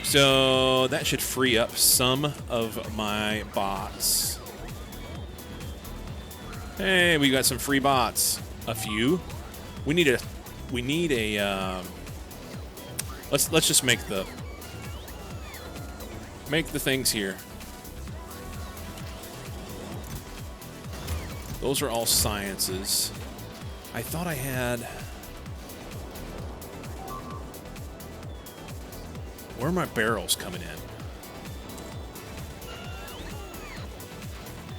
So that should free up some of my bots. Hey, we got some free bots. A few. We need a. Let's just make the things here. Those are all sciences. I thought I had. Where are my barrels coming in?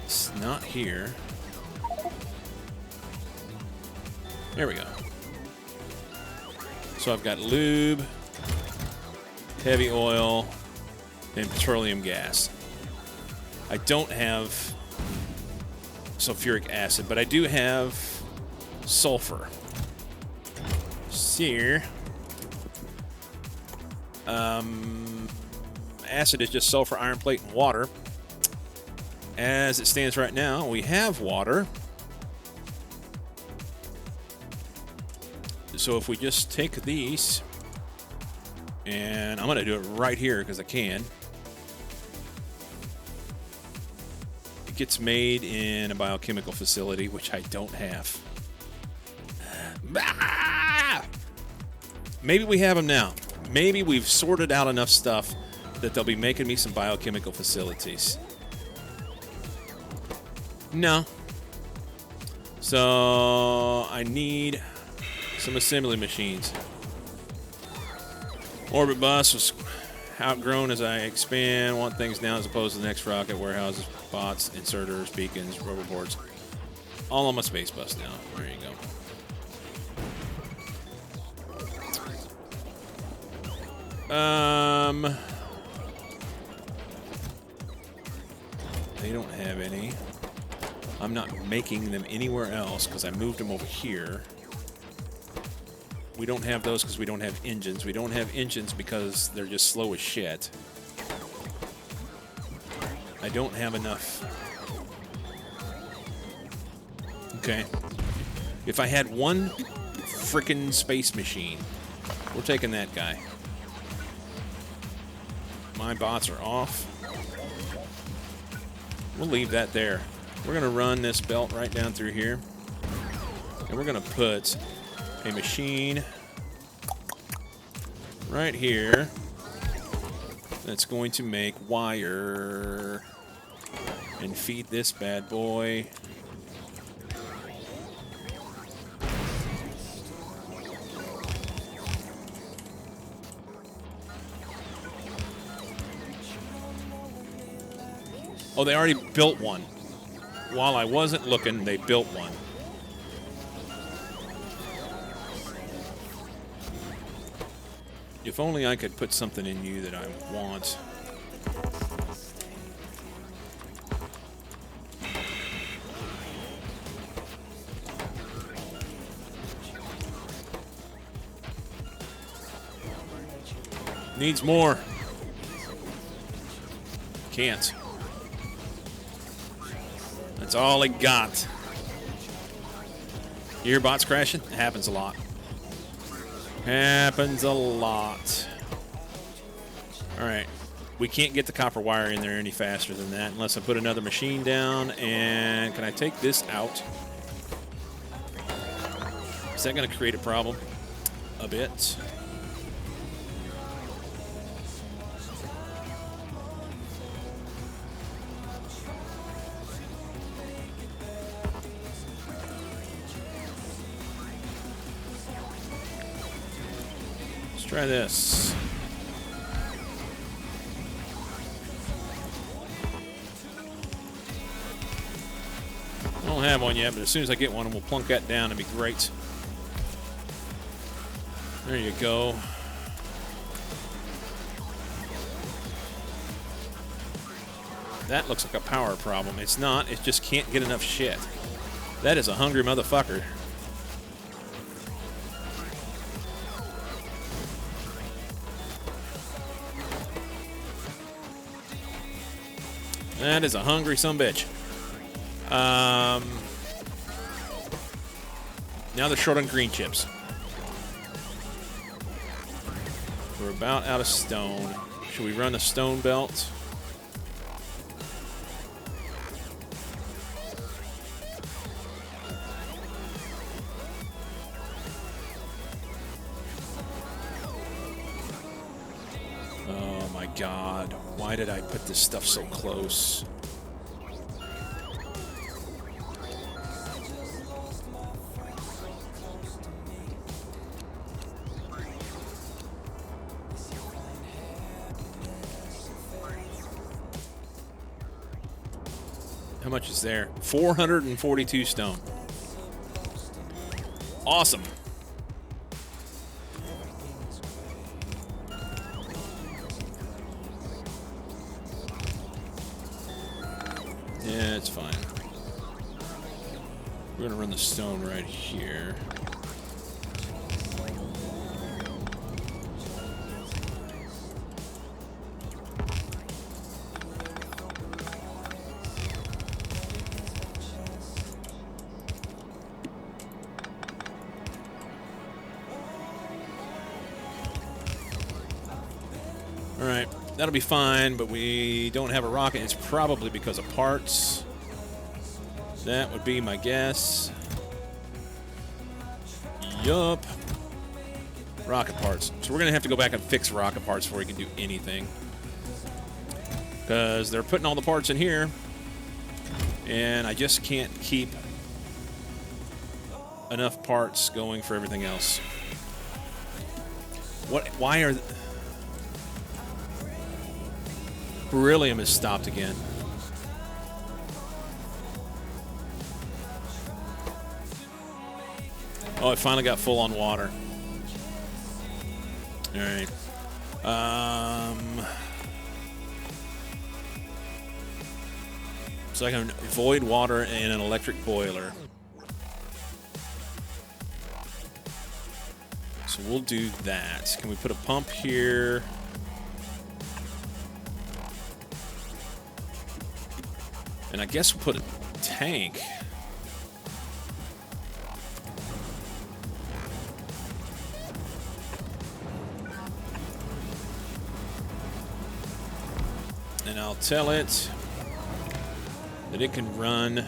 It's not here. There we go. So I've got lube, heavy oil, and petroleum gas. I don't have sulfuric acid, but I do have sulfur. Here. Acid is just sulfur, iron plate, and water. As it stands right now, we have water. So if we just take these, and I'm going to do it right here because I can. It gets made in a biochemical facility, which I don't have. Maybe we have them now. Maybe we've sorted out enough stuff that they'll be making me some biochemical facilities. No. So I need some assembly machines. Orbit bus was outgrown as I expand. Want things now as opposed to the next rocket. Warehouses, bots, inserters, beacons, rubber boards. All on my space bus now. There you go. They don't have any. I'm not making them anywhere else because I moved them over here. We don't have those because we don't have engines. We don't have engines because they're just slow as shit. I don't have enough. Okay. If I had one frickin' space machine, we're taking that guy. My bots are off. We'll leave that there. We're going to run this belt right down through here. And we're going to put a machine right here that's going to make wire and feed this bad boy. Oh, they already built one. While I wasn't looking, they built one. If only I could put something in you that I want. Needs more. Can't. That's all I got. You hear bots crashing? It happens a lot. Happens a lot. Alright. We can't get the copper wire in there any faster than that unless I put another machine down. And can I take this out? Is that going to create a problem? A bit. try this. I don't have one yet, but as soon as I get one, we'll plunk that down. It'd be great. There you go. That looks like a power problem. It's not. It just can't get enough shit. That is a hungry motherfucker. That is a hungry sumbitch. Now they're short on green chips. We're about out of stone. Should we run a stone belt? Oh my God. Why did I put this stuff so close? How much is there? 442 stone. Awesome. Yeah, it's fine. We're gonna run the stone right here. Alright, that'll be fine, but we don't have a rocket. It's probably because of parts. That would be my guess. Yup. Rocket parts. So we're going to have to go back and fix rocket parts before we can do anything. Because they're putting all the parts in here. And I just can't keep enough parts going for everything else. What? Why are... Beryllium has stopped again. Oh, it finally got full on water. All right. So I can void water in an electric boiler. So we'll do that. Can we put a pump here? And I guess we'll put a tank. And I'll tell it that it can run.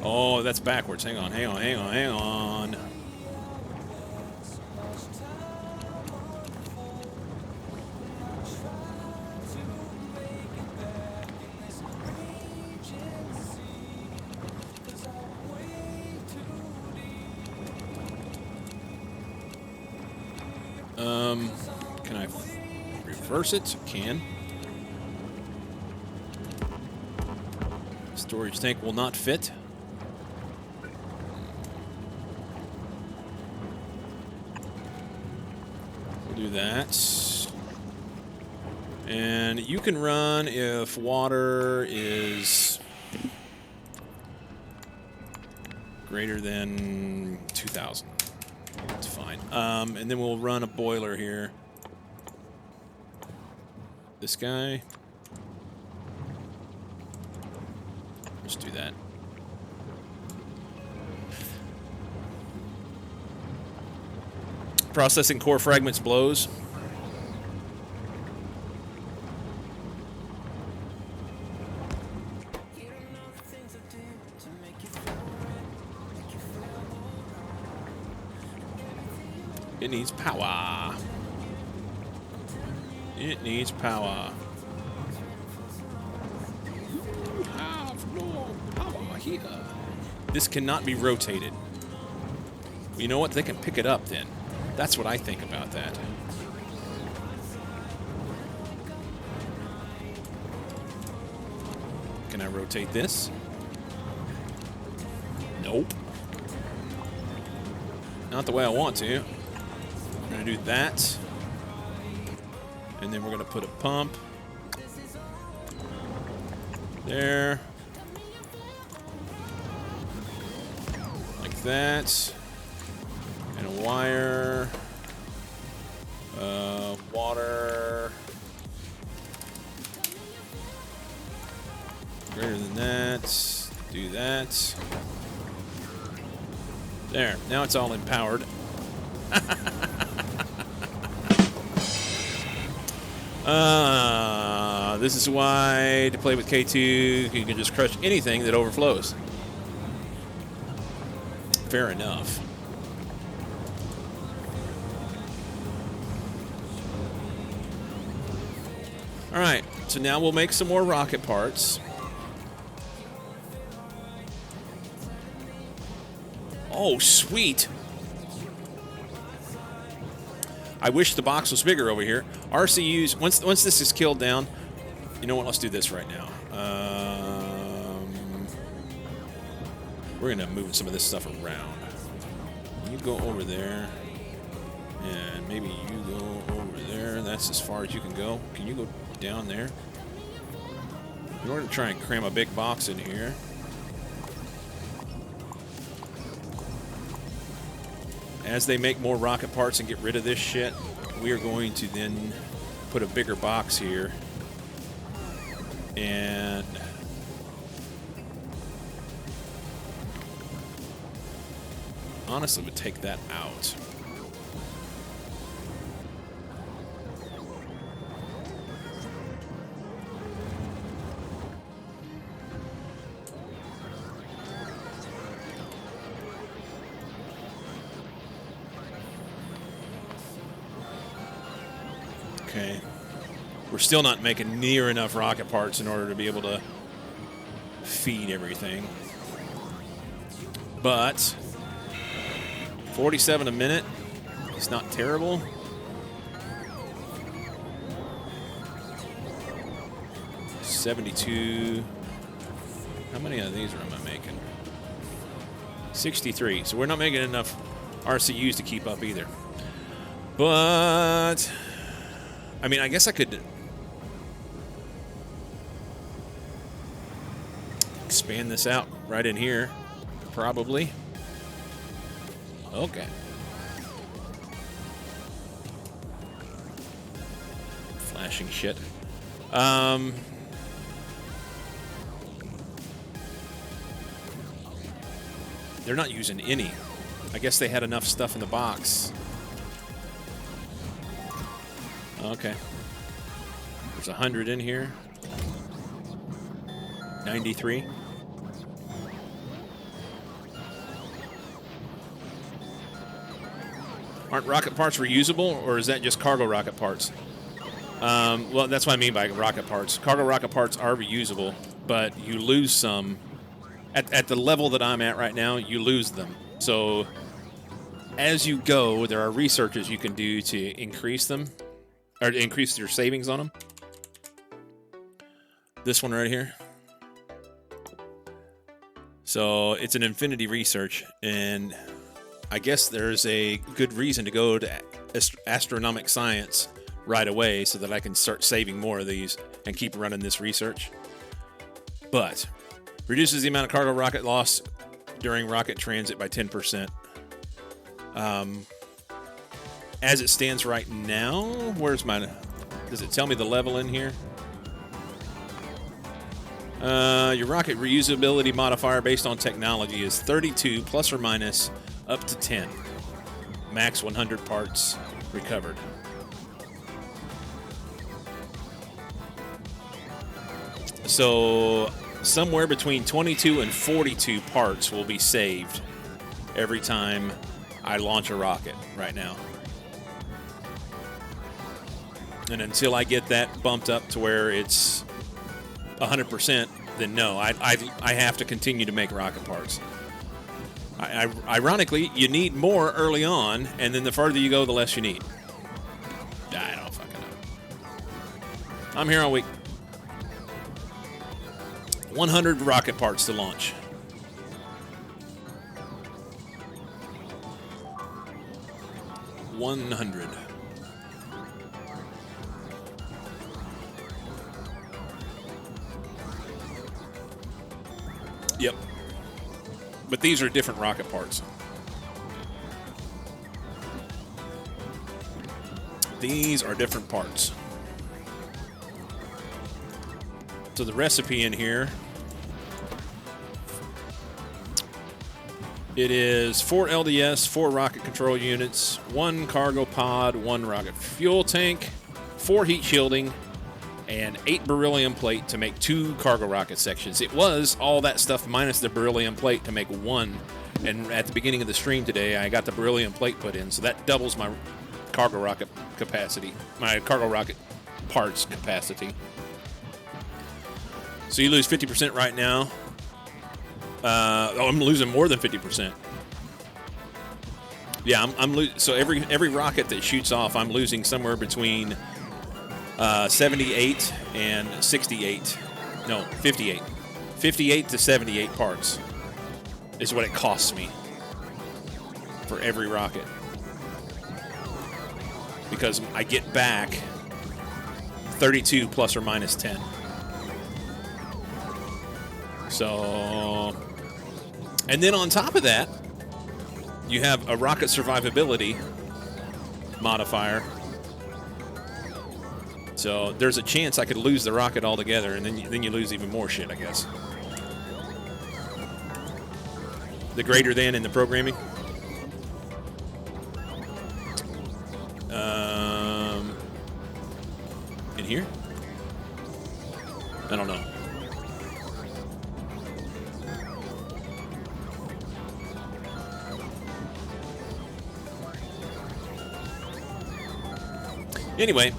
Oh, that's backwards. Hang on, hang on, hang on, hang on. Can I reverse it? Can. Storage tank will not fit. We'll do that. And you can run if water is greater than 2,000. That's fine. And then we'll run a boiler here. This guy. Let's do that. Processing core fragments blows. It needs power. It needs power. You have no power here. This cannot be rotated. You know what? They can pick it up then. That's what I think about that. Can I rotate this? Nope. Not the way I want to. We're going to do that. And then we're going to put a pump there. Like that. And a wire. Water. Greater than that. Do that. There. Now it's all empowered. This is why to play with K2, you can just crush anything that overflows. Fair enough. All right, so now we'll make some more rocket parts. Oh, sweet. I wish the box was bigger over here. RCUs, once this is killed down, you know what, let's do this right now. We're going to move some of this stuff around. You go over there, and maybe you go over there. That's as far as you can go. Can you go down there? In order to try and cram a big box in here. As they make more rocket parts and get rid of this shit, we are going to then put a bigger box here. And honestly would take that out. Okay. We're still not making near enough rocket parts in order to be able to feed everything. But 47 a minute is not terrible. $72. How many of these am I making? 63. So we're not making enough RCUs to keep up either. But I mean, I guess I could expand this out right in here, probably. Okay. Flashing shit. They're not using any. I guess they had enough stuff in the box. Okay. There's 100 in here. 93. Aren't rocket parts reusable, or is that just cargo rocket parts? Well, that's what I mean by rocket parts. Cargo rocket parts are reusable, but you lose some. At the level that I'm at right now, you lose them. So as you go, there are researches you can do to increase them, or to increase your savings on them. This one right here. So it's an infinity research, and I guess there's a good reason to go to astronomic science right away so that I can start saving more of these and keep running this research. But reduces the amount of cargo rocket loss during rocket transit by 10%. As it stands right now, where's my... Does it tell me the level in here? Your rocket reusability modifier based on technology is 32 plus or minus up to 10. Max 100 parts recovered. So somewhere between 22 and 42 parts will be saved every time I launch a rocket right now. And until I get that bumped up to where it's 100%, then no, I have to continue to make rocket parts. Ironically, you need more early on, and then the further you go, the less you need. I don't fucking know. I'm here all week. 100 rocket parts to launch. $100. Yep. But these are different rocket parts. These are different parts. So the recipe in here, it is 4 LDS, 4 rocket control units, 1 cargo pod, 1 rocket fuel tank, 4 heat shielding, and 8 beryllium plate to make 2 cargo rocket sections. It was all that stuff minus the beryllium plate to make 1. And at the beginning of the stream today, I got the beryllium plate put in, so that doubles my cargo rocket capacity, my cargo rocket parts capacity. So you lose 50% right now. I'm losing more than 50%. Yeah, so every rocket that shoots off, I'm losing somewhere between 78 and 68. No, 58. 58 to 78 parts is what it costs me for every rocket. Because I get back 32 plus or minus 10. So, and then on top of that, you have a rocket survivability modifier. So there's a chance I could lose the rocket altogether, and then you lose even more shit, I guess. The greater than in the programming. In here? I don't know. Anyway.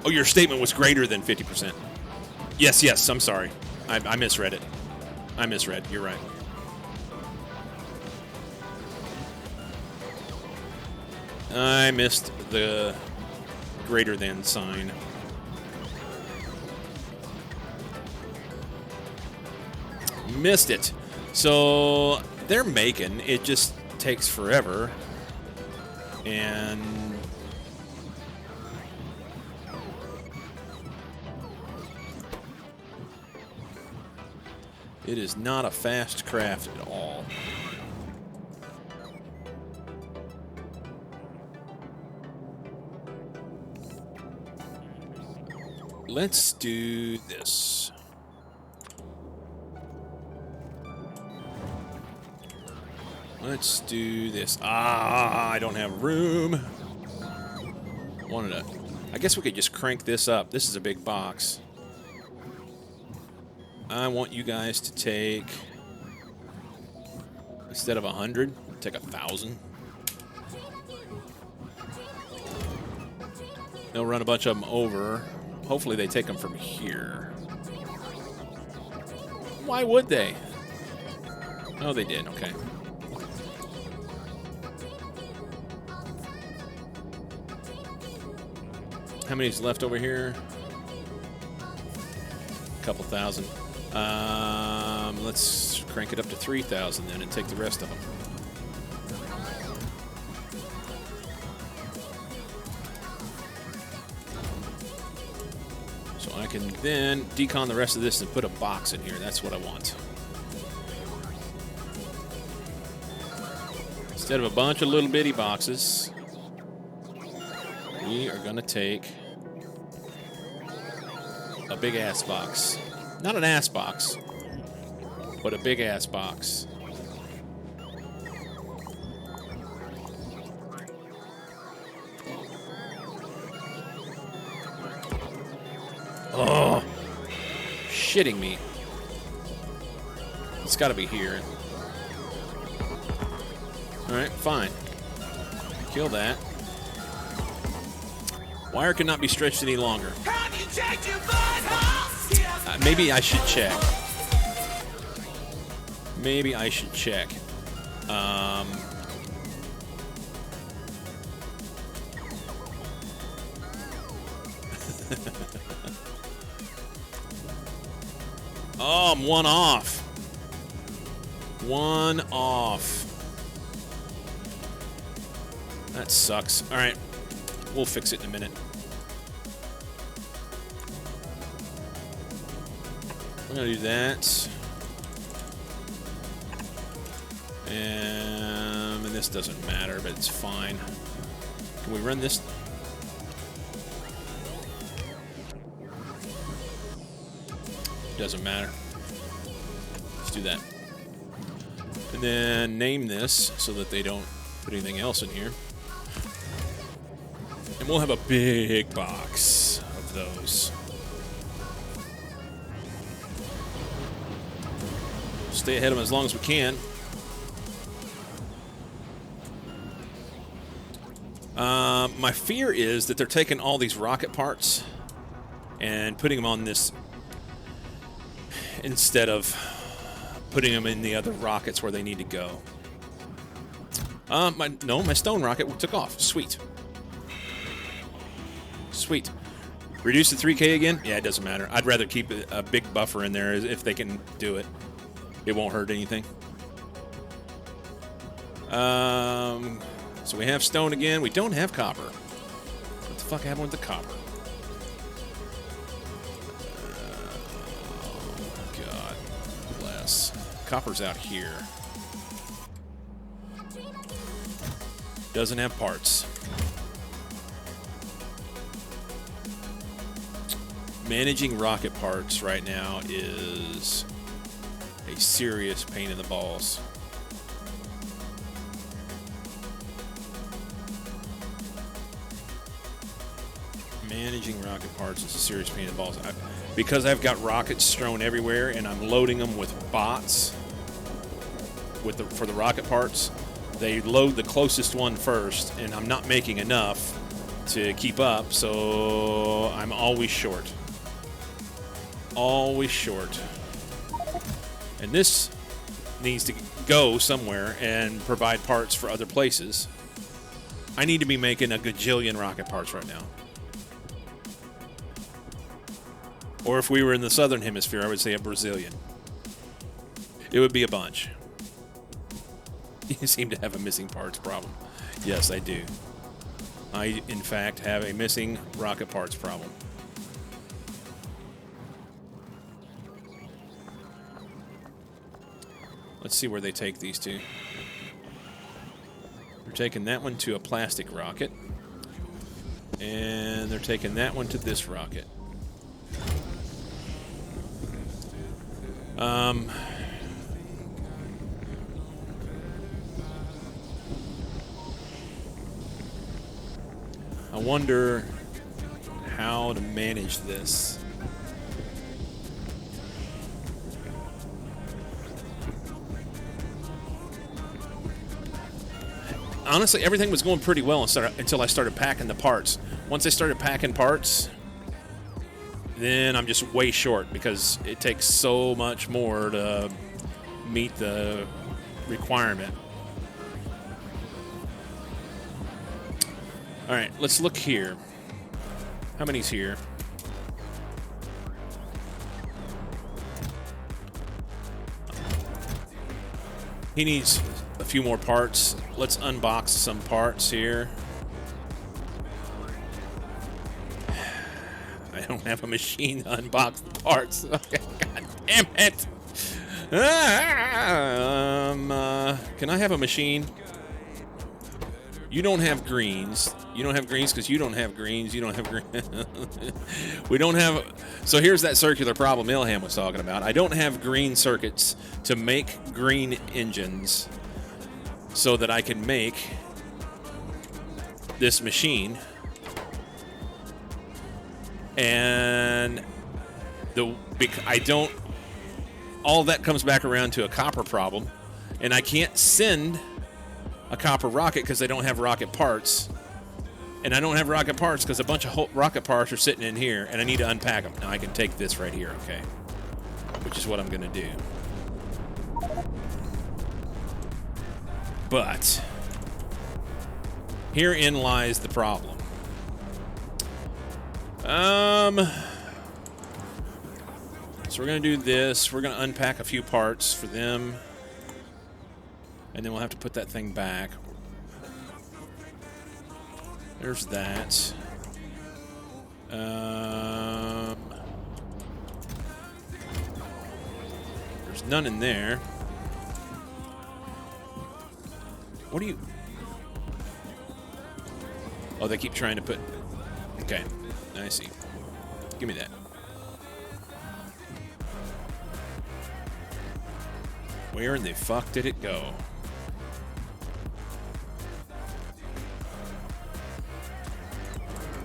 Oh, your statement was greater than 50%. Yes, I'm sorry. I misread it. I misread. You're right. I missed the greater than sign. Missed it. So they're making, it just takes forever. And it is not a fast craft at all. Let's do this. Let's do this. I don't have room. I guess we could just crank this up. This is a big box. I want you guys to take, instead of 100, take 1,000. They'll run a bunch of them over. Hopefully they take them from here. Why would they? Oh, they did. Okay. How many's left over here? A couple thousand. Let's crank it up to 3,000 then and take the rest of them. So I can then decon the rest of this and put a box in here. That's what I want. Instead of a bunch of little bitty boxes, we are going to take a big ass box. Not an ass box, but a big ass box. Oh, shitting me. It's got to be here. All right, fine. Kill that. Wire cannot be stretched any longer. Maybe I should check. maybe I should check. Oh, I'm one off. One off. That sucks. All right. We'll fix it in a minute. I'm going to do that. And this doesn't matter, but it's fine. Can we run this? Doesn't matter. Let's do that. And then name this so that they don't put anything else in here. And we'll have a big box of those. Stay ahead of them as long as we can. My fear is that they're taking all these rocket parts and putting them on this instead of putting them in the other rockets where they need to go. My stone rocket took off. Sweet. Sweet. Reduce to 3K again? Yeah, it doesn't matter. I'd rather keep a big buffer in there if they can do it. It won't hurt anything. So we have stone again. We don't have copper. What the fuck happened with the copper? Oh, God bless. Copper's out here. Doesn't have parts. Managing rocket parts right now is a serious pain in the balls. Managing rocket parts is a serious pain in the balls. Because I've got rockets strewn everywhere and I'm loading them with bots for the rocket parts, they load the closest one first, and I'm not making enough to keep up, so I'm always short. Always short. And this needs to go somewhere and provide parts for other places. I need to be making a gajillion rocket parts right now. Or if we were in the southern hemisphere, I would say a Brazilian. It would be a bunch. You seem to have a missing parts problem. Yes, I do. I, in fact, have a missing rocket parts problem. Let's see where they take these two. They're taking that one to a plastic rocket. And they're taking that one to this rocket. I wonder how to manage this. Honestly, everything was going pretty well until I started packing the parts. Once I started packing parts, then I'm just way short because it takes so much more to meet the requirement. All right, let's look here. How many's here? He needs a few more parts. Let's unbox some parts here. I don't have a machine to unbox the parts. Okay, God damn it. Can I have a machine? You don't have greens. You don't have greens because you don't have greens. You don't have green. We don't have. So here's that circular problem Ilham was talking about. I don't have green circuits to make green engines so that I can make this machine. And I don't. All that comes back around to a copper problem, and I can't send a copper rocket because I don't have rocket parts, and I don't have rocket parts because a bunch of rocket parts are sitting in here, and I need to unpack them. Now I can take this right here, okay, which is what I'm gonna do. But herein lies the problem. So we're gonna do this. We're gonna unpack a few parts for them, and then we'll have to put that thing back. There's that. There's none in there. What do you... Oh, they keep trying to put... Okay, I see. Give me that. Where in the fuck did it go?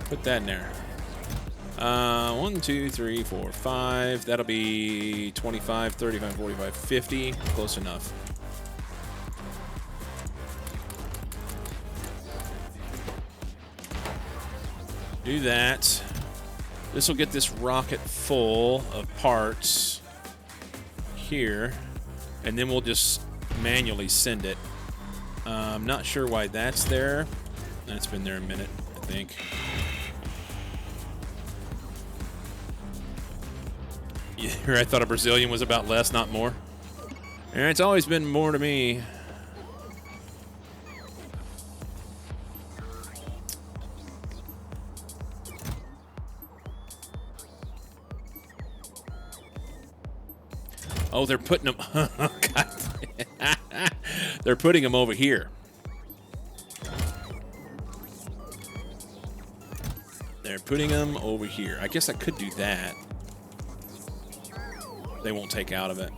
Put that in there. 1, 2, 3, 4, 5. That'll be 25, 35, 45, 50. Close enough. Do that. This will get this rocket full of parts here, and then we'll just manually send it. I'm not sure why that's there. That's been there a minute, I think. Here, I thought a Brazilian was about less, not more. And it's always been more to me. Oh, they're putting them... God. They're putting them over here. They're putting them over here. I guess I could do that. They won't take out of it.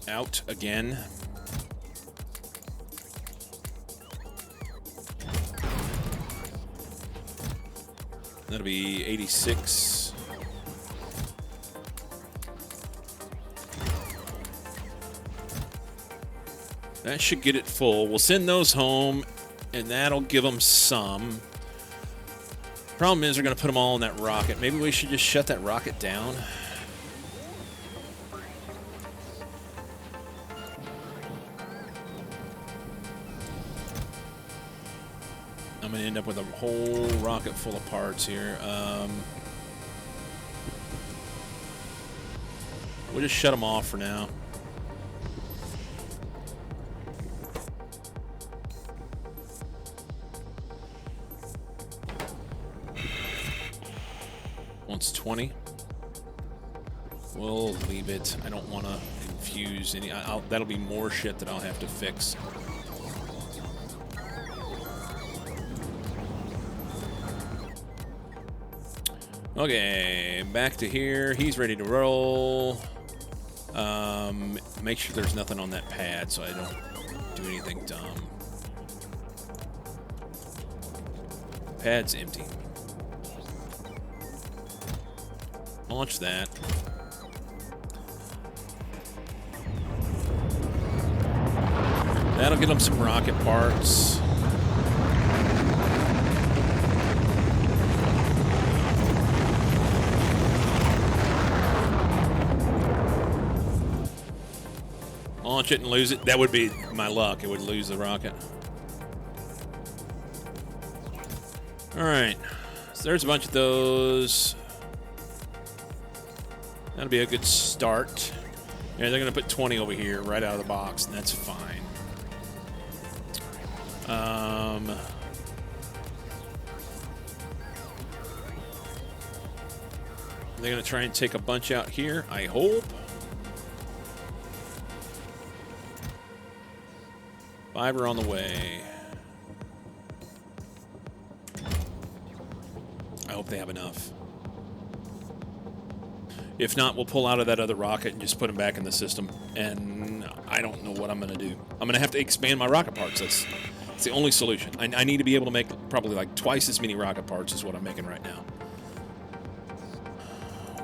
Out again. That'll be 86. That should get it full. We'll send those home, and that'll give them some. Problem is, we're going to put them all in that rocket. Maybe we should just shut that rocket down. I'm going to end up with a whole rocket full of parts here. We'll just shut them off for now. Once 20. We'll leave it. I don't want to infuse any. That'll be more shit that I'll have to fix. Okay, back to here. He's ready to roll. Make sure there's nothing on that pad so I don't do anything dumb. Pad's empty. Launch that. That'll get them some rocket parts. Launch it and lose it. That would be my luck. It would lose the rocket. All right. So there's a bunch of those. That'll be a good start. Yeah, they're going to put 20 over here right out of the box, and that's fine. They're going to try and take a bunch out here, I hope. 5 are on the way. I hope they have enough. If not, we'll pull out of that other rocket and just put them back in the system. And I don't know what I'm going to do. I'm going to have to expand my rocket parts. That's the only solution. I need to be able to make probably like twice as many rocket parts as what I'm making right now.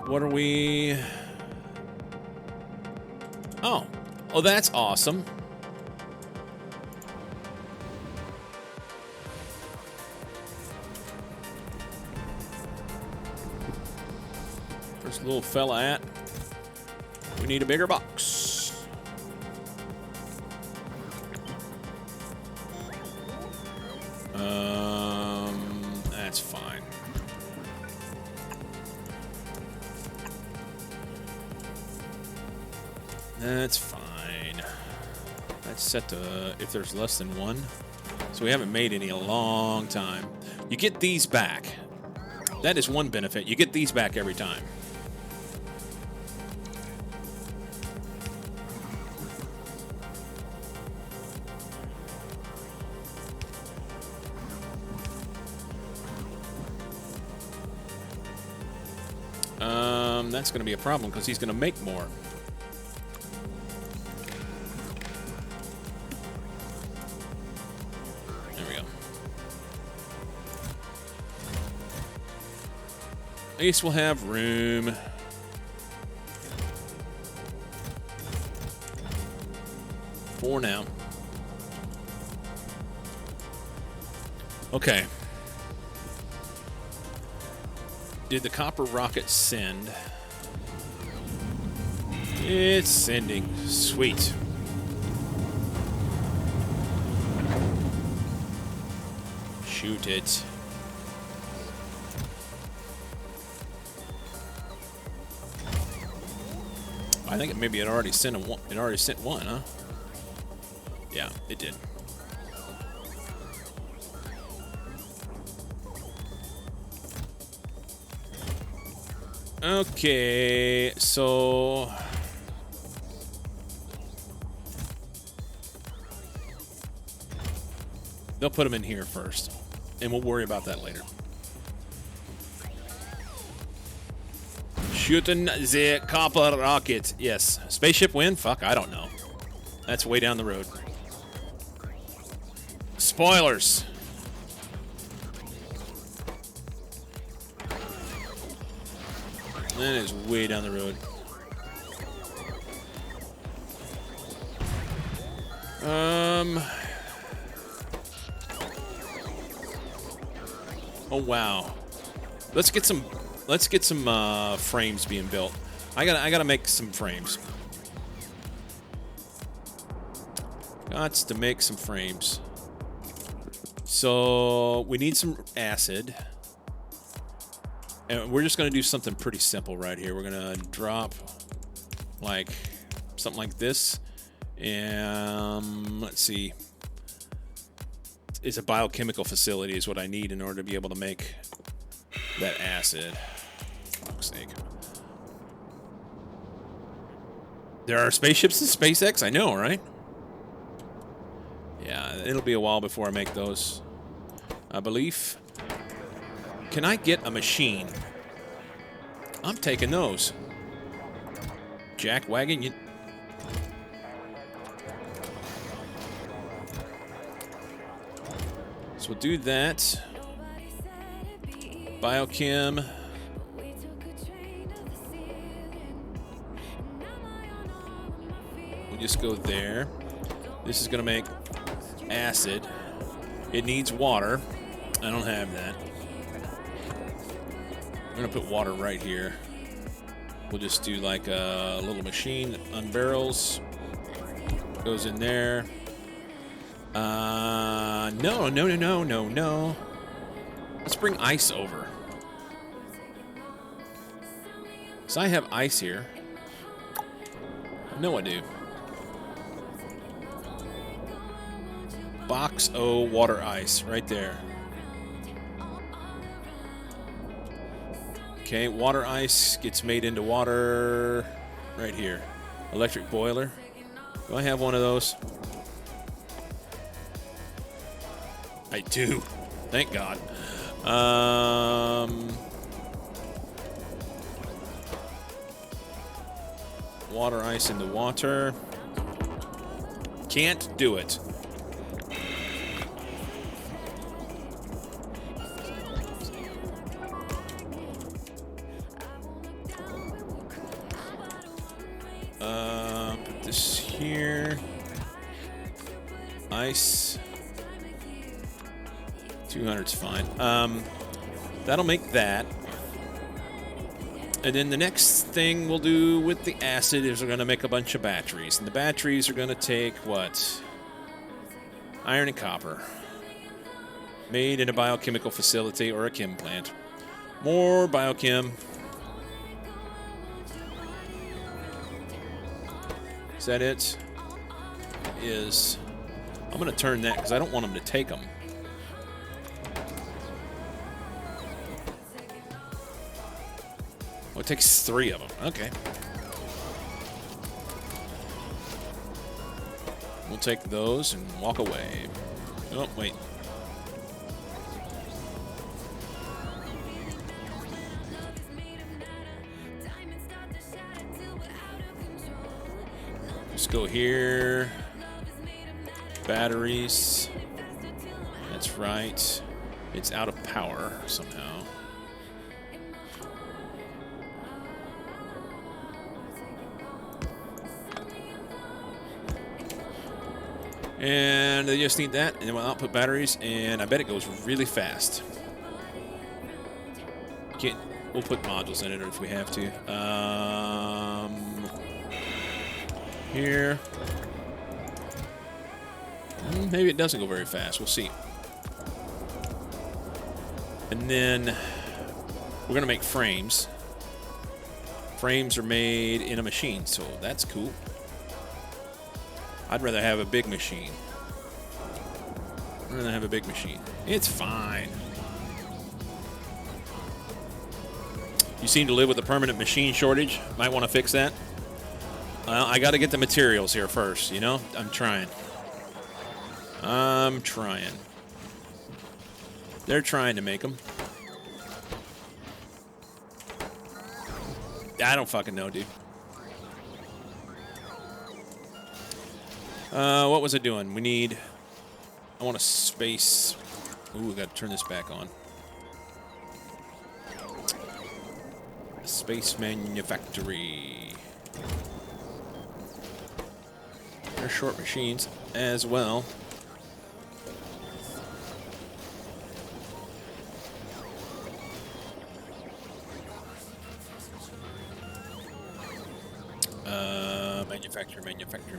What are we... Oh, that's awesome. Where's the little fella at? We need a bigger box. That's fine. That's fine. That's set to if there's less than one. So we haven't made any in a long time. You get these back. That is one benefit. You get these back every time. That's going to be a problem because he's going to make more. There we go. At least we'll have room. For now. Okay. Did the copper rocket send? It's sending. Sweet. Shoot it. I think maybe it already sent one. It already sent one, huh? Yeah, it did. Okay, so they'll put them in here first, and we'll worry about that later. Shooting the copper rocket. Yes. Spaceship win? Fuck, I don't know. That's way down the road. Spoilers. That is way down the road. Oh wow. Let's get some frames being built. I gotta make some frames. Gots to make some frames. So we need some acid. And we're just going to do something pretty simple right here. We're going to drop like something like this. And let's see. It's a biochemical facility is what I need in order to be able to make that acid. For fuck's sake. There are spaceships in SpaceX? I know, right? Yeah, it'll be a while before I make those, I believe. Can I get a machine? I'm taking those. Jack wagon, you... So we'll do that. Biochem. We'll just go there. This is gonna make acid. It needs water. I don't have that. I'm gonna put water right here. We'll just do like a little machine that unbarrels. Goes in there. No. Let's bring ice over. So I have ice here. No, I do. Box O water ice right there. Okay, water ice gets made into water right here. Electric boiler. Do I have one of those? I do. Thank God. Water ice into water. Can't do it. Put this here. Ice. 200's fine. That'll make that. And then the next thing we'll do with the acid is we're going to make a bunch of batteries. And the batteries are going to take what? Iron and copper. Made in a biochemical facility or a chem plant. More biochem. Is that it? It is. I'm going to turn that because I don't want them to take them. Well, it takes 3 of them. Okay. We'll take those and walk away. Oh, wait. Just go here. Batteries. That's right. It's out of power somehow. And they just need that, and then we'll output batteries, and I bet it goes really fast. We'll put modules in it if we have to. Here. Maybe it doesn't go very fast. We'll see. And then we're going to make frames. Frames are made in a machine, so that's cool. I'd rather have a big machine. I'd rather have a big machine. It's fine. You seem to live with a permanent machine shortage. Might want to fix that. I got to get the materials here first, you know? I'm trying. They're trying to make them. I don't fucking know, dude. What was it doing? We need... I want a space... Ooh, we got to turn this back on. Space manufactory. They're short machines as well.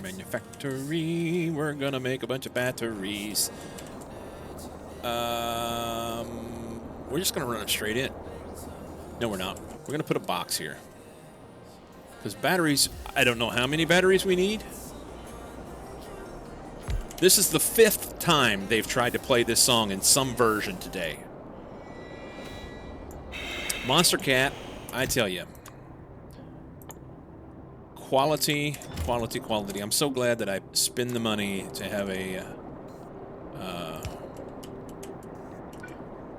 Manufactory. We're gonna make a bunch of batteries. We're just gonna run it straight in. No, we're not. We're gonna put a box here. Because batteries, I don't know how many batteries we need. This is the 5th time they've tried to play this song in some version today. Monster Cat, I tell you. Quality. I'm so glad that I spend the money to have a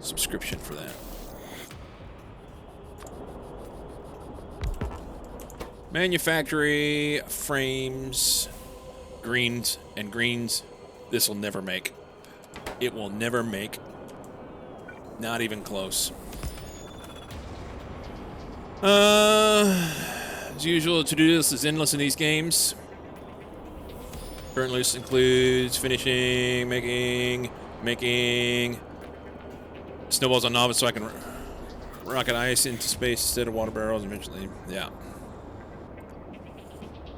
subscription for that. Manufactory, frames, greens. This will never make. It will never make. Not even close. As usual, to-do list is endless in these games. Current list includes finishing, making snowballs on novice so I can rocket ice into space instead of water barrels eventually. Yeah.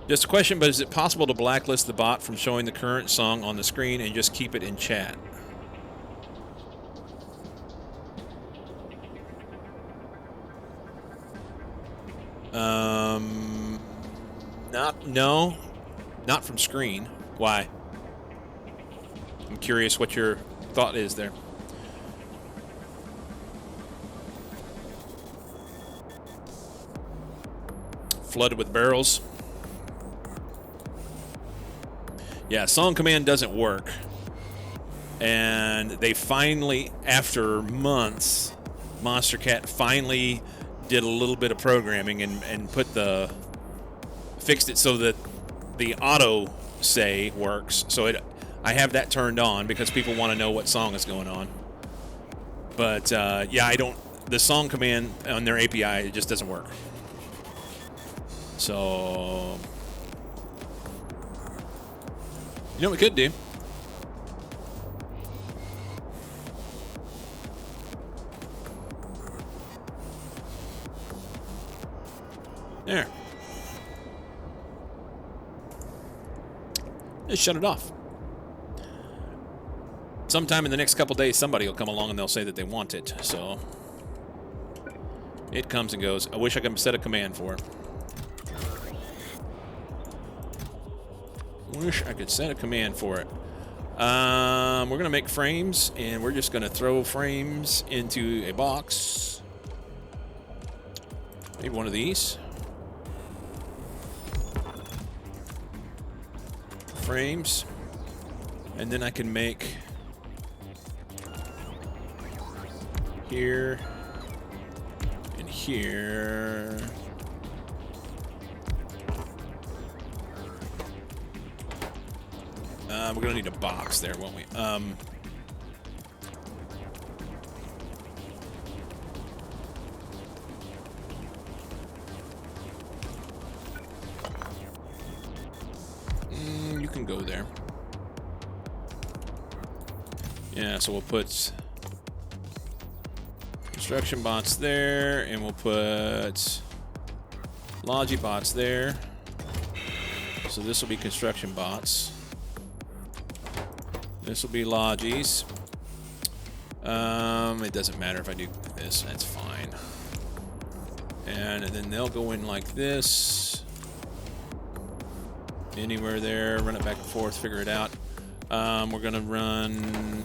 Just a question, but is it possible to blacklist the bot from showing the current song on the screen and just keep it in chat? Not from screen. Why? I'm curious what your thought is there. Flooded with barrels. Yeah, song command doesn't work. And they finally, after months, Monster Cat finally did a little bit of programming and fixed it so that the auto say works. So I have that turned on because people want to know what song is going on. But yeah, the song command on their API, it just doesn't work. So, you know what we could do? There. Just shut it off. Sometime in the next couple days, somebody will come along and they'll say that they want it. So it comes and goes. I wish I could set a command for it. Wish I could set a command for it. We're going to make frames, and we're just going to throw frames into a box. Maybe one of these. Frames. And then I can make here and here. We're gonna need a box there, won't we? You can go there. Yeah, so we'll put construction bots there, and we'll put logi bots there. So this will be construction bots. This will be logis. It doesn't matter if I do this, that's fine. And then they'll go in like this. Anywhere there, run it back and forth, figure it out. We're gonna run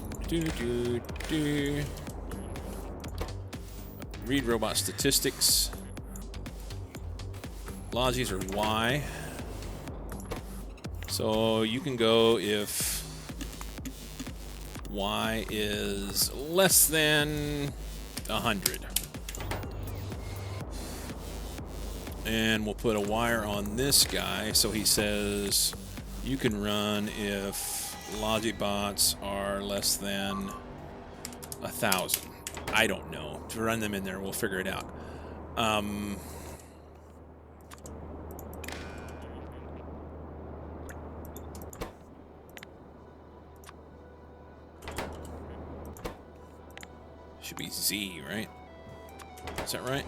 read robot statistics. Logis are Y. So you can go if Y is less than 100. And we'll put a wire on this guy so he says you can run if logic bots are less than 1,000. I don't know. To run them in there, we'll figure it out. Should be Z, right? Is that right?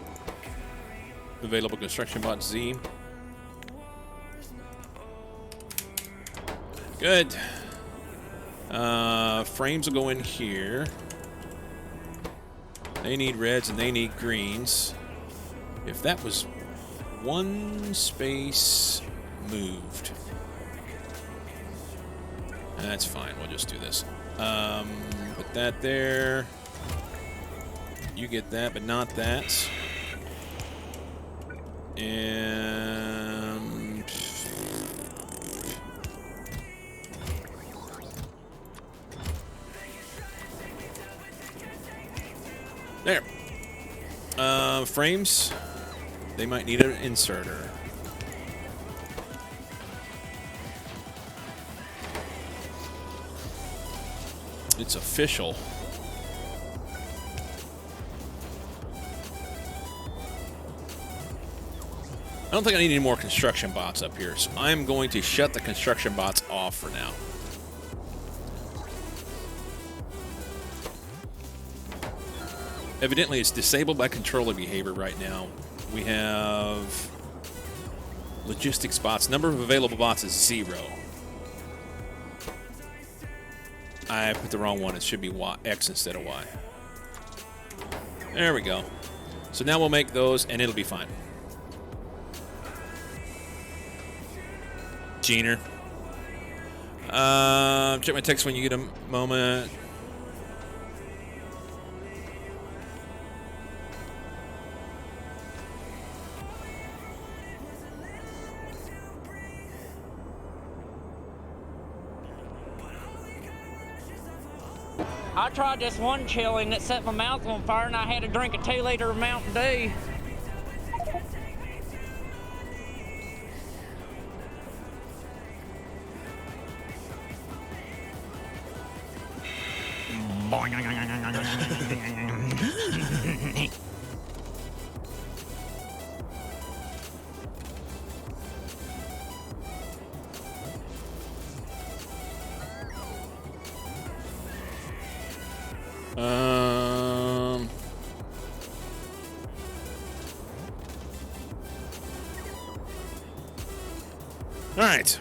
Available construction bot Z. Good. Frames will go in here. They need reds and they need greens. If that was one space moved, that's fine. We'll just do this. Put that there. You get that, but not that. And there. Frames. They might need an inserter. It's official. I don't think I need any more construction bots up here, so I'm going to shut the construction bots off for now. Evidently, it's disabled by controller behavior right now. We have logistics bots. Number of available bots is 0. I put the wrong one. It should be Y, X instead of Y. There we go. So now we'll make those, and it'll be fine. Geener. Check my text when you get a moment. I tried this one chilling that set my mouth on fire and I had to drink a 2-liter of Mountain Dew. All right.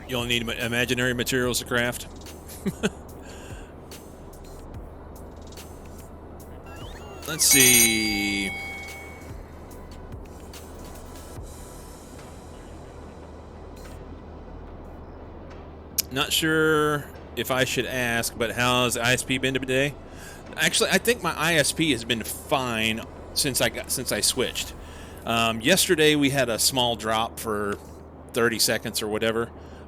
You'll need imaginary materials to craft. Let's see. Not sure if I should ask, but how's ISP been today? Actually, I think my ISP has been fine since I switched. Yesterday we had a small drop for 30 seconds or whatever,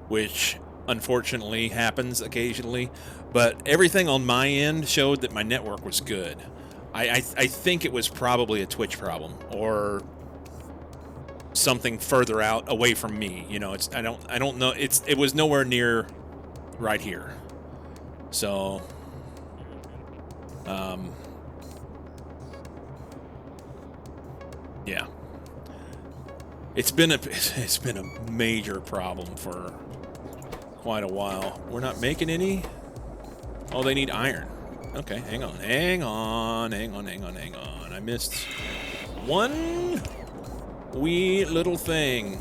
which unfortunately happens occasionally. But everything on my end showed that my network was good. I think it was probably a Twitch problem or something further out away from me. You know, I don't know. It was nowhere near right here. So yeah. It's been a major problem for quite a while. We're not making any. Oh, they need iron. Okay, hang on. I missed one wee little thing.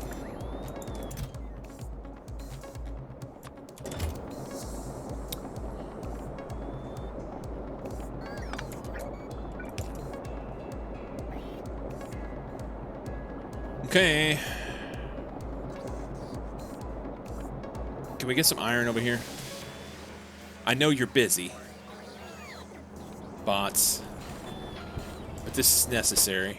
Okay. Can we get some iron over here? I know you're busy, bots, but this is necessary.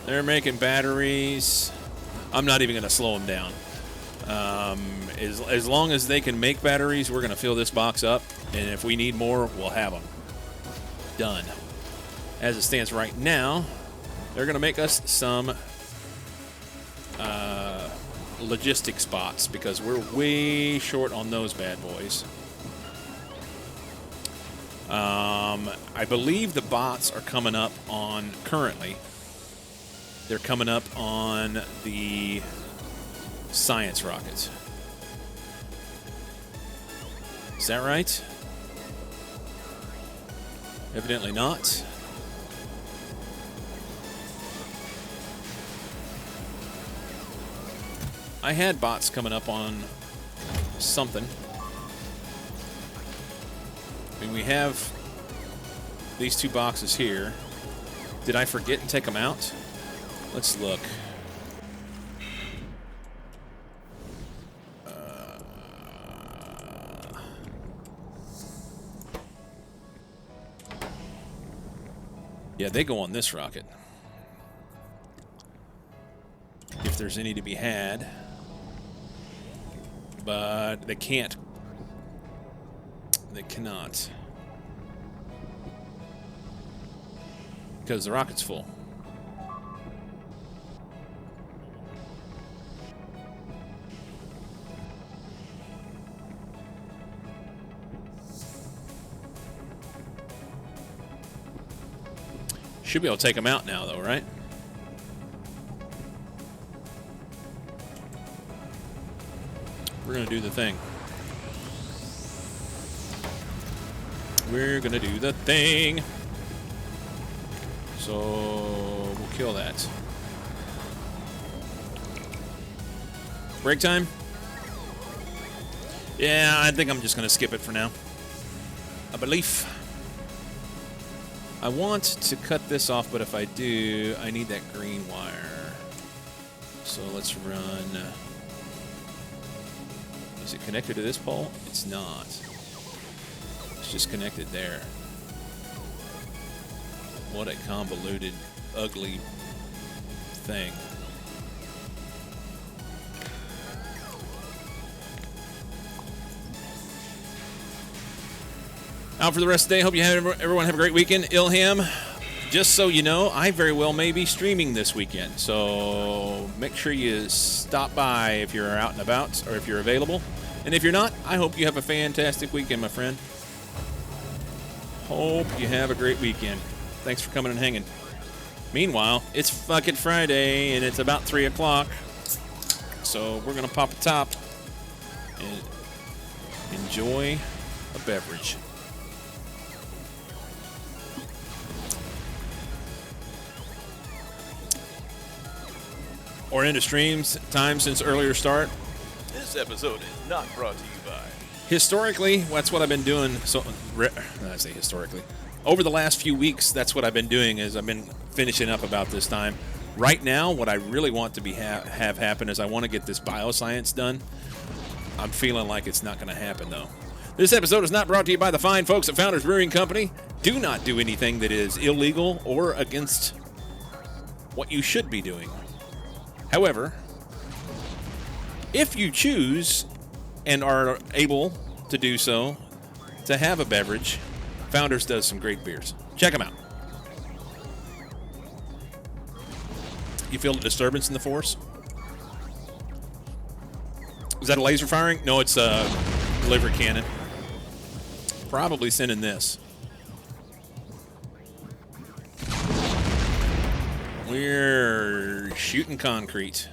They're making batteries. I'm not even going to slow them down. As long as they can make batteries, we're going to fill this box up, and if we need more, we'll have them. Done. As it stands right now, they're going to make us some logistic spots because we're way short on those bad boys. I believe the bots are coming up on currently. They're coming up on the science rockets. Is that right? Evidently not. I had bots coming up on something. I mean, we have these two boxes here. Did I forget to take them out? Let's look. Yeah, they go on this rocket. If there's any to be had. But they can't. They cannot. Because the rocket's full. Should be able to take them out now, though, right? We're going to do the thing. We're going to do the thing. So we'll kill that. Break time? Yeah, I think I'm just going to skip it for now. A belief. I want to cut this off, but if I do, I need that green wire. So let's run. Is it connected to this pole? It's not. It's just connected there. What a convoluted, ugly thing. Out for the rest of the day. Hope you everyone have a great weekend. Ilham, just so you know, I very well may be streaming this weekend. So make sure you stop by if you're out and about or if you're available. And if you're not, I hope you have a fantastic weekend, my friend. Hope you have a great weekend. Thanks for coming and hanging. Meanwhile, it's fucking Friday and it's about 3 o'clock. So we're going to pop a top. And enjoy a beverage. Or into streams time since earlier start. This episode is not brought to you by. Historically, that's what I've been doing. So, I say historically. Over the last few weeks, that's what I've been doing. Is I've been finishing up about this time. Right now, what I really want to have happen is I want to get this bioscience done. I'm feeling like it's not going to happen though. This episode is not brought to you by the fine folks at Founders Brewing Company. Do not do anything that is illegal or against what you should be doing. However, if you choose and are able to do so, to have a beverage, Founders does some great beers. Check them out. You feel a disturbance in the force? Is that a laser firing? No, it's a delivery cannon. Probably sending this. We're shooting concrete.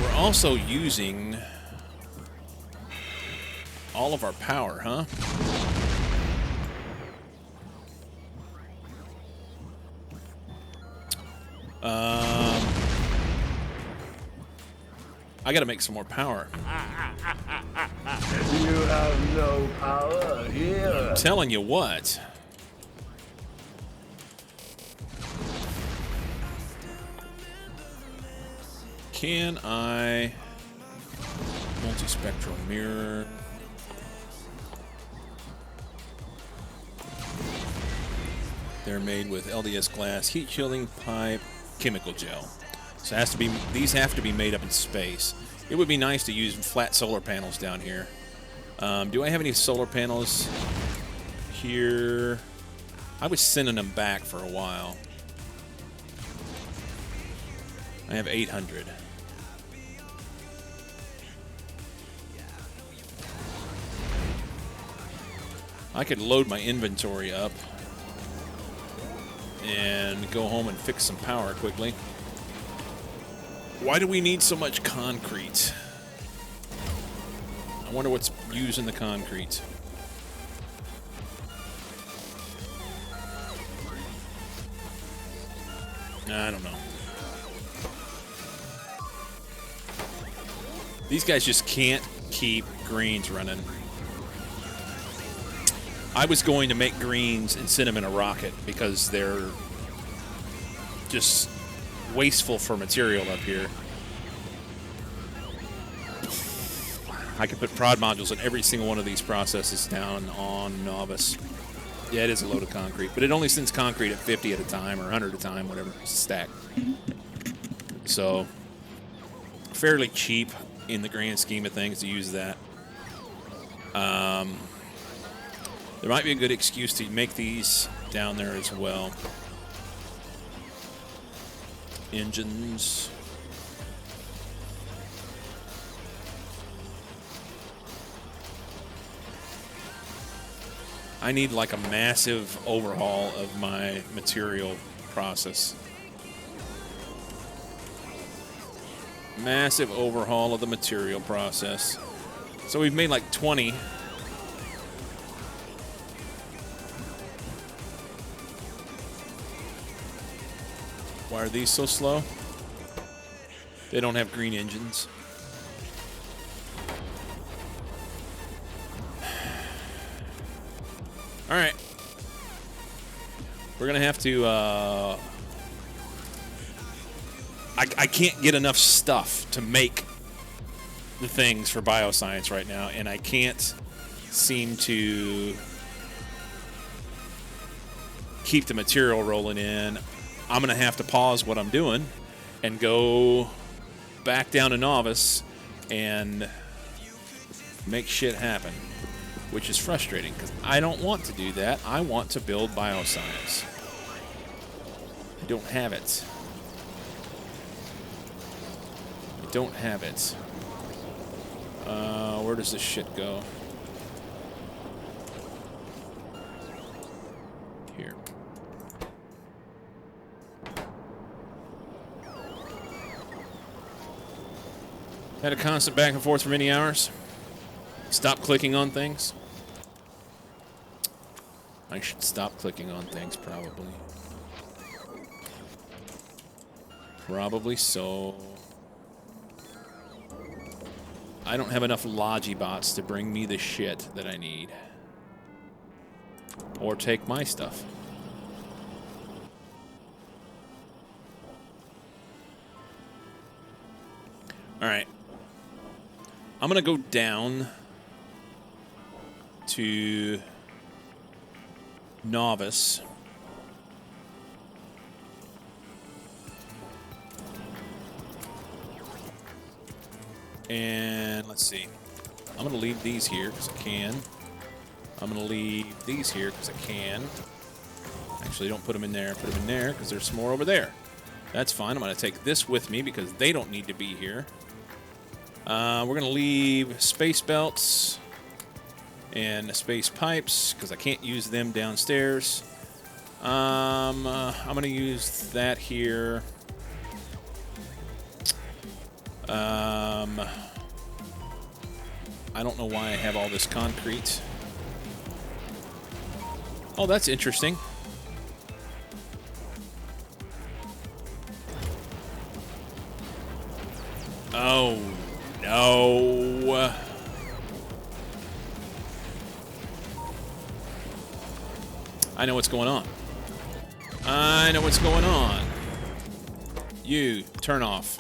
We're also using all of our power, huh? I gotta make some more power. You have no power here. I'm telling you what. Can I multispectral mirror? They're made with LDS glass, heat shielding pipe, chemical gel. So it has to be, these have to be made up in space. It would be nice to use flat solar panels down here. Do I have any solar panels here? I was sending them back for a while. I have 800. I could load my inventory up and go home and fix some power quickly. Why do we need so much concrete? I wonder what's used in the concrete. I don't know. These guys just can't keep greens running. I was going to make greens and send them in a rocket because they're just wasteful for material up here. I could put prod modules in every single one of these processes down on Novice. Yeah, it is a load of concrete, but it only sends concrete at 50 at a time or 100 at a time, whatever, it's a stack. So, fairly cheap in the grand scheme of things to use that. There might be a good excuse to make these down there as well. Engines. I need like a massive overhaul of my material process. Massive overhaul of the material process. So we've made like 20. Why are these so slow? They don't have green engines. All right. We're going to have to... I can't get enough stuff to make the things for bioscience right now, and I can't seem to keep the material rolling in. I'm going to have to pause what I'm doing and go back down to Novice and make shit happen, which is frustrating because I don't want to do that. I want to build bioscience. I don't have it. I don't have it. Where does this shit go? Here. Had a constant back and forth for many hours. Stop clicking on things. I should stop clicking on things, probably. Probably so. I don't have enough Logibots to bring me the shit that I need. Or take my stuff. Alright. I'm gonna go down to Novice. And let's see. I'm going to leave these here because I can. I'm going to leave these here because I can. Actually, don't put them in there. Put them in there because there's some more over there. That's fine. I'm going to take this with me because they don't need to be here. We're going to leave space belts and space pipes because I can't use them downstairs. I'm going to use that here. I don't know why I have all this concrete. Oh, that's interesting. Oh, no. I know what's going on. I know what's going on. You, turn off.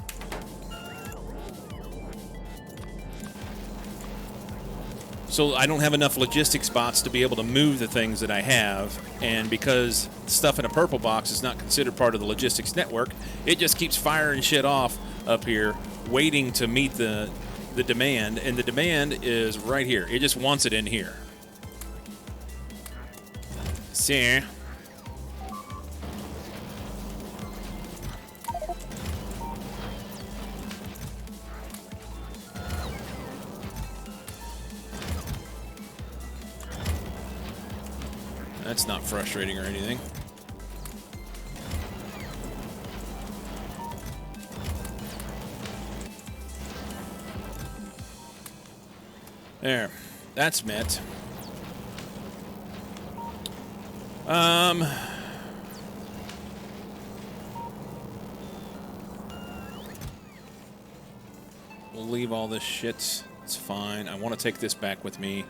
So I don't have enough logistics bots to be able to move the things that I have, and because stuff in a purple box is not considered part of the logistics network, it just keeps firing shit off up here, waiting to meet the demand, and the demand is right here. It just wants it in here. See? That's not frustrating or anything. There. That's met. We'll leave all this shit. It's fine. I want to take this back with me.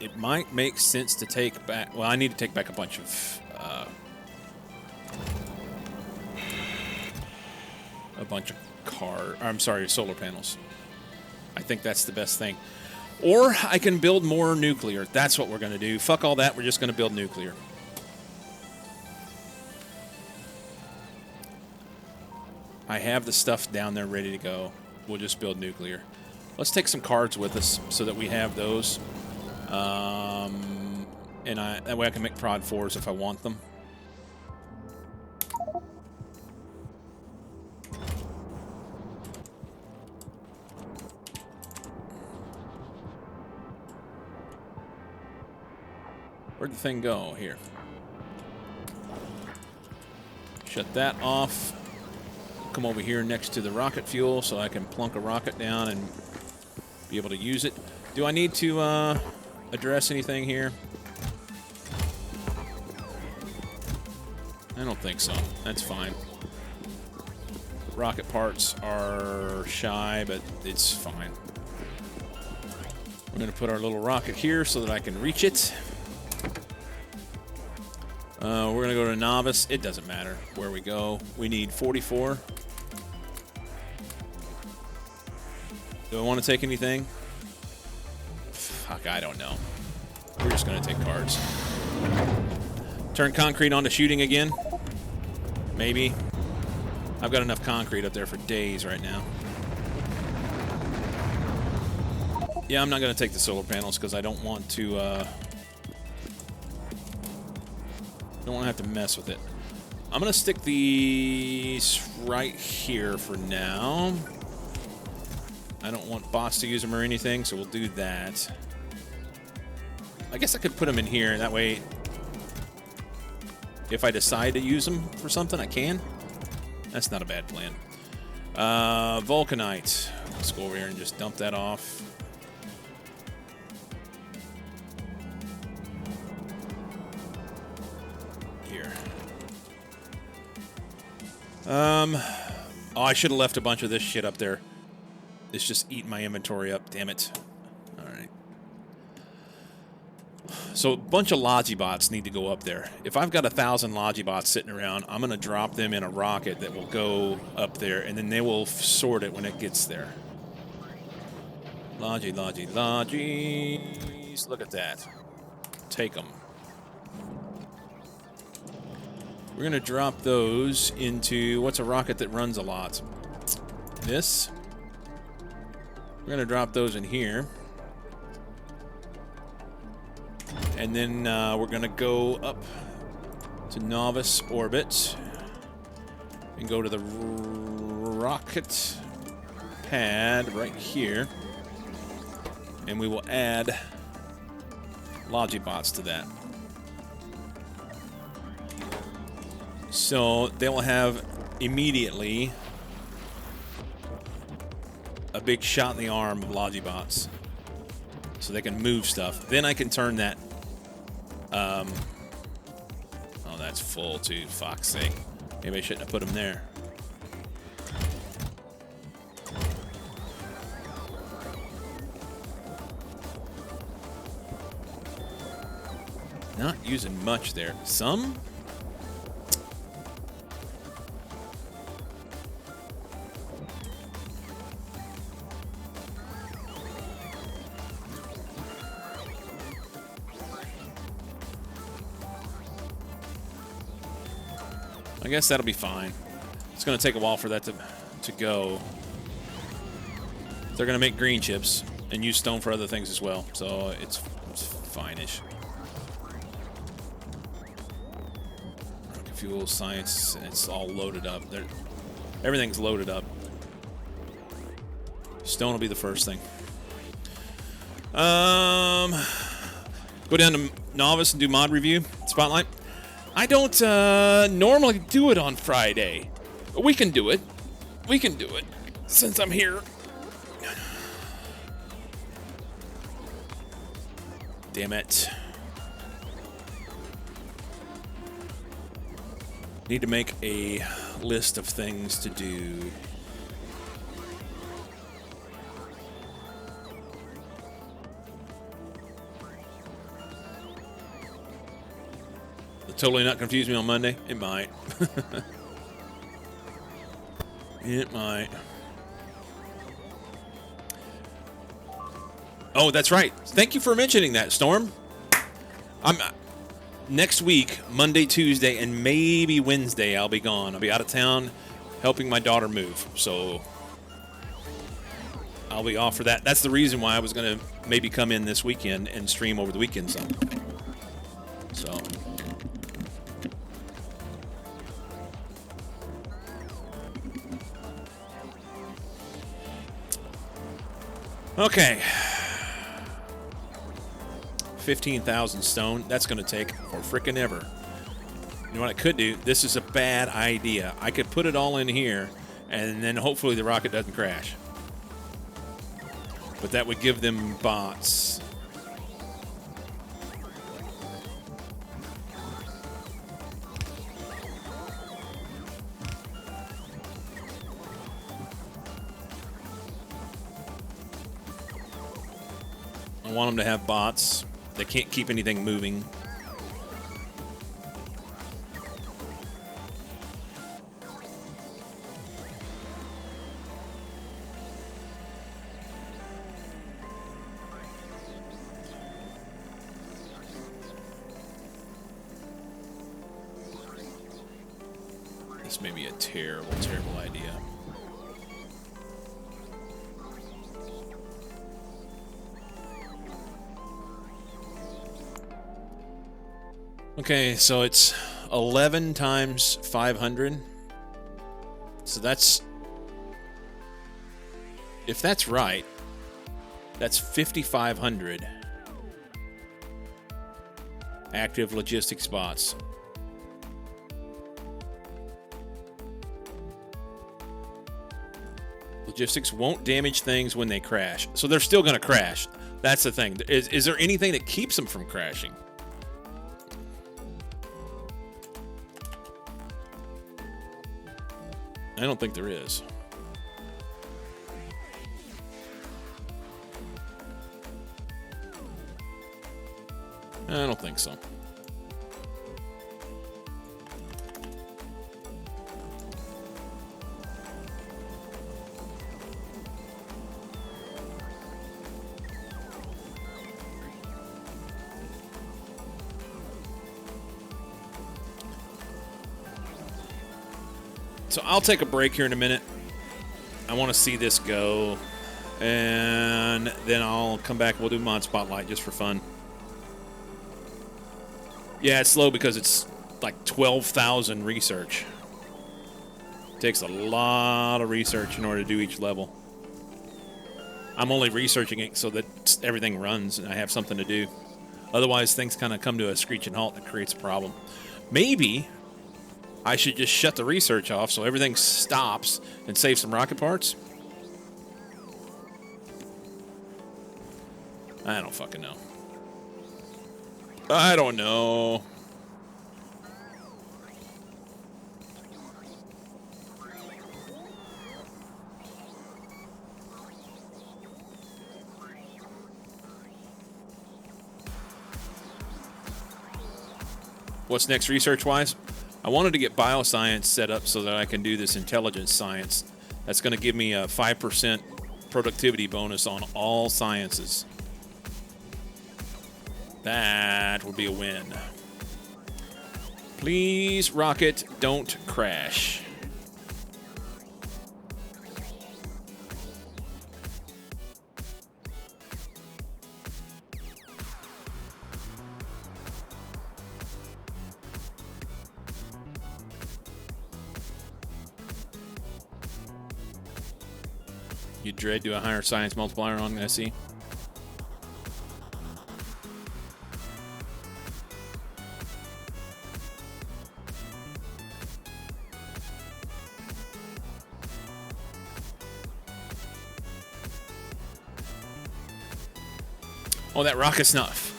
It might make sense to take back... Well, I need to take back a bunch of... solar panels. I think that's the best thing. Or I can build more nuclear. That's what we're going to do. Fuck all that. We're just going to build nuclear. I have the stuff down there ready to go. We'll just build nuclear. Let's take some cards with us so that we have those. And that way I can make prod 4s if I want them. Where'd the thing go? Here. Shut that off. Come over here next to the rocket fuel so I can plunk a rocket down and be able to use it. Do I need to address anything here? I don't think so. That's fine. Rocket parts are shy, but it's fine. We're going to put our little rocket here so that I can reach it. We're going to go to Novice. It doesn't matter where we go. We need 44. Do I want to take anything? Fuck, I don't know. We're just going to take cards. Turn concrete onto shooting again? Maybe. I've got enough concrete up there for days right now. Yeah, I'm not going to take the solar panels because I don't want to... don't want to have to mess with it. I'm going to stick these right here for now. I don't want boss to use them or anything, so we'll do that. I guess I could put them in here, that way if I decide to use them for something, I can. That's not a bad plan. Vulcanite. Let's go over here and just dump that off. Here. Oh, I should have left a bunch of this shit up there. It's just eating my inventory up. Damn it. All right. So a bunch of Logibots need to go up there. If I've got 1,000 Logibots sitting around, I'm going to drop them in a rocket that will go up there, and then they will sort it when it gets there. Logis. Look at that. Take them. We're going to drop those into... What's a rocket that runs a lot? This. We're going to drop those in here. And then we're going to go up to Novice Orbit and go to the rocket pad right here. And we will add Logibots to that. So they will have immediately a big shot in the arm of Logibots. So they can move stuff. Then I can turn that... oh, that's full too. Fuck's sake. Maybe I shouldn't have put them there. Not using much there. Some? I guess that'll be fine. It's going to take a while for that to go. They're going to make green chips and use stone for other things as well, so it's fine-ish. Rocket fuel, science, and it's all loaded up. Everything's loaded up. Stone will be the first thing. Go down to Novice and do mod review. Spotlight. I don't normally do it on Friday, but we can do it. We can do it since I'm here. Damn it. Need to make a list of things to do. Totally not confuse me on Monday? It might. It might. Oh, that's right. Thank you for mentioning that, Storm. I'm next week, Monday, Tuesday, and maybe Wednesday, I'll be gone. I'll be out of town helping my daughter move. So I'll be off for that. That's the reason why I was going to maybe come in this weekend and stream over the weekend some. So... Okay. 15,000 stone. That's going to take for frickin' ever. You know what I could do? This is a bad idea. I could put it all in here, and then hopefully the rocket doesn't crash. But that would give them bots. I want them to have bots. They can't keep anything moving. This may be a terrible, terrible idea. Okay, so it's 11 times 500. So that's... If that's right, that's 5,500 active logistics bots. Logistics won't damage things when they crash. So they're still going to crash. That's the thing. Is there anything that keeps them from crashing? I don't think there is. I don't think so. So I'll take a break here in a minute. I want to see this go. And then I'll come back and we'll do Mod Spotlight just for fun. Yeah, it's slow because it's like 12,000 research. It takes a lot of research in order to do each level. I'm only researching it so that everything runs and I have something to do. Otherwise, things kind of come to a screeching halt that creates a problem. Maybe I should just shut the research off so everything stops and save some rocket parts. I don't fucking know. I don't know. What's next research-wise? I wanted to get bioscience set up so that I can do this intelligence science. That's going to give me a 5% productivity bonus on all sciences. That would be a win. Please, rocket, don't crash. You dread do a higher science multiplier on SE? Oh, that rocket snuff.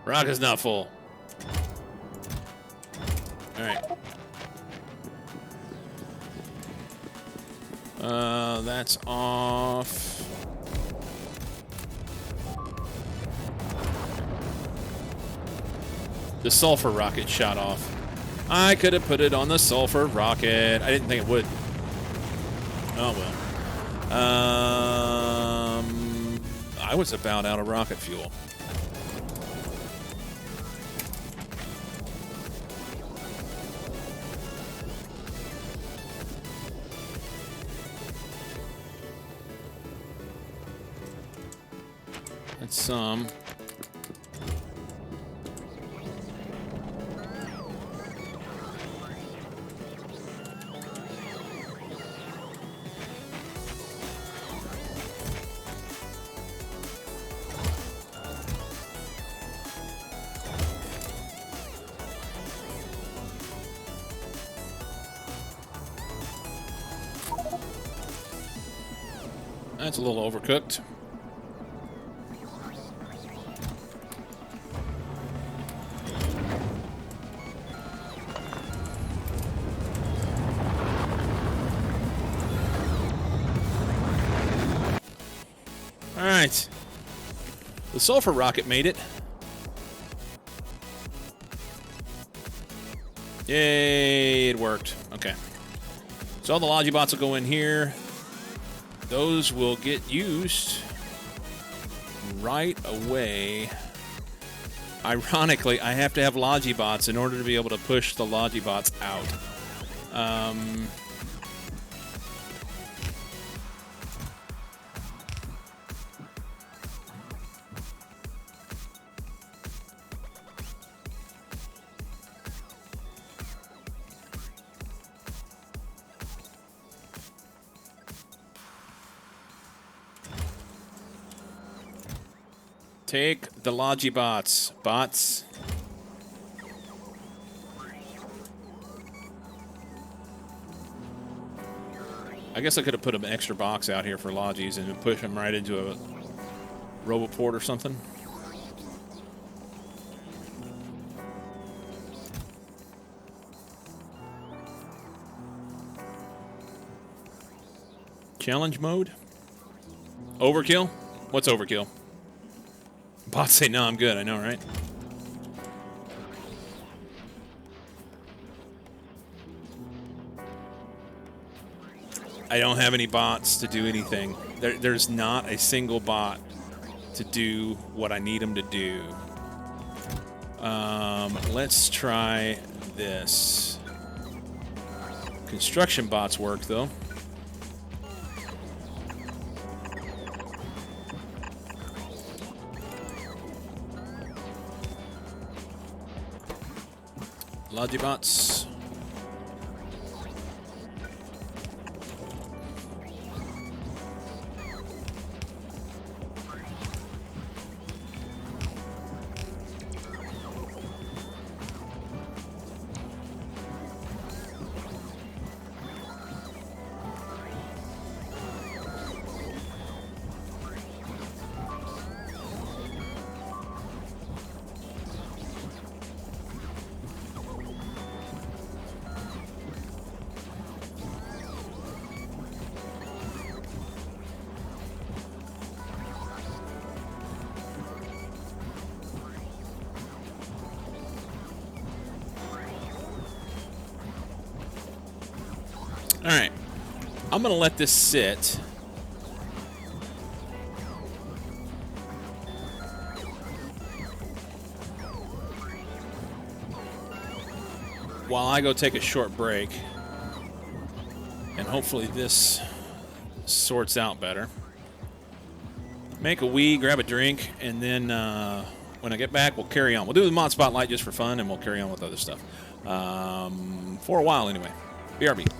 Rocket's not full. All right. That's off. The sulfur rocket shot off. I could have put it on the sulfur rocket. I didn't think it would. Oh well. I was about out of rocket fuel. That's some. That's a little overcooked. All right. The sulfur rocket made it. Yay, it worked. Okay. So all the Logibots will go in here. Those will get used right away. Ironically, I have to have Logibots in order to be able to push the Logibots out. Take the Logibots, bots. I guess I could have put an extra box out here for Logis and push them right into a Roboport or something. Challenge mode? Overkill? What's overkill? Bots say, no, I'm good. I know, right? I don't have any bots to do anything. There's not a single bot to do what I need them to do. Let's try this. Construction bots work, though. Logibots. Alright. I'm going to let this sit. While I go take a short break. And hopefully this sorts out better. Make a wee, grab a drink, and then when I get back, we'll carry on. We'll do the mod spotlight just for fun, and we'll carry on with other stuff. For a while, anyway. BRB.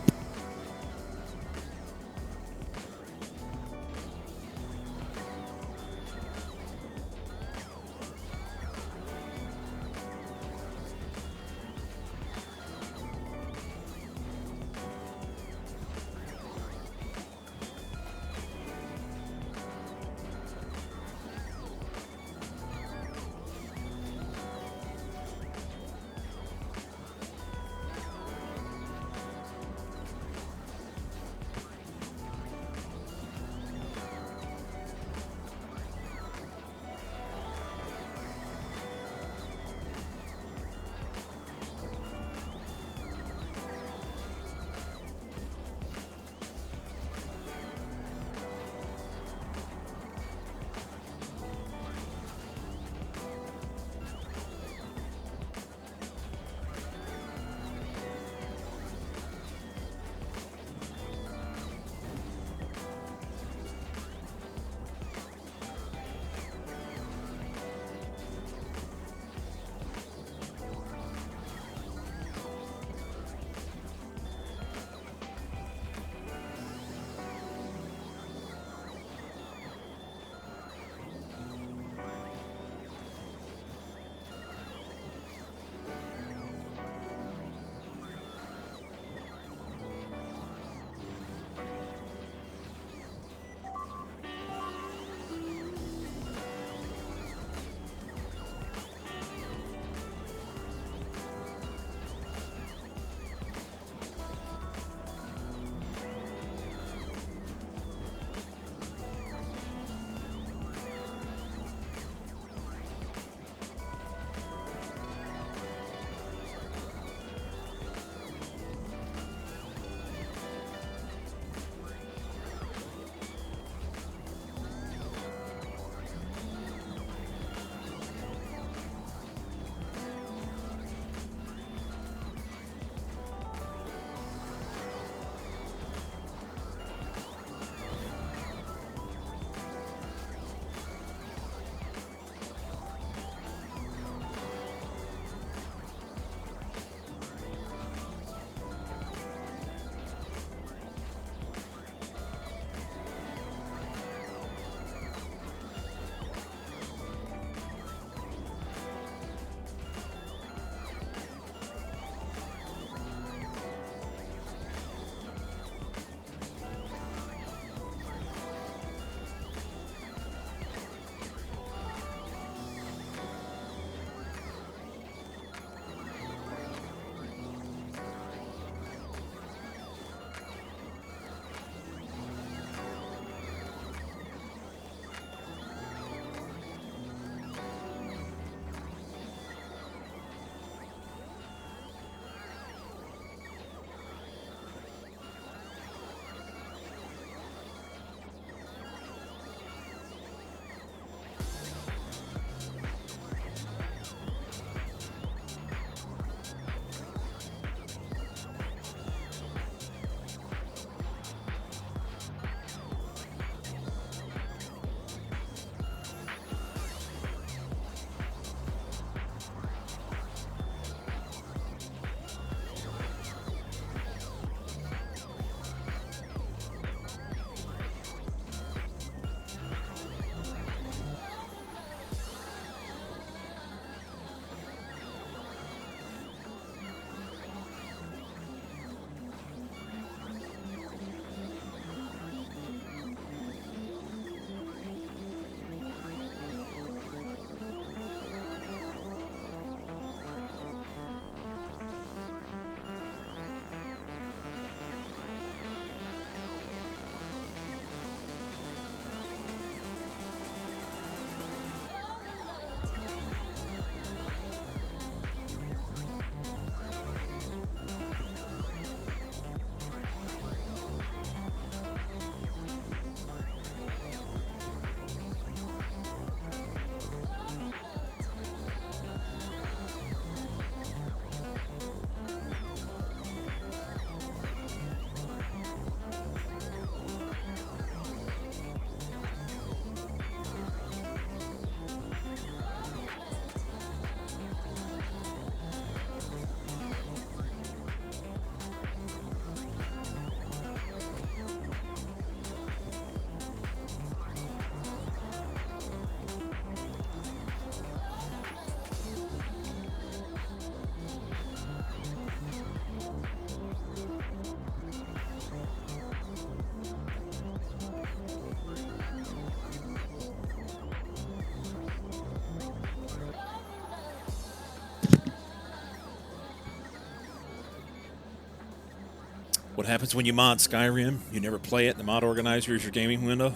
What happens when you mod Skyrim? You never play it, the mod organizer is your gaming window?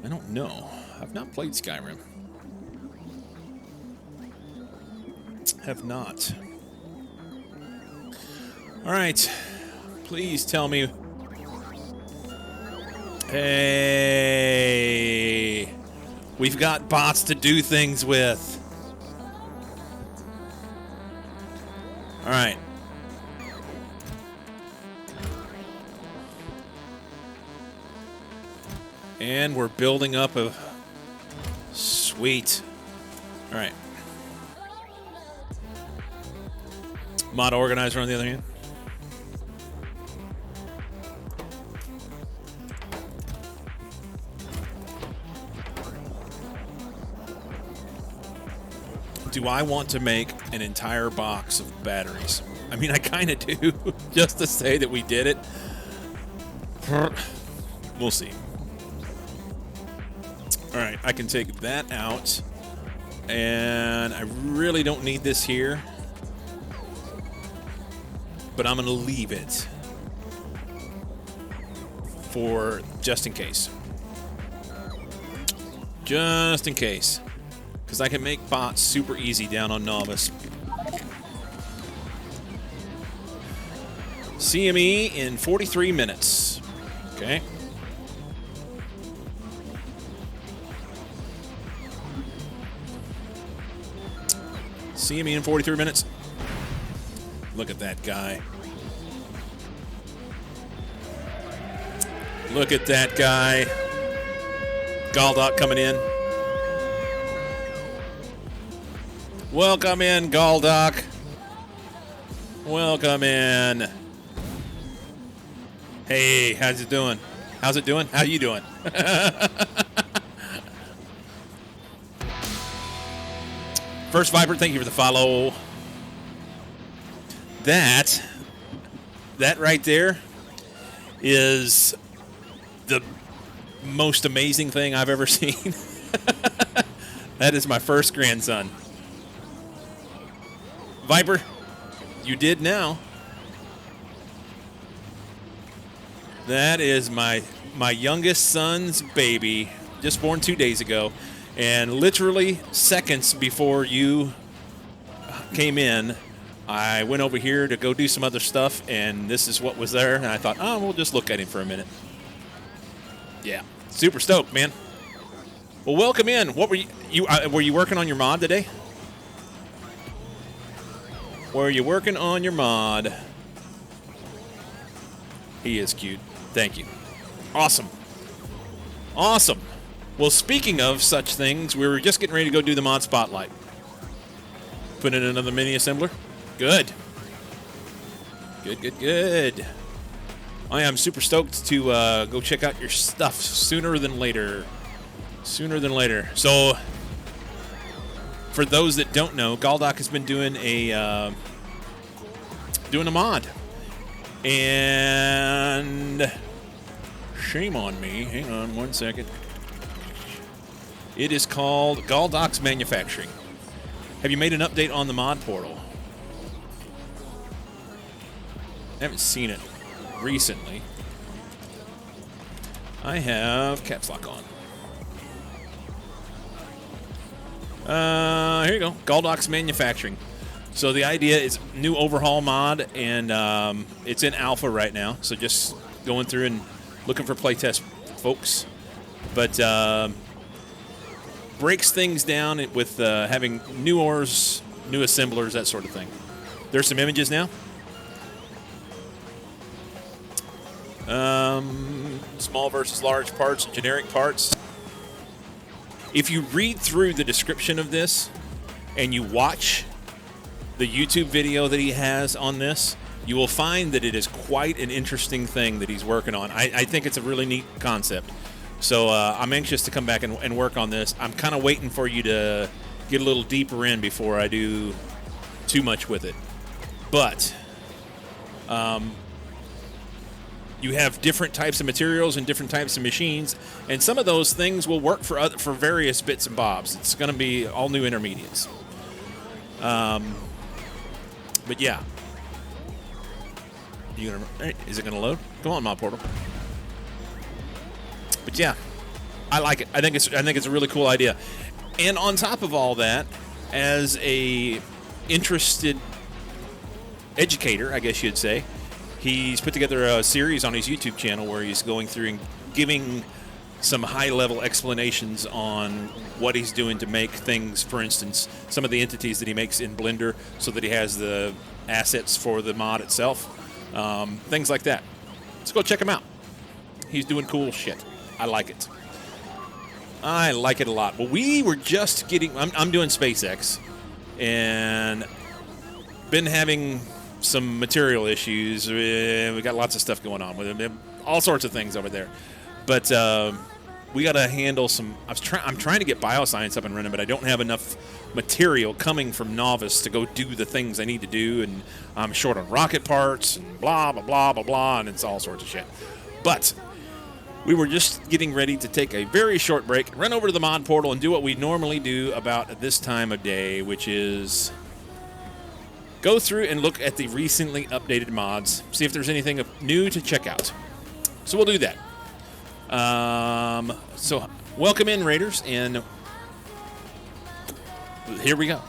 I don't know. I've not played Skyrim. Have not. Alright. Please tell me. Hey. We've got bots to do things with. Alright. And we're building up a... Sweet. Alright. Mod organizer on the other hand. Do I want to make an entire box of batteries? I mean, I kind of do, just to say that we did it. We'll see. All right, I can take that out, and I really don't need this here, but I'm going to leave it for just in case. Just in case. Because I can make bots super easy down on Novice. CME in 43 minutes. Okay. CME in 43 minutes. Look at that guy. Look at that guy. Galdok coming in. Welcome in, Galdok. Welcome in. Hey, how's it doing? How's it doing? How you doing? First Viper, thank you for the follow. That right there is the most amazing thing I've ever seen. That is my first grandson. Viper, you did now. That is my youngest son's baby, just born 2 days ago. And literally seconds before you came in, I went over here to go do some other stuff, and this is what was there. And I thought, oh, we'll just look at him for a minute. Yeah, super stoked, man. Well, welcome in. What were you working on your mod today? Were you working on your mod? He is cute. Thank you. Awesome. Awesome. Well, speaking of such things, we were just getting ready to go do the mod spotlight. Put in another mini assembler. Good. Good, good, good. I am super stoked to go check out your stuff sooner than later. Sooner than later. So, for those that don't know, Galdok has been doing a mod. And shame on me. Hang on one second. It is called Galdok's Manufacturing. Have you made an update on the mod portal? I haven't seen it recently. I have caps lock on. Here you go. Galdok's Manufacturing. So the idea is new overhaul mod, and it's in alpha right now. So just going through and looking for playtest folks. But breaks things down with having new ores, new assemblers, that sort of thing. There's some images now. Small versus large parts, generic parts. If you read through the description of this and you watch the YouTube video that he has on this, you will find that it is quite an interesting thing that he's working on. I think it's a really neat concept. So I'm anxious to come back and work on this. I'm kind of waiting for you to get a little deeper in before I do too much with it. But you have different types of materials and different types of machines, and some of those things will work for various bits and bobs. It's going to be all new intermediates. But yeah, You gonna? Hey, is it gonna load? Come on, mod portal. But yeah, I like it. I think it's a really cool idea. And on top of all that, as a interested educator, I guess you'd say, he's put together a series on his YouTube channel where he's going through and giving some high-level explanations on what he's doing to make things. For instance, some of the entities that he makes in Blender, so that he has the assets for the mod itself, things like that. Let's go check him out. He's doing cool shit. I like it. I like it a lot. Well, we were just getting... I'm doing SpaceX, and been having some material issues. We got lots of stuff going on with it. All sorts of things over there. But we got to handle some... I'm trying to get bioscience up and running, but I don't have enough material coming from Novice to go do the things I need to do, and I'm short on rocket parts, and blah, blah, blah, blah, blah, and it's all sorts of shit. But... we were just getting ready to take a very short break, run over to the mod portal, and do what we normally do about this time of day, which is go through and look at the recently updated mods, see if there's anything new to check out. So we'll do that. So welcome in, Raiders, and here we go.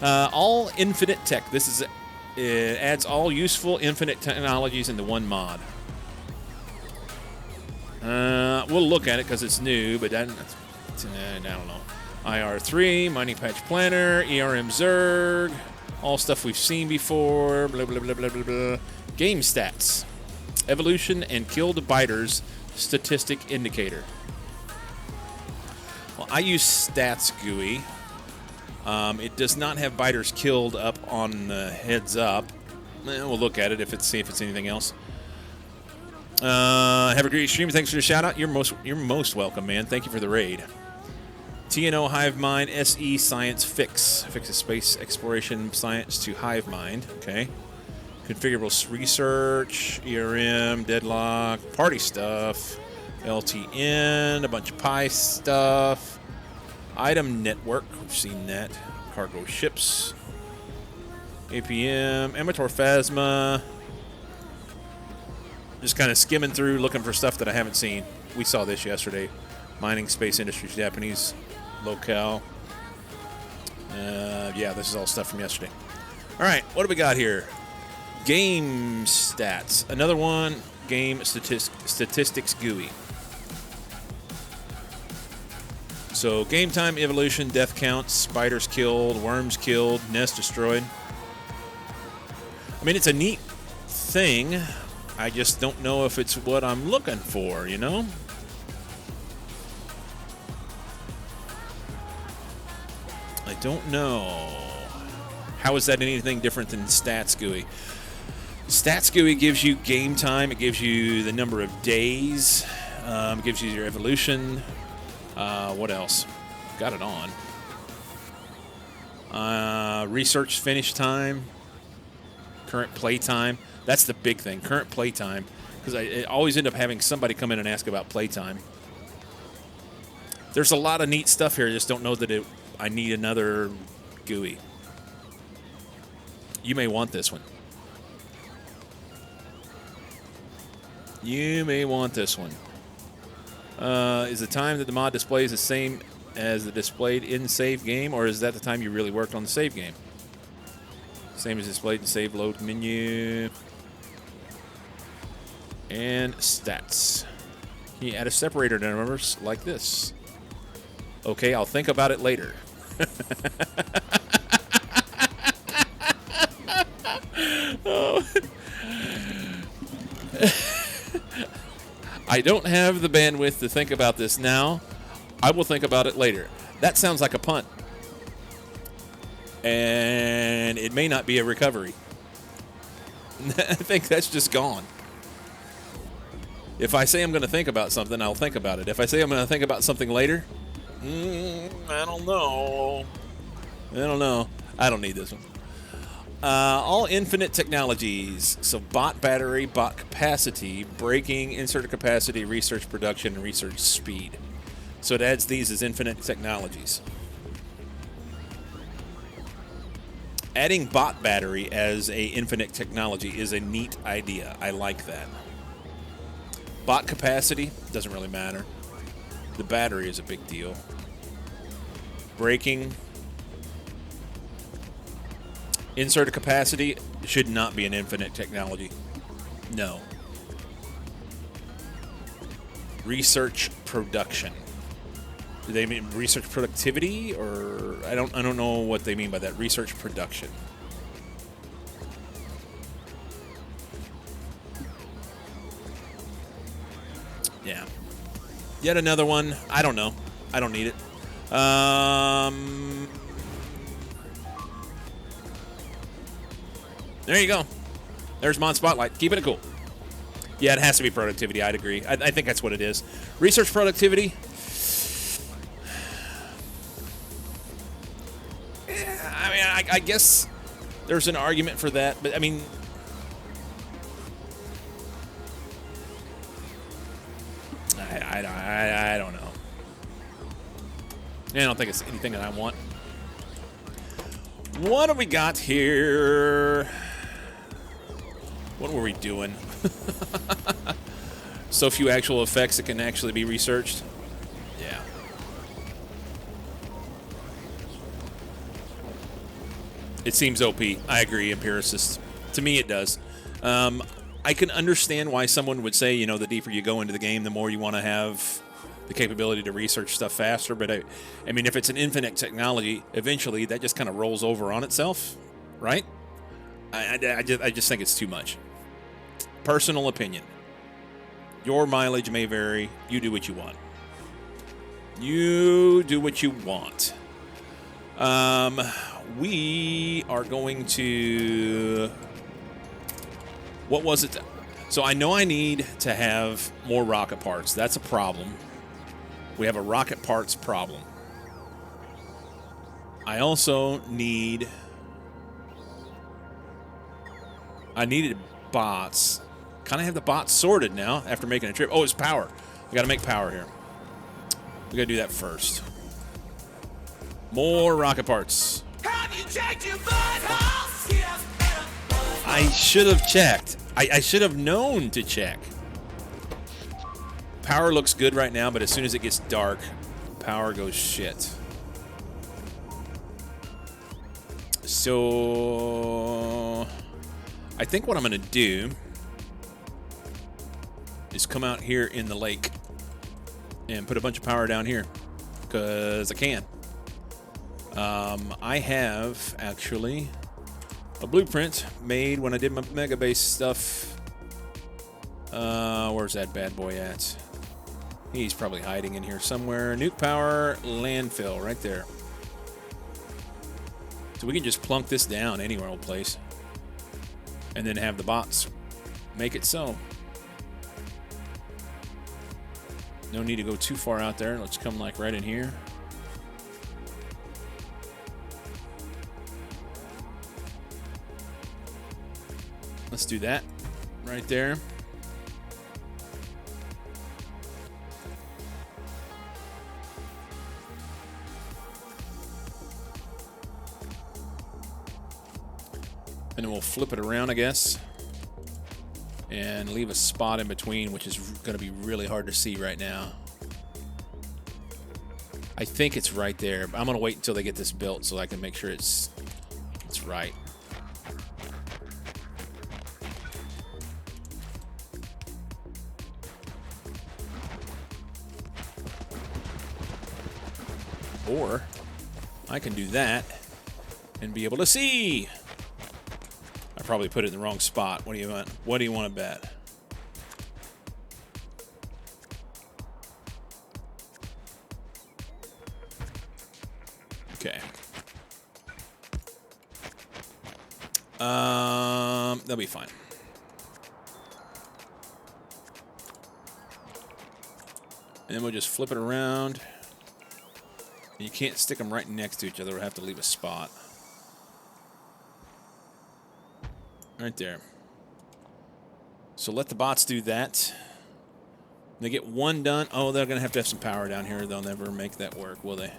All infinite tech. This is it adds all useful infinite technologies into one mod. We'll look at it because it's new, but I don't know. IR3, Mining Patch Planner, ERM Zerg, all stuff we've seen before, blah, blah, blah, blah, blah, blah. Game stats. Evolution and killed biters statistic indicator. Well, I use Stats GUI. It does not have biters killed up on the heads up. We'll look at it see if it's anything else. Have a great stream. Thanks for the shout out. You're most welcome, man. Thank you for the raid. TNO Hive Mind SE Science fixes space exploration science to Hive Mind. Okay. Configurable research, ERM, deadlock, party stuff, LTN, a bunch of Pi stuff, item network. We've seen that. Cargo ships, APM, Amateur Phasma. Just kind of skimming through, looking for stuff that I haven't seen. We saw this yesterday. Mining, space industry, Japanese locale. Yeah, this is all stuff from yesterday. All right, what do we got here? Game stats. Another one, game statistics GUI. So game time, evolution, death counts, spiders killed, worms killed, nest destroyed. I mean, it's a neat thing. I just don't know if it's what I'm looking for, you know? I don't know. How is that anything different than Stats GUI? Stats GUI gives you game time. It gives you the number of days. It gives you your evolution. What else? Got it on. Research finish time. Current play time. That's the big thing, current playtime, because I always end up having somebody come in and ask about playtime. There's a lot of neat stuff here. I just don't know that I need another GUI. You may want this one. You may want this one. Is the time that the mod displays the same as the displayed in save game, or is that the time you really worked on the save game? Same as displayed in save load menu. And stats. Can you add a separator to numbers like this? Okay, I'll think about it later. Oh. I don't have the bandwidth to think about this now. I will think about it later. That sounds like a punt. And it may not be a recovery. I think that's just gone. If I say I'm going to think about something, I'll think about it. If I say I'm going to think about something later, I don't know. I don't need this one. All infinite technologies. So bot battery, bot capacity, braking, insert capacity, research production, and research speed. So it adds these as infinite technologies. Adding bot battery as a infinite technology is a neat idea. I like that. Bot capacity doesn't really matter. The battery is a big deal. Braking. Insert capacity should not be an infinite technology. No. Research production. Do they mean research productivity, or I don't know what they mean by that. Research production. Yeah. Yet another one. I don't know. I don't need it. There you go. There's Mon Spotlight. Keeping it cool. Yeah, it has to be productivity. I'd agree. I think that's what it is. Research productivity. I mean, I guess there's an argument for that, but I mean, I don't know. I don't think it's anything that I want. What do we got here? What were we doing? So few actual effects that can actually be researched. Yeah. It seems OP. I agree, empiricist. To me, it does. I can understand why someone would say, you know, the deeper you go into the game, the more you want to have the capability to research stuff faster. But I mean, if it's an infinite technology, eventually that just kind of rolls over on itself, right? I just think it's too much. Personal opinion. Your mileage may vary. You do what you want. You do what you want. We are going to... What was it? So I know I need to have more rocket parts. That's a problem. We have a rocket parts problem. I also need... I needed bots. Kind of have the bots sorted now after making a trip. Oh, it's power. We got to make power here. We got to do that first. More rocket parts. Have you checked your butthole? I should have checked. I should have known to check. Power looks good right now, but as soon as it gets dark, power goes shit. So I think what I'm going to do is come out here in the lake and put a bunch of power down here because I can. I have actually a blueprint made when I did my Mega Base stuff. Where's that bad boy at? He's probably hiding in here somewhere. Nuke power landfill right there. So we can just plunk this down anywhere old place and then have the bots make it so. No need to go too far out there. Let's come like right in here. Let's do that right there. And then we'll flip it around, I guess, and leave a spot in between, which is going to be really hard to see right now. I think it's right there, but I'm going to wait until they get this built so I can make sure it's right. Or I can do that and be able to see. I probably put it in the wrong spot. What do you want? What do you want to bet? Okay. That'll be fine. And then we'll just flip it around. You can't stick them right next to each other. We'll have to leave a spot. Right there. So let the bots do that. They get one done. Oh, they're going to have some power down here. They'll never make that work, will they?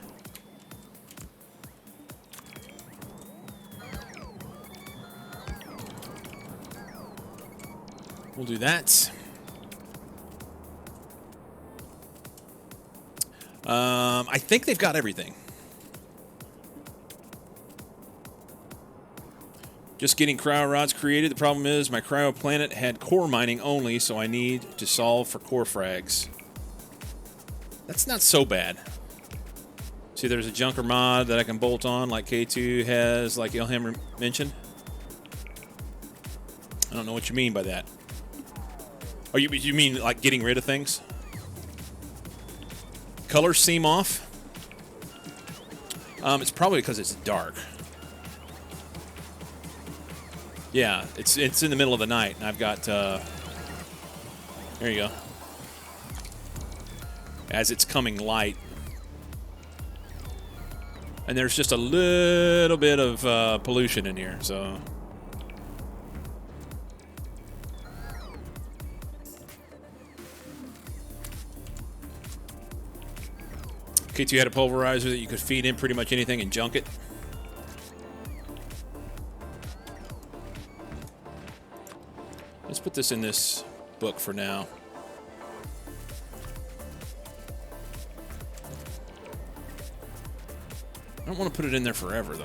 We'll do that. I think they've got everything. Just getting cryo rods created. The problem is my cryo planet had core mining only, so I need to solve for core frags. That's not so bad. See, there's a junker mod that I can bolt on, like K2 has, like Ilham mentioned. I don't know what you mean by that. Oh, you mean like getting rid of things? Colors seem off. It's probably because it's dark. Yeah, it's in the middle of the night, and I've got, there you go. As it's coming light. And there's just a little bit of pollution in here, so. K2 had a pulverizer that you could feed in pretty much anything and junk it. Let's put this in this book for now. I don't want to put it in there forever, though.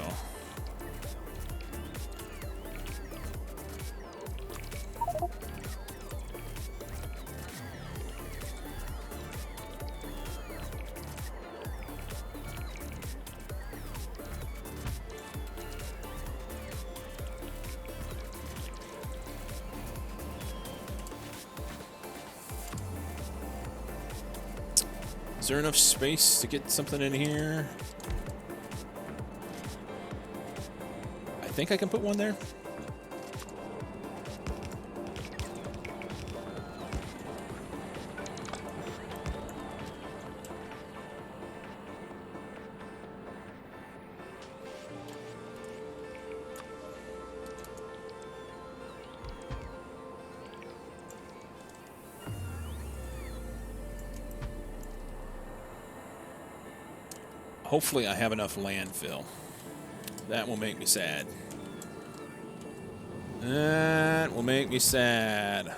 Is there enough space to get something in here? I think I can put one there. Hopefully I have enough landfill. That will make me sad. That will make me sad.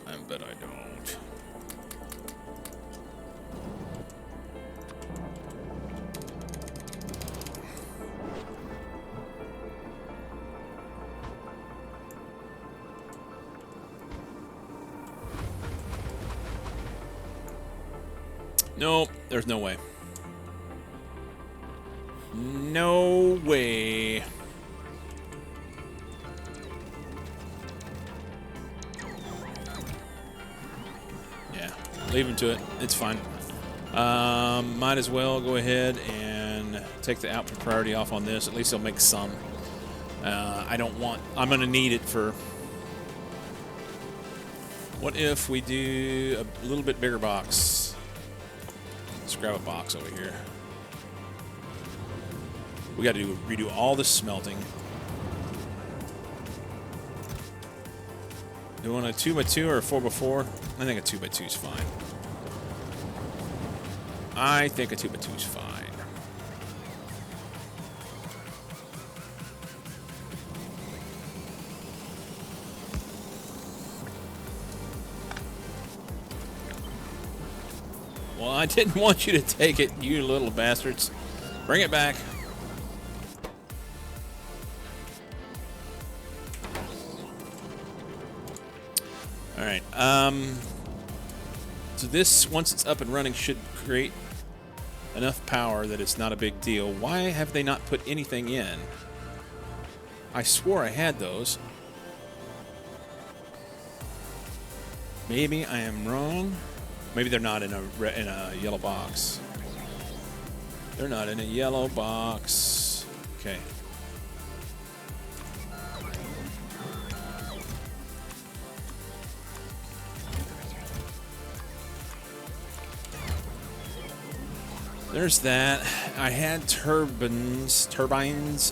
I bet I don't. Nope, there's no way. No way. Yeah, leave him to it. It's fine. Might as well go ahead and take the output priority off on this. At least it'll make some. I don't want... I'm going to need it for... What if we do a little bit bigger box? Let's grab a box over here. We got to redo all the smelting. Do you want a 2x2 or a 4x4? I think a 2x2 is fine. I think a 2x2 is fine. Well, I didn't want you to take it, you little bastards. Bring it back. All right. So this, once it's up and running, should create enough power that it's not a big deal. Why have they not put anything in? I swore I had those. Maybe I am wrong. Maybe they're not in a yellow box. They're not in a yellow box. Okay. There's that. I had turbines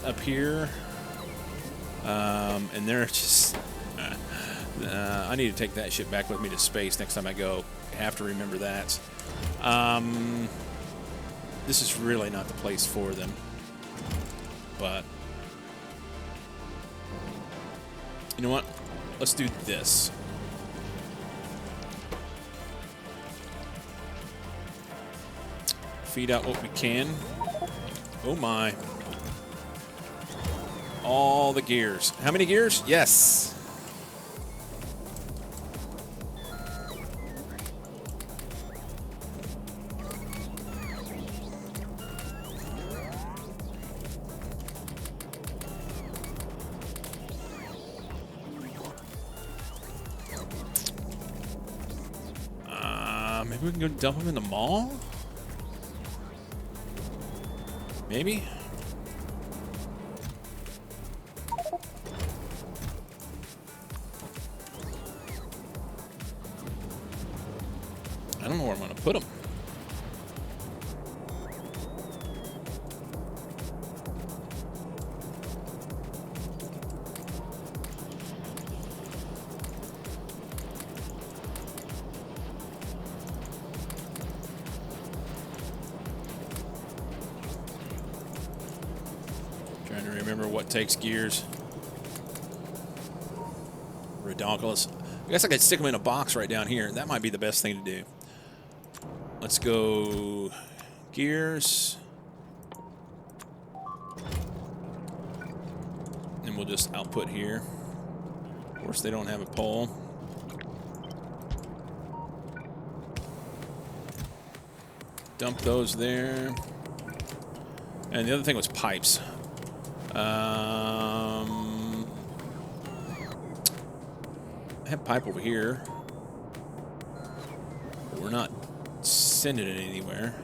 up here, and they're just. I need to take that shit back with me to space next time I go. I have to remember that. This is really not the place for them, but you know what? Let's do this. feed out what we can. Oh my. All the gears. How many gears? Yes. Maybe we can go dump them in the mall? Maybe? I don't know where I'm going to put them. Trying to remember what takes gears. Redonkulous. I guess I could stick them in a box right down here. That might be the best thing to do. Let's go gears. And we'll just output here. Of course, they don't have a pole. Dump those there. And the other thing was pipes. I have pipe over here. But we're not sending it anywhere.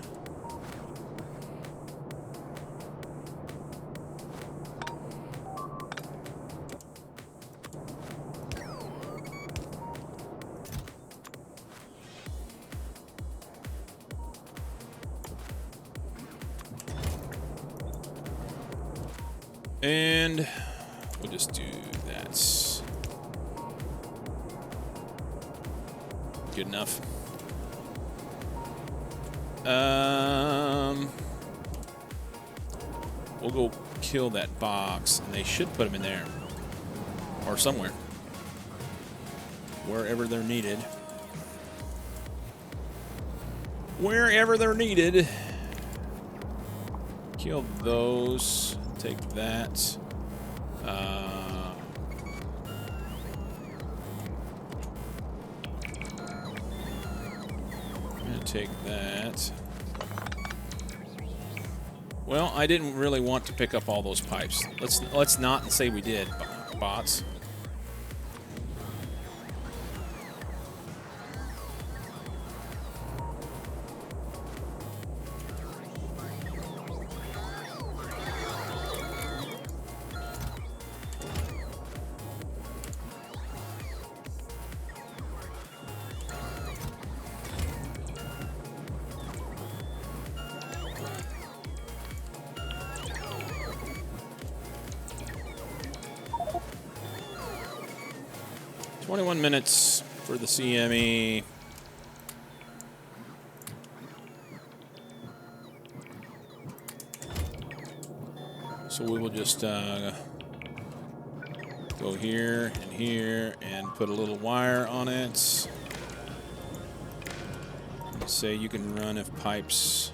And we'll just do that. Good enough. We'll go kill that box, and they should put them in there. Or somewhere. Wherever they're needed. Wherever they're needed. Kill those. Take that. I'm gonna take that. Well, I didn't really want to pick up all those pipes. Let's not say we did, bots. Minutes for the CME. So we will just go here and put a little wire on it. And say you can run if pipes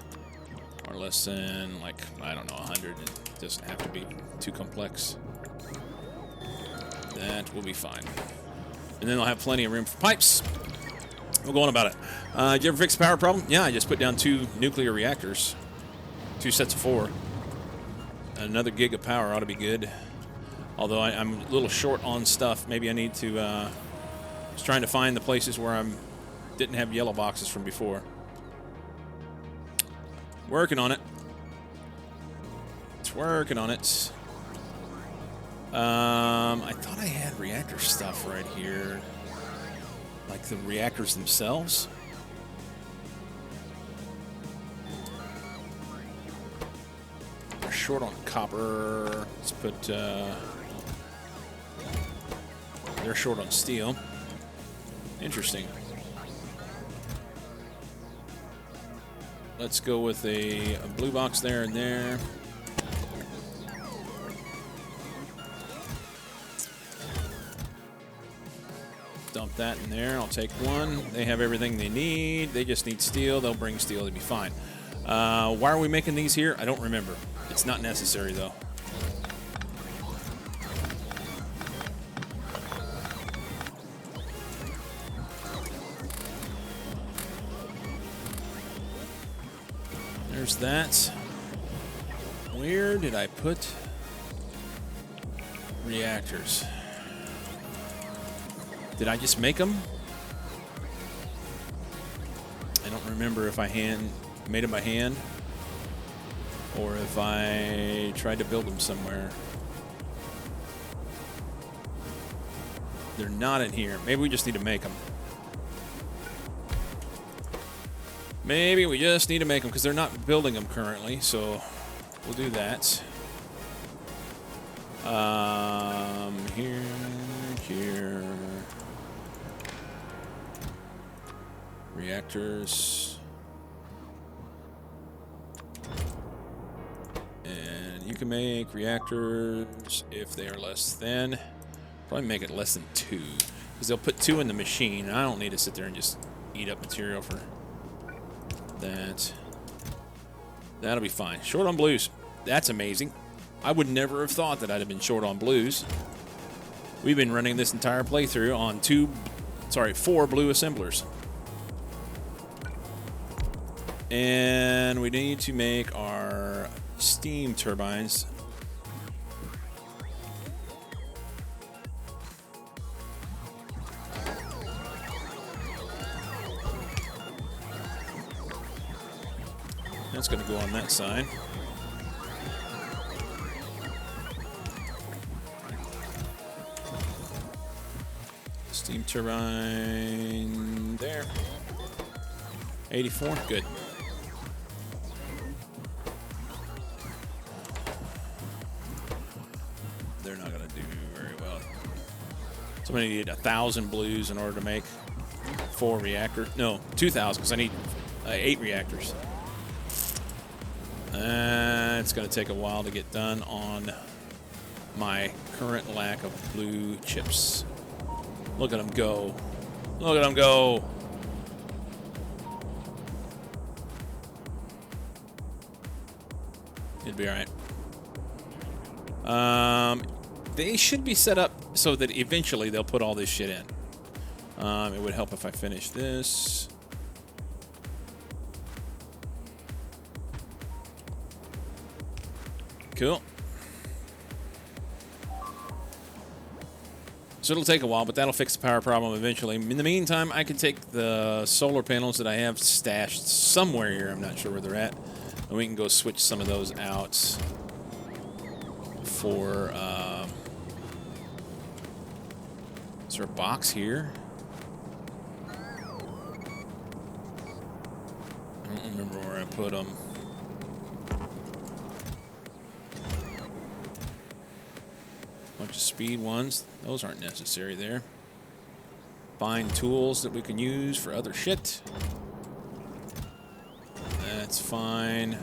are less than, like, I don't know, 100. It doesn't have to be too complex. That will be fine. And then they'll have plenty of room for pipes. We'll go on about it. Did you ever fix a power problem? Yeah, I just put down 2 nuclear reactors. 2 sets of 4. Another gig of power ought to be good. Although I'm a little short on stuff. Maybe I need to... I was trying to find the places where I didn't have yellow boxes from before. Working on it. It's working on it. I thought I had reactor stuff right here. Like the reactors themselves. We're short on copper. Let's put, they're short on steel. Interesting. Let's go with a blue box there and there. Dump that in there. I'll take one. They have everything they need. They just need steel. They'll bring steel to be fine. Why are we making these here? I don't remember. It's not necessary, though. There's that. Where did I put reactors? Did I just make them? I don't remember if I made them by hand or if I tried to build them somewhere. They're not in here. Maybe we just need to make them. Maybe we just need to make them because they're not building them currently, so we'll do that. Here. Reactors. And you can make reactors if they are less than. Probably make it less than 2 because they'll put 2 in the machine. I don't need to sit there and just eat up material for that. That'll be fine. Short on blues. That's amazing. I would never have thought that I'd have been short on blues. We've been running this entire playthrough on 4 blue assemblers. And we need to make our steam turbines. That's going to go on that side. Steam turbine there. 84, good. They're not going to do very well. Somebody needed 1,000 blues in order to make 4 reactors. No, 2,000 because I need 8 reactors. It's going to take a while to get done on my current lack of blue chips. Look at them go. Look at them go. It'll be all right. They should be set up so that eventually they'll put all this shit in. It would help if I finish this. Cool. So it'll take a while, but that'll fix the power problem eventually. In the meantime, I can take the solar panels that I have stashed somewhere here. I'm not sure where they're at. And we can go switch some of those out for... is there a box here? I don't remember where I put them. Bunch of speed ones. Those aren't necessary there. Find tools that we can use for other shit. That's fine.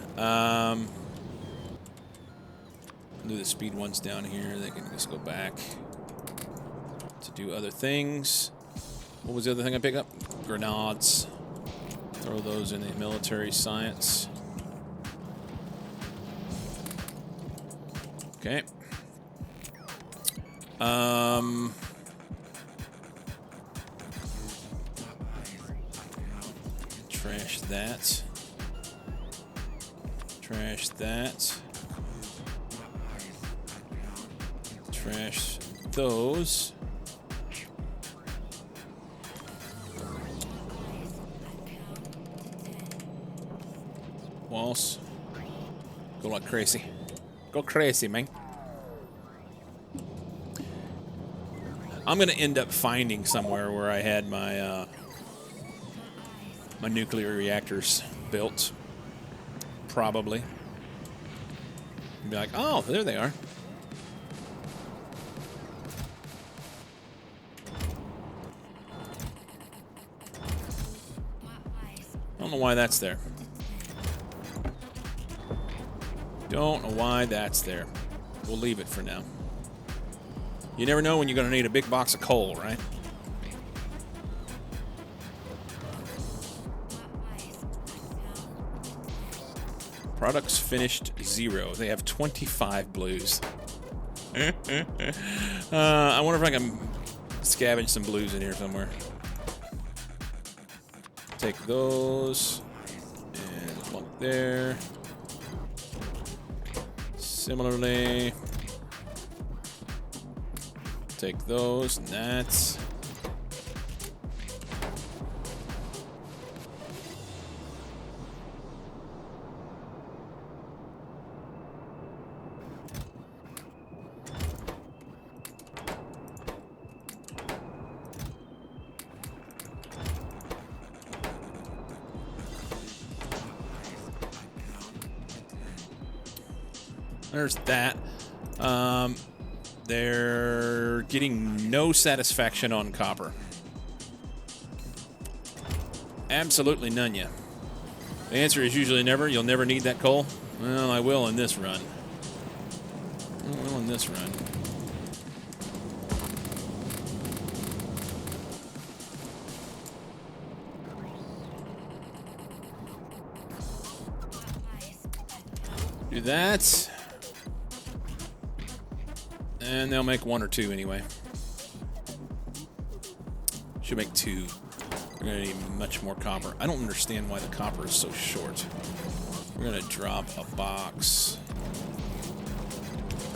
Do the speed ones down here. They can just go back to do other things. What was the other thing I picked up? Grenades. Throw those in the military science. Okay. Trash that. Trash that. Trash those. Walls. Go like crazy. Go crazy, man. I'm gonna end up finding somewhere where I had my my nuclear reactors built. Probably. And be like, oh, there they are. I don't know why that's there. Don't know why that's there. We'll leave it for now. You never know when you're going to need a big box of coal, right? Products finished 0. They have 25 blues. I wonder if I can scavenge some blues in here somewhere. Take those and plunk there. Similarly, take those and that. There's that. They're getting no satisfaction on copper. Absolutely none yet. The answer is usually never. You'll never need that coal. Well, I will in this run. I will in this run. Do that. And they'll make 1 or 2 anyway. Should make 2. We're going to need much more copper. I don't understand why the copper is so short. We're going to drop a box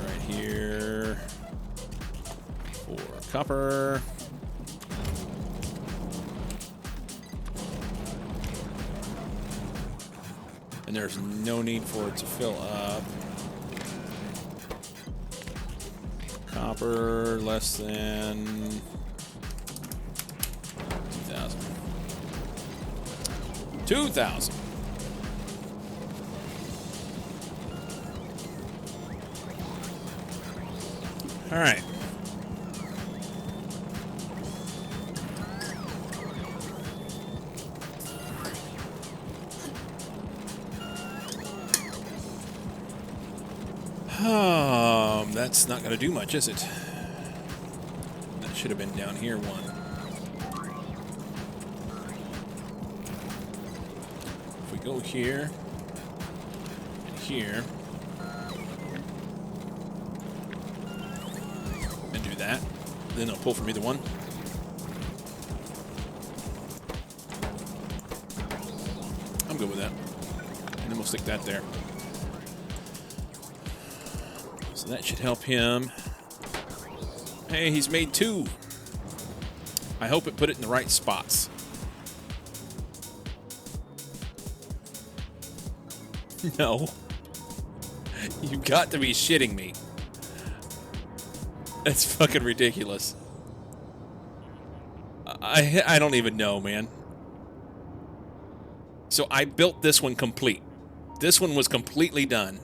right here for copper. And there's no need for it to fill up. Copper less than 2,000. 2,000. All right. That's not going to do much, is it? That should have been down here 1. If we go here and here and do that, then it'll pull from either one. I'm good with that. And then we'll stick that there. So that should help him. Hey, he's made 2. I hope it put it in the right spots. No. You've got to be shitting me. That's fucking ridiculous. I don't even know, man. So I built this one complete. This one was completely done.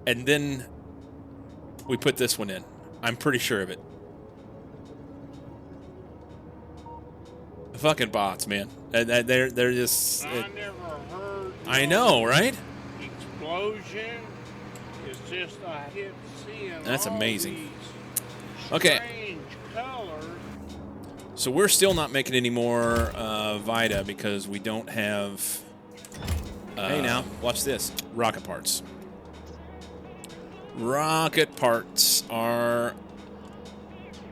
And then we put this one in. I'm pretty sure of it. Fucking bots, man. They're just... I never heard. I know, right? Explosion. It's just I hit seeing. That's all amazing. these Okay. Strange colors. So we're still not making any more Vita because we don't have... hey, now, watch this. Rocket parts. Rocket parts are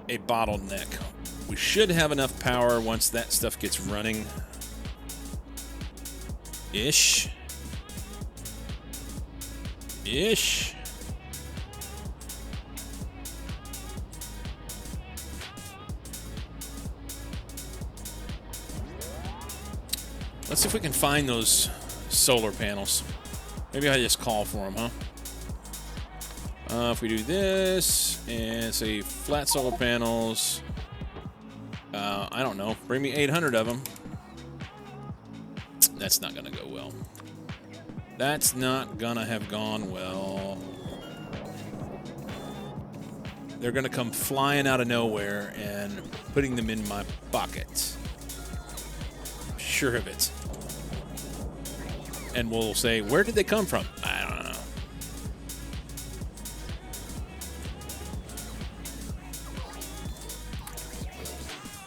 a bottleneck. We should have enough power once that stuff gets running. Ish. Let's see if we can find those solar panels. Maybe I just call for them, huh? If we do this and say flat solar panels, I don't know, bring me 800 of them. That's not going to go well. That's not going to have gone well. They're going to come flying out of nowhere and putting them in my pocket. I'm sure of it. And we'll say, where did they come from? I don't know.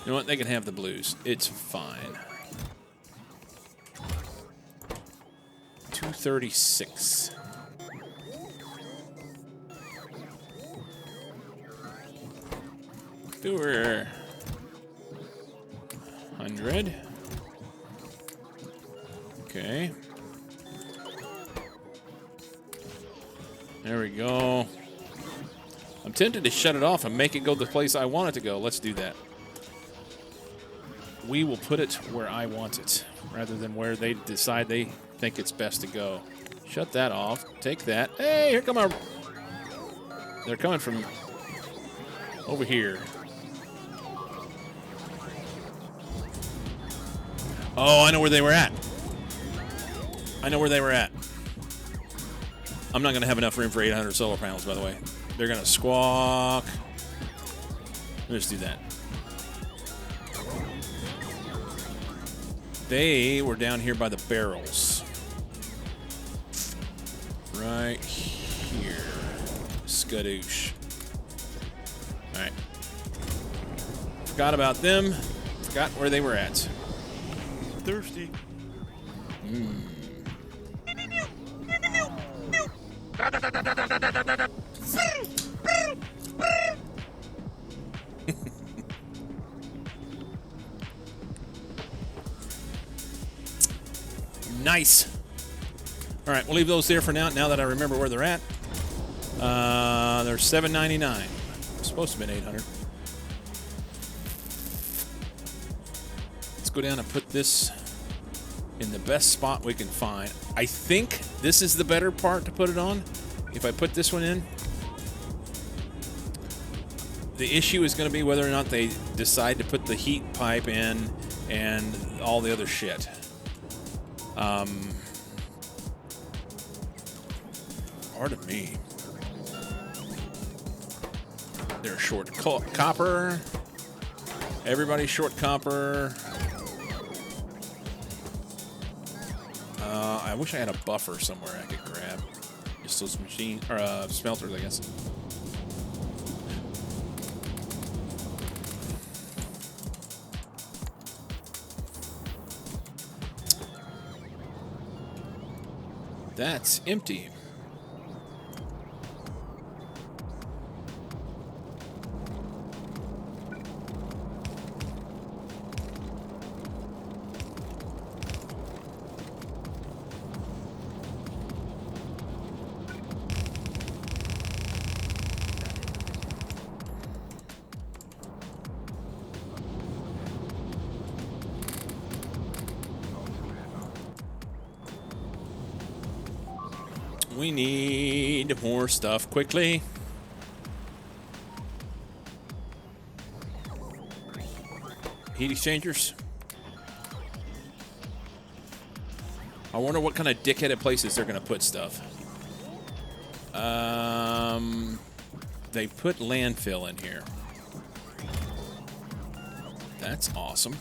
You know what? They can have the blues. It's fine. 236. Do her 100. Okay. There we go. I'm tempted to shut it off and make it go the place I want it to go. Let's do that. We will put it where I want it, rather than where they decide they think it's best to go. Shut that off. Take that. Hey, here come our... They're coming from over here. Oh, I know where they were at. I know where they were at. I'm not going to have enough room for 800 solar panels, by the way. They're going to squawk. Let's do that. They were down here by the barrels. Right here. Skadoosh. All right. Forgot about them. Forgot where they were at. Thirsty. Nice. All right, we'll leave those there for now. Now that I remember where they're at, they're $7.99. Supposed to have been $800. Let's go down and put this in the best spot we can find. I think this is the better part to put it on. If I put this one in, the issue is going to be whether or not they decide to put the heat pipe in and all the other shit. Pardon me. They're short copper. Everybody's short copper. I wish I had a buffer somewhere I could grab. Just those machine or smelters, I guess. That's empty. We need more stuff quickly. Heat exchangers. I wonder what kind of dickheaded places they're going to put stuff. They put landfill in here. That's awesome.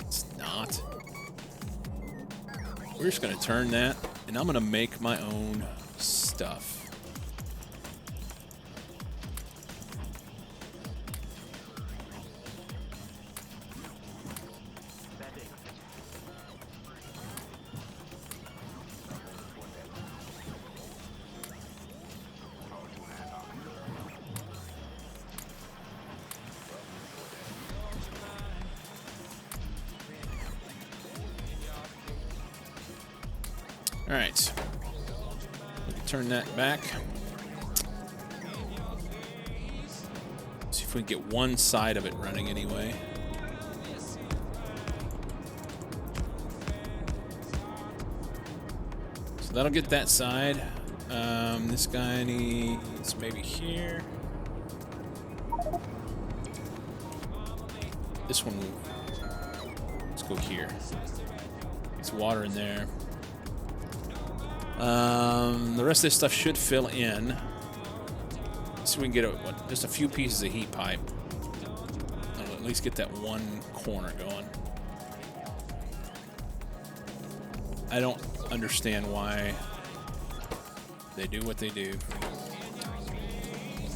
It's not. We're just going to turn that. And I'm going to make my own stuff. All right. Turn that back. See if we can get one side of it running anyway. So that'll get that side. This guy needs maybe here. This one, let's go here. It's water in there. The rest of this stuff should fill in. So we can get just a few pieces of heat pipe. I'll at least get that one corner going. I don't understand why they do what they do.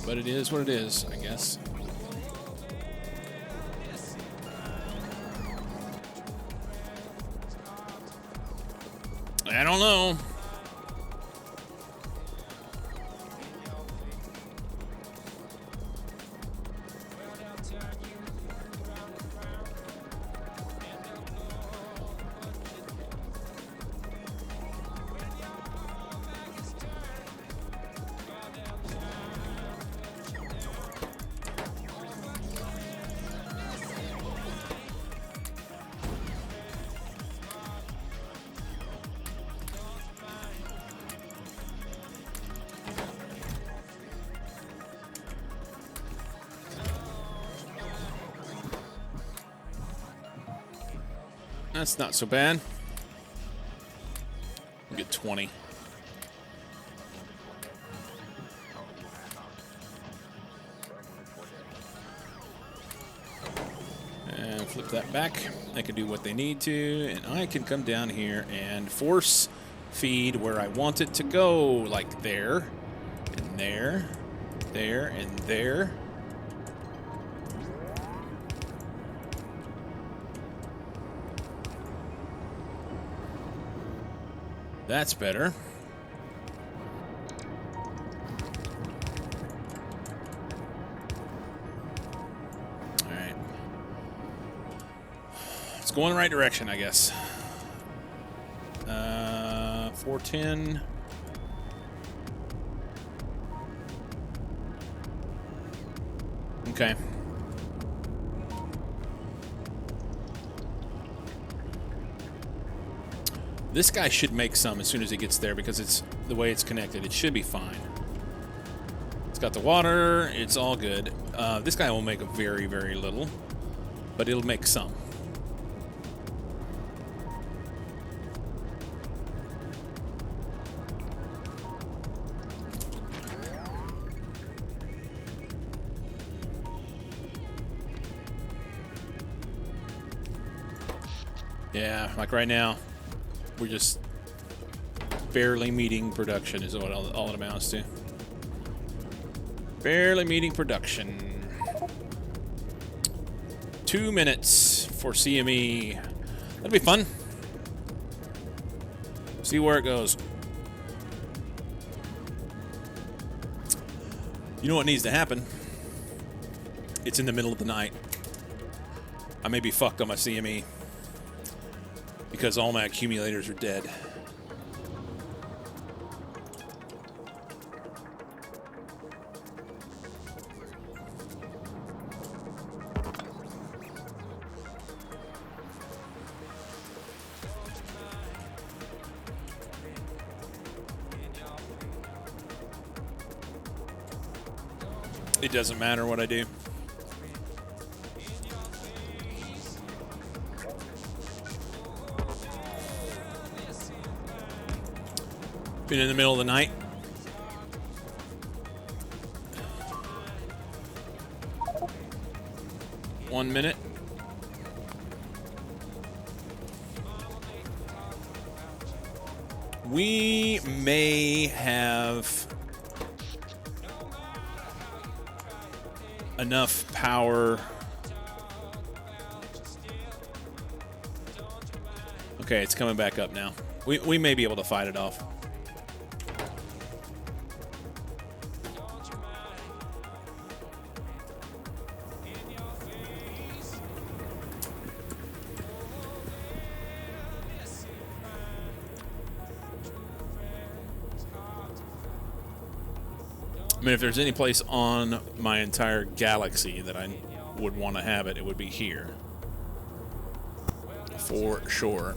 But it is what it is, I guess. I don't know. That's not so bad. We'll get 20. And flip that back. They can do what they need to, and I can come down here and force feed where I want it to go, like there, and there, there, and there. That's better. All right. It's going in the right direction, I guess. 410. Okay. This guy should make some as soon as he gets there because it's the way it's connected. It should be fine. It's got the water. It's all good. This guy will make a very, very little, but it'll make some. Yeah, like right now. We're just barely meeting production is what all it amounts to. Barely meeting production. 2 minutes for CME. That'll be fun. See where it goes. You know what needs to happen? It's in the middle of the night. I may be fucked on my CME. Because all my accumulators are dead. It doesn't matter what I do. Been in the middle of the night. One minute. We may have enough power. Okay, it's coming back up now. We may be able to fight it off. I mean, if there's any place on my entire galaxy that I would want to have it, it would be here. For sure.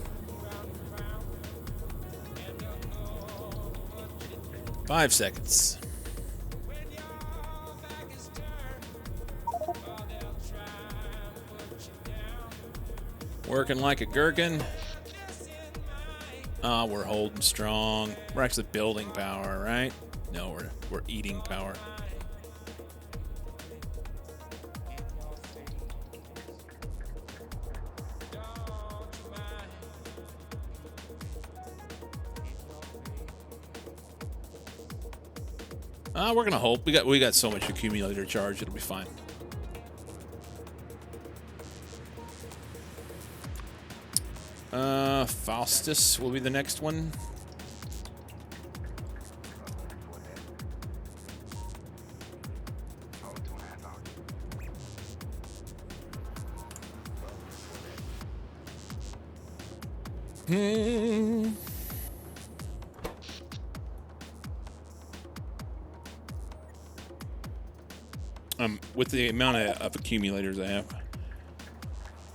5 seconds. Working like a gherkin. Ah, we're holding strong. We're actually building power, right? No, we're eating power. We're gonna hope. We got so much accumulator charge, it'll be fine. Faustus will be the next one. With the amount of accumulators I have.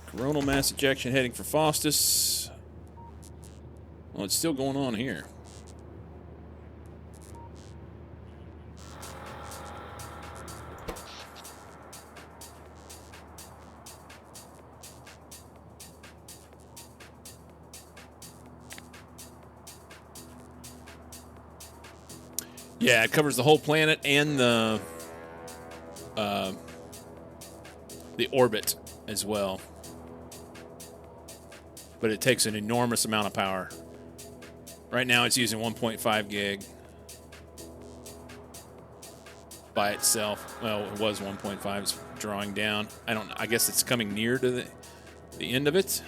Coronal mass ejection heading for Faustus. Well, it's still going on here. Yeah, it covers the whole planet and the orbit as well. But it takes an enormous amount of power. Right now it's using 1.5 gig by itself. Well, it was 1.5. It's drawing down. I guess it's coming near to the end of it.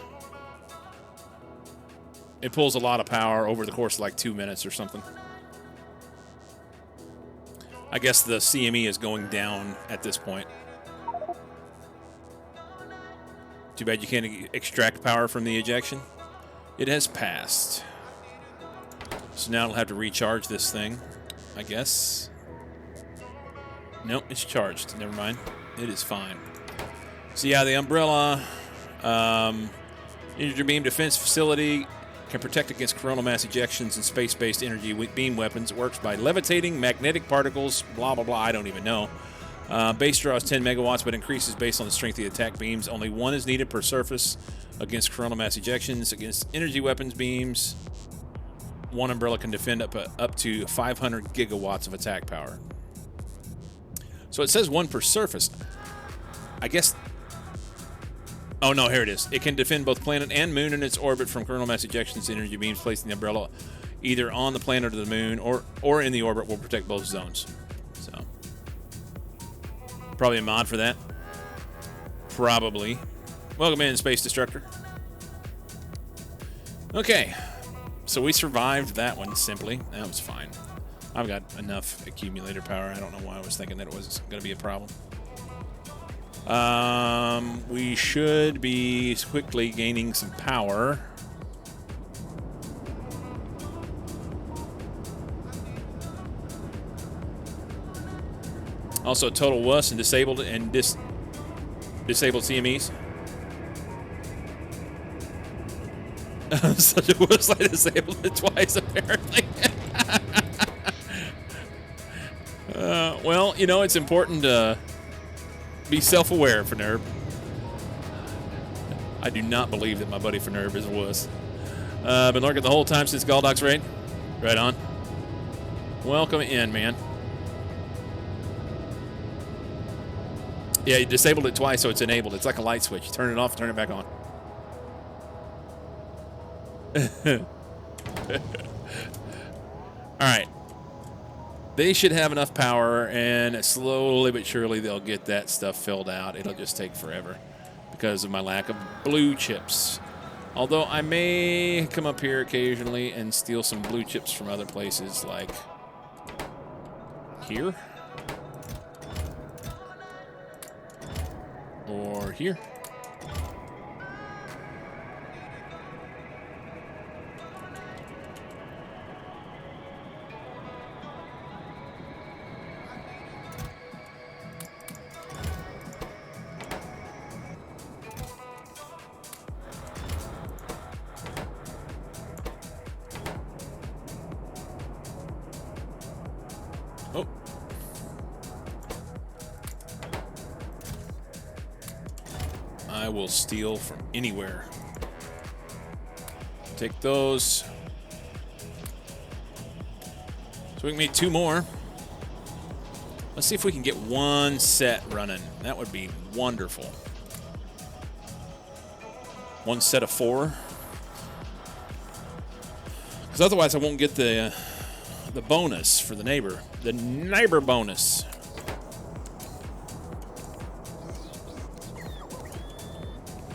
It pulls a lot of power over the course of like 2 minutes or something. I guess the CME is going down at this point. Too bad you can't extract power from the ejection. It has passed. So now it'll have to recharge this thing, I guess. Nope, it's charged. Never mind. It is fine. So yeah, the umbrella energy beam defense facility can protect against coronal mass ejections and space-based energy beam weapons. It works by levitating magnetic particles, blah, blah, blah. I don't even know. Base draws 10 megawatts, but increases based on the strength of the attack beams. Only one is needed per surface against coronal mass ejections. Against energy weapons beams, one umbrella can defend up to 500 gigawatts of attack power. So it says one per surface. I guess... Oh, no, here it is. It can defend both planet and moon in its orbit from coronal mass ejections and energy beams. Placing the umbrella either on the planet or the moon or in the orbit will protect both zones. So, probably a mod for that. Probably. Welcome in, Space Destructor. Okay. So we survived that one simply. That was fine. I've got enough accumulator power. I don't know why I was thinking that it was going to be a problem. We should be quickly gaining some power. Also, total wuss and disabled CMEs. Such a wuss, I disabled it twice, apparently. Well, you know, it's important to be self-aware, Fernerb. I do not believe that my buddy Fernerb is a wuss. Been lurking the whole time since Galdoc's raid. Right on. Welcome in, man. Yeah, you disabled it twice, so it's enabled. It's like a light switch. You turn it off, turn it back on. All right. They should have enough power, and slowly but surely they'll get that stuff filled out. It'll just take forever because of my lack of blue chips. Although I may come up here occasionally and steal some blue chips from other places, like here or here. Oh. I will steal from anywhere. Take those. So we can make 2 more. Let's see if we can get 1 set running. That would be wonderful. 1 set of 4. Because otherwise I won't get the bonus for the neighbor. The neighbor bonus.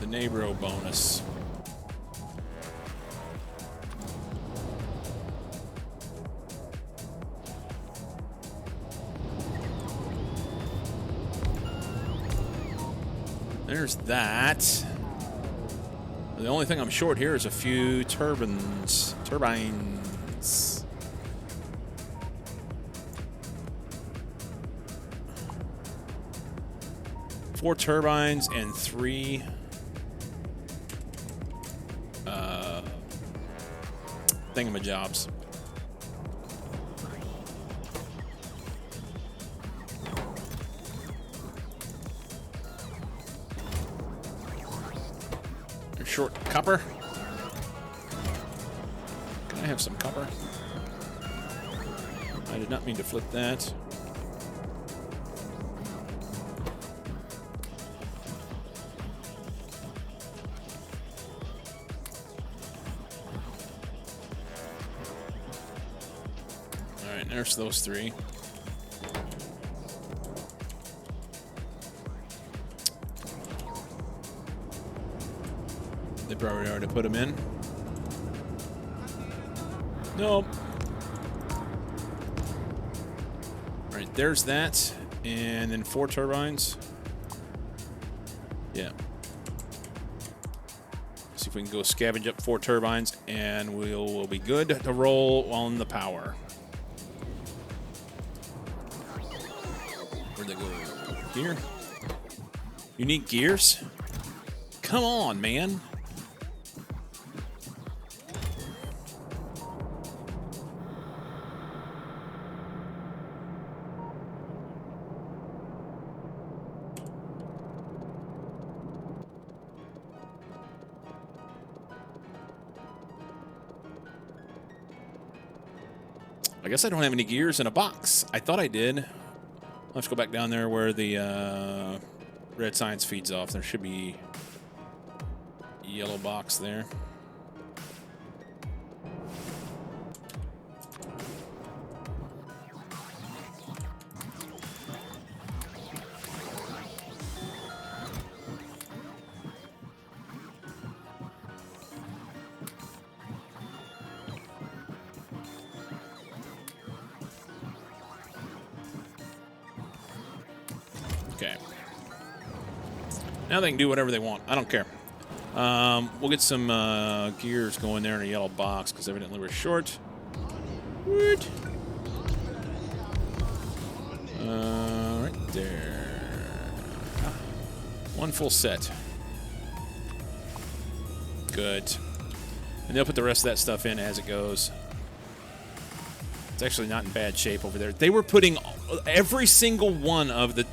The neighbor bonus. There's that. The only thing I'm short here is a few turbines. 4 turbines and 3 thingamajobs. You're short copper. Can I have some copper? I did not mean to flip that. There's those 3. They probably already put them in. Nope. All right, there's that. And then 4 turbines. Yeah. See if we can go scavenge up 4 turbines, and we'll be good to roll on the power. Where'd they go? Here? You need gears? Come on, man. I guess I don't have any gears in a box. I thought I did. Let's go back down there where the red science feeds off. There should be a yellow box there. Okay. Now they can do whatever they want. I don't care. We'll get some gears going there in a yellow box because evidently we're short. What? Right there. 1 full set. Good. And they'll put the rest of that stuff in as it goes. It's actually not in bad shape over there. They were putting every single one of the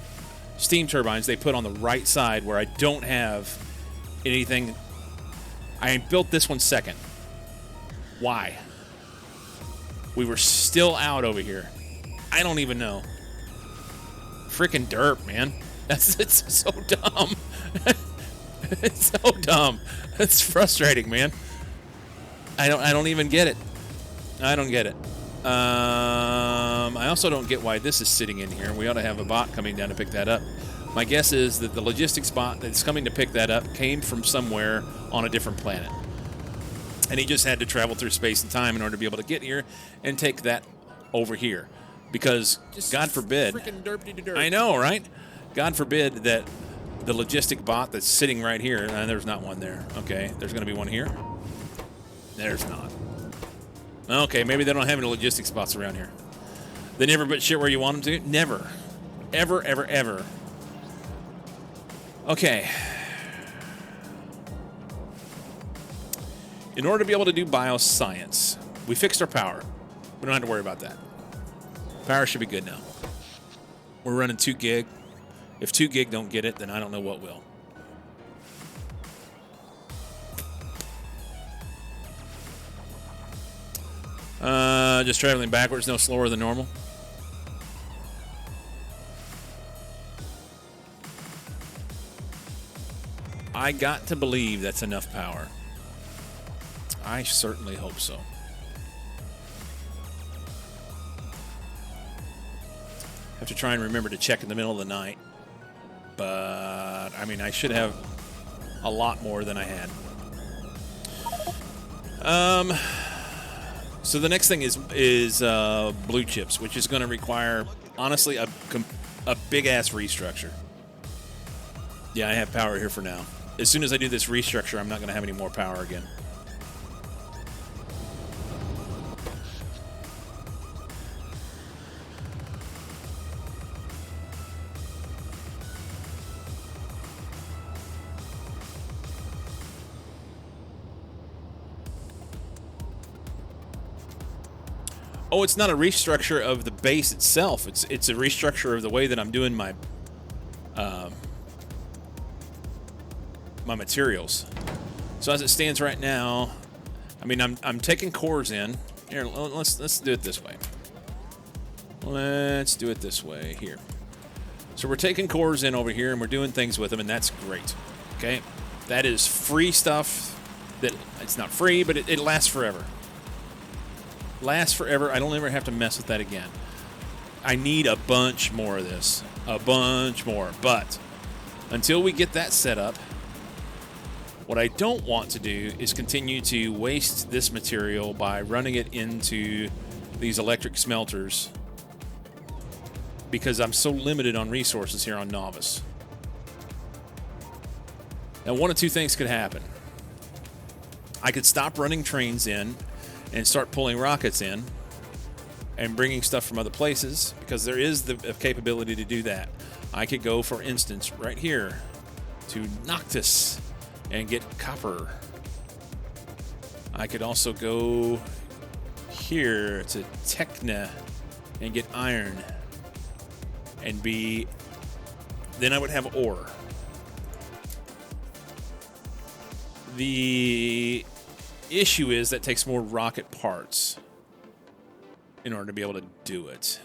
steam turbines they put on the right side where I don't have anything. I built this one second. Why? We were still out over here. I don't even know. Freaking derp, man. It's so dumb. It's so dumb. It's frustrating, man. I don't even get it. I don't get it. I also don't get why this is sitting in here. We ought to have a bot coming down to pick that up. My guess is that the logistics bot that's coming to pick that up came from somewhere on a different planet. And he just had to travel through space and time in order to be able to get here and take that over here. Because, Just God forbid... Freaking derp-de-de-derp. I know, right? God forbid that the logistic bot that's sitting right here... there's not one there. Okay, there's going to be one here? There's not. Okay, maybe they don't have any logistics spots around here. They never put shit where you want them to? Never. Ever, ever, ever. Okay. In order to be able to do bioscience, we fixed our power. We don't have to worry about that. Power should be good now. We're running 2 gig. If 2 gig don't get it, then I don't know what will. Just traveling backwards, no slower than normal. I got to believe that's enough power. I certainly hope so. Have to try and remember to check in the middle of the night. But, I mean, I should have a lot more than I had. So the next thing is blue chips, which is going to require, honestly, a big-ass restructure. Yeah, I have power here for now. as soon as I do this restructure, I'm not going to have any more power again. Oh, it's not a restructure of the base itself. It's a restructure of the way that I'm doing my my materials. So as it stands right now, I mean, I'm taking cores in. Here, let's do it this way. Let's do it this way here. So we're taking cores in over here and we're doing things with them, and that's great. Okay, that is free stuff. That it's not free, but it lasts forever. Lasts forever. I don't ever have to mess with that again. I need a bunch more of this. A bunch more. But until we get that set up, what I don't want to do is continue to waste this material by running it into these electric smelters, because I'm so limited on resources here on Novice. Now, one of two things could happen. I could stop running trains in and start pulling rockets in and bringing stuff from other places, because there is the capability to do that. I could go, for instance, right here to Noctis and get copper. I could also go here to Techna and get iron and then I would have ore. The issue is that takes more rocket parts in order to be able to do it.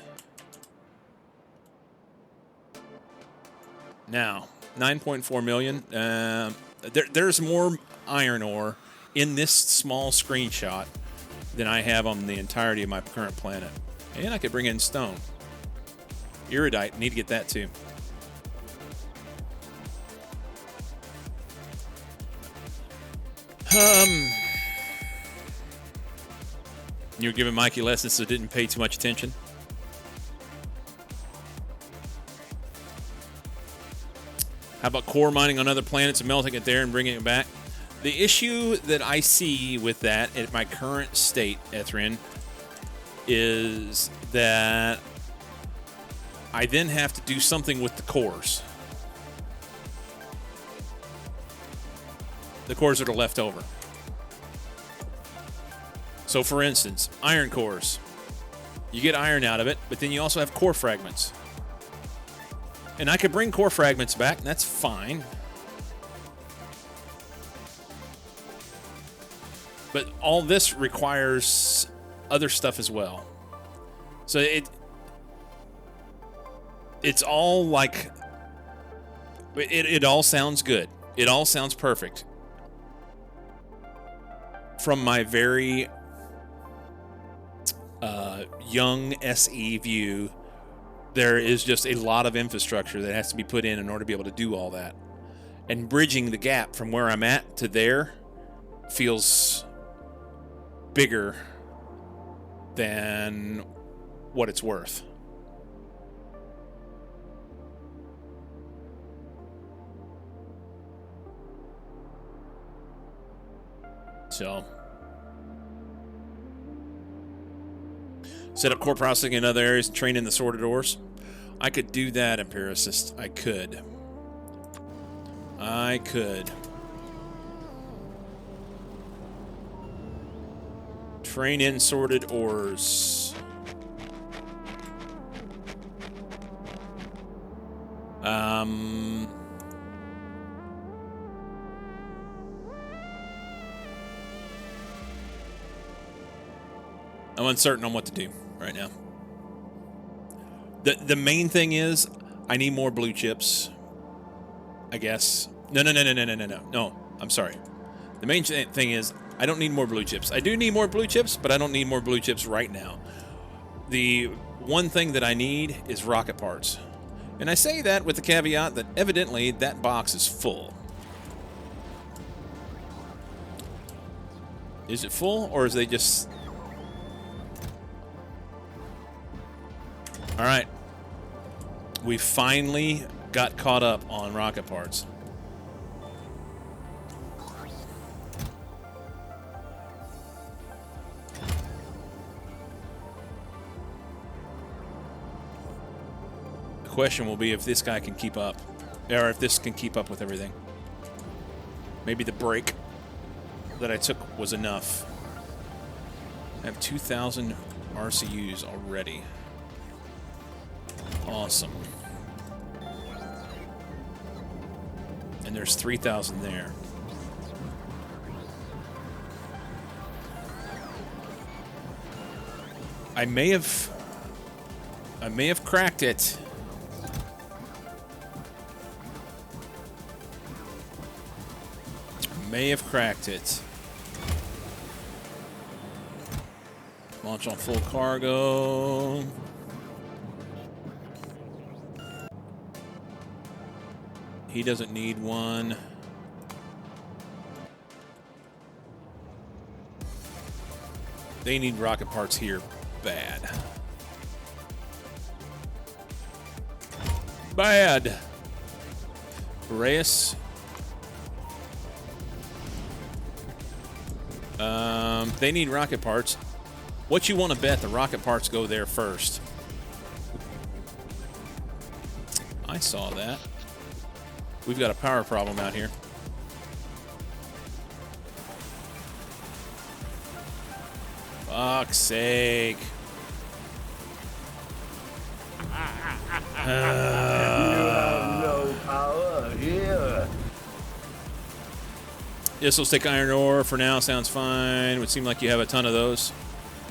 Now, 9.4 million. There's more iron ore in this small screenshot than I have on the entirety of my current planet. And I could bring in stone. Iridite, need to get that too. You were giving Mikey lessons, so didn't pay too much attention. How about core mining on other planets and melting it there and bringing it back? The issue that I see with that at my current state, Ethrin, is that I then have to do something with the cores. The cores that are left over. So, for instance, iron cores. You get iron out of it, but then you also have core fragments. And I could bring core fragments back, and that's fine. But all this requires other stuff as well. So it's all like... It all sounds good. It all sounds perfect. From my very young SE view, there is just a lot of infrastructure that has to be put in order to be able to do all that. And bridging the gap from where I'm at to there feels bigger than what it's worth. So, set up core processing in other areas and train in the sorted ores. I could do that, Empiricist. I could. Train in sorted ores. I'm uncertain on what to do right now. The main thing is I need more blue chips, I guess. No, I'm sorry. The main thing is I don't need more blue chips. I do need more blue chips, but I don't need more blue chips right now. The one thing that I need is rocket parts. And I say that with the caveat that evidently that box is full. Is it full, or is they just... All right. We finally got caught up on rocket parts. question will be if this guy can keep up, or if this can keep up with everything. Maybe the break that I took was enough. I have 2,000 RCUs already. Awesome. And there's 3,000 there. I may have cracked it. May have cracked it. Launch on full cargo. He doesn't need one. They need rocket parts here bad. Bad. Boreas. They need rocket parts. What you want to bet the rocket parts go there first? I saw that. We've got a power problem out here. Fuck's sake. No power here. This will stick iron ore for now. Sounds fine. Would seem like you have a ton of those.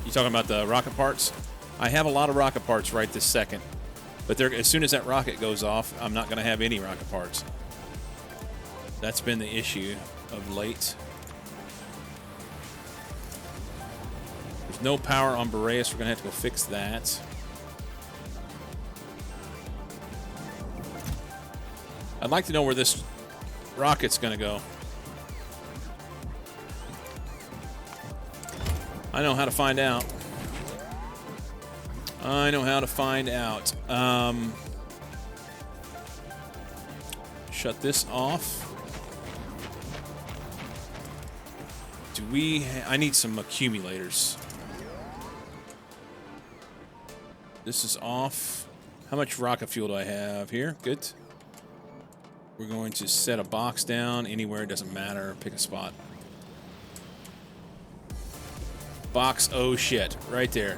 You talking about the rocket parts? I have a lot of rocket parts right this second. But as soon as that rocket goes off, I'm not going to have any rocket parts. That's been the issue of late. There's no power on Boreas. We're going to have to go fix that. I'd like to know where this rocket's going to go. I know how to find out. I know how to find out. Shut this off. I need some accumulators. This is off. How much rocket fuel do I have here? Good. We're going to set a box down anywhere. It doesn't matter. Pick a spot. Box, oh shit, right there.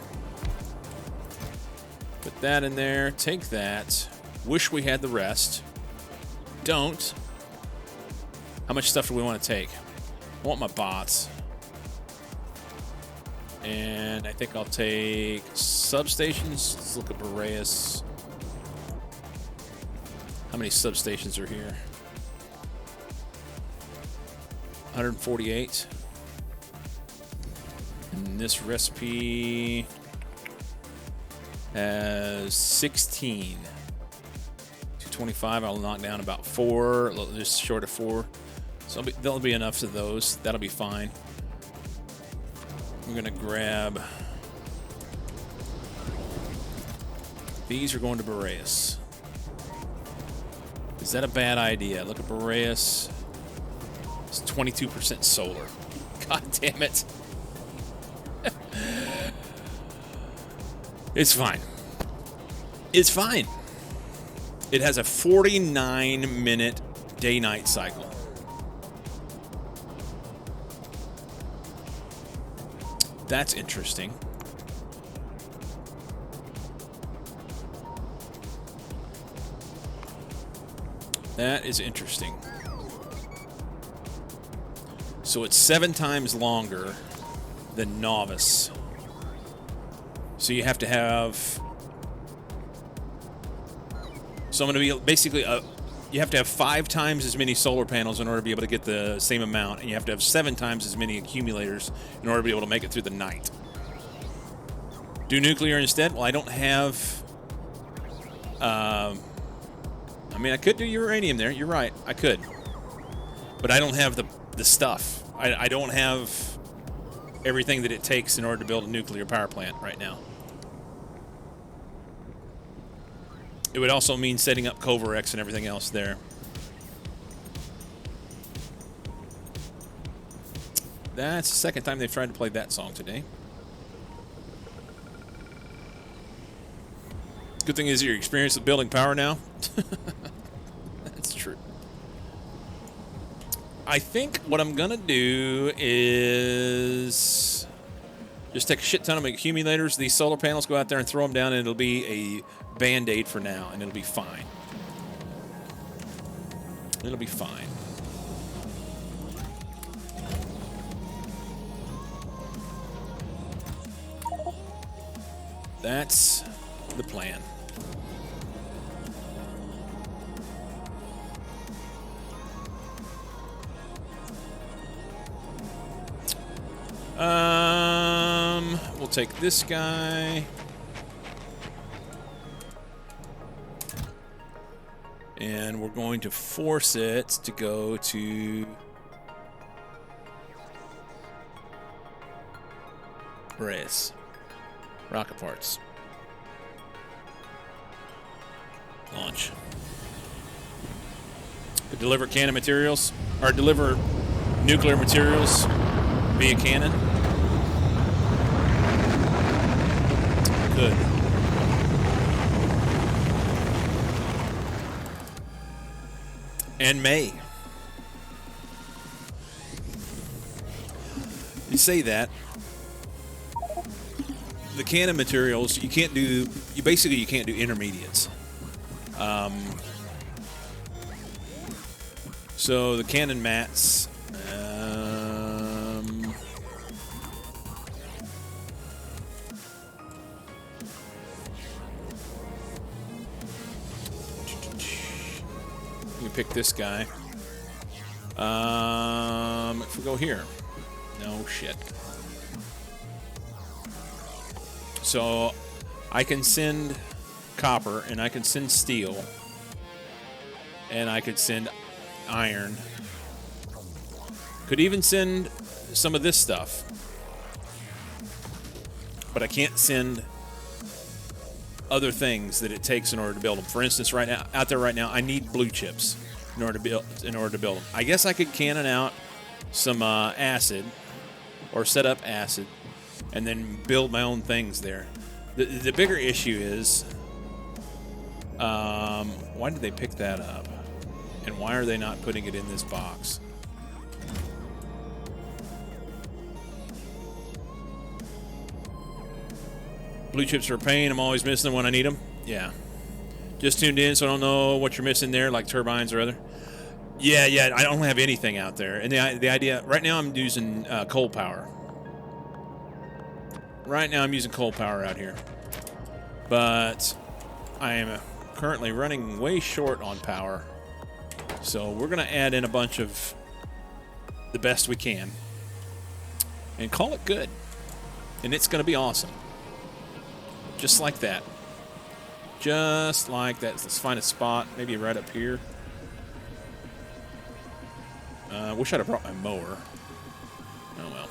Put that in there, take that. Wish we had the rest. Don't. How much stuff do we want to take? I want my bots. And I think I'll take substations. Let's look at Boreas. How many substations are here? 148. And this recipe has 16. 225. I'll knock down about 4, just short of 4. So there'll be enough of those. That'll be fine. We're gonna grab. These are going to Boreas. Is that a bad idea? Look at Boreas. It's 22% solar. God damn it. It's fine. It's fine. It has a 49-minute day-night cycle. That's interesting. That is interesting. So it's 7 times longer than Novice. So you have to have... So I'm going to be basically... you have to have 5 times as many solar panels in order to be able to get the same amount. And you have to have 7 times as many accumulators in order to be able to make it through the night. Do nuclear instead? Well, I don't have... I mean, I could do uranium there. You're right. I could. But I don't have the stuff. I don't have everything that it takes in order to build a nuclear power plant right now. It would also mean setting up Covarex and everything else there. That's the second time they've tried to play that song today. Good thing is you're experienced with building power now. That's true. I think what I'm gonna do is just take a shit ton of accumulators. These solar panels, go out there and throw them down, and it'll be a band-aid for now, and it'll be fine. It'll be fine. That's the plan. We'll take this guy. And we're going to force it to go to brace. Rocket parts. Launch. Could deliver cannon materials, or deliver nuclear materials via cannon. Good. And may. You say that. The cannon materials, you can't do, you can't do intermediates. So the cannon mats, you pick this guy. If we go here, no shit. So I can send copper, and I can send steel, and I could send iron. Could even send some of this stuff, but I can't send other things that it takes in order to build them. For instance, right now, out there right now, I need blue chips in order to build them. I guess I could cannon out some acid, or set up acid, and then build my own things there. The bigger issue is, why did they pick that up? And why are they not putting it in this box? Blue chips are a pain. I'm always missing them when I need them. Yeah. Just tuned in, so I don't know what you're missing there, like turbines or other. Yeah, I don't have anything out there. And the idea, right now I'm using coal power. Right now I'm using coal power out here. But I am currently running way short on power. So we're going to add in a bunch of the best we can and call it good. And it's going to be awesome. Just like that. Just like that. Let's find a spot, maybe right up here. Wish I'd have brought my mower. Oh well.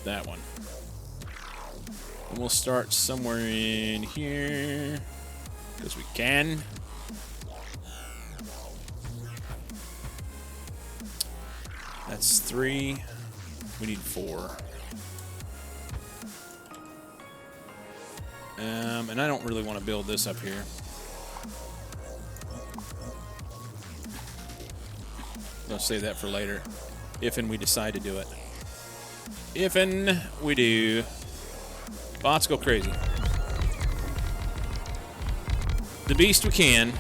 That one. And we'll start somewhere in here, because we can. That's 3. We need 4. And I don't really want to build this up here. I'll save that for later, if and we decide to do it. If and we do. Bots go crazy. The beast we can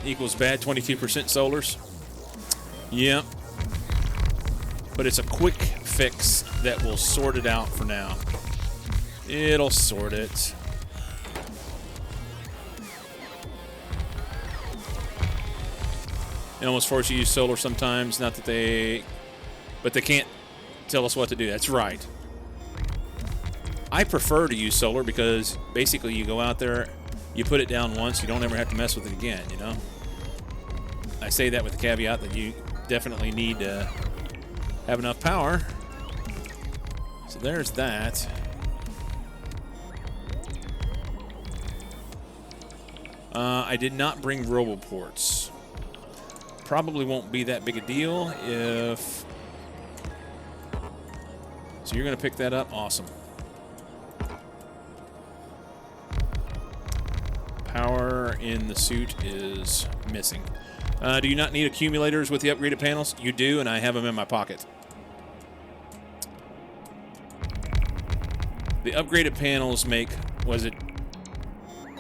equals bad 22% solars. Yep. But it's a quick fix that will sort it out for now. It'll sort it. It almost forces you to use solar sometimes. Not that they... But they can't tell us what to do. That's right. I prefer to use solar because basically you go out there, you put it down once, you don't ever have to mess with it again, you know? I say that with the caveat that you definitely need to have enough power. So there's that. I did not bring roboports. Probably won't be that big a deal if So you're going to pick that up? Awesome. Power in the suit is missing. Do you not need accumulators with the upgraded panels? You do, and I have them in my pocket. The upgraded panels make,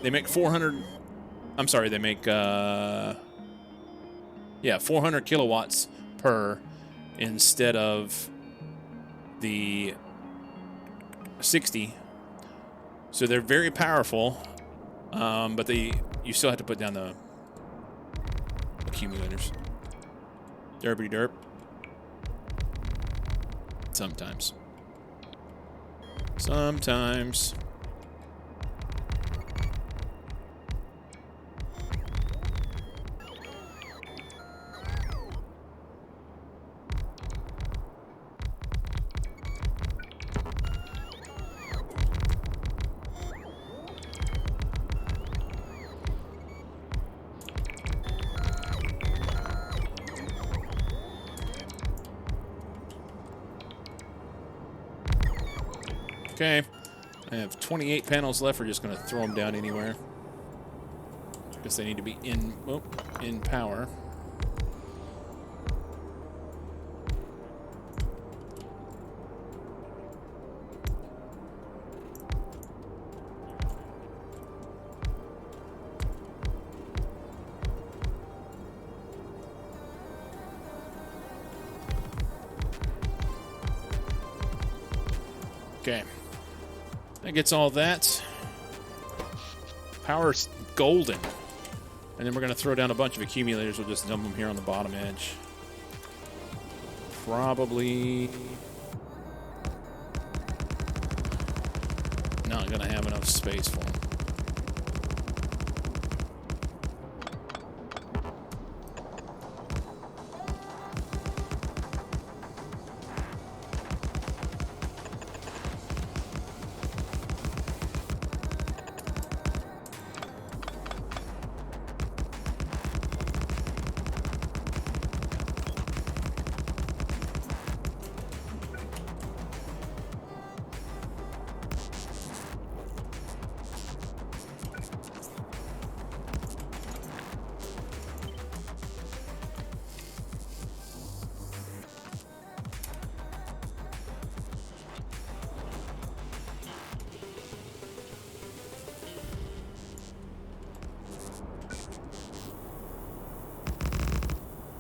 they make 400, I'm sorry, they make, 400 kilowatts per instead of the 60. So they're very powerful, but you still have to put down the accumulators. Derpy derp. Sometimes. Sometimes. Okay, I have 28 panels left. We're just going to throw them down anywhere. Guess they need to be in power. Okay. That gets all that. Power's golden. And then we're going to throw down a bunch of accumulators. We'll just dump them here on the bottom edge. Probably not going to have enough space for them.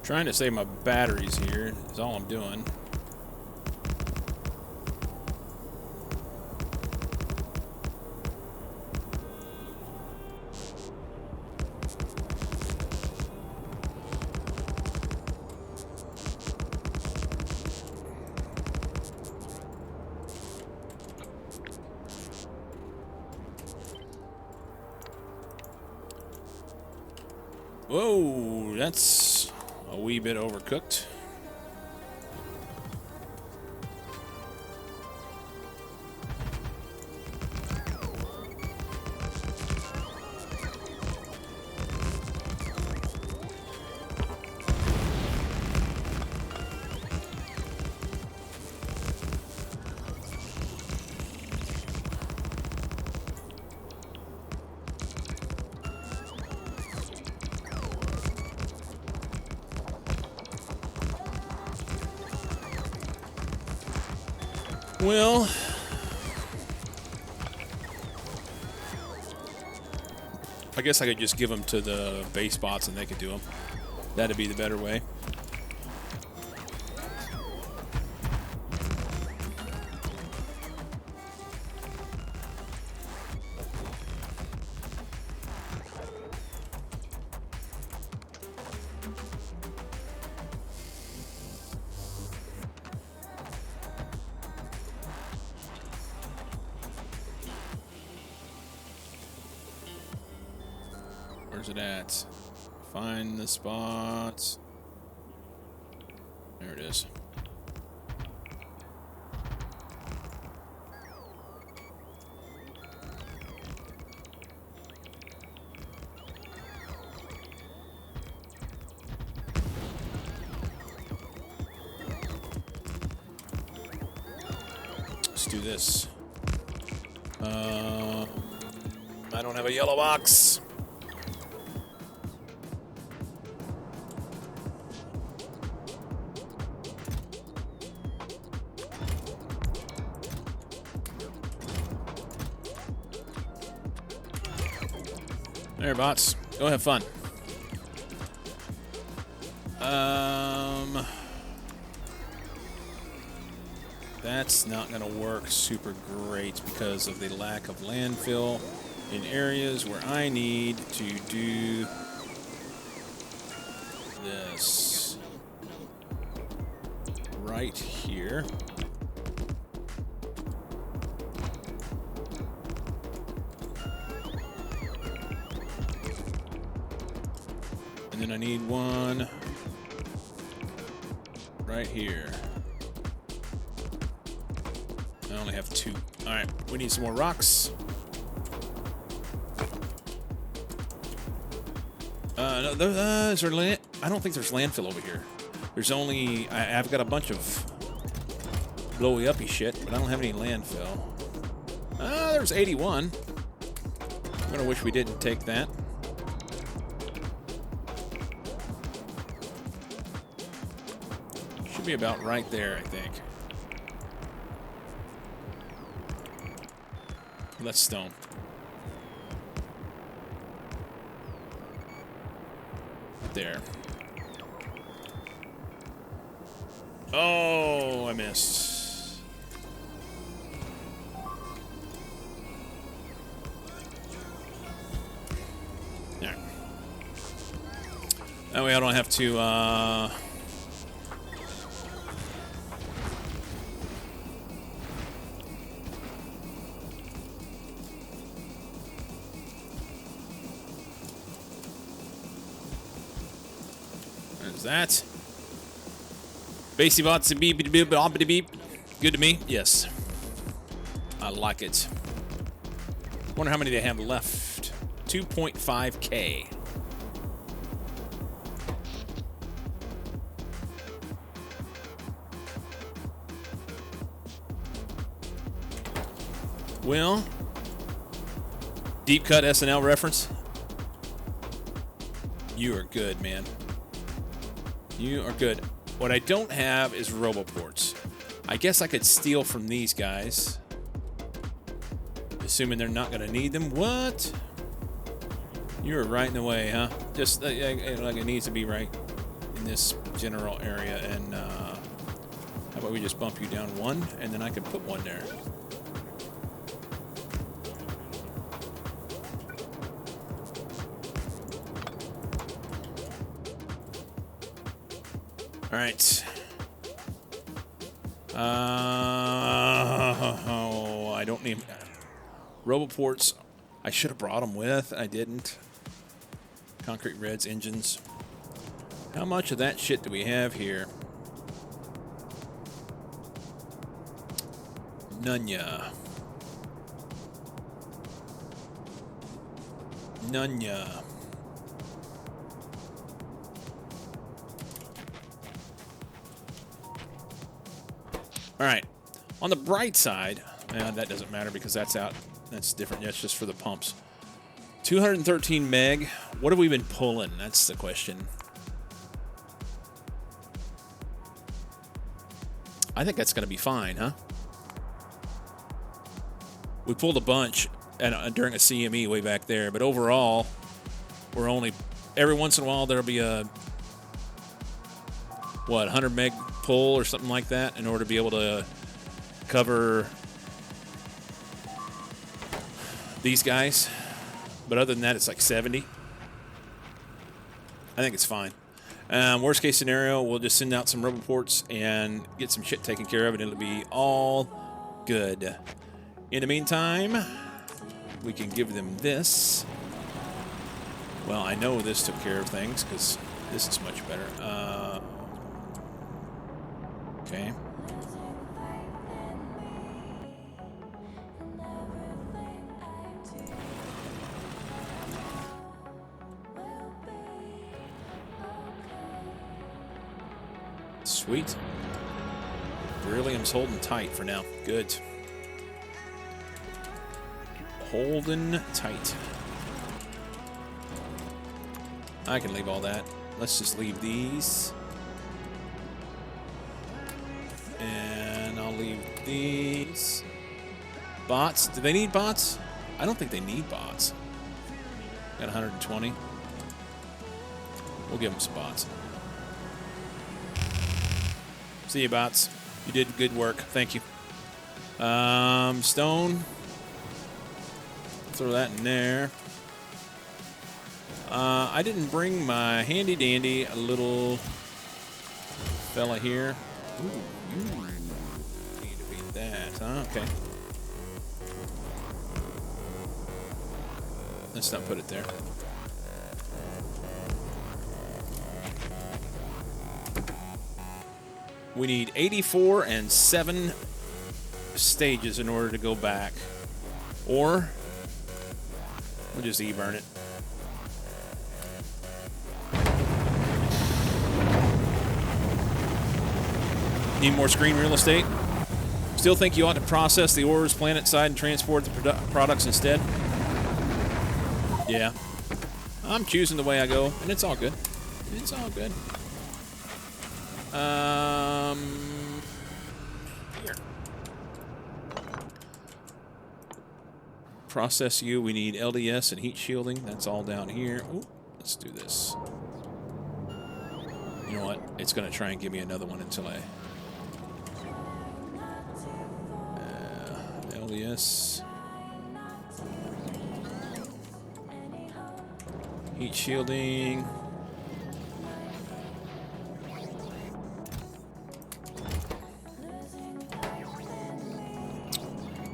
Trying to save my batteries here is all I'm doing. Whoa, that's a wee bit overcooked. Well, I guess I could just give them to the base bots and they could do them. That'd be the better way. Where's it at? Find the spots. There it is. let's do this. I don't have a yellow box. There, bots. Go have fun. That's not going to work super great because of the lack of landfill in areas where I need to do this right here. And then I need one right here. I only have 2. All right, we need some more rocks. No, is there land? I don't think there's landfill over here. There's only I've got a bunch of blowy uppy shit, but I don't have any landfill. There's 81. I'm gonna wish we didn't take that. Should be about right there, I think. That's stone. There. Oh, I missed. There. That way I don't have to, There's that. Basey bots beep beep beep beep beep. Good to me? Yes. I like it. Wonder how many they have left. 2.5K. Well, deep cut SNL reference. You are good, man. You are good. What I don't have is roboports. I guess I could steal from these guys. Assuming they're not going to need them. What? You're right in the way, huh? Just like it needs to be right in this general area. And how about we just bump you down 1, and then I could put 1 there. All right. I don't need roboports. I should have brought them with. I didn't. Concrete reds, engines. How much of that shit do we have here? Nunya. Nunya. All right. On the bright side, that doesn't matter because that's out. That's different. That's just for the pumps. 213 meg. What have we been pulling? That's the question. I think that's going to be fine, huh? We pulled a bunch during a CME way back there, but overall, we're only... Every once in a while, there'll be a... 100 meg pull or something like that in order to be able to cover these guys. But other than that, it's like 70. I think it's fine. Worst case scenario, we'll just send out some roboports and get some shit taken care of, and it'll be all good. In the meantime, we can give them this. Well, I know this took care of things because this is much better. Okay. Sweet. Beryllium's holding tight for now. Good. Holding tight. I can leave all that. Let's just leave these. And I'll leave these. Bots. Do they need bots? I don't think they need bots. Got 120. We'll give them some bots. See you, bots. You did good work. Thank you. Stone. Throw that in there. I didn't bring my handy dandy little fella here. Ooh, you need to beat that, huh? Okay. Let's not put it there. We need 84 and 7 stages in order to go back. Or we'll just E-burn it. Need more screen real estate? Still think you ought to process the ores planet side and transport the products instead? Yeah. I'm choosing the way I go, and it's all good. It's all good. Here. Process you. We need LDS and heat shielding. That's all down here. Ooh, let's do this. You know what? It's going to try and give me another one until I... LDS. Heat shielding.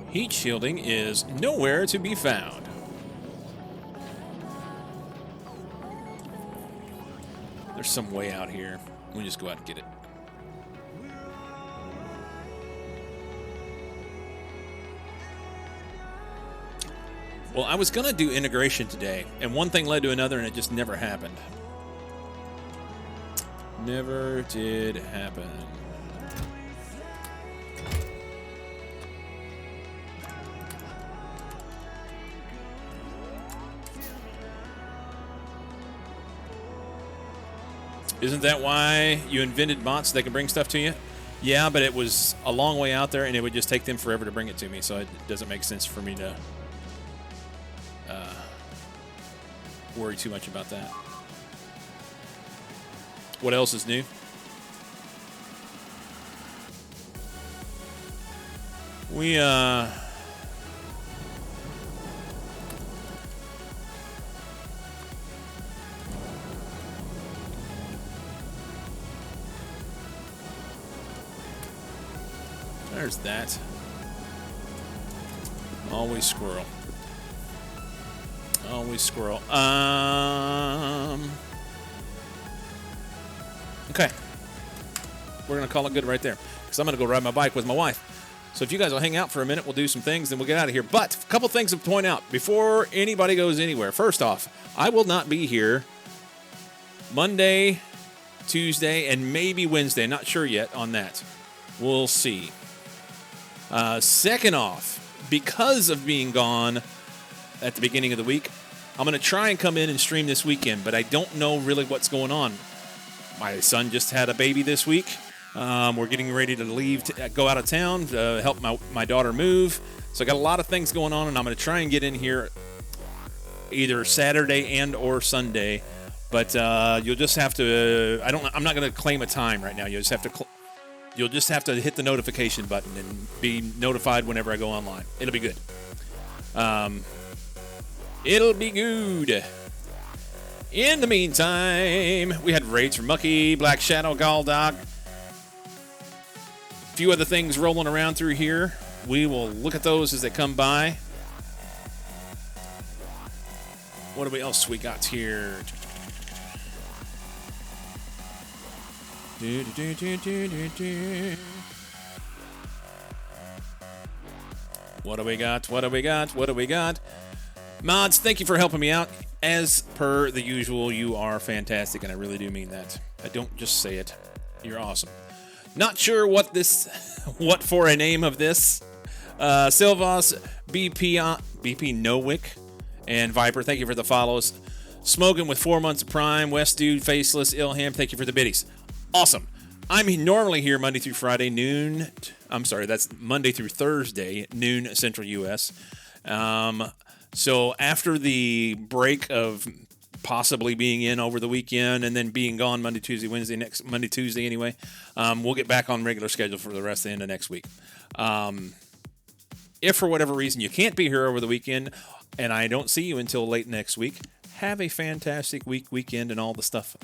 Heat shielding is nowhere to be found. There's some way out here. We'll just go out and get it. Well, I was going to do integration today, and one thing led to another, and it just never happened. Never did happen. Isn't that why you invented bots that can bring stuff to you? Yeah, but it was a long way out there, and it would just take them forever to bring it to me, so it doesn't make sense for me to worry too much about that. What else is new? We, there's that. Always squirrel. Always squirrel. Okay. We're going to call it good right there. Because I'm going to go ride my bike with my wife. So if you guys will hang out for a minute, we'll do some things, then we'll get out of here. But a couple things to point out before anybody goes anywhere. First off, I will not be here Monday, Tuesday, and maybe Wednesday. Not sure yet on that. We'll see. Second off, because of being gone at the beginning of the week, I'm going to try and come in and stream this weekend, but I don't know really what's going on. My son just had a baby this week. We're getting ready to leave, go out of town to help my daughter move. So I got a lot of things going on, and I'm going to try and get in here either Saturday and or Sunday. But you'll just have to. I'm not going to claim a time right now. You'll just have to hit the notification button and be notified whenever I go online. It'll be good. It'll be good. In the meantime, we had raids from Mucky, Black Shadow, Galdog. A few other things rolling around through here. We will look at those as they come by. What else we got here? What do we got? What do we got? What do we got? Mods, thank you for helping me out. As per the usual, you are fantastic, and I really do mean that. I don't just say it. You're awesome. Not sure what for a name of this. Silvos, BP Nowick, and Viper, thank you for the follows. Smoking with 4 months of Prime. West Dude, Faceless, Ilham, thank you for the biddies. Awesome. I'm normally here Monday through Friday, noon. I'm sorry, that's Monday through Thursday, noon Central U.S. So after the break of possibly being in over the weekend and then being gone Monday, Tuesday, Wednesday, next Monday, Tuesday anyway, we'll get back on regular schedule for the rest of the end of next week. If for whatever reason you can't be here over the weekend and I don't see you until late next week, have a fantastic weekend, and all the stuff.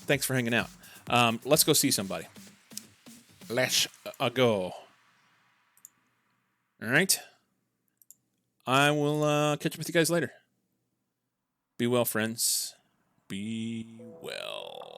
Thanks for hanging out. Let's go see somebody. Let's go. All right. I will catch up with you guys later. Be well, friends. Be well.